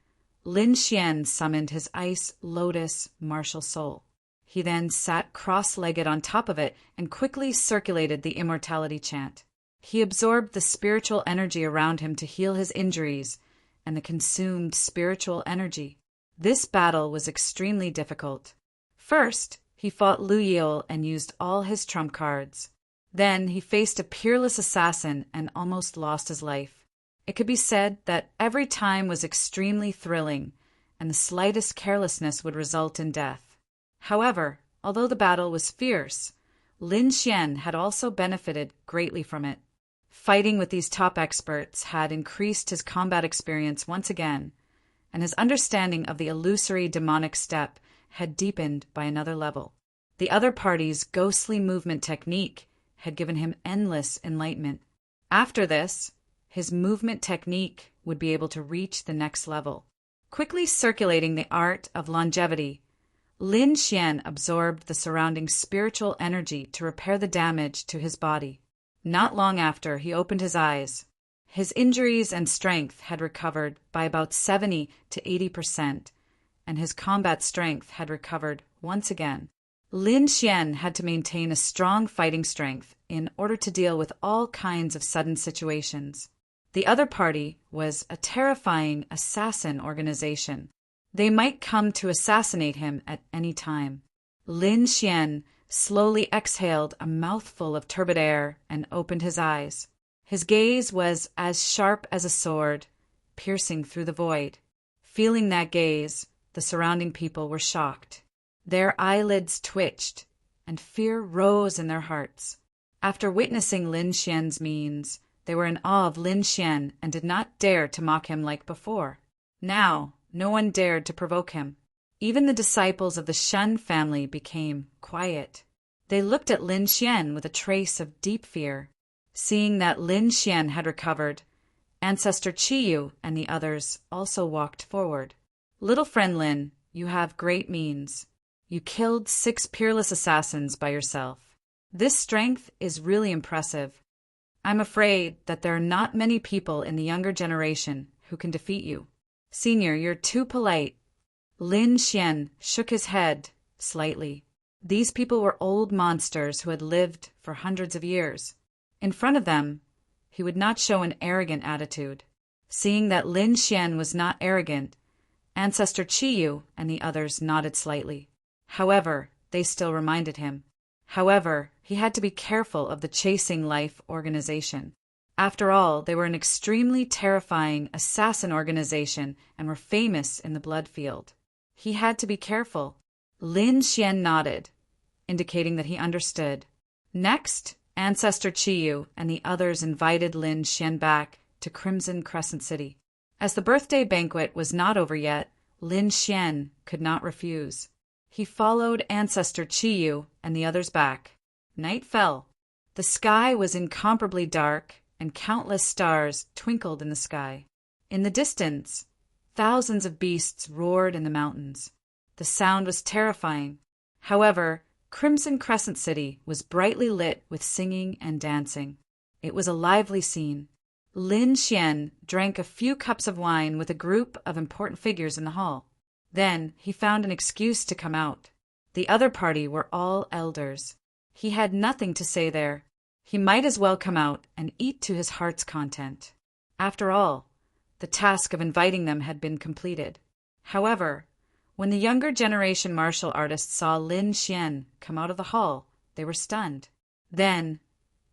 Lin Xian summoned his Ice Lotus martial soul. He then sat cross-legged on top of it and quickly circulated the immortality chant. He absorbed the spiritual energy around him to heal his injuries and the consumed spiritual energy. This battle was extremely difficult. First, he fought Lu Yil and used all his trump cards. Then he faced a peerless assassin and almost lost his life. It could be said that every time was extremely thrilling, and the slightest carelessness would result in death. However, although the battle was fierce, Lin Xian had also benefited greatly from it. Fighting with these top experts had increased his combat experience once again, and his understanding of the illusory demonic step had deepened by another level. The other party's ghostly movement technique had given him endless enlightenment. After this, his movement technique would be able to reach the next level. Quickly circulating the art of longevity, Lin Xian absorbed the surrounding spiritual energy to repair the damage to his body. Not long after, he opened his eyes. His injuries and strength had recovered by about 70 to 80%, and his combat strength had recovered once again. Lin Xian had to maintain a strong fighting strength in order to deal with all kinds of sudden situations. The other party was a terrifying assassin organization. They might come to assassinate him at any time. Lin Xian slowly exhaled a mouthful of turbid air and opened his eyes. His gaze was as sharp as a sword, piercing through the void. Feeling that gaze, the surrounding people were shocked. Their eyelids twitched, and fear rose in their hearts. After witnessing Lin Xian's means, they were in awe of Lin Xian and did not dare to mock him like before. Now, no one dared to provoke him. Even the disciples of the Shen family became quiet. They looked at Lin Xian with a trace of deep fear. Seeing that Lin Xian had recovered, Ancestor Qiyu and the others also walked forward. Little friend Lin, you have great means. You killed 6 peerless assassins by yourself. This strength is really impressive. I'm afraid that there are not many people in the younger generation who can defeat you. Senior, you're too polite. Lin Xian shook his head slightly. These people were old monsters who had lived for hundreds of years. In front of them, he would not show an arrogant attitude. Seeing that Lin Xian was not arrogant, Ancestor Qiyu and the others nodded slightly. However, they still reminded him. However, he had to be careful of the Chasing Life organization. After all, they were an extremely terrifying assassin organization and were famous in the blood field. He had to be careful. Lin Xian nodded, indicating that he understood. Next, Ancestor Qiyu and the others invited Lin Xian back to Crimson Crescent City. As the birthday banquet was not over yet, Lin Xian could not refuse. He followed Ancestor Qiyu and the others back. Night fell. The sky was incomparably dark, and countless stars twinkled in the sky. In the distance, thousands of beasts roared in the mountains. The sound was terrifying. However, Crimson Crescent City was brightly lit with singing and dancing. It was a lively scene. Lin Xian drank a few cups of wine with a group of important figures in the hall. Then he found an excuse to come out. The other party were all elders. He had nothing to say there. He might as well come out and eat to his heart's content. After all, the task of inviting them had been completed. However, when the younger generation martial artists saw Lin Xian come out of the hall, they were stunned. Then,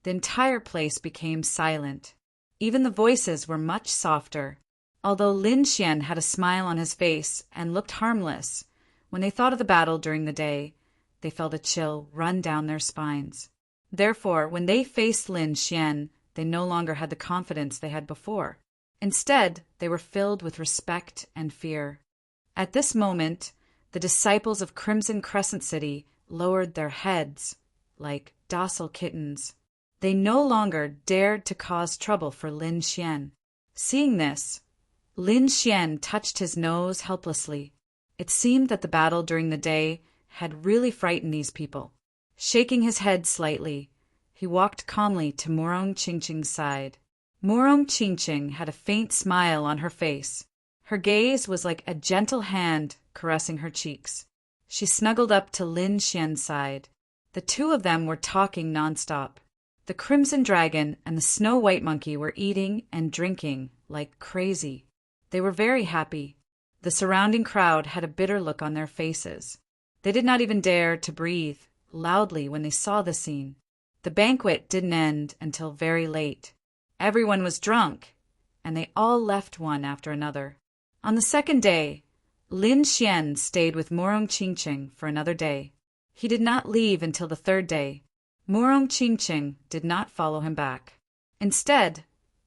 the entire place became silent. Even the voices were much softer. Although Lin Xian had a smile on his face and looked harmless, when they thought of the battle during the day, they felt a chill run down their spines. Therefore, when they faced Lin Xian, they no longer had the confidence they had before. Instead, they were filled with respect and fear. At this moment, the disciples of Crimson Crescent City lowered their heads like docile kittens. They no longer dared to cause trouble for Lin Xian. Seeing this, Lin Xian touched his nose helplessly. It seemed that the battle during the day had really frightened these people. Shaking his head slightly, he walked calmly to Morong Qingqing's side. Morong Chingching had a faint smile on her face. Her gaze was like a gentle hand caressing her cheeks. She snuggled up to Lin Xian's side. The two of them were talking nonstop. The Crimson Dragon and the Snow White Monkey were eating and drinking like crazy. They were very happy. The surrounding crowd had a bitter look on their faces. They did not even dare to breathe loudly when they saw the scene. The banquet didn't end until very late. Everyone was drunk, and they all left one after another. On the second day, Lin Xian stayed with Morong Chingching for another day. He did not leave until the third day. Morong Chingching did not follow him back. Instead,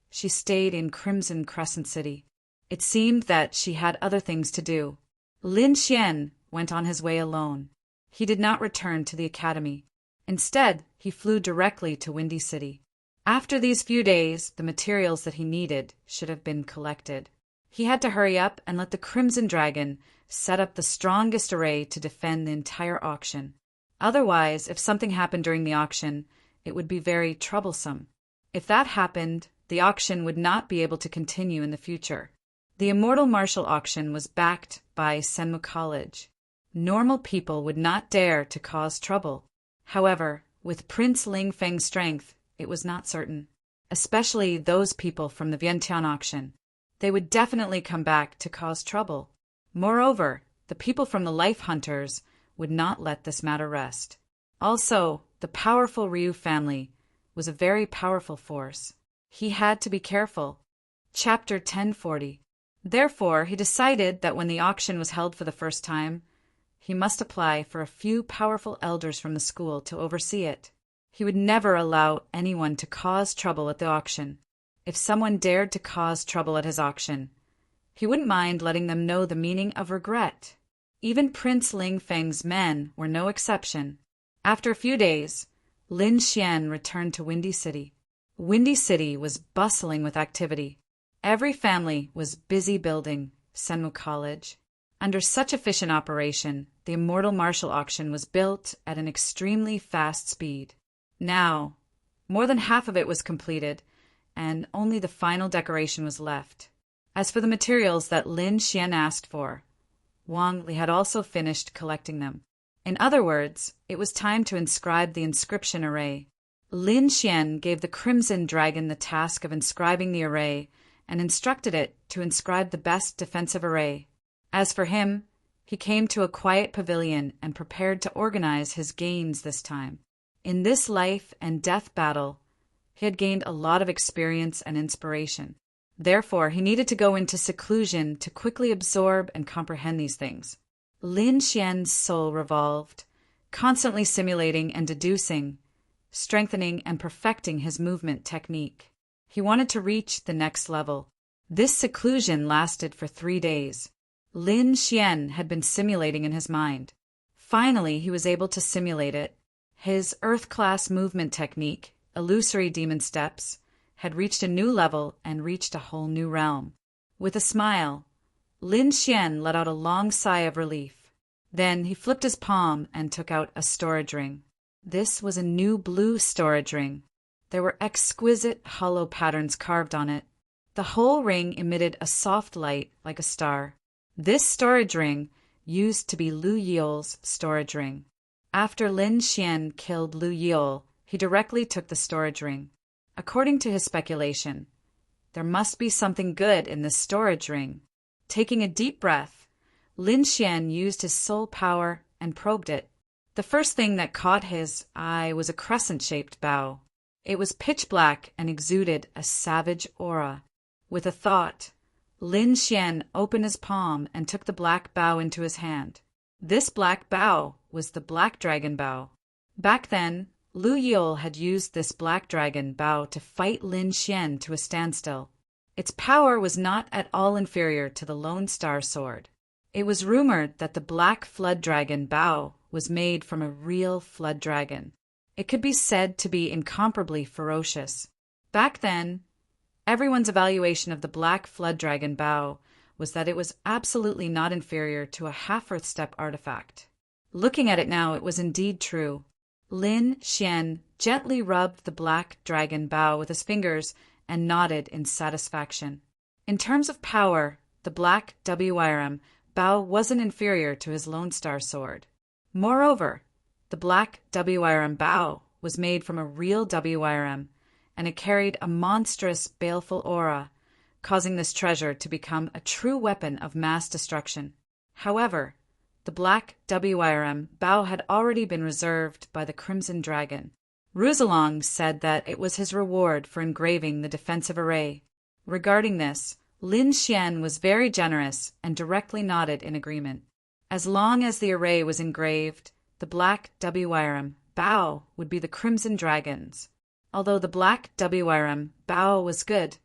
she stayed in Crimson Crescent City. It seemed that she had other things to do. Lin Xian went on his way alone. He did not return to the academy. Instead, he flew directly to Windy City. After these few days, the materials that he needed should have been collected. He had to hurry up and let the Crimson Dragon set up the strongest array to defend the entire auction. Otherwise, if something happened during the auction, it would be very troublesome. If that happened, the auction would not be able to continue in the future. The Immortal Martial Auction was backed by Senmu College. Normal people would not dare to cause trouble. However, with Prince Ling Feng's strength, it was not certain. Especially those people from the Vientiane auction. They would definitely come back to cause trouble. Moreover, the people from the Life Hunters would not let this matter rest. Also, the powerful Ryu family was a very powerful force. He had to be careful. Chapter 1040. Therefore, he decided that when the auction was held for the first time, he must apply for a few powerful elders from the school to oversee it. He would never allow anyone to cause trouble at the auction. If someone dared to cause trouble at his auction, he wouldn't mind letting them know the meaning of regret. Even Prince Ling Feng's men were no exception. After a few days, Lin Xian returned to Windy City. Windy City was bustling with activity. Every family was busy building Senmu College. Under such efficient operation, the Immortal Martial Auction was built at an extremely fast speed. Now, more than half of it was completed, and only the final decoration was left. As for the materials that Lin Xian asked for, Wang Li had also finished collecting them. In other words, it was time to inscribe the inscription array. Lin Xian gave the Crimson Dragon the task of inscribing the array and instructed it to inscribe the best defensive array. As for him, he came to a quiet pavilion and prepared to organize his gains this time. In this life and death battle, he had gained a lot of experience and inspiration. Therefore, he needed to go into seclusion to quickly absorb and comprehend these things. Lin Xian's soul revolved, constantly simulating and deducing, strengthening and perfecting his movement technique. He wanted to reach the next level. This seclusion lasted for 3 days. Lin Xian had been simulating in his mind. Finally, he was able to simulate it. His Earth-class movement technique, illusory demon steps, had reached a new level and reached a whole new realm. With a smile, Lin Xian let out a long sigh of relief. Then he flipped his palm and took out a storage ring. This was a new blue storage ring. There were exquisite hollow patterns carved on it. The whole ring emitted a soft light like a star. This storage ring used to be Lu Yiol's storage ring. After Lin Xian killed Lu Yiol, he directly took the storage ring. According to his speculation, there must be something good in this storage ring. Taking a deep breath, Lin Xian used his soul power and probed it. The first thing that caught his eye was a crescent-shaped bow. It was pitch black and exuded a savage aura. With a thought, Lin Xian opened his palm and took the black bow into his hand. This black bow was the Black Dragon Bow. Back then, Lu Yiol had used this Black Dragon Bow to fight Lin Xian to a standstill. Its power was not at all inferior to the Lone Star Sword. It was rumored that the Black Flood Dragon Bow was made from a real flood dragon. It could be said to be incomparably ferocious. Back then, everyone's evaluation of the Black Flood Dragon Bow was that it was absolutely not inferior to a half-Earth step artifact. Looking at it now, it was indeed true. Lin Xian gently rubbed the Black Dragon Bow with his fingers and nodded in satisfaction. In terms of power, the black WIRM Bao wasn't inferior to his Lone Star sword. Moreover, the black WIRM Bao was made from a real WIRM, and it carried a monstrous, baleful aura, causing this treasure to become a true weapon of mass destruction. However, the black WIRM Bao had already been reserved by the Crimson Dragon. Ruzalong said that it was his reward for engraving the defensive array. Regarding this, Lin Xian was very generous and directly nodded in agreement. As long as the array was engraved, the black WIRM Bao would be the Crimson Dragon's. Although the black WIRM Bao was good,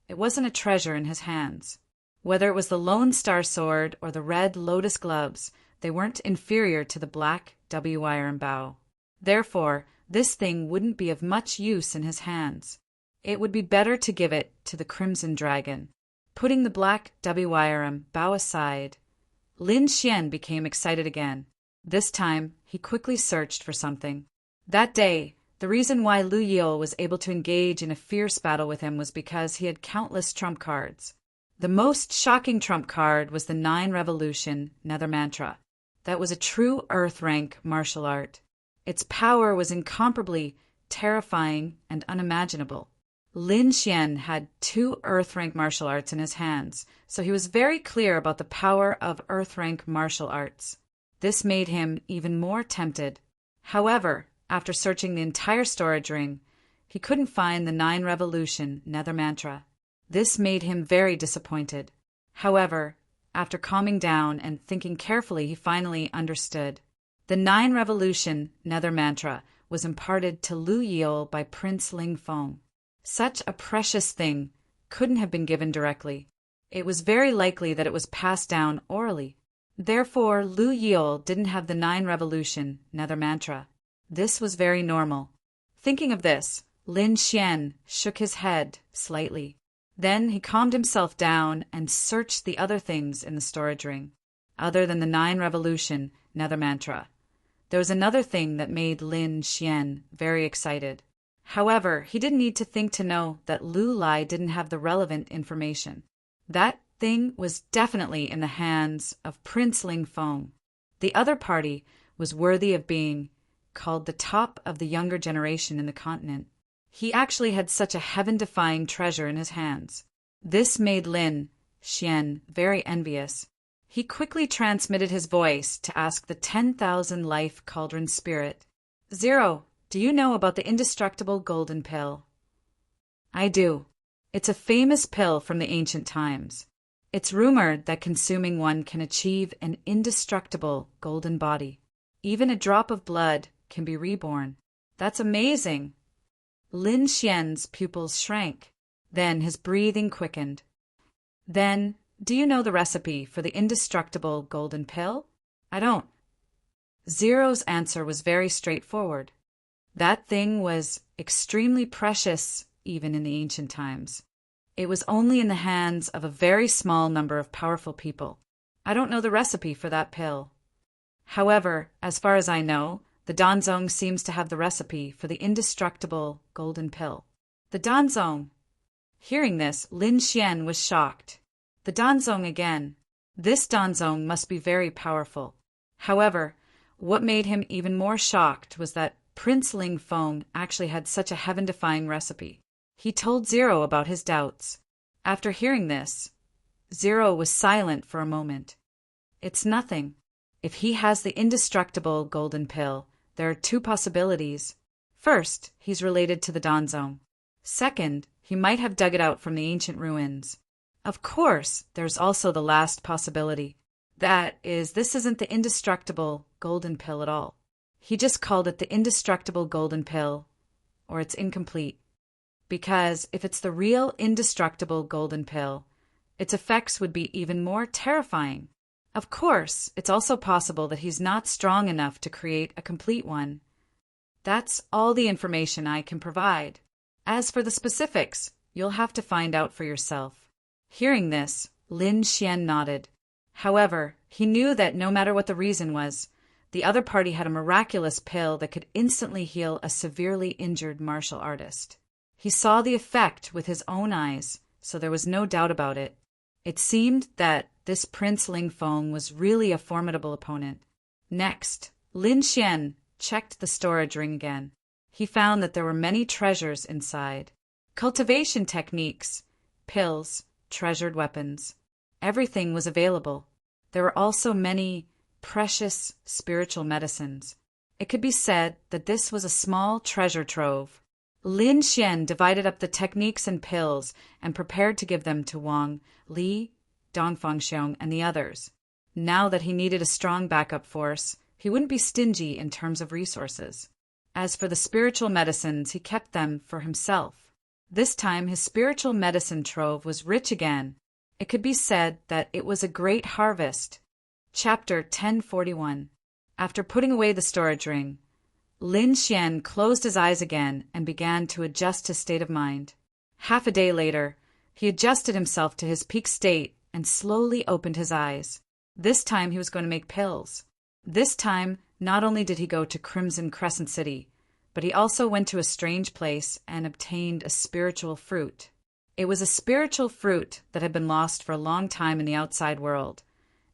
it wasn't a treasure in his hands. Whether it was the Lone Star sword or the red lotus gloves, they weren't inferior to the black WIRM Bao. Therefore, this thing wouldn't be of much use in his hands. It would be better to give it to the Crimson Dragon. Putting the black WIRM Bao aside, Lin Xian became excited again. This time, he quickly searched for something. That day, the reason why Lu Yil was able to engage in a fierce battle with him was because he had countless trump cards. The most shocking trump card was the 9 Revolution Nether Mantra. That was a true Earth rank martial art. Its power was incomparably terrifying and unimaginable. Lin Xian had 2 Earth rank martial arts in his hands, so he was very clear about the power of Earth rank martial arts. This made him even more tempted. However, after searching the entire storage ring, he couldn't find the 9 Revolution Nether Mantra. This made him very disappointed. However, after calming down and thinking carefully, he finally understood. The 9 Revolution Nether Mantra was imparted to Lu Yil by Prince Ling Feng. Such a precious thing couldn't have been given directly. It was very likely that it was passed down orally. Therefore, Lu Yil didn't have the 9 Revolution Nether Mantra. This was very normal. Thinking of this, Lin Xian shook his head slightly. Then he calmed himself down and searched the other things in the storage ring. Other than the 9 Revolution Nether Mantra, there was another thing that made Lin Xian very excited. However, he didn't need to think to know that Lu Lai didn't have the relevant information. That thing was definitely in the hands of Prince Ling Feng. The other party was worthy of being called the top of the younger generation in the continent. He actually had such a heaven-defying treasure in his hands. This made Lin Xian very envious. He quickly transmitted his voice to ask the 10,000 life cauldron spirit, "Zero, do you know about the indestructible golden pill?" "I do. It's a famous pill from the ancient times. It's rumored that consuming one can achieve an indestructible golden body. Even a drop of blood can be reborn." "That's amazing." Lin Xian's pupils shrank. Then his breathing quickened. "Then, do you know the recipe for the indestructible golden pill?" "I don't." Zero's answer was very straightforward. That thing was extremely precious even in the ancient times. It was only in the hands of a very small number of powerful people. "I don't know the recipe for that pill." However, as far as I know, the Danzong seems to have the recipe for the indestructible golden pill. "The Danzong!" Hearing this, Lin Xian was shocked. The Danzong again. This Danzong must be very powerful. However, what made him even more shocked was that Prince Ling Feng actually had such a heaven-defying recipe. He told Zero about his doubts. After hearing this, Zero was silent for a moment. "It's nothing. If he has the indestructible golden pill, there are 2 possibilities. First, he's related to the Danzong. Second, he might have dug it out from the ancient ruins. Of course, there's also the last possibility. That is, this isn't the indestructible golden pill at all. He just called it the indestructible golden pill, or it's incomplete. Because if it's the real indestructible golden pill, its effects would be even more terrifying. Of course, it's also possible that he's not strong enough to create a complete one. That's all the information I can provide. As for the specifics, you'll have to find out for yourself." Hearing this, Lin Xian nodded. However, he knew that no matter what the reason was, the other party had a miraculous pill that could instantly heal a severely injured martial artist. He saw the effect with his own eyes, so there was no doubt about it. It seemed that this Prince Ling Feng was really a formidable opponent. Next, Lin Xian checked the storage ring again. He found that there were many treasures inside. Cultivation techniques, pills, treasured weapons. Everything was available. There were also many precious spiritual medicines. It could be said that this was a small treasure trove. Lin Xian divided up the techniques and pills and prepared to give them to Wang, Li, Dongfangxiong, and the others. Now that he needed a strong backup force, he wouldn't be stingy in terms of resources. As for the spiritual medicines, he kept them for himself. This time his spiritual medicine trove was rich again. It could be said that it was a great harvest. Chapter 1041. After putting away the storage ring, Lin Xian closed his eyes again and began to adjust his state of mind. Half a day later, he adjusted himself to his peak state and slowly opened his eyes. This time he was going to make pills. This time, not only did he go to Crimson Crescent City, but he also went to a strange place and obtained a spiritual fruit. It was a spiritual fruit that had been lost for a long time in the outside world,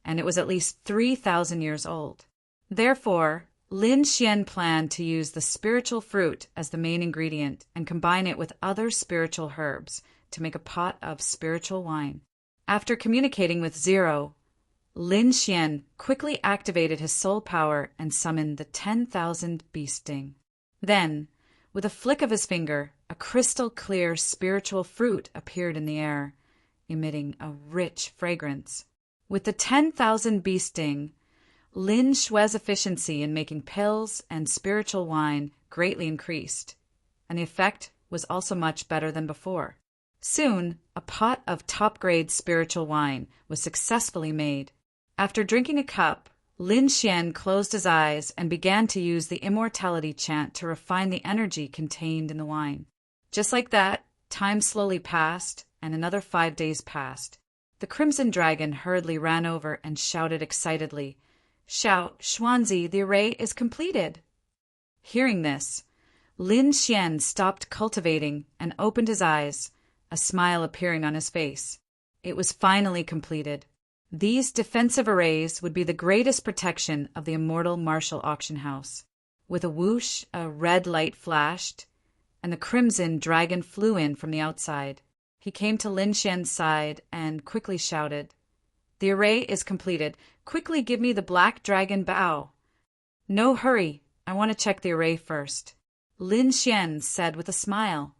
and it was at least 3,000 years old. Therefore, Lin Xian planned to use the spiritual fruit as the main ingredient and combine it with other spiritual herbs to make a pot of spiritual wine. After communicating with Zero, Lin Xian quickly activated his soul power and summoned the 10,000 beast sting. Then, with a flick of his finger, a crystal-clear spiritual fruit appeared in the air, emitting a rich fragrance. With the 10,000 beast sting, Lin Shui's efficiency in making pills and spiritual wine greatly increased, and the effect was also much better than before. Soon, a pot of top-grade spiritual wine was successfully made. After drinking a cup, Lin Xian closed his eyes and began to use the immortality chant to refine the energy contained in the wine. Just like that, time slowly passed, and another 5 days passed. The Crimson Dragon hurriedly ran over and shouted excitedly, "Shout, Xuanzi, the array is completed!" Hearing this, Lin Xian stopped cultivating and opened his eyes, a smile appearing on his face. It was finally completed. These defensive arrays would be the greatest protection of the immortal martial auction house. With a whoosh, a red light flashed, and the Crimson Dragon flew in from the outside. He came to Lin Xian's side and quickly shouted, "The array is completed. Quickly give me the Black Dragon Bow." "No hurry. I want to check the array first," Lin Xian said with a smile.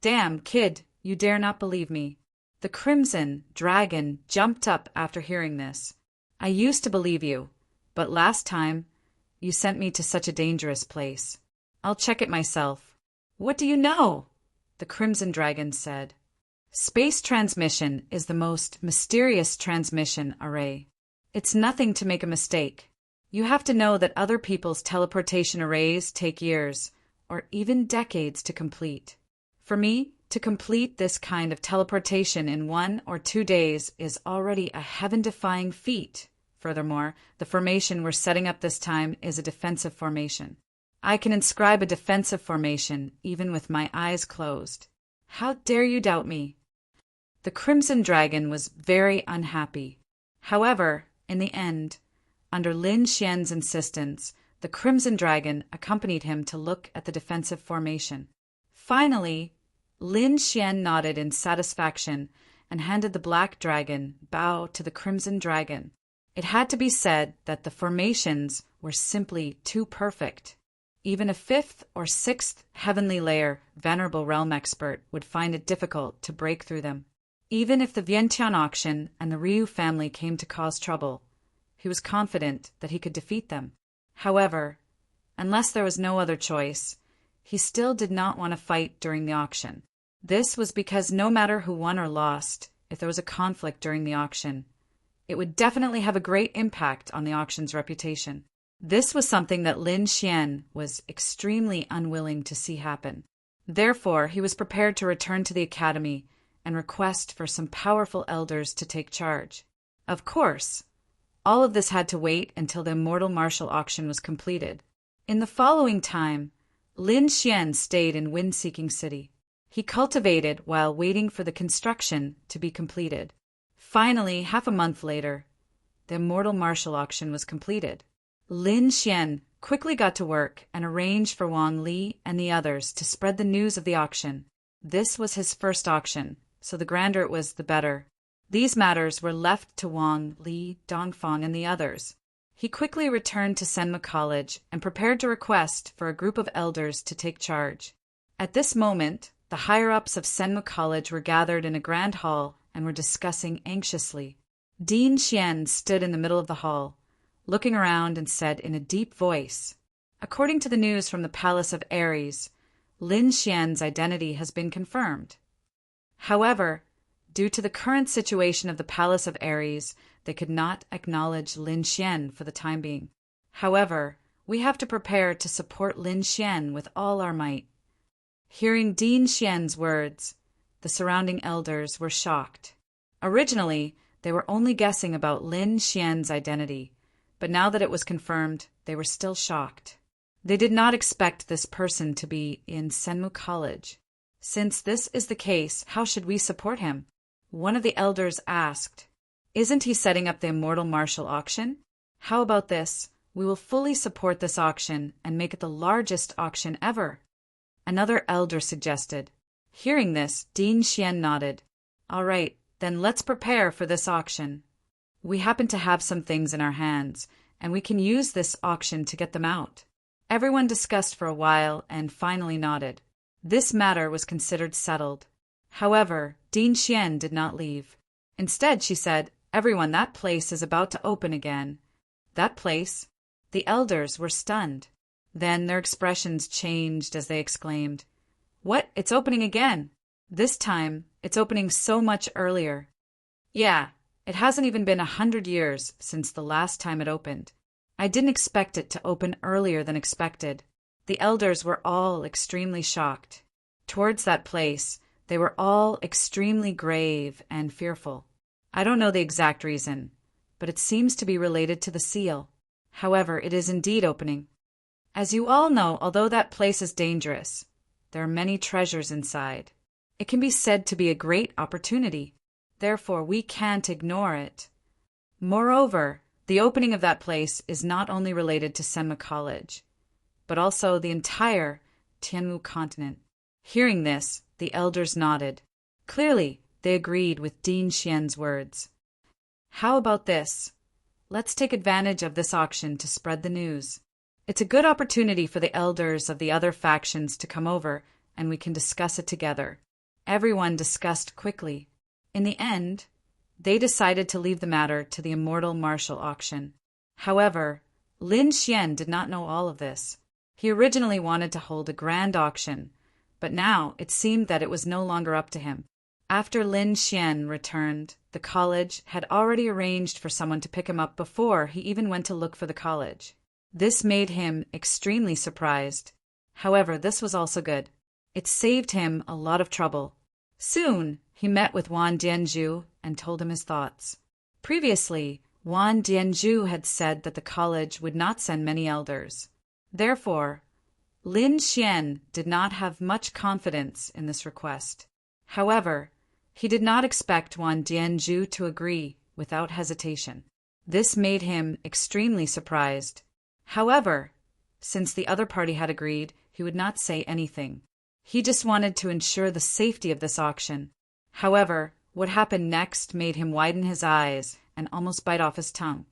"Damn, kid, you dare not believe me." The Crimson Dragon jumped up after hearing this. "I used to believe you, but last time you sent me to such a dangerous place. I'll check it myself." "What do you know?" the Crimson Dragon said. "Space transmission is the most mysterious transmission array. It's nothing to make a mistake. You have to know that other people's teleportation arrays take years, or even decades to complete. For me, to complete this kind of teleportation in 1 or 2 days is already a heaven-defying feat. Furthermore, the formation we're setting up this time is a defensive formation. I can inscribe a defensive formation even with my eyes closed. How dare you doubt me?" The Crimson Dragon was very unhappy. However, in the end, under Lin Xian's insistence, the Crimson Dragon accompanied him to look at the defensive formation. Finally, Lin Xian nodded in satisfaction and handed the Black Dragon Bow to the Crimson Dragon. It had to be said that the formations were simply too perfect. Even a 5th or 6th heavenly layer Venerable Realm expert would find it difficult to break through them. Even if the Vientiane auction and the Ryu family came to cause trouble, he was confident that he could defeat them. However, unless there was no other choice, he still did not want to fight during the auction. This was because no matter who won or lost, if there was a conflict during the auction, it would definitely have a great impact on the auction's reputation. This was something that Lin Xian was extremely unwilling to see happen. Therefore, he was prepared to return to the academy and request for some powerful elders to take charge. Of course, all of this had to wait until the immortal martial auction was completed. In the following time, Lin Xian stayed in Wind-Seeking City. he cultivated while waiting for the construction to be completed. Finally, half a month later, the immortal martial auction was completed. Lin Xian quickly got to work and arranged for Wang Li and the others to spread the news of the auction. This was his first auction, so the grander it was, the better. These matters were left to Wang Li, Dongfang, and the others. He quickly returned to Senma College and prepared to request for a group of elders to take charge. At this moment, the higher-ups of Senma College were gathered in a grand hall and were discussing anxiously. Dean Xian stood in the middle of the hall, looking around, and said in a deep voice, "According to the news from the Palace of Ares, Lin Xian's identity has been confirmed. However, due to the current situation of the Palace of Ares, they could not acknowledge Lin Xian for the time being. However, we have to prepare to support Lin Xian with all our might." Hearing Dean Xian's words, the surrounding elders were shocked. Originally, they were only guessing about Lin Xian's identity, but now that it was confirmed, they were still shocked. They did not expect this person to be in Senmu College. "Since this is the case, how should we support him?" One of the elders asked. "Isn't he setting up the immortal martial auction? How about this? We will fully support this auction and make it the largest auction ever," another elder suggested. Hearing this, Dean Xian nodded. "All right, then let's prepare for this auction. We happen to have some things in our hands, and we can use this auction to get them out." Everyone discussed for a while and finally nodded. This matter was considered settled. However, Dean Xian did not leave. Instead, she said, "Everyone, that place is about to open again." That place? The elders were stunned. Then their expressions changed as they exclaimed, "What? It's opening again! This time, it's opening so much earlier." "Yeah, it hasn't even been 100 years since the last time it opened. I didn't expect it to open earlier than expected." The elders were all extremely shocked. Towards that place, they were all extremely grave and fearful. I don't know the exact reason, but it seems to be related to the seal. However, it is indeed opening. As you all know, although that place is dangerous, there are many treasures inside. It can be said to be a great opportunity. Therefore, we can't ignore it. Moreover, the opening of that place is not only related to Senma College, but also the entire Tianmu continent. Hearing this, the elders nodded. Clearly, they agreed with Dean Xian's words. "How about this? Let's take advantage of this auction to spread the news. It's a good opportunity for the elders of the other factions to come over, and we can discuss it together." Everyone discussed quickly. In the end, they decided to leave the matter to the immortal martial auction. However, Lin Xian did not know all of this. He originally wanted to hold a grand auction, but now it seemed that it was no longer up to him. After Lin Xian returned, the college had already arranged for someone to pick him up before he even went to look for the college. This made him extremely surprised. However, this was also good. It saved him a lot of trouble. Soon, he met with Wan Dianzhu and told him his thoughts. Previously, Wan Dianzhu had said that the college would not send many elders. Therefore, Lin Xian did not have much confidence in this request. However, he did not expect Wan Dianzhu to agree without hesitation. This made him extremely surprised. However, since the other party had agreed, he would not say anything. He just wanted to ensure the safety of this auction. However, what happened next made him widen his eyes and almost bite off his tongue.